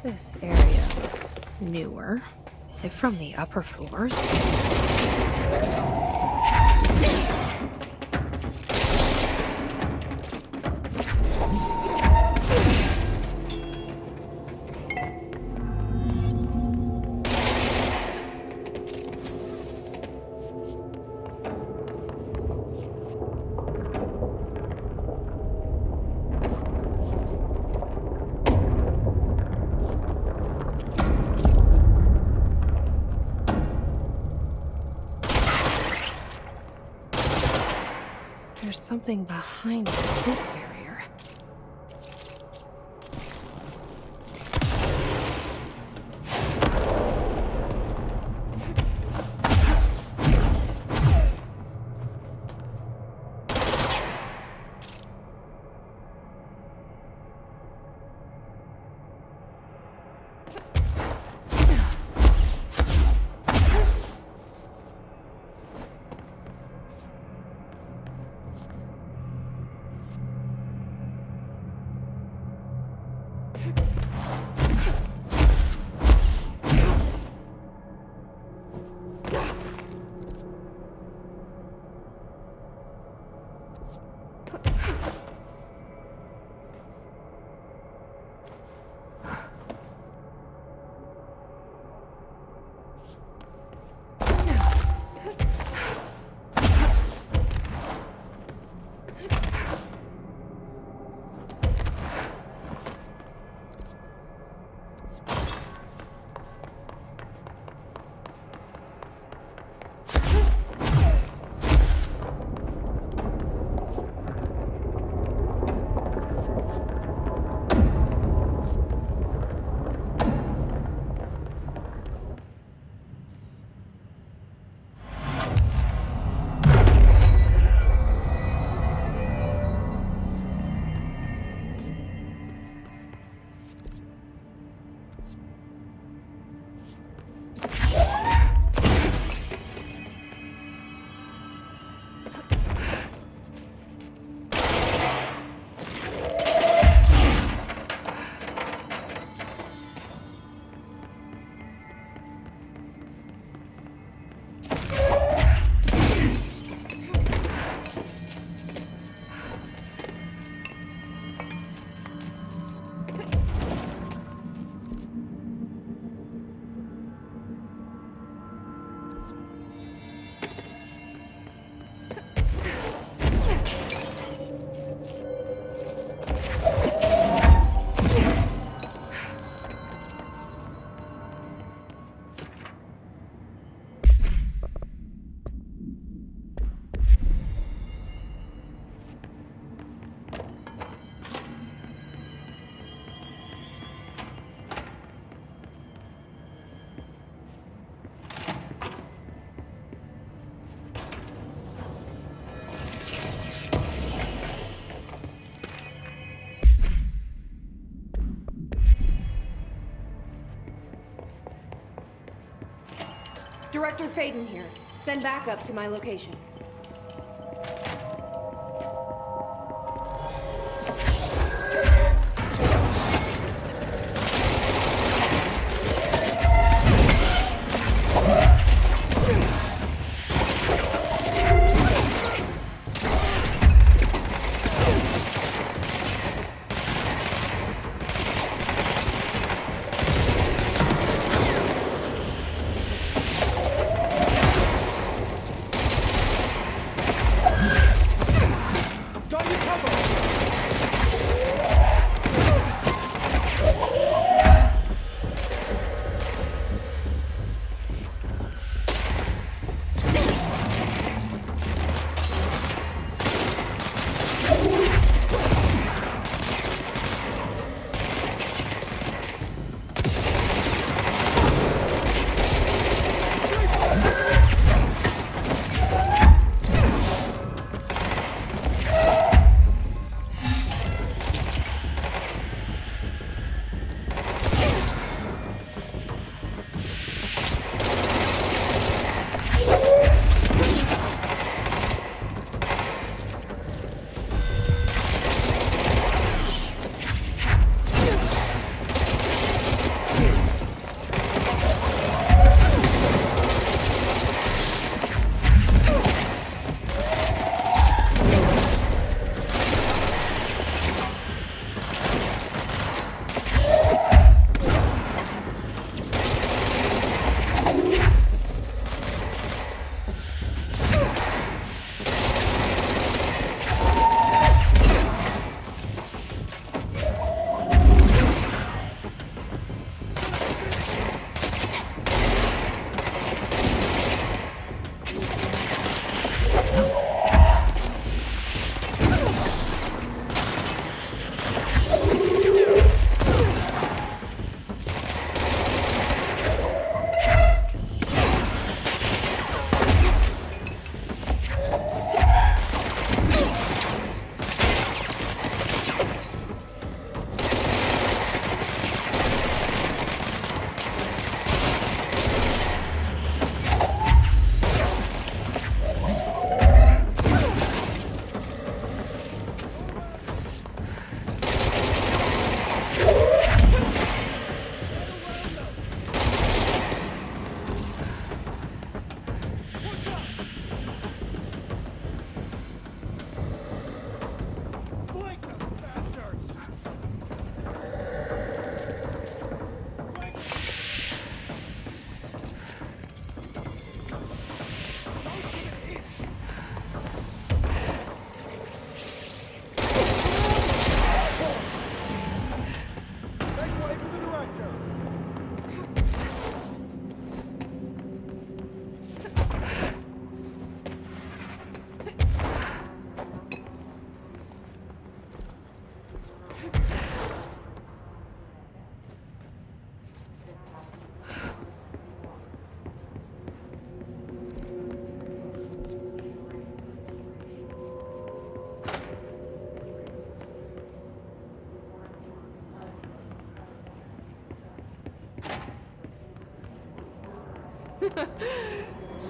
This area looks newer. Is it from the upper floors? There's something behind this barrier. Director Faden here. Send backup to my location.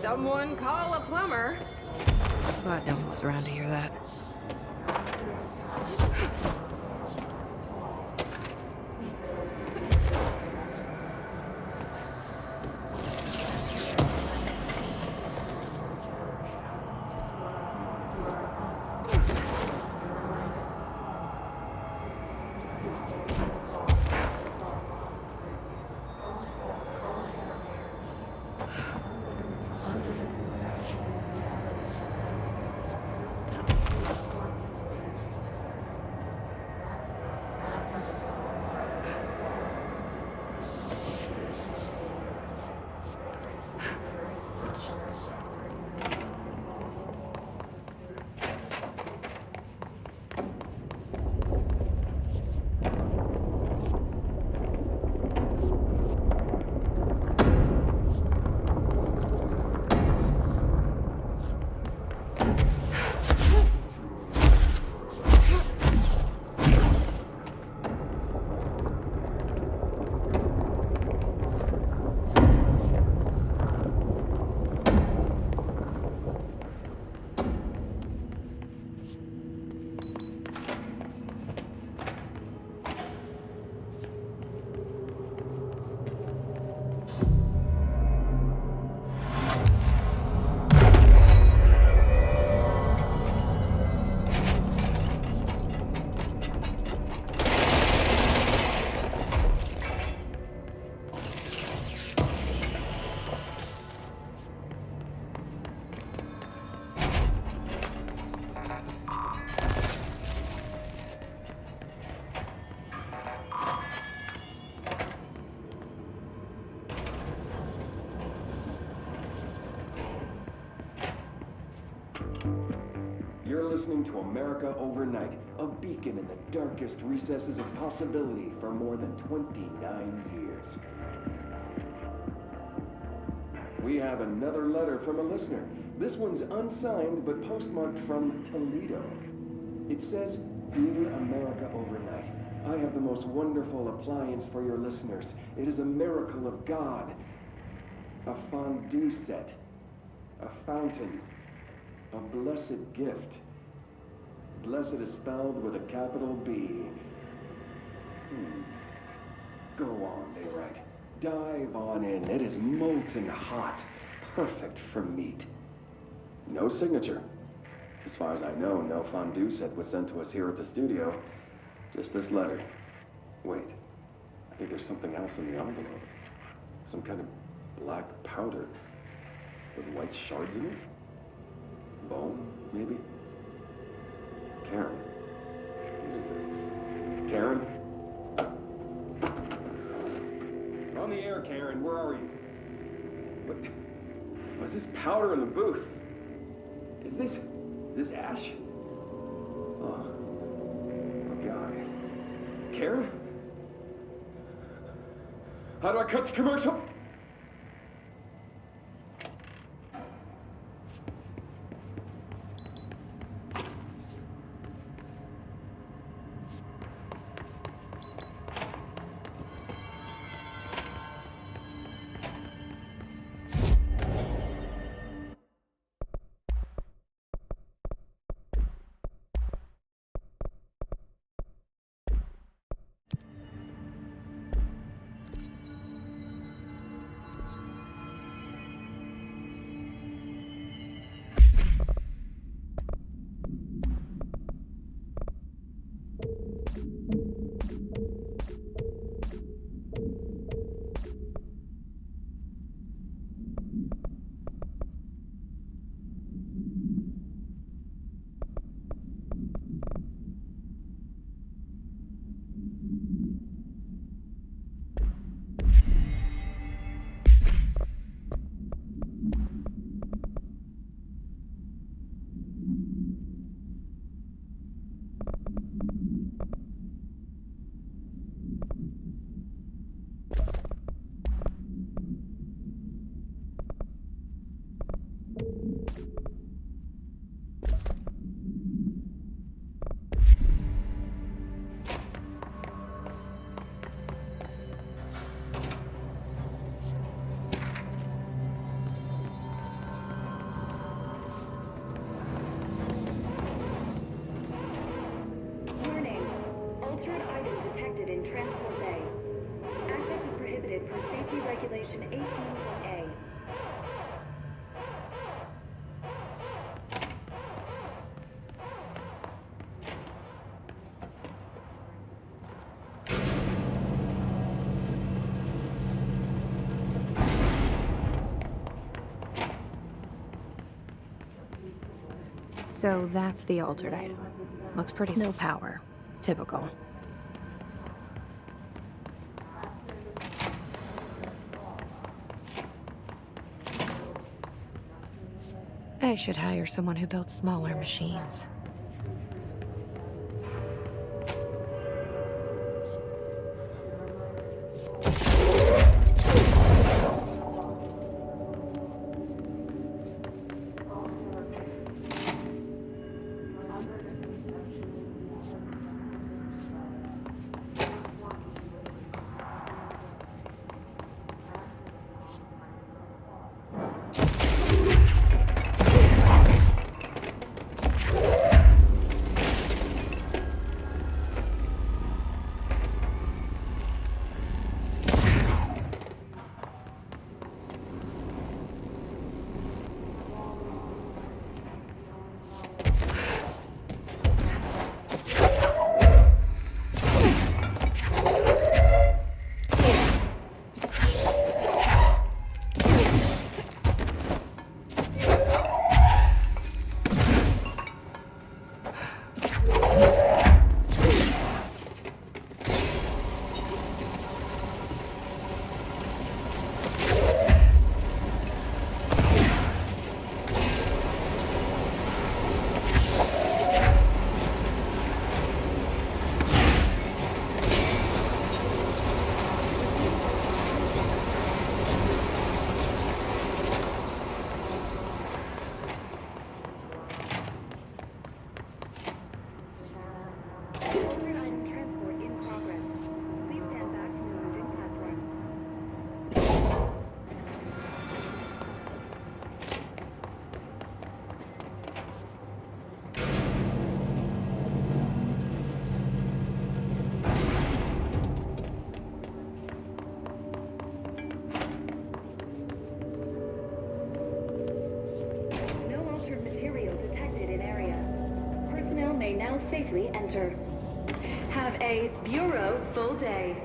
Someone call a plumber. Glad no one was around to hear that. You're listening to America Overnight, a beacon in the darkest recesses of possibility for more than 29 years. We have another letter from a listener. This one's unsigned, but postmarked from Toledo. It says, "Dear America Overnight, I have the most wonderful appliance for your listeners. It is a miracle of God. A fondue set. A fountain. A blessed gift. Blessed is spelled with a capital B. Go on, they write. Dive on in. It is molten hot. Perfect for meat." No signature. As far as I know, no fondue set was sent to us here at the studio. Just this letter. Wait. I think there's something else in the envelope. Some kind of black powder with white shards in it? Bone, maybe? Karen. What is this? Karen? You're on the air, Karen. Where are you? What? What's this powder in the booth? Is this ash? Oh God. Karen? How do I cut to commercial? So that's the altered item. Looks pretty... No power. Typical. I should hire someone who builds smaller machines. Safely enter. Have a Bureau full day.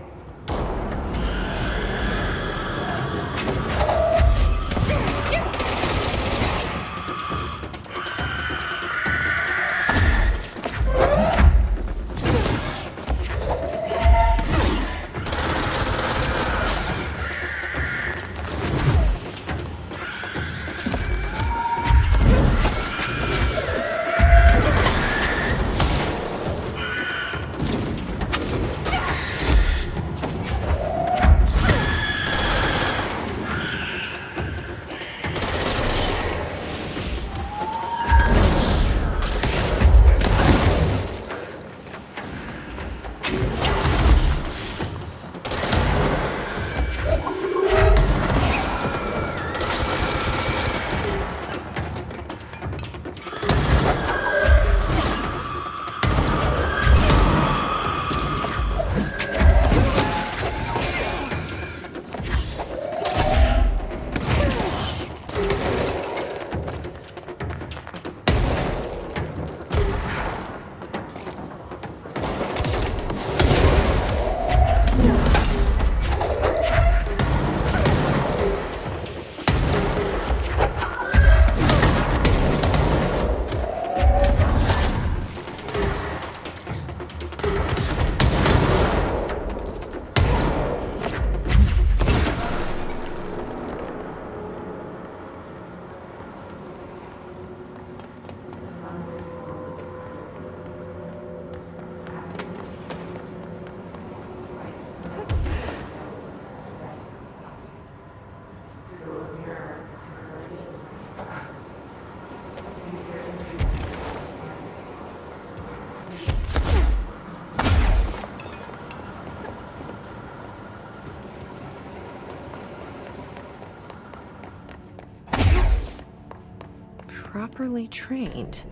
Properly trained.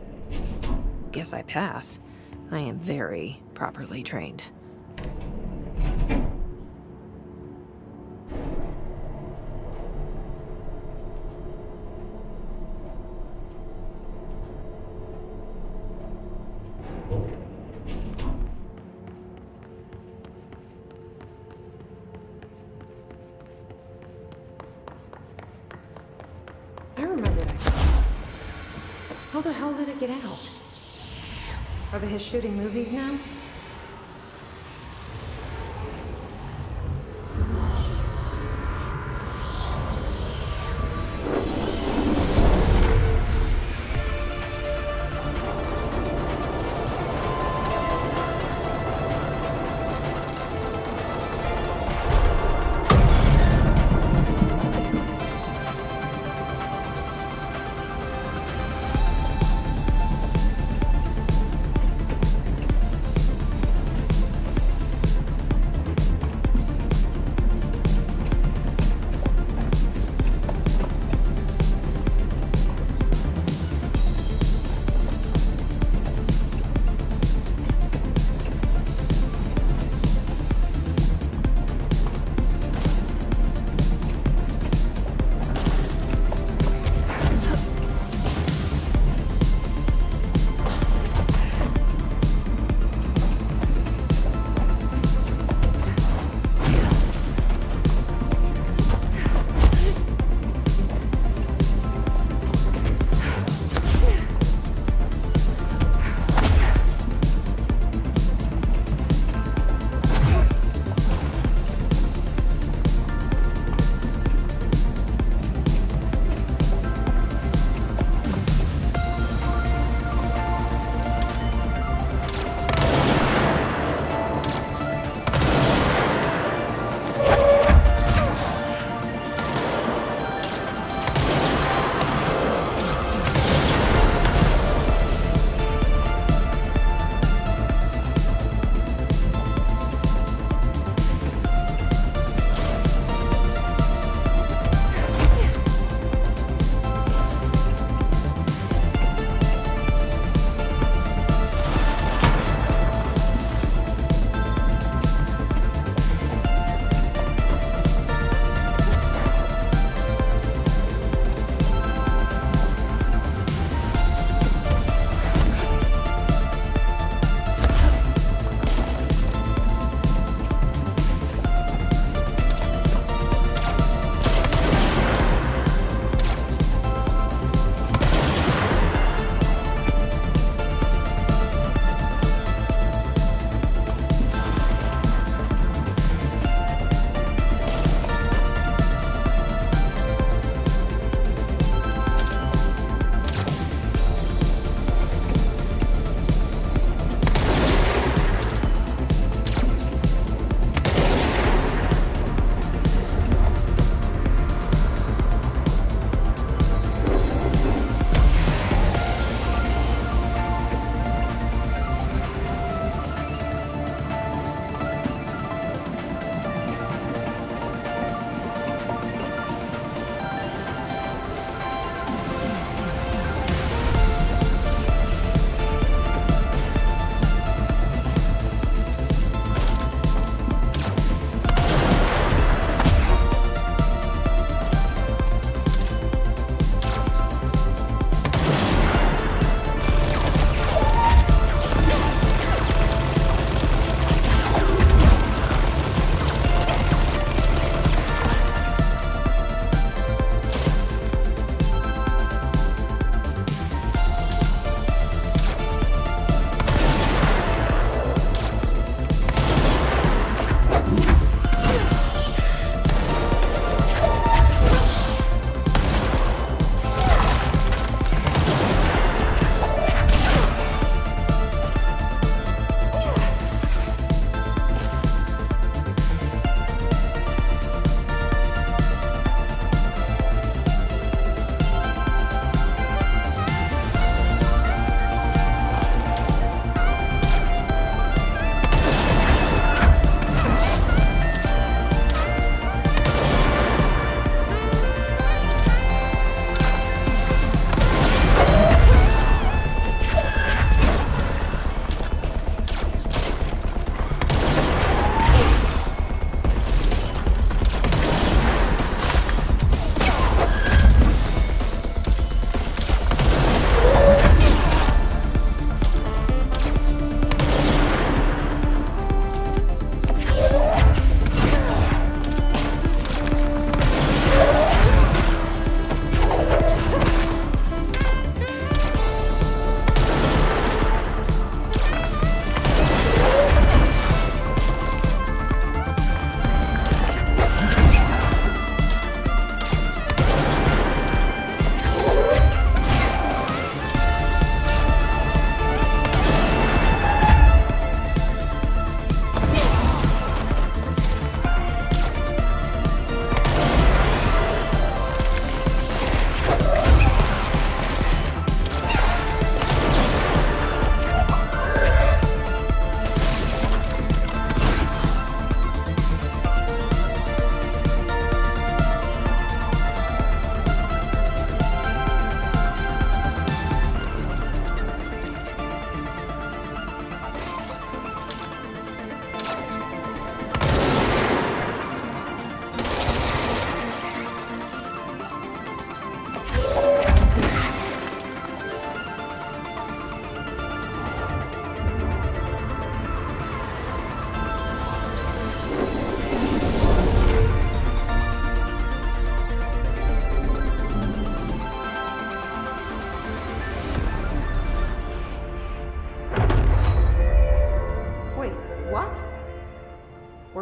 Guess I pass. I am very properly trained. I remember that. How the hell did it get out? Are they his shooting movies now?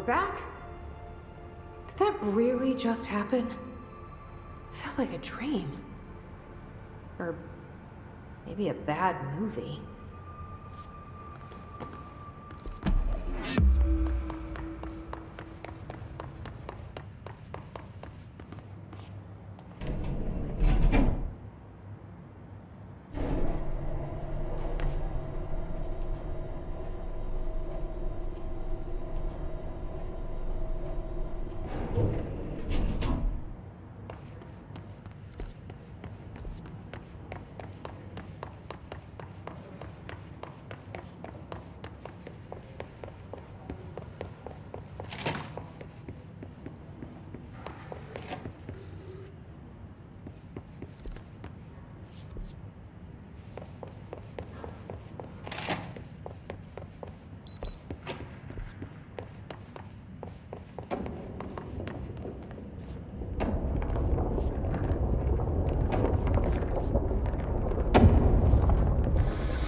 back? Did that really just happen? Felt like a dream. Or maybe a bad movie.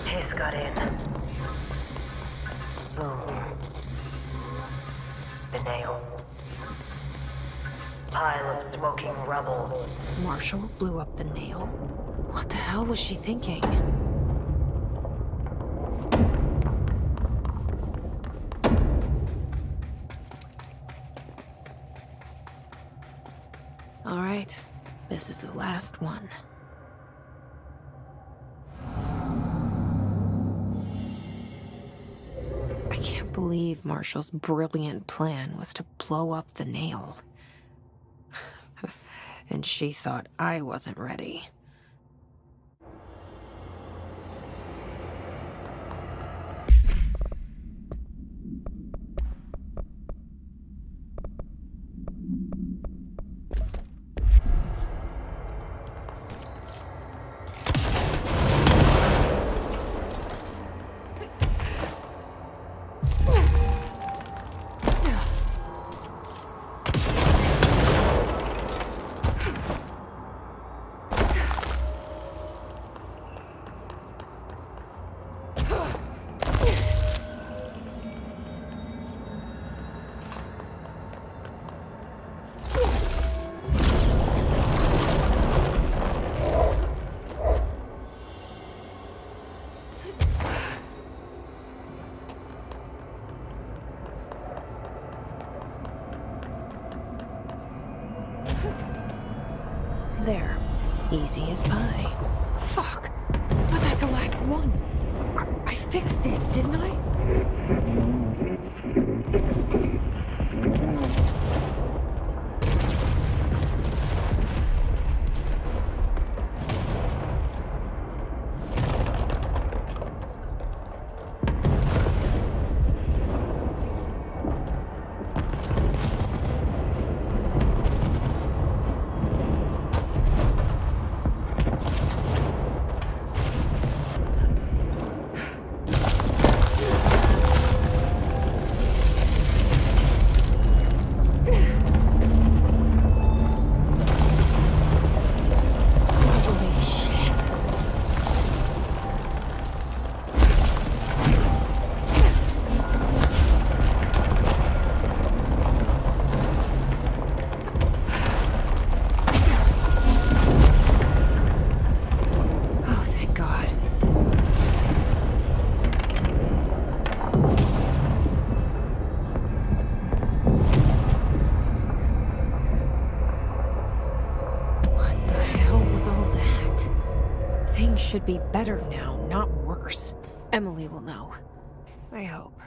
He's got in. Boom. The nail. Pile of smoking rubble. Marshall blew up the nail? What the hell was she thinking? All right, this is the last one. I can't believe Marshall's brilliant plan was to blow up the nail. And she thought I wasn't ready. There. Easy as pie. Fuck! But that's the last one! I fixed it, didn't I? Should be better now, not worse. Emily will know. I hope.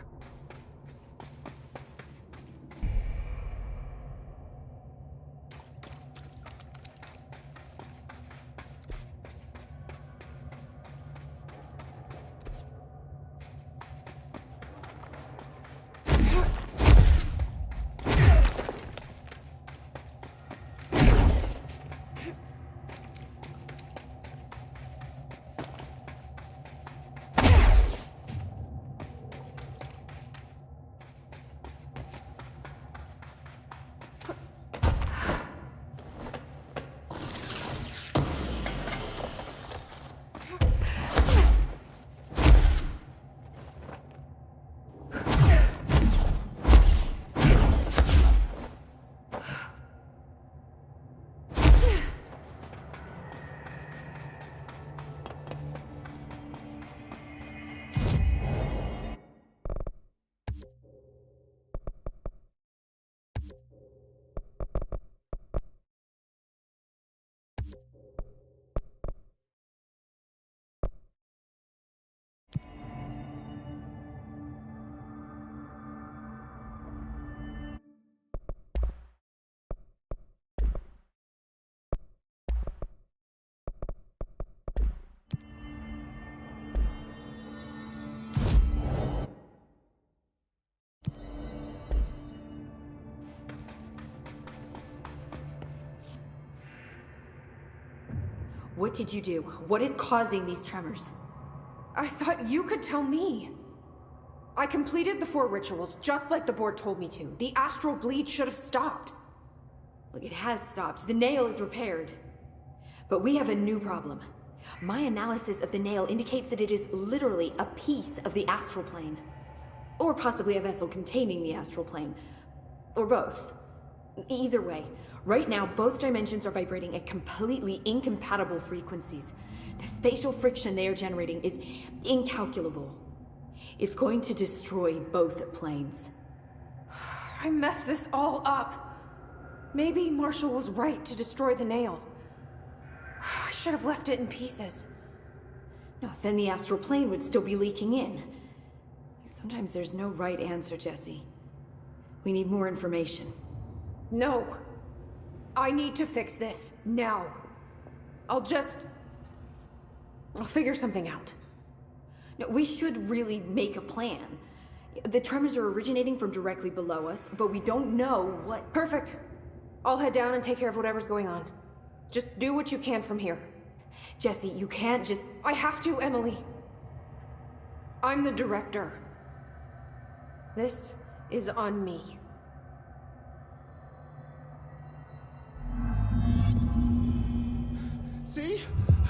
What did you do? What is causing these tremors? I thought you could tell me. I completed the 4 rituals just like the board told me to. The astral bleed should have stopped. Look, it has stopped. The nail is repaired. But we have a new problem. My analysis of the nail indicates that it is literally a piece of the astral plane. Or possibly a vessel containing the astral plane. Or both. Either way, right now both dimensions are vibrating at completely incompatible frequencies. The spatial friction they are generating is incalculable. It's going to destroy both planes. I messed this all up. Maybe Marshall was right to destroy the nail. I should have left it in pieces. No, then the astral plane would still be leaking in. Sometimes there's no right answer, Jesse. We need more information. No. I need to fix this now. I'll figure something out. No, we should really make a plan. The tremors are originating from directly below us, but we don't know what... Perfect. I'll head down and take care of whatever's going on. Just do what you can from here. Jesse, you can't just... I have to, Emily. I'm the director. This is on me. See?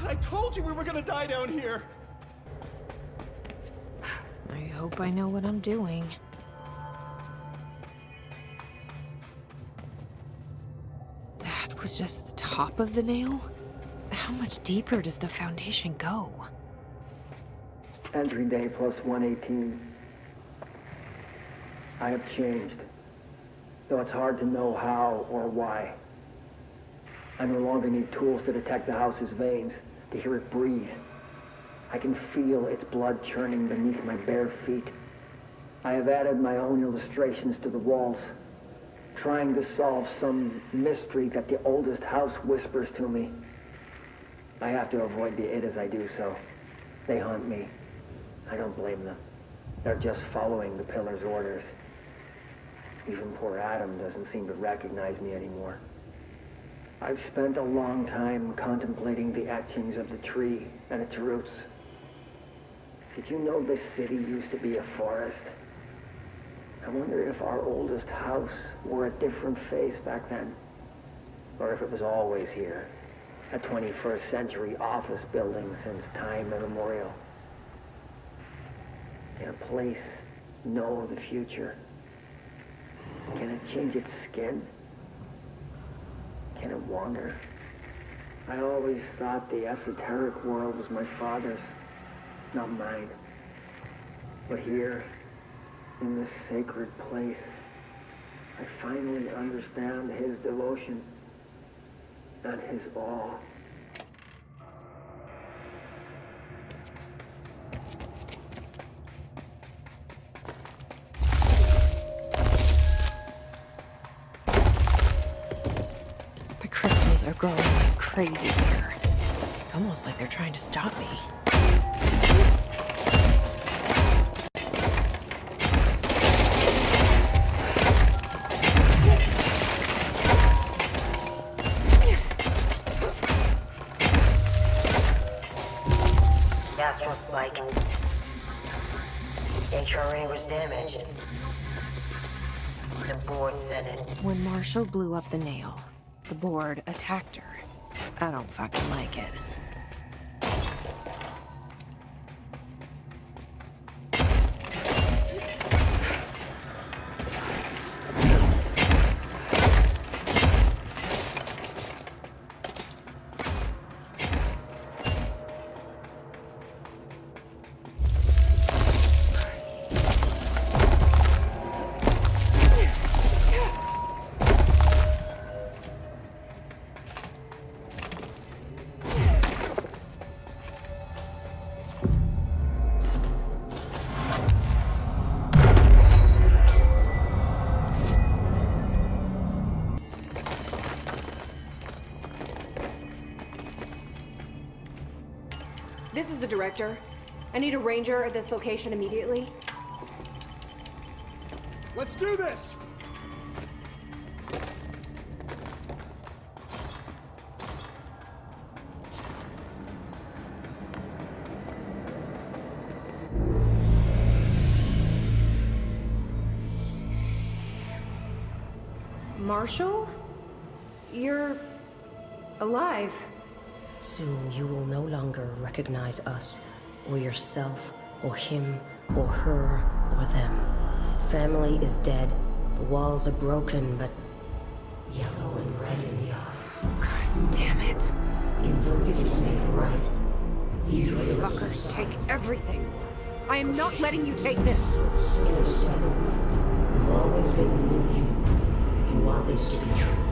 I told you we were gonna die down here! I hope I know what I'm doing. That was just the top of the nail? How much deeper does the foundation go? Entry day plus 118. I have changed, though it's hard to know how or why. I no longer need tools to detect the house's veins, to hear it breathe. I can feel its blood churning beneath my bare feet. I have added my own illustrations to the walls, trying to solve some mystery that the oldest house whispers to me. I have to avoid the it as I do so. They hunt me. I don't blame them. They're just following the Pillar's orders. Even poor Adam doesn't seem to recognize me anymore. I've spent a long time contemplating the etchings of the tree and its roots. Did you know this city used to be a forest? I wonder if our oldest house wore a different face back then. Or if it was always here. A 21st century office building since time immemorial. Can a place know the future? Can it change its skin? Can it wander? I always thought the esoteric world was my father's, not mine. But here, in this sacred place, I finally understand his devotion and his awe. The crystals are growing like crazy here. It's almost like they're trying to stop me. Astral spike. HRA was damaged. The board said it. When Marshall blew up the nail, the board attacked her. I don't fucking like it. This is the director. I need a ranger at this location immediately. Let's do this! Marshall? You're alive. Soon you will no longer recognize us, or yourself, or him, or her, or them. Family is dead. The walls are broken, but yellow and red in the eye. God damn it. Inverted is made right. You fuckers take everything. I am not letting you take this. You've always been the new you. You want this to be true.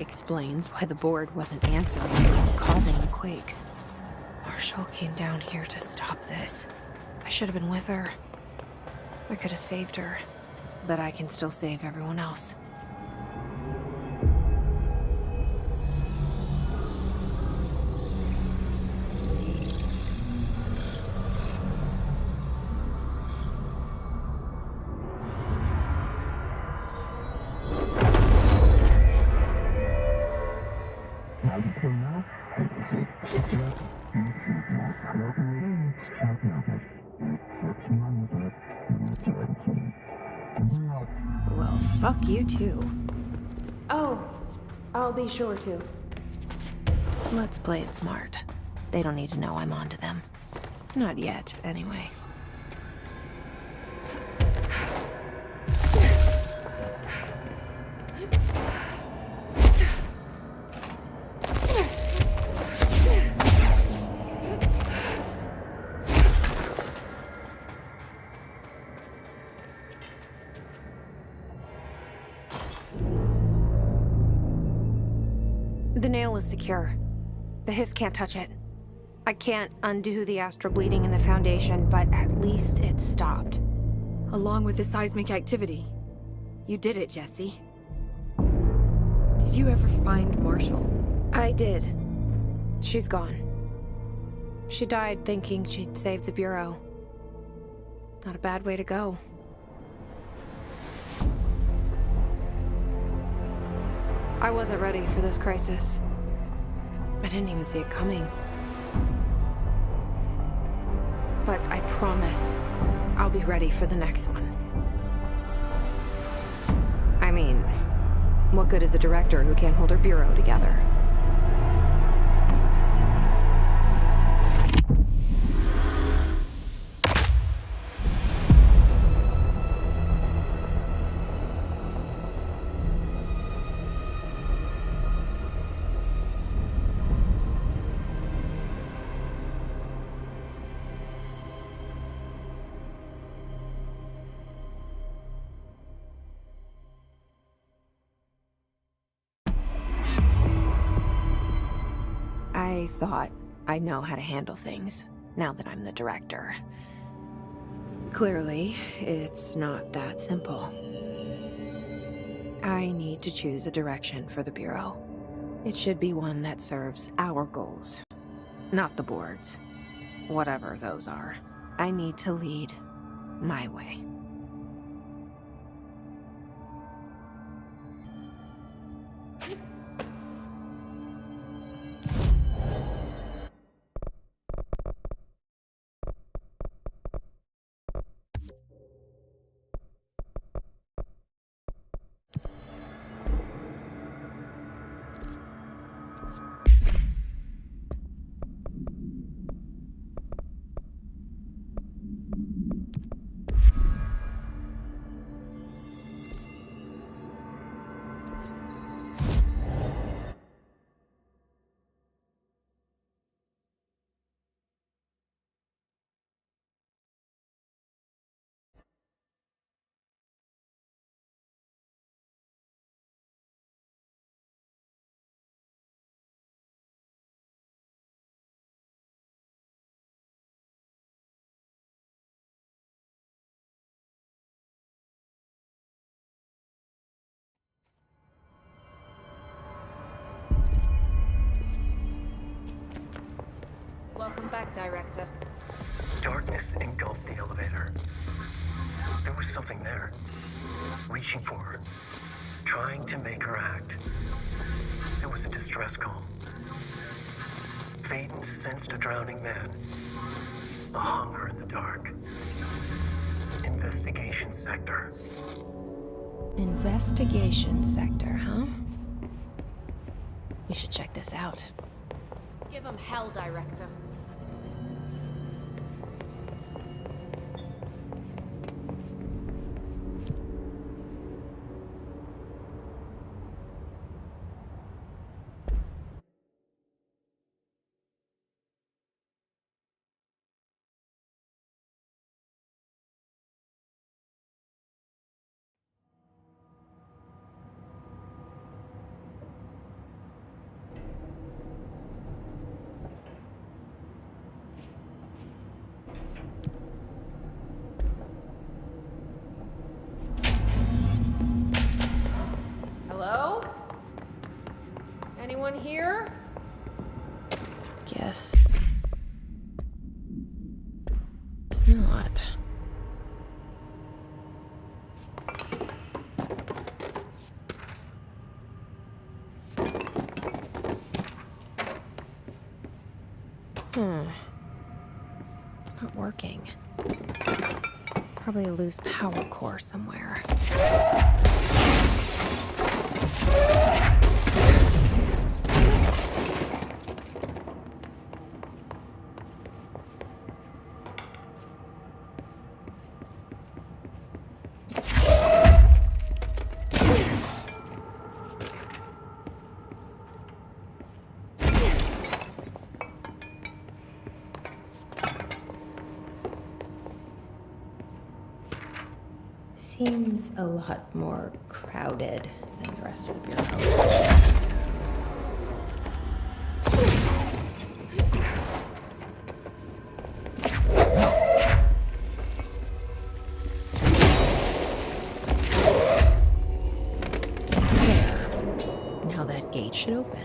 explains why the board wasn't answering what's causing the quakes. Marshall came down here to stop this. I should have been with her. I could have saved her, but I can still save everyone else. Well, fuck you too. Oh, I'll be sure to. Let's play it smart. They don't need to know I'm onto them. Not yet, anyway. The nail is secure. The hiss can't touch it. I can't undo the astral bleeding in the Foundation, but at least it's stopped. Along with the seismic activity. You did it, Jesse. Did you ever find Marshall? I did. She's gone. She died thinking she'd save the Bureau. Not a bad way to go. I wasn't ready for this crisis. I didn't even see it coming. But I promise, I'll be ready for the next one. I mean, what good is a director who can't hold her bureau together? I thought I know how to handle things, now that I'm the director. Clearly, it's not that simple. I need to choose a direction for the Bureau. It should be one that serves our goals, not the board's. Whatever those are. I need to lead my way. Welcome back, Director. Darkness engulfed the elevator. There was something there, reaching for her, trying to make her act. It was a distress call. Faden sensed a drowning man, a hunger in the dark. Investigation sector. Investigation sector, huh? We should check this out. Give him hell, Director. Anyone here? Guess it's not. It's not working. Probably a loose power core somewhere. Seems a lot more crowded than the rest of the Bureau. There. Now that gate should open.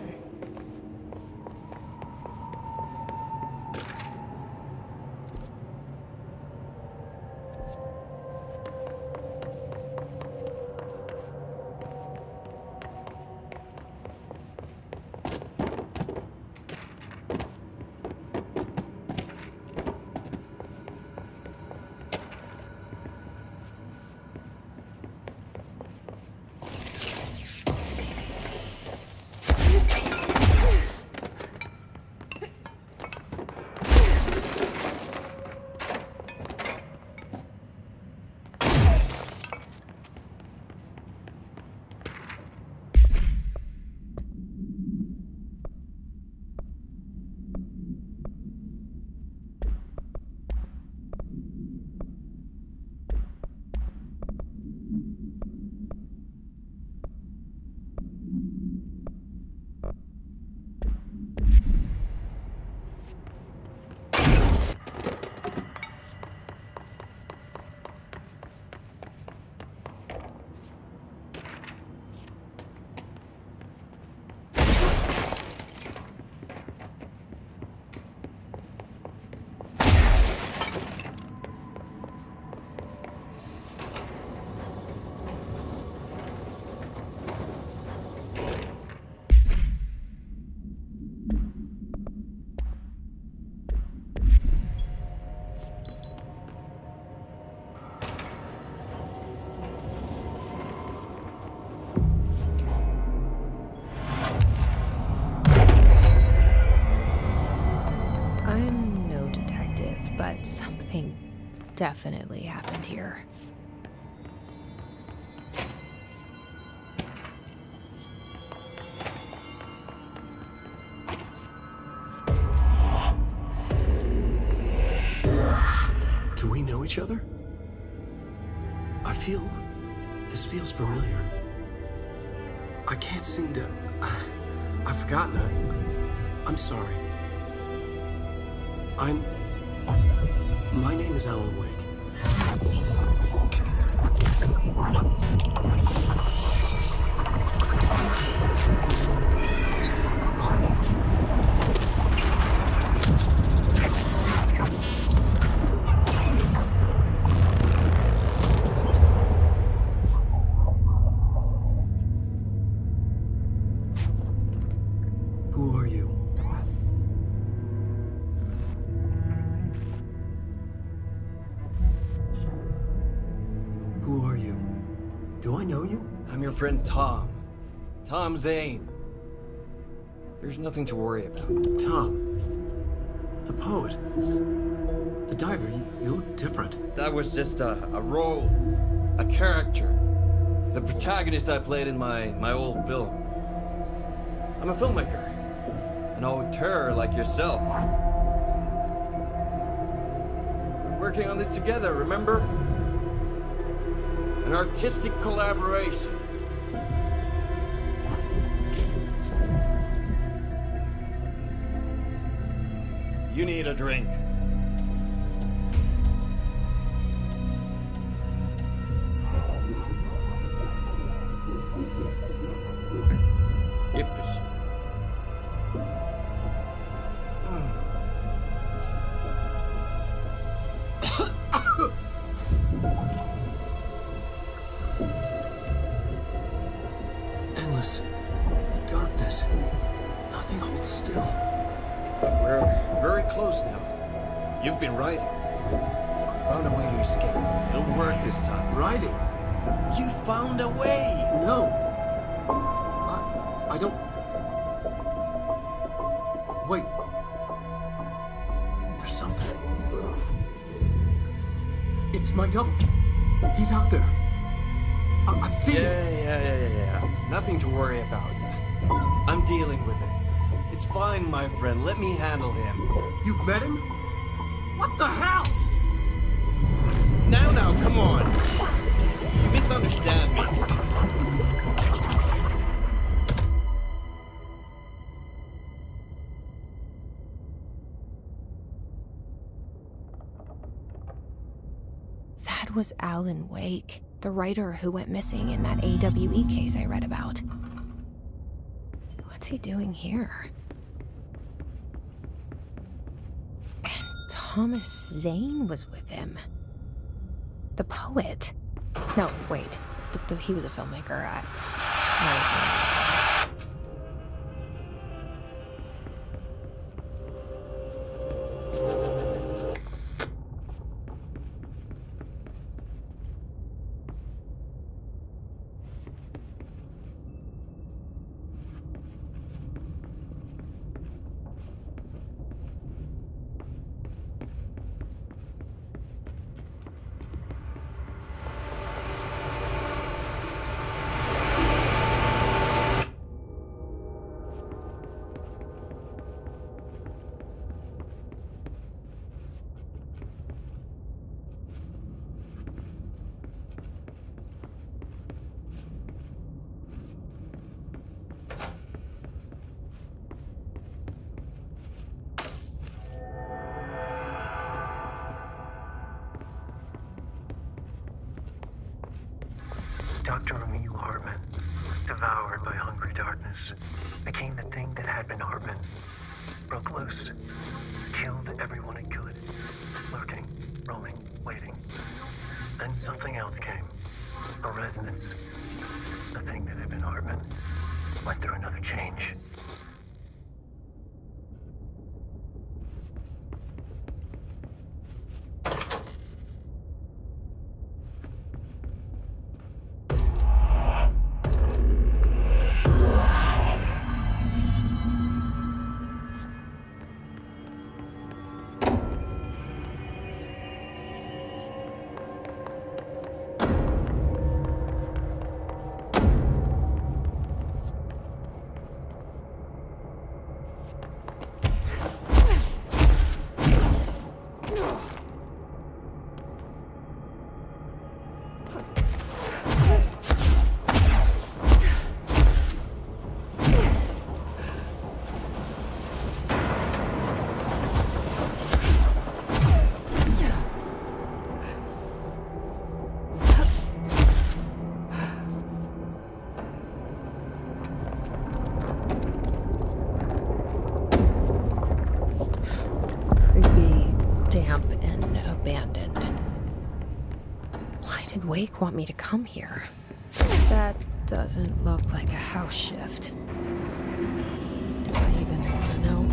But something definitely happened here. Do we know each other? This feels familiar. I can't seem to... I've forgotten it. I'm sorry. My name is Alan Wake. Who are you? Who are you? Do I know you? I'm your friend Tom. Tom Zane. There's nothing to worry about. Tom. The poet. The diver. You look different. That was just a role. A character. The protagonist I played in my old film. I'm a filmmaker. An auteur like yourself. We're working on this together, remember? An artistic collaboration. You need a drink. Yippish. hold still. But we're very close now. You've been riding. You found a way to escape. It'll work this time. Riding? You found a way! No. I don't... Wait. There's something. It's my double. He's out there. I've seen him. Yeah. Nothing to worry about. I'm dealing with it. It's fine, my friend. Let me handle him. You've met him? What the hell? Now, come on. You misunderstand me. That was Alan Wake, the writer who went missing in that AWE case I read about. What's he doing here? And Thomas Zane was with him. The poet. No, wait. He was a filmmaker. Dr. Emil Hartman, devoured by hungry darkness, became the thing that had been Hartman. Broke loose, killed everyone it could, lurking, roaming, waiting. Then something else came, a resonance. The thing that had been Hartman went through another change. Damp and abandoned. Why did Wake want me to come here? That doesn't look like a house shift. Do I even want to know?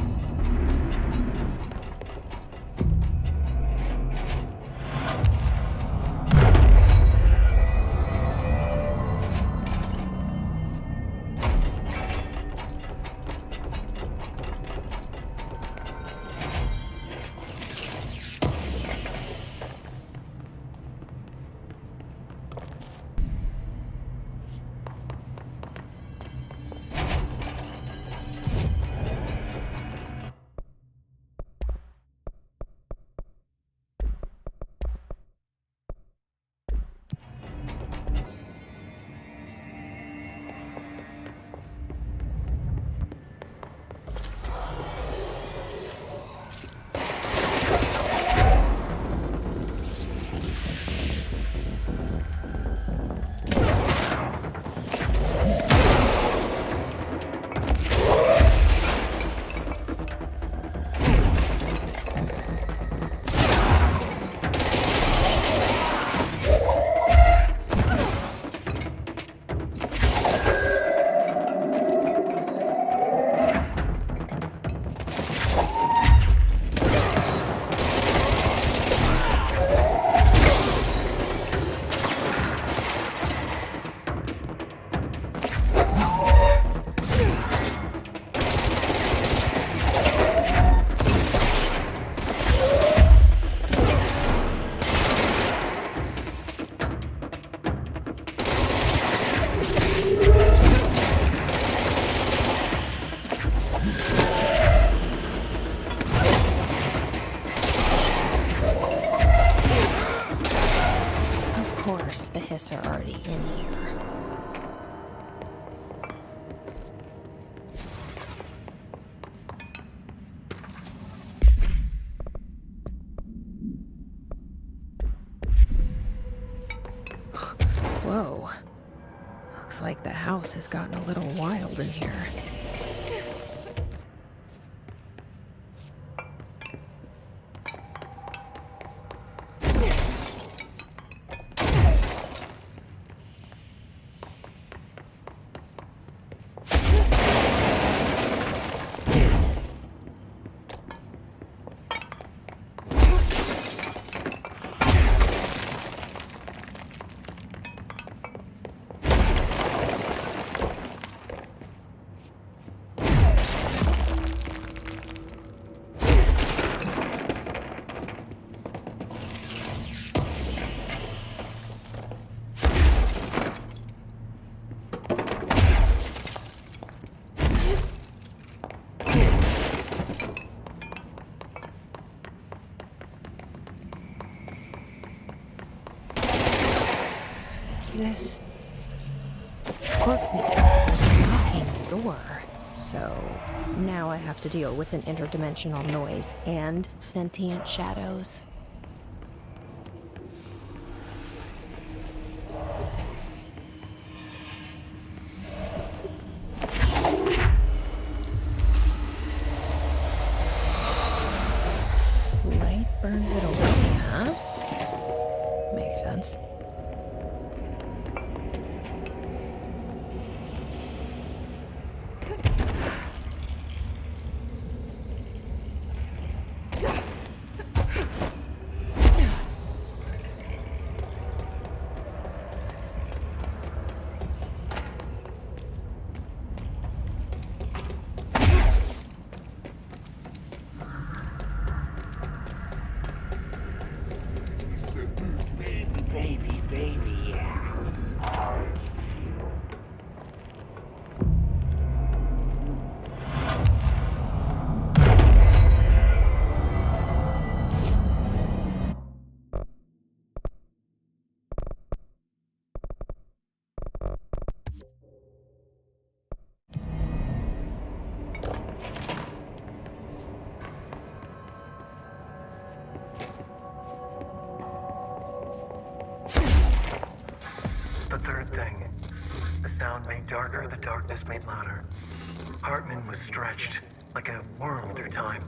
Of course, the Hiss are already in here. Whoa. Looks like the house has gotten a little wild in here. This Harkness is knocking the door. So now I have to deal with an interdimensional noise and sentient shadows. Light burns it away, huh? Makes sense. The third thing. The sound made darker, the darkness made louder. Hartman was stretched, like a worm through time.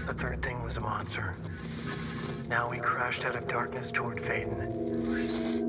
The third thing was a monster. Now he crashed out of darkness toward Faden.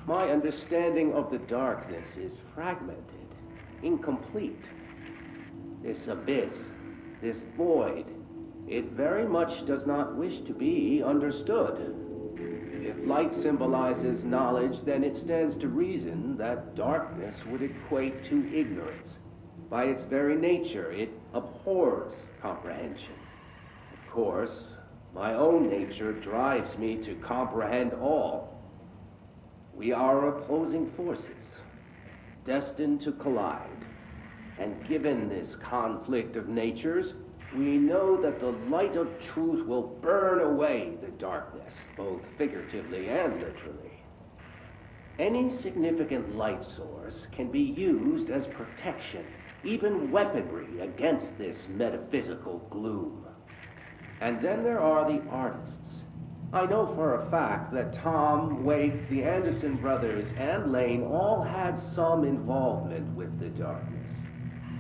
My understanding of the darkness is fragmented, incomplete. This abyss, this void, it very much does not wish to be understood. light symbolizes knowledge, then it stands to reason that darkness would equate to ignorance. By its very nature, it abhors comprehension. Of course, my own nature drives me to comprehend all. We are opposing forces, destined to collide. And given this conflict of natures, we know that the light of truth will burn away the darkness, both figuratively and literally. Any significant light source can be used as protection, even weaponry, against this metaphysical gloom. And then there are the artists. I know for a fact that Tom, Wake, the Anderson brothers, and Lane all had some involvement with the darkness.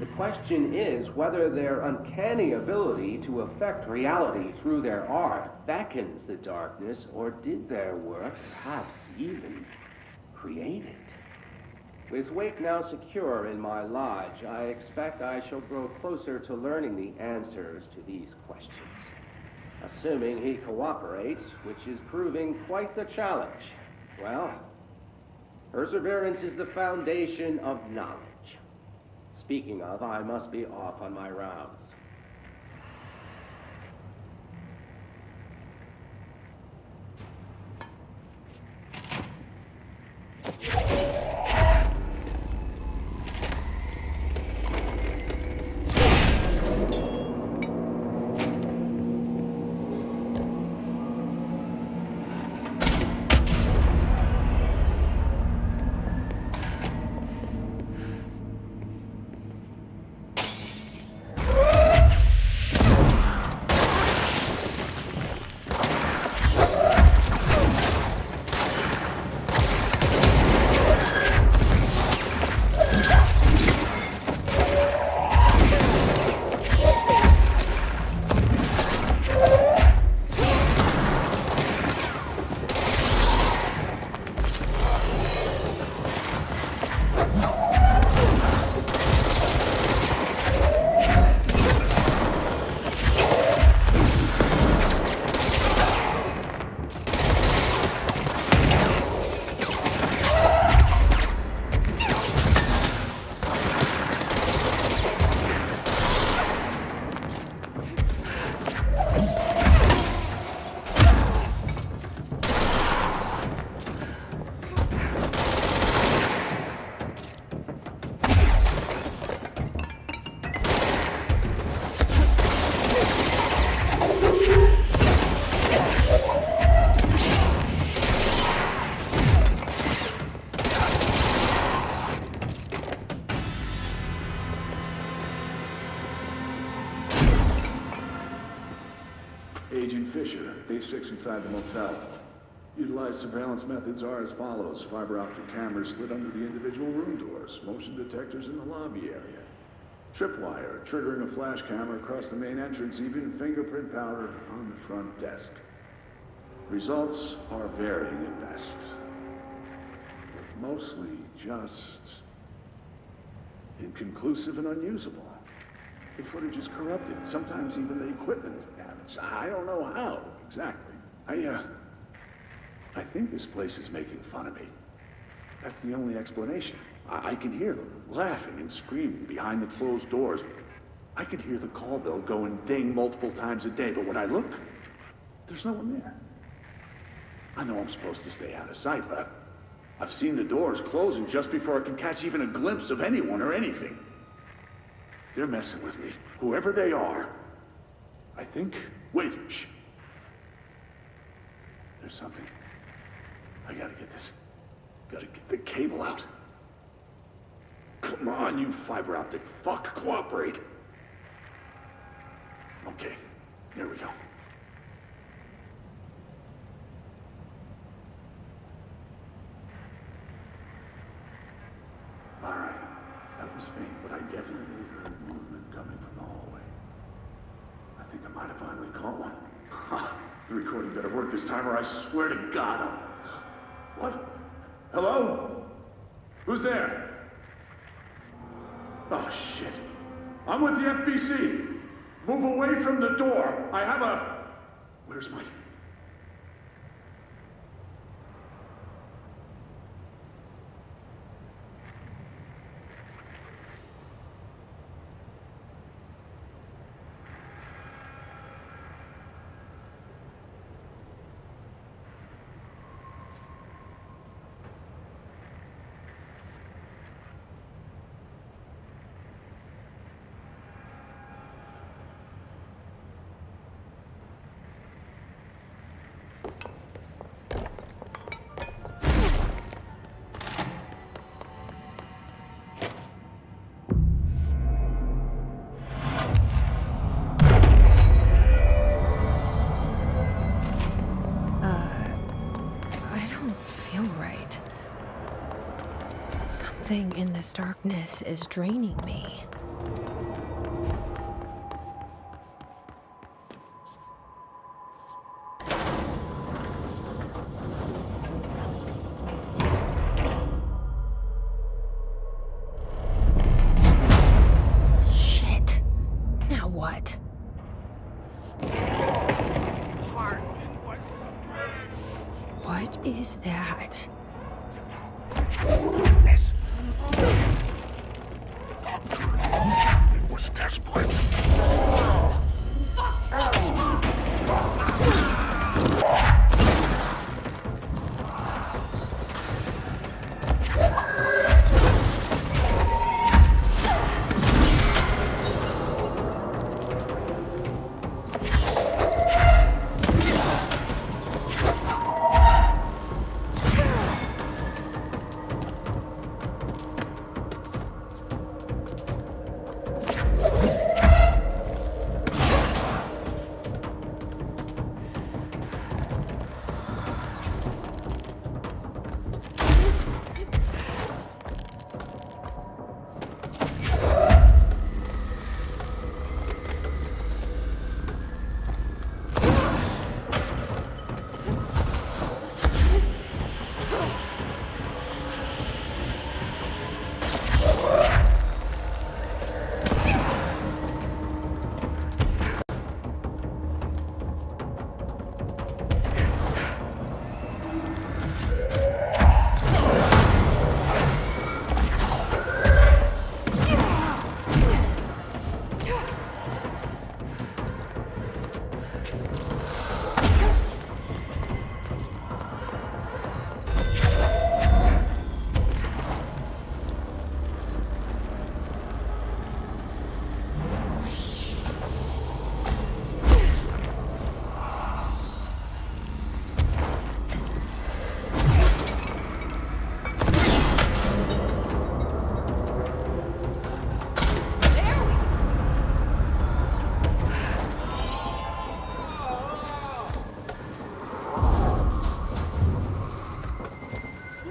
The question is whether their uncanny ability to affect reality through their art beckons the darkness, or did their work perhaps even create it? With Wake now secure in my lodge, I expect I shall grow closer to learning the answers to these questions. Assuming he cooperates, which is proving quite the challenge. Well, perseverance is the foundation of knowledge. Speaking of, I must be off on my rounds. Agent Fisher, day 6 inside the motel. Utilized surveillance methods are as follows. Fiber optic cameras slid under the individual room doors. Motion detectors in the lobby area. Tripwire, triggering a flash camera across the main entrance. Even fingerprint powder on the front desk. Results are varying at best. But mostly just inconclusive and unusable. The footage is corrupted. Sometimes even the equipment is damaged. I don't know how, exactly. I think this place is making fun of me. That's the only explanation. I can hear them laughing and screaming behind the closed doors. I can hear the call bell go and ding multiple times a day, but when I look, there's no one there. I know I'm supposed to stay out of sight, but I've seen the doors closing just before I can catch even a glimpse of anyone or anything. They're messing with me, whoever they are. I think... Wait, shh. There's something. I gotta get this. Gotta get the cable out. Come on, you fiber optic fuck, cooperate. Okay, there we go. All right, that was faint, but I definitely heard movement coming from the hallway. I think I might have finally caught one. Ha! The recording better work this time, or I swear to God I'll... What? Hello? Who's there? Oh, shit. I'm with the FBC. Move away from the door. I have a... Where's my... Something in this darkness is draining me. Shit. Now what? What is that? It was desperate.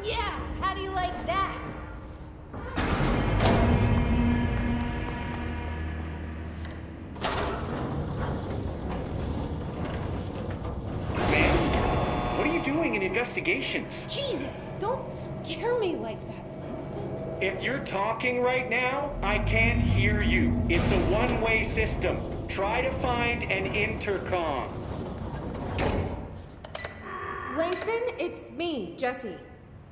Yeah, how do you like that? What are you doing in investigations? Jesus, don't scare me like that, Langston. If you're talking right now, I can't hear you. It's a one-way system. Try to find an intercom. Langston, it's me, Jesse.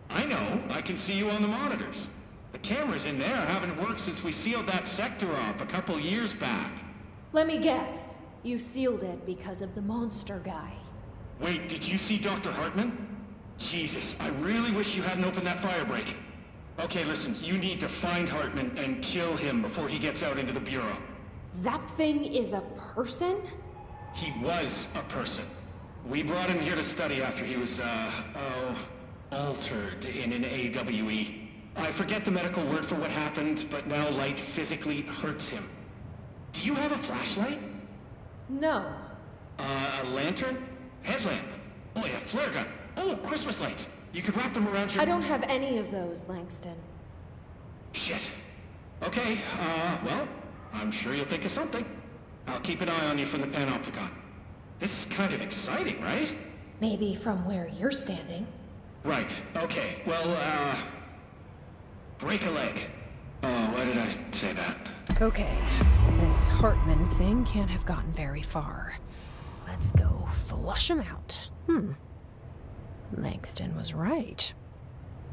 I know. I can see you on the monitors. The cameras in there haven't worked since we sealed that sector off a couple years back. Let me guess. You sealed it because of the monster guy. Wait, did you see Dr. Hartman? Jesus, I really wish you hadn't opened that fire break. Okay, listen, you need to find Hartman and kill him before he gets out into the Bureau. That thing is a person? He was a person. We brought him here to study after he was, altered in an AWE. I forget the medical word for what happened, but now light physically hurts him. Do you have a flashlight? No. A lantern? Headlamp? Oh yeah, flare gun. Oh, Christmas lights. You could wrap them around your... I don't have any of those, Langston. Shit. Okay, well, I'm sure you'll think of something. I'll keep an eye on you from the Panopticon. This is kind of exciting, right? Maybe from where you're standing. Right, okay. Well, break a leg. Oh, why did I say that? Okay, this Hartman thing can't have gotten very far. Let's go flush him out. Langston was right.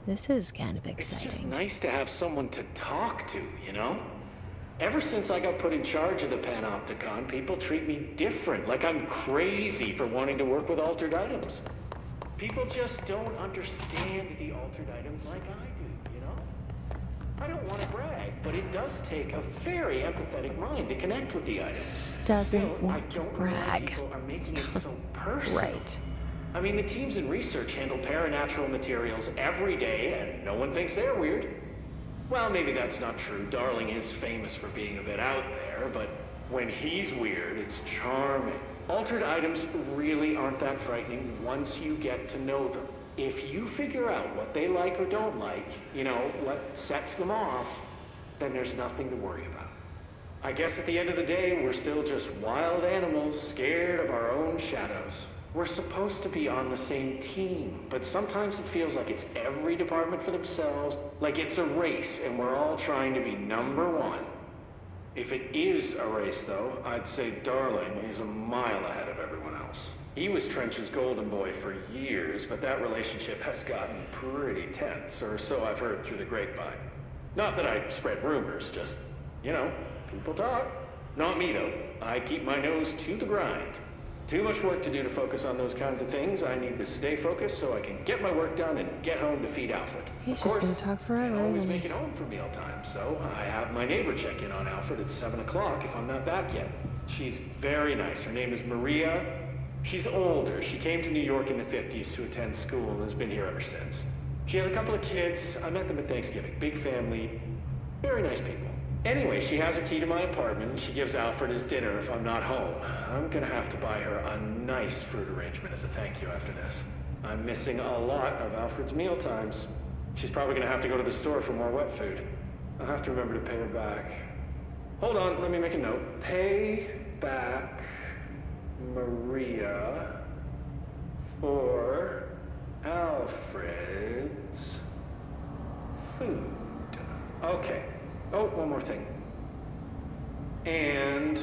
This is kind of exciting. It's just nice to have someone to talk to, you know? Ever since I got put in charge of the Panopticon, people treat me different, like I'm crazy for wanting to work with altered items. People just don't understand the altered items like I do, you know? I don't want to brag, but it does take a very empathetic mind to connect with the items. Doesn't want to brag. People are making it so personal. Right. I mean, the teams in research handle paranatural materials every day, and no one thinks they're weird. Well, maybe that's not true. Darling is famous for being a bit out there, but when he's weird, it's charming. Altered items really aren't that frightening once you get to know them. if you figure out what they like or don't like, you know, what sets them off, then there's nothing to worry about. I guess at the end of the day, we're still just wild animals scared of our own shadows. We're supposed to be on the same team, but sometimes it feels like it's every department for themselves, like it's a race and we're all trying to be number one. If it is a race, though, I'd say Darling is a mile ahead of everyone else. He was Trench's golden boy for years, but that relationship has gotten pretty tense, or so I've heard through the grapevine. Not that I spread rumors, just, you know, people talk. Not me, though. I keep my nose to the grind. Too much work to do to focus on those kinds of things. I need to stay focused so I can get my work done and get home to feed Alfred. He's just gonna talk forever, I always isn't make he? it home for mealtime, so I have my neighbor check in on Alfred at 7 o'clock if I'm not back yet. She's very nice. Her name is Maria. She's older. She came to New York in the 50s to attend school and has been here ever since. She has a couple of kids. I met them at Thanksgiving. Big family. Very nice people. Anyway, she has a key to my apartment, and she gives Alfred his dinner if I'm not home. I'm gonna have to buy her a nice fruit arrangement as a thank you after this. I'm missing a lot of Alfred's meal times. She's probably gonna have to go to the store for more wet food. I'll have to remember to pay her back. Hold on, let me make a note. Pay back Maria for Alfred's food. Okay. Oh, one more thing. And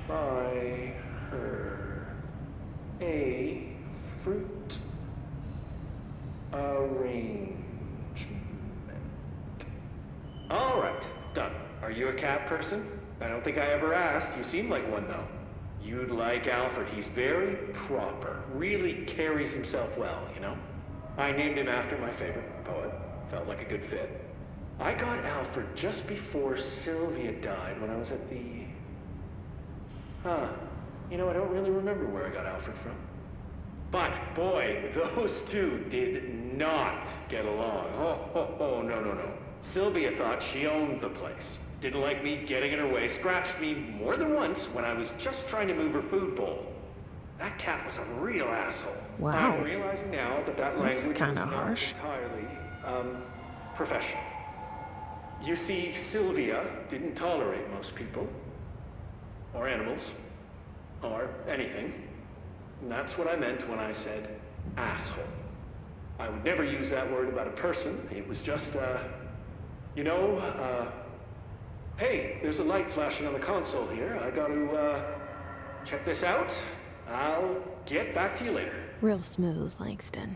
buy her a fruit arrangement. All right, done. Are you a cat person? I don't think I ever asked. You seem like one, though. You'd like Alfred. He's very proper. Really carries himself well, you know? I named him after my favorite poet. Felt like a good fit. I got Alfred just before Sylvia died when I was at the... You know, I don't really remember where I got Alfred from. But, boy, those two did not get along. Oh, no. Sylvia thought she owned the place. Didn't like me getting in her way, scratched me more than once when I was just trying to move her food bowl. That cat was a real asshole. Wow. I'm realizing now that That's language was kinda not harsh. entirely, professional. You see, Sylvia didn't tolerate most people, or animals, or anything. And that's what I meant when I said asshole. I would never use that word about a person. It was just, hey, there's a light flashing on the console here. I gotta, check this out. I'll get back to you later. Real smooth, Langston.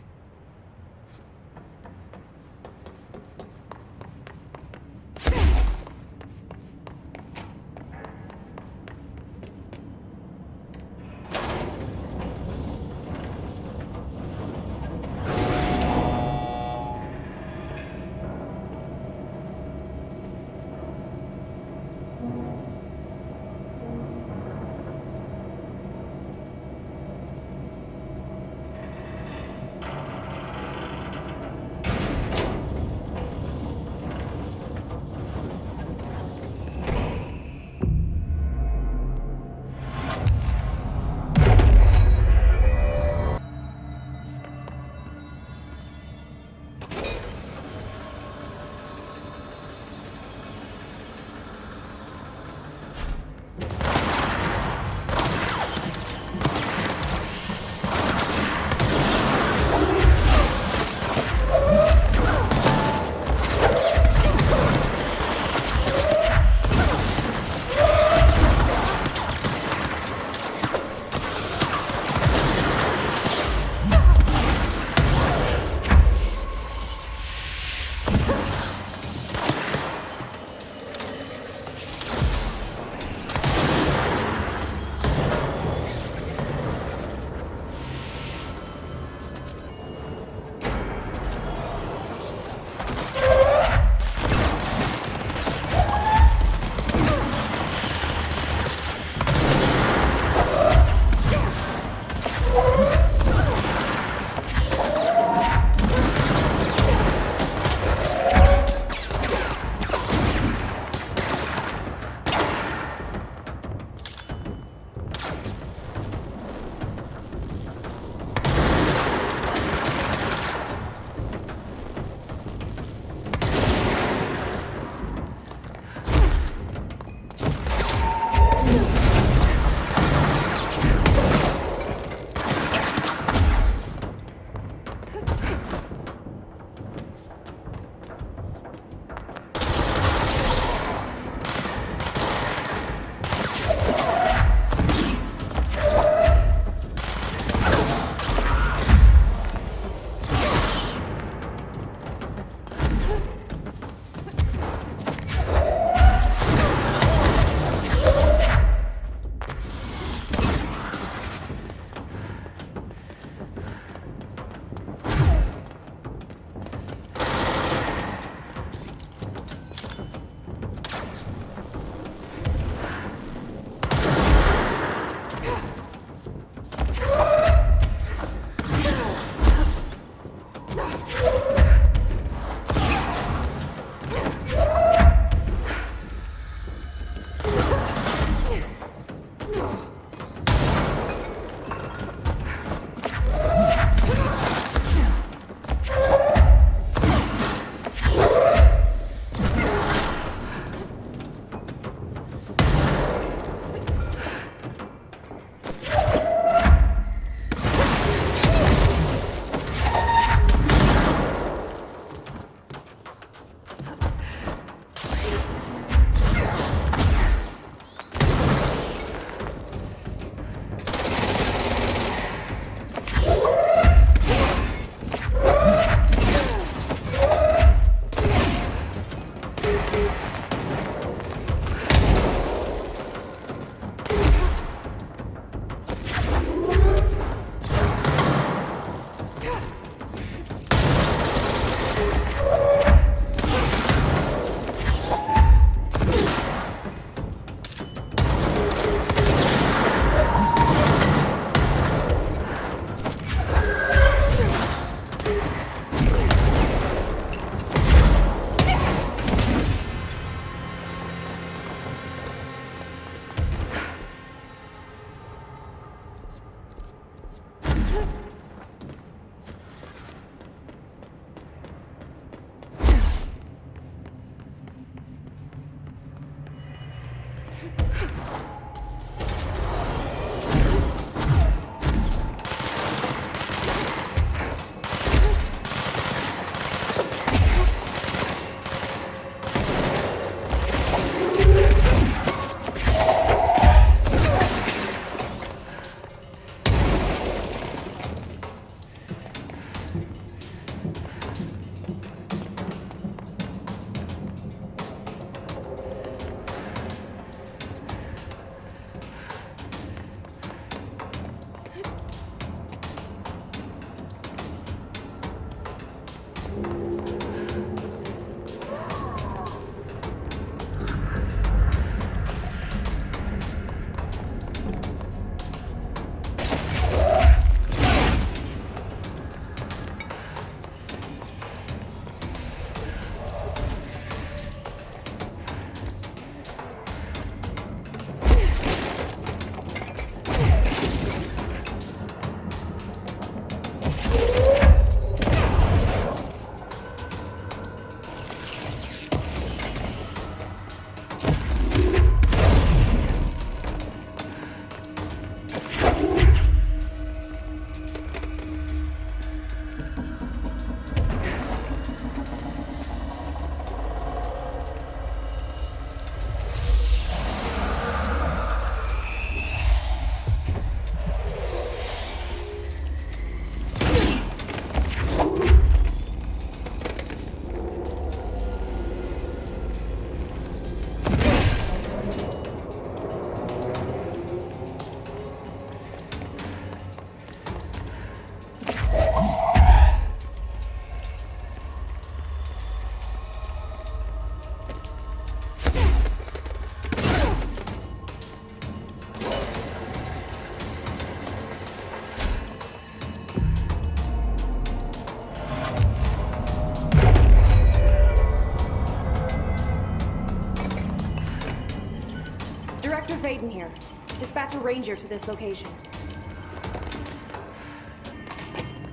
Director Vaden here. Dispatch a ranger to this location.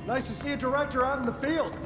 Nice to see a director out in the field.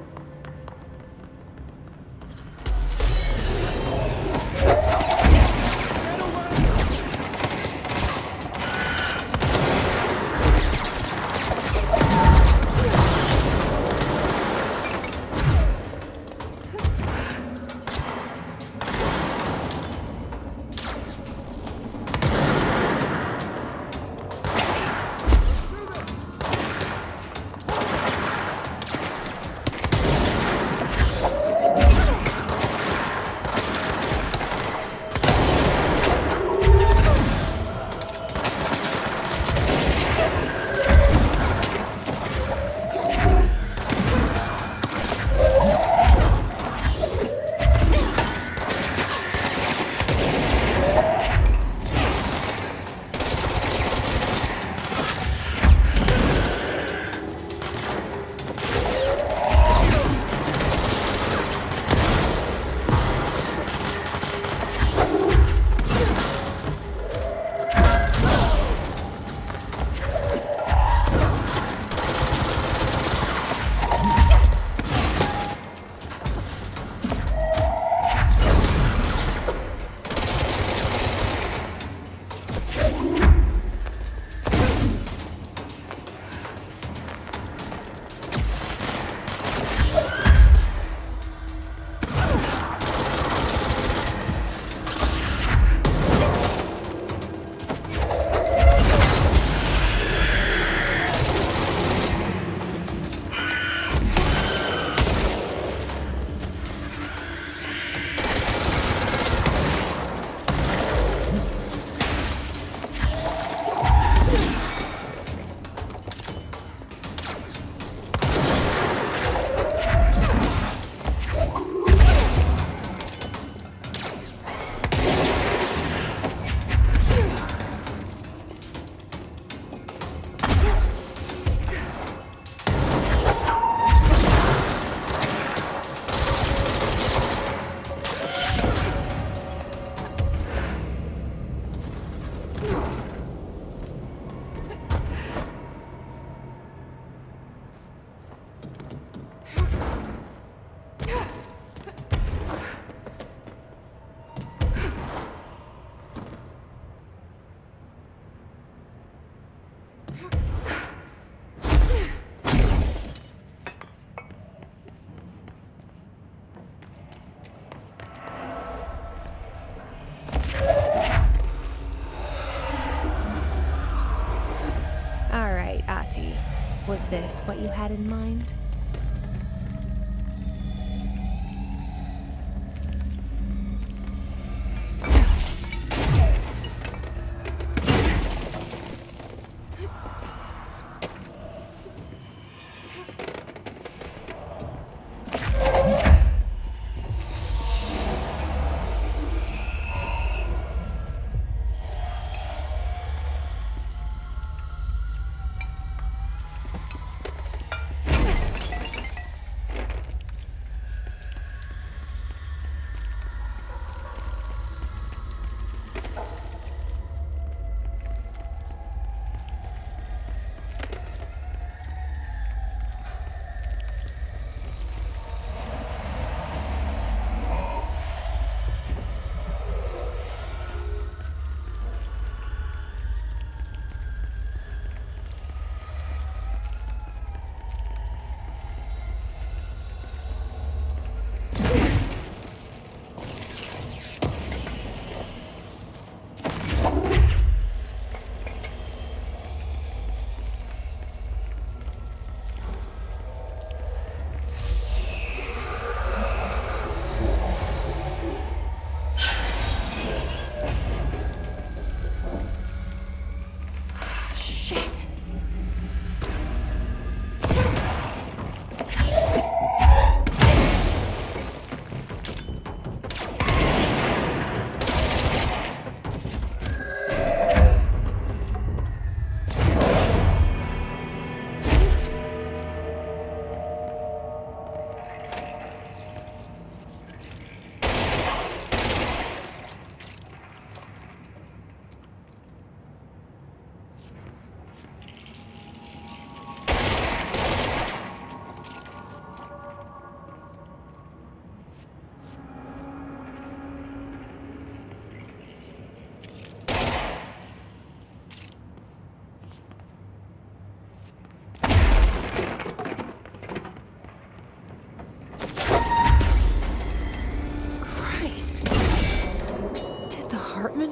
Was this what you had in mind?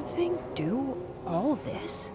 Thing do all this?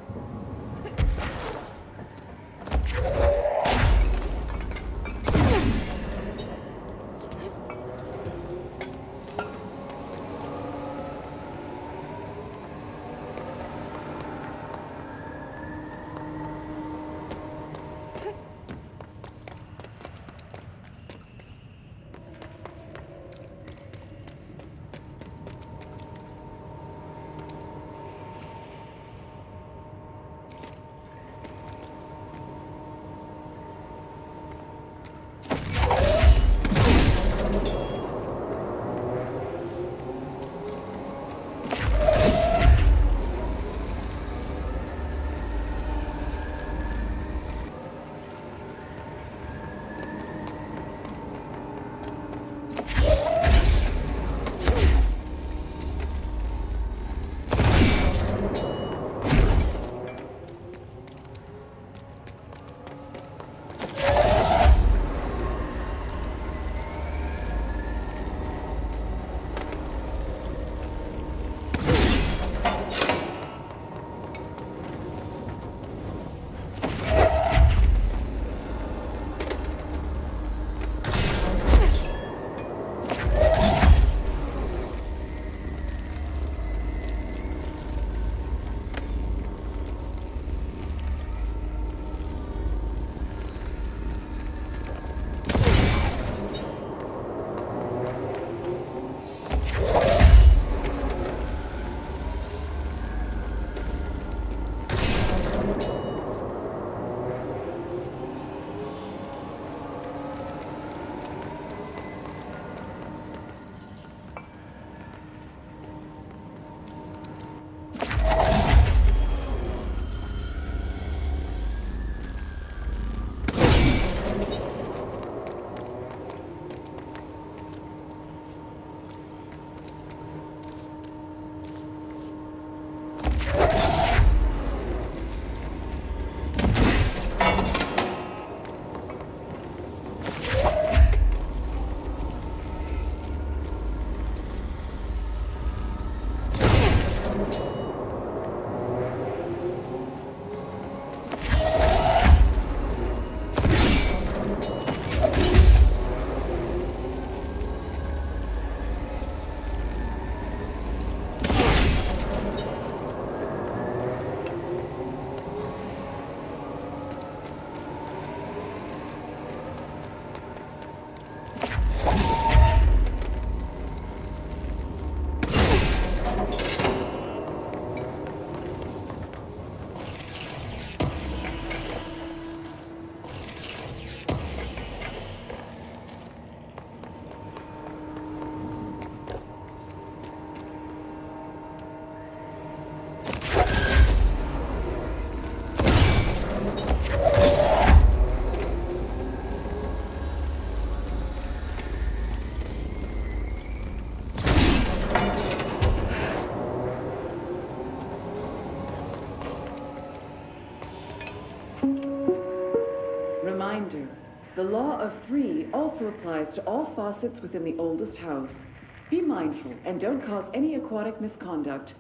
The law of 3 also applies to all faucets within the oldest house. Be mindful and don't cause any aquatic misconduct.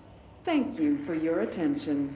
Thank you for your attention.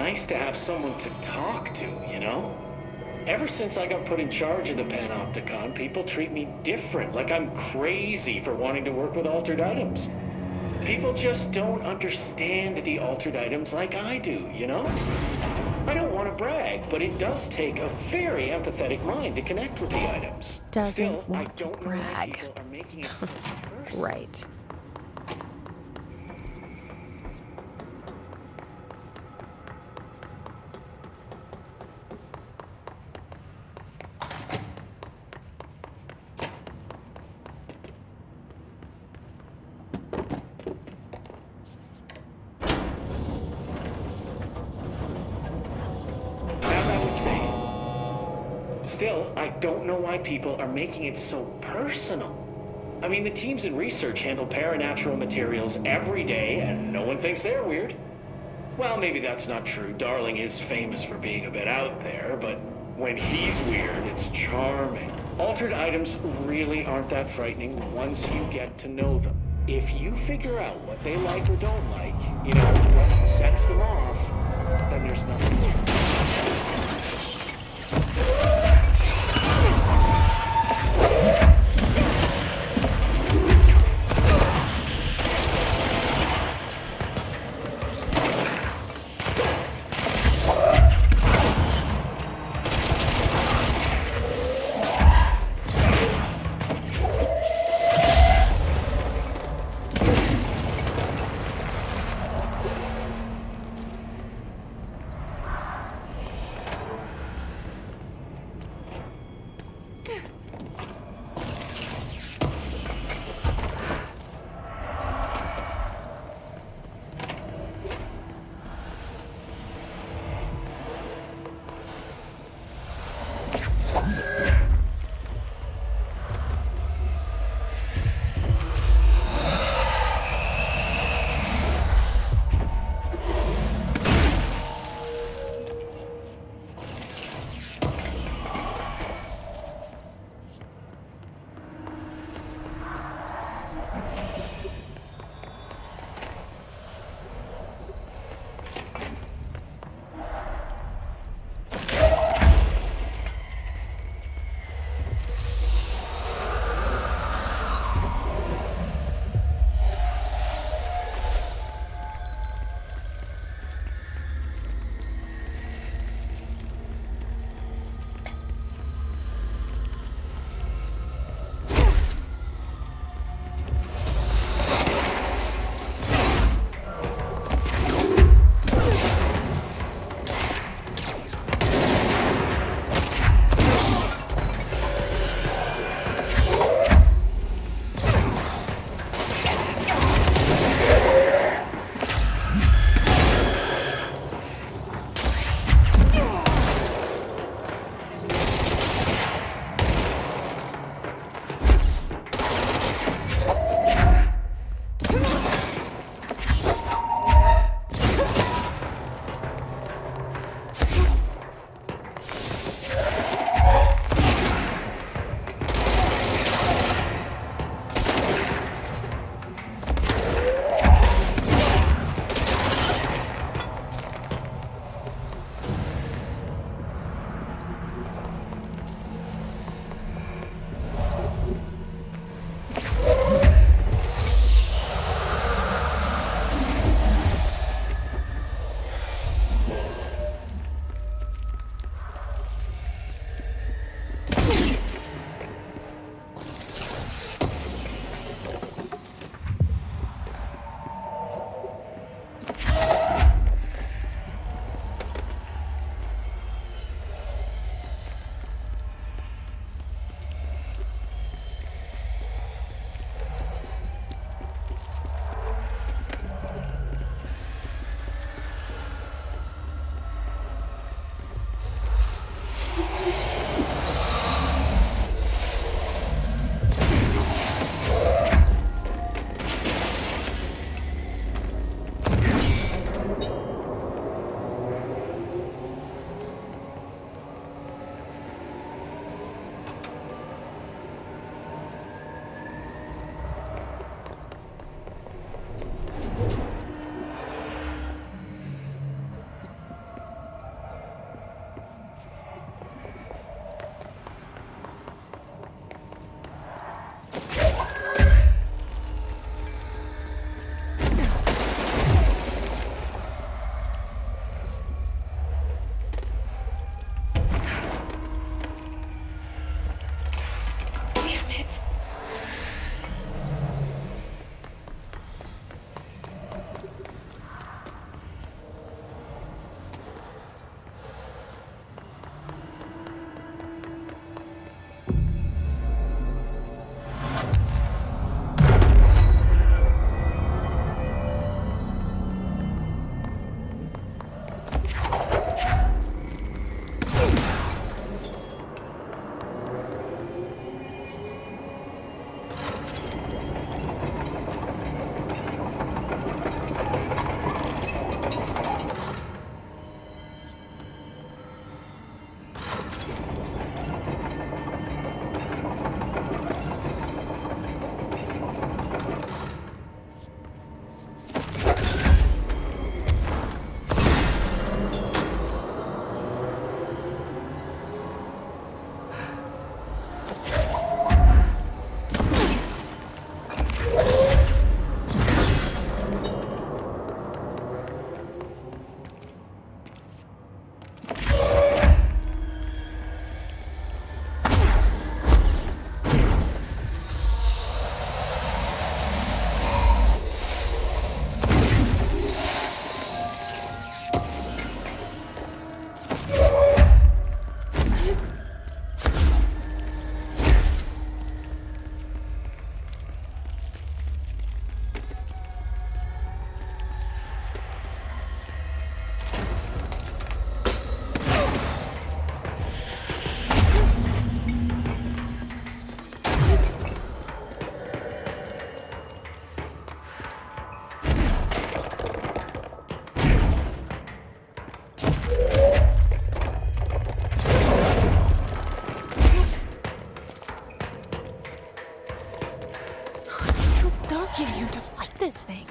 nice to have someone to talk to, you know? Ever since I got put in charge of the Panopticon, people treat me different, like I'm crazy for wanting to work with altered items. People just don't understand the altered items like I do, you know? I don't want to brag, but it does take a very empathetic mind to connect with the items. Doesn't Still, I want to don't know why brag. people are making it so personal. Right. Still, I don't know why people are making it so personal. I mean, the teams in research handle paranatural materials every day, and no one thinks they're weird. Well, maybe that's not true. Darling is famous for being a bit out there, but when he's weird, it's charming. Altered items really aren't that frightening once you get to know them. If you figure out what they like or don't like, you know, what sets them off, then there's nothing. It's too dark in here to fight this thing.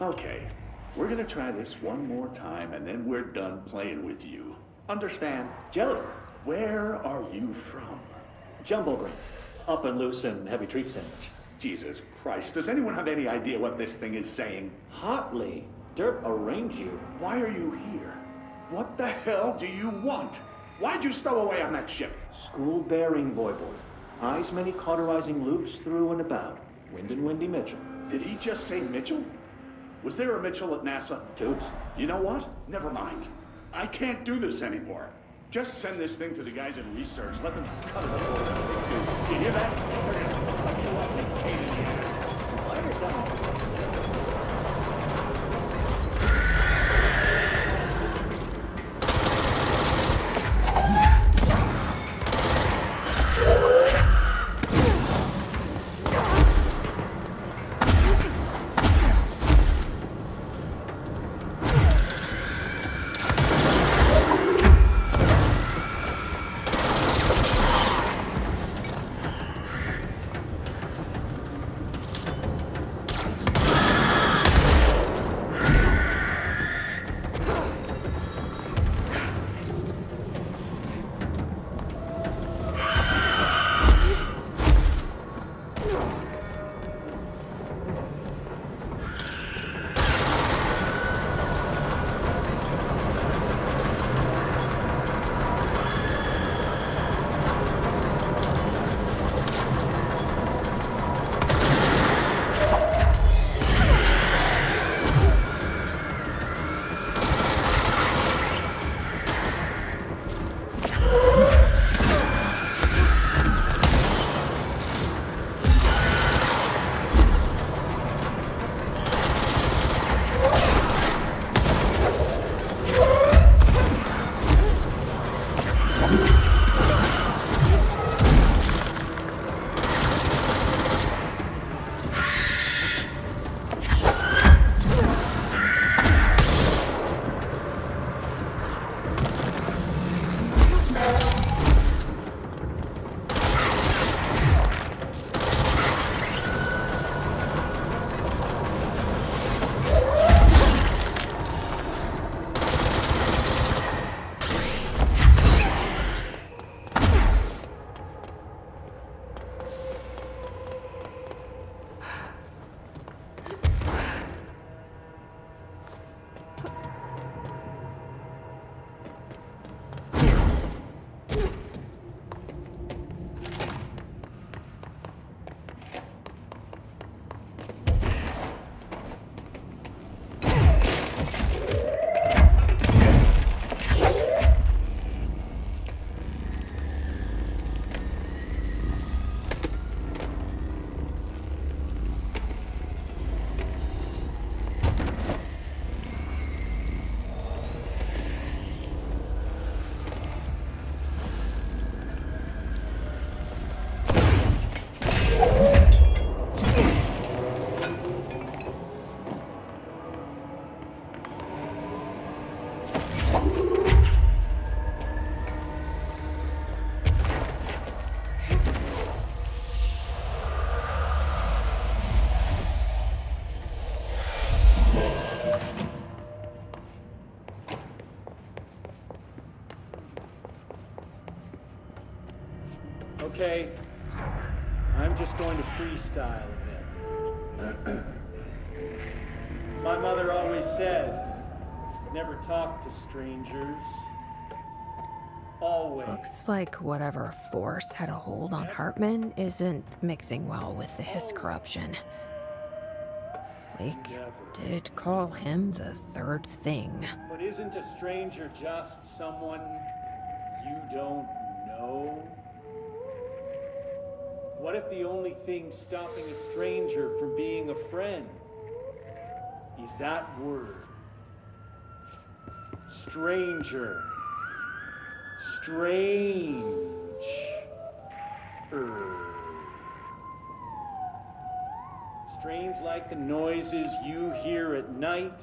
Okay, we're gonna try this one more time and then we're done playing with you. Understand? Jelly. Where are you from? Jumbo Green. Up and loose and heavy treat sandwich. Jesus Christ, does anyone have any idea what this thing is saying? Hotly. Derp arrange you. Why are you here? What the hell do you want? Why'd you stow away on that ship? School bearing, boy. Eyes many cauterizing loops through and about. Wind and Windy Mitchell. Did he just say Mitchell? Was there a Mitchell at NASA? Tubes. You know what? Never mind. I can't do this anymore. Just send this thing to the guys in research. Let them cut it before they do. You hear that? They're gonna fuck you up and pain in the ass. Spider time. Okay, I'm just going to freestyle a bit. My mother always said, never talk to strangers. Always. Looks like whatever force had a hold on Hartman isn't mixing well with his corruption. Blake did call him the third thing. But isn't a stranger just someone you don't know? What if the only thing stopping a stranger from being a friend is that word? Stranger. Strange. Strange like the noises you hear at night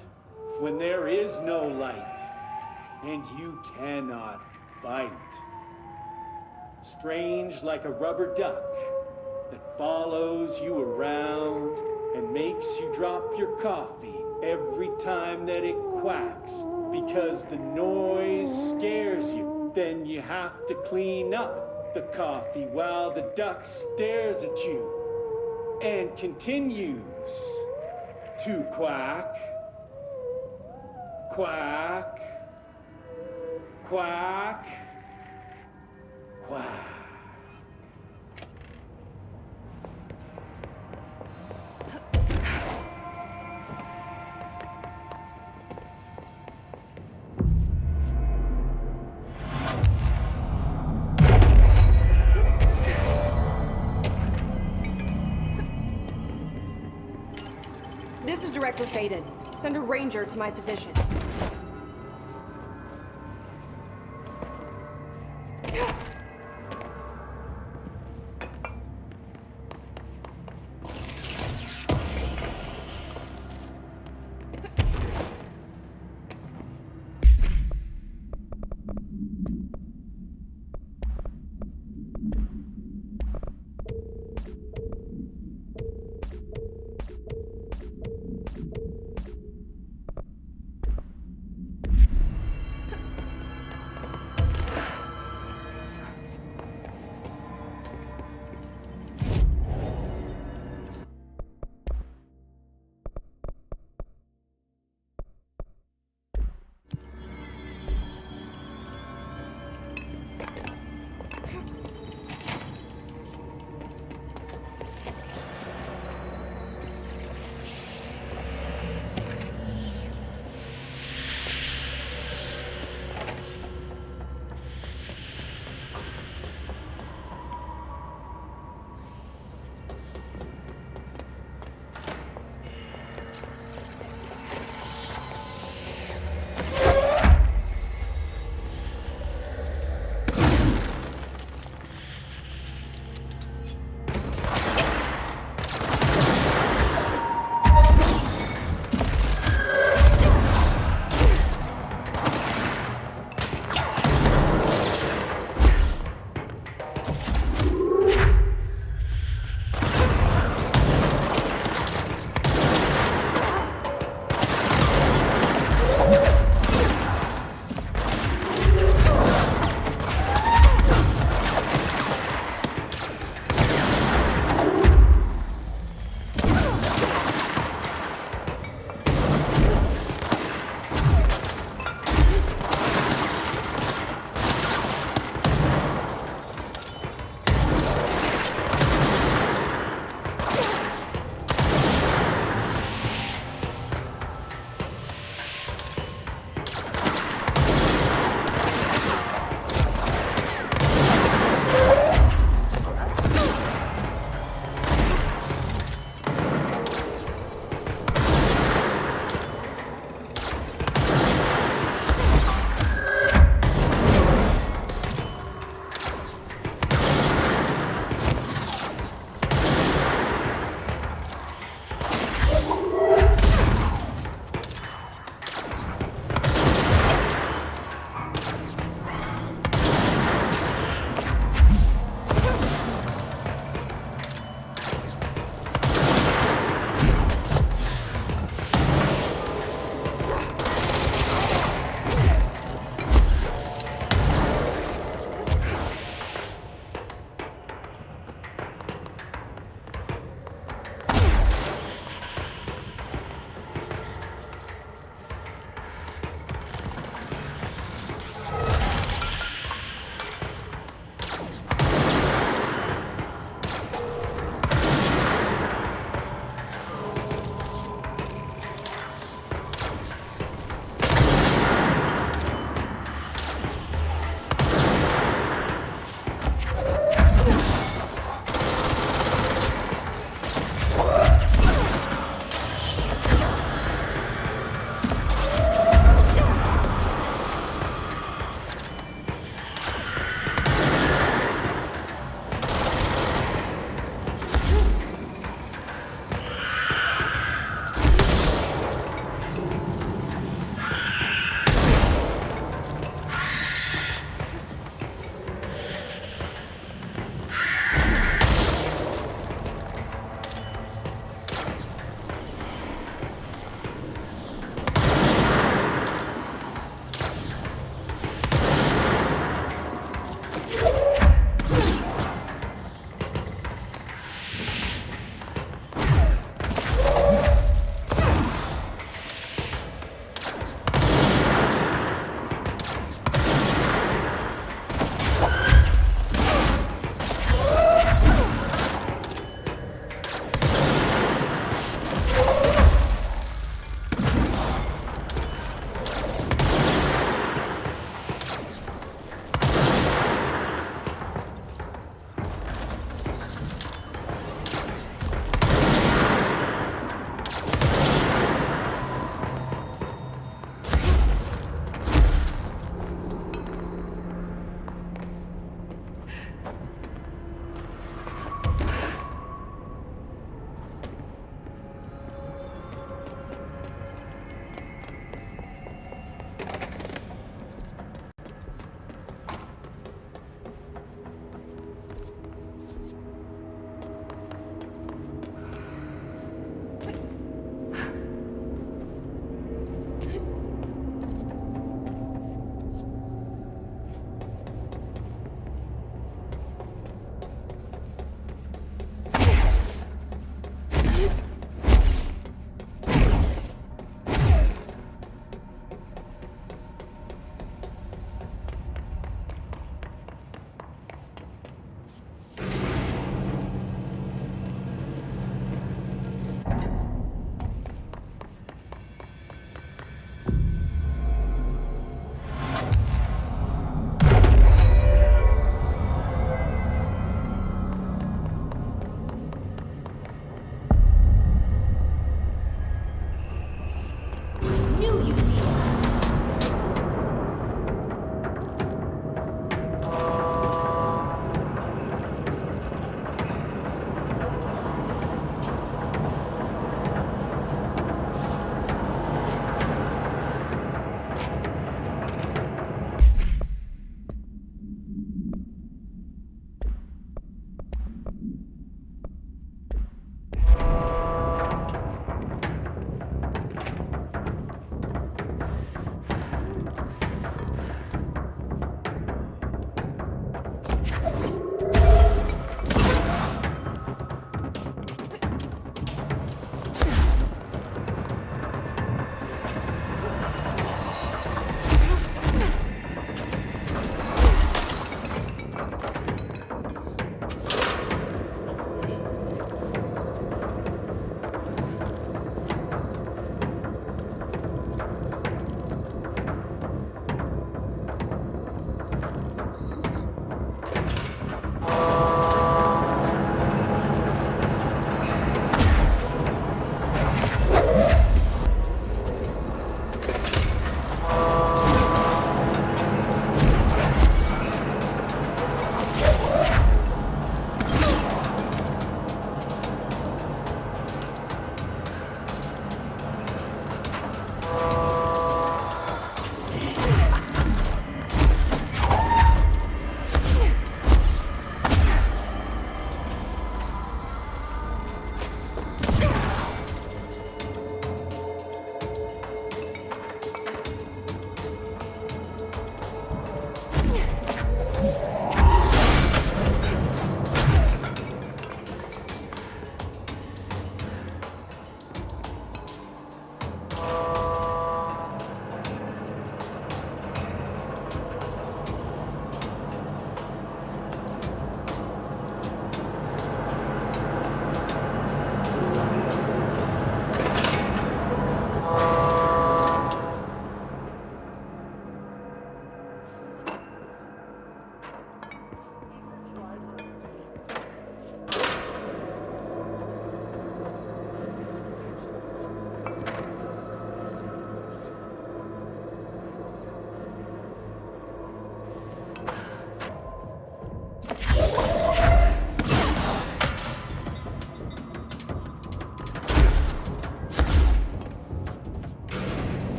when there is no light and you cannot fight. Strange like a rubber duck that follows you around and makes you drop your coffee every time that it quacks because the noise scares you. Then you have to clean up the coffee while the duck stares at you and continues to quack, quack, quack, quack. This is Director Faden. Send a ranger to my position.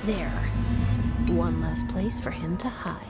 There. One less place for him to hide.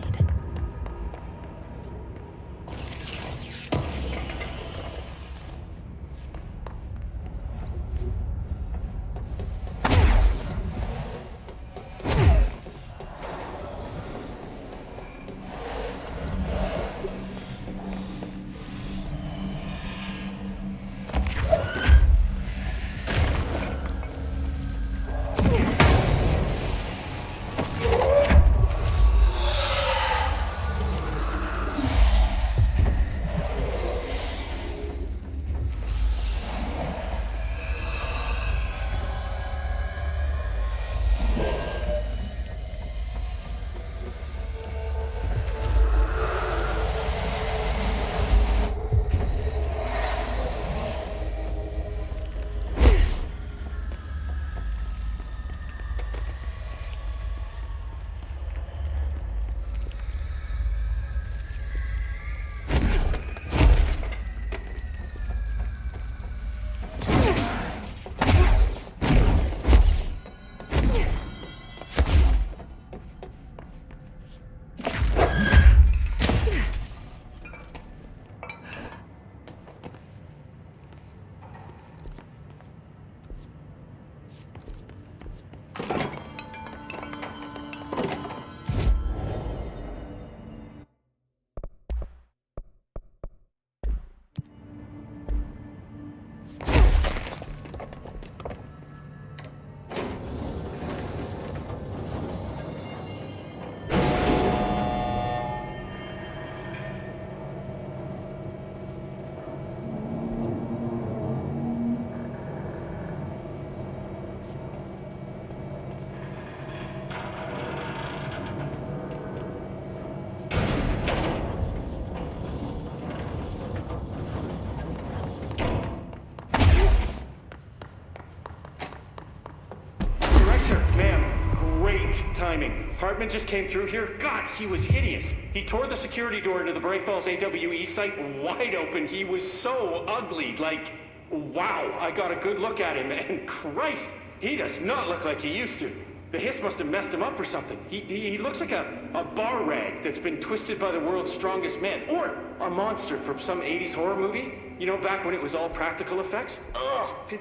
Timing. Hartman just came through here. God, he was hideous. He tore the security door into the Bright Falls AWE site wide open. He was so ugly. Like, wow. I got a good look at him, and Christ, he does not look like he used to. The hiss must have messed him up or something. He looks like a bar rag that's been twisted by the world's strongest man. Or a monster from some 80s horror movie. You know, back when it was all practical effects? Ugh!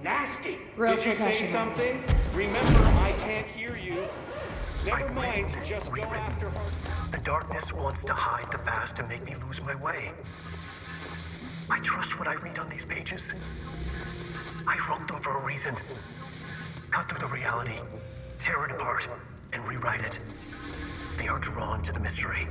Nasty! Real Did you say professional. something? Remember, I can't hear you. Never mind, just go after her. The darkness wants to hide the past and make me lose my way. I trust what I read on these pages. I wrote them for a reason. Cut through the reality, tear it apart, and rewrite it. They are drawn to the mystery.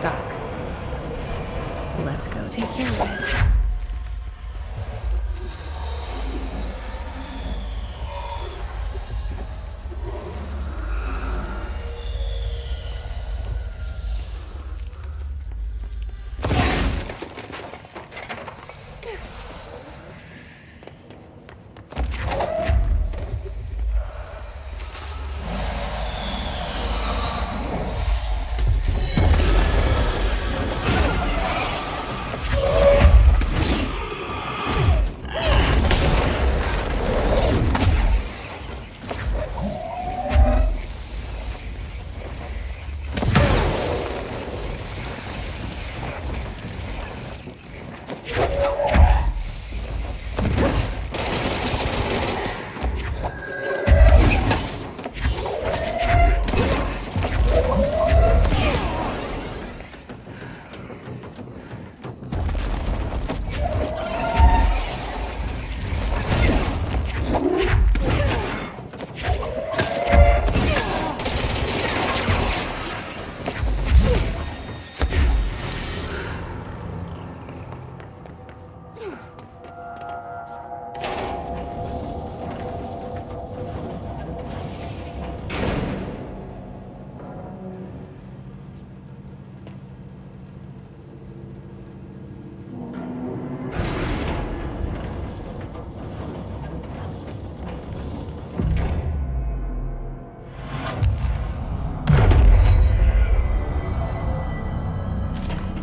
Stuck. Let's go take care of it.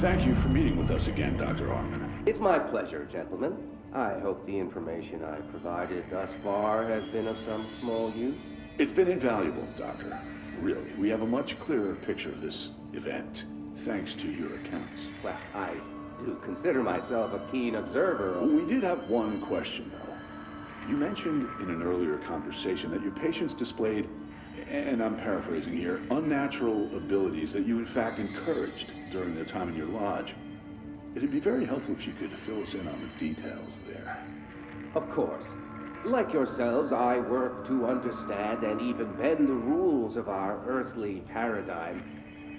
Thank you for meeting with us again, Dr. Hartman. It's my pleasure, gentlemen. I hope the information I provided thus far has been of some small use. It's been invaluable, Doctor. Really, we have a much clearer picture of this event, thanks to your accounts. Well, I do consider myself a keen observer. We did have one question, though. You mentioned in an earlier conversation that your patients displayed, and I'm paraphrasing here, unnatural abilities that you in fact encouraged during their time in your lodge. It'd be very helpful if you could fill us in on the details there. Of course. Like yourselves, I work to understand and even bend the rules of our earthly paradigm.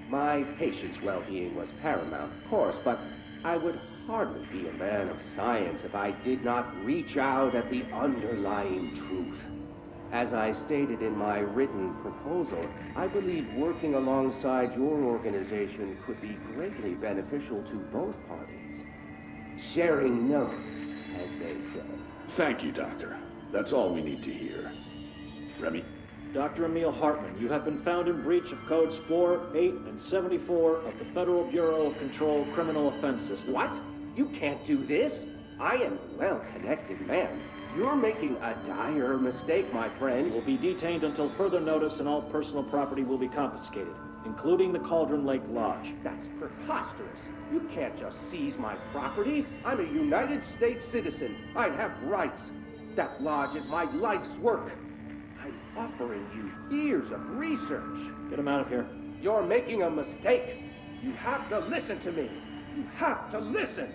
My patient's well-being was paramount, of course, but I would hardly be a man of science if I did not reach out at the underlying truth. As I stated in my written proposal, I believe working alongside your organization could be greatly beneficial to both parties. Sharing notes, as they say. Thank you, Doctor. That's all we need to hear. Remy? Dr. Emil Hartman, you have been found in breach of Codes 4, 8, and 74 of the Federal Bureau of Control Criminal Offense System. What? You can't do this. I am a well-connected man. You're making a dire mistake, my friend. You will be detained until further notice and all personal property will be confiscated, including the Cauldron Lake Lodge. That's preposterous. You can't just seize my property. I'm a United States citizen. I have rights. That lodge is my life's work. I'm offering you years of research. Get him out of here. You're making a mistake. You have to listen to me. You have to listen.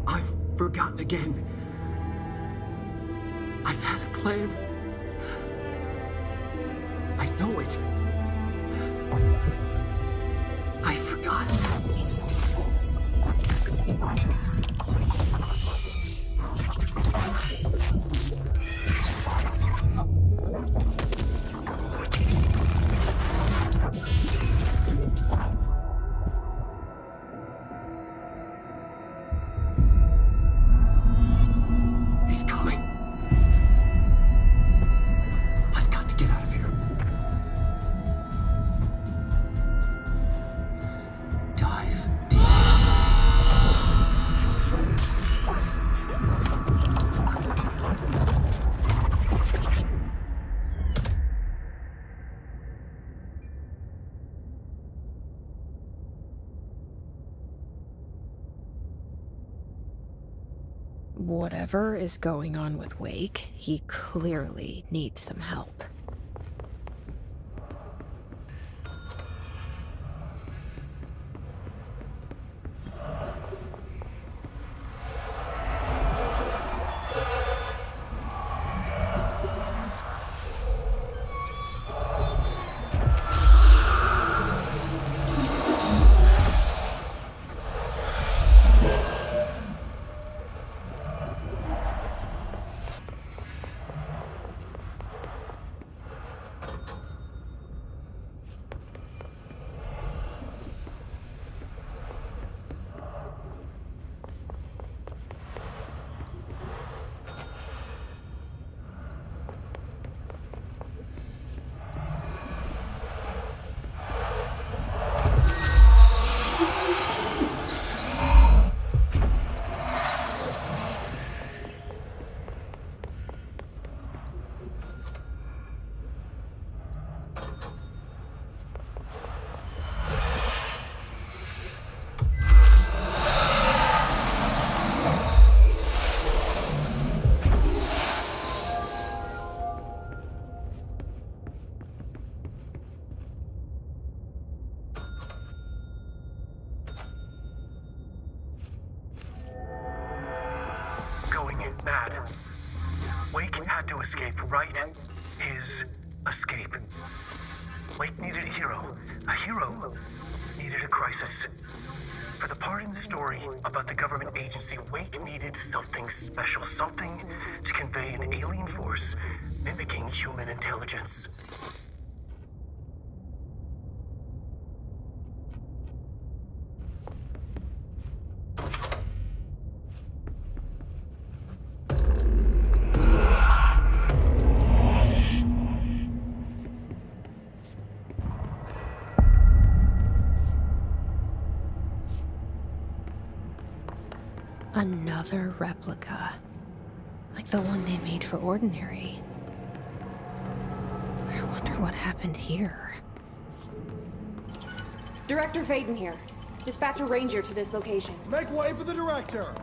I've forgotten again. I had a plan. I know it. I forgot. He's coming. I've got to get out of here. Dive deep. Whatever is going on with Wake, he clearly needs some help. Mad. Wake had to escape, right? His escape. Wake needed a hero. A hero needed a crisis. For the part in the story about the government agency, Wake needed something special, something to convey an alien force mimicking human intelligence. Another replica. Like the one they made for Ordinary. I wonder what happened here. Director Faden here. Dispatch a ranger to this location. Make way for the director!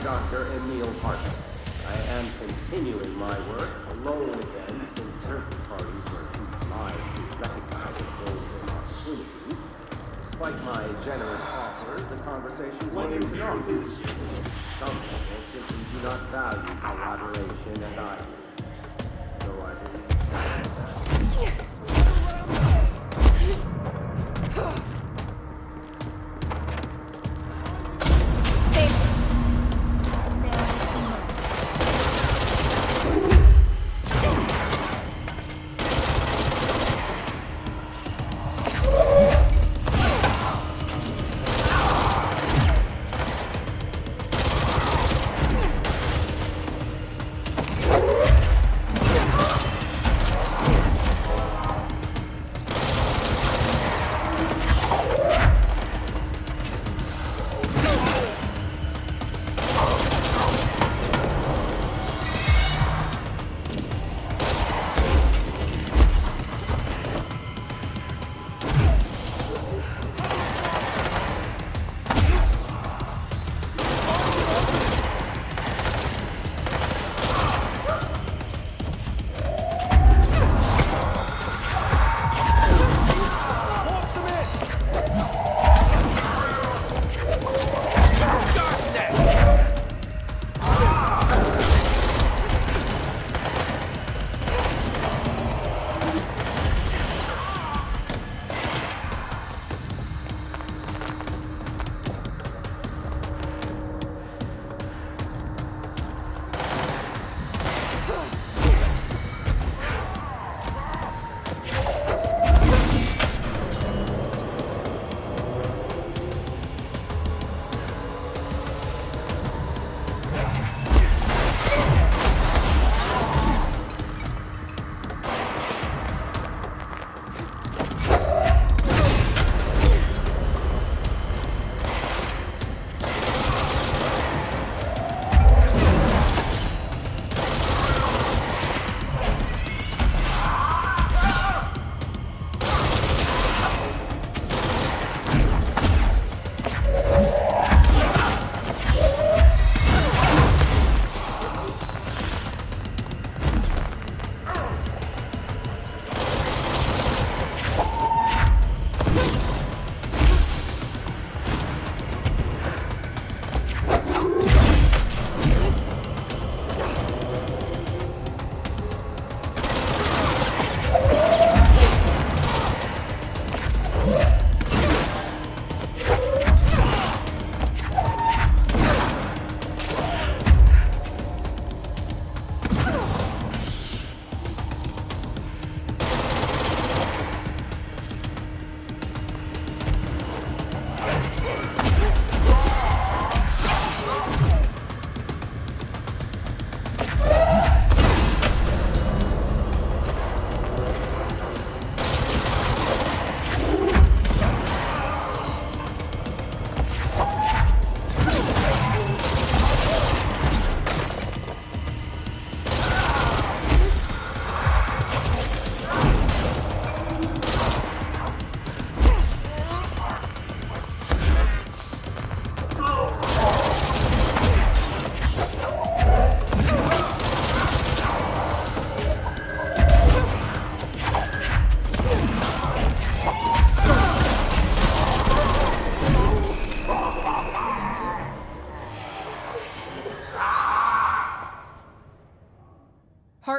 Dr. Emil Hartman. I am continuing my work alone again since certain parties were too blind to recognize a golden opportunity. Despite my generous offers, the conversations were interrupted. Some people simply do not value collaboration as I do. Though I believe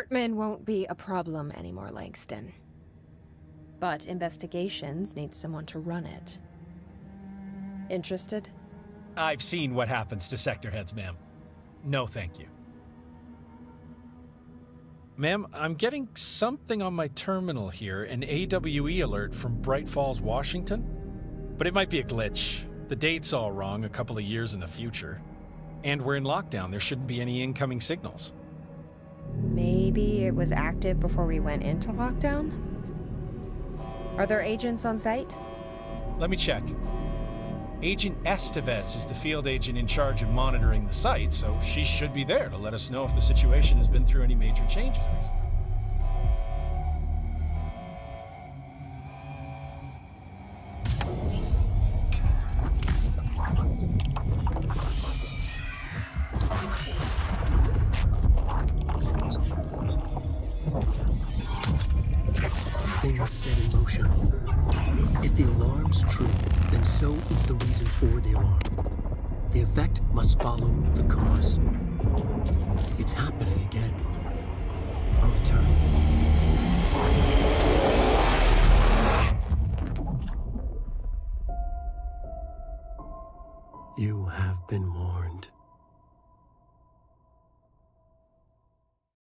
Hartman won't be a problem anymore, Langston. But investigations need someone to run it. Interested? I've seen what happens to sector heads, ma'am. No, thank you. Ma'am, I'm getting something on my terminal here, an AWE alert from Bright Falls, Washington. But it might be a glitch. The date's all wrong, a couple of years in the future. And we're in lockdown, there shouldn't be any incoming signals. Maybe it was active before we went into lockdown? Are there agents on site? Let me check. Agent Estevez is the field agent in charge of monitoring the site, so she should be there to let us know if the situation has been through any major changes recently. Things set in motion. If the alarm's true, then so is the reason for the alarm. The effect must follow the cause. It's happening again. A return. You have been warned.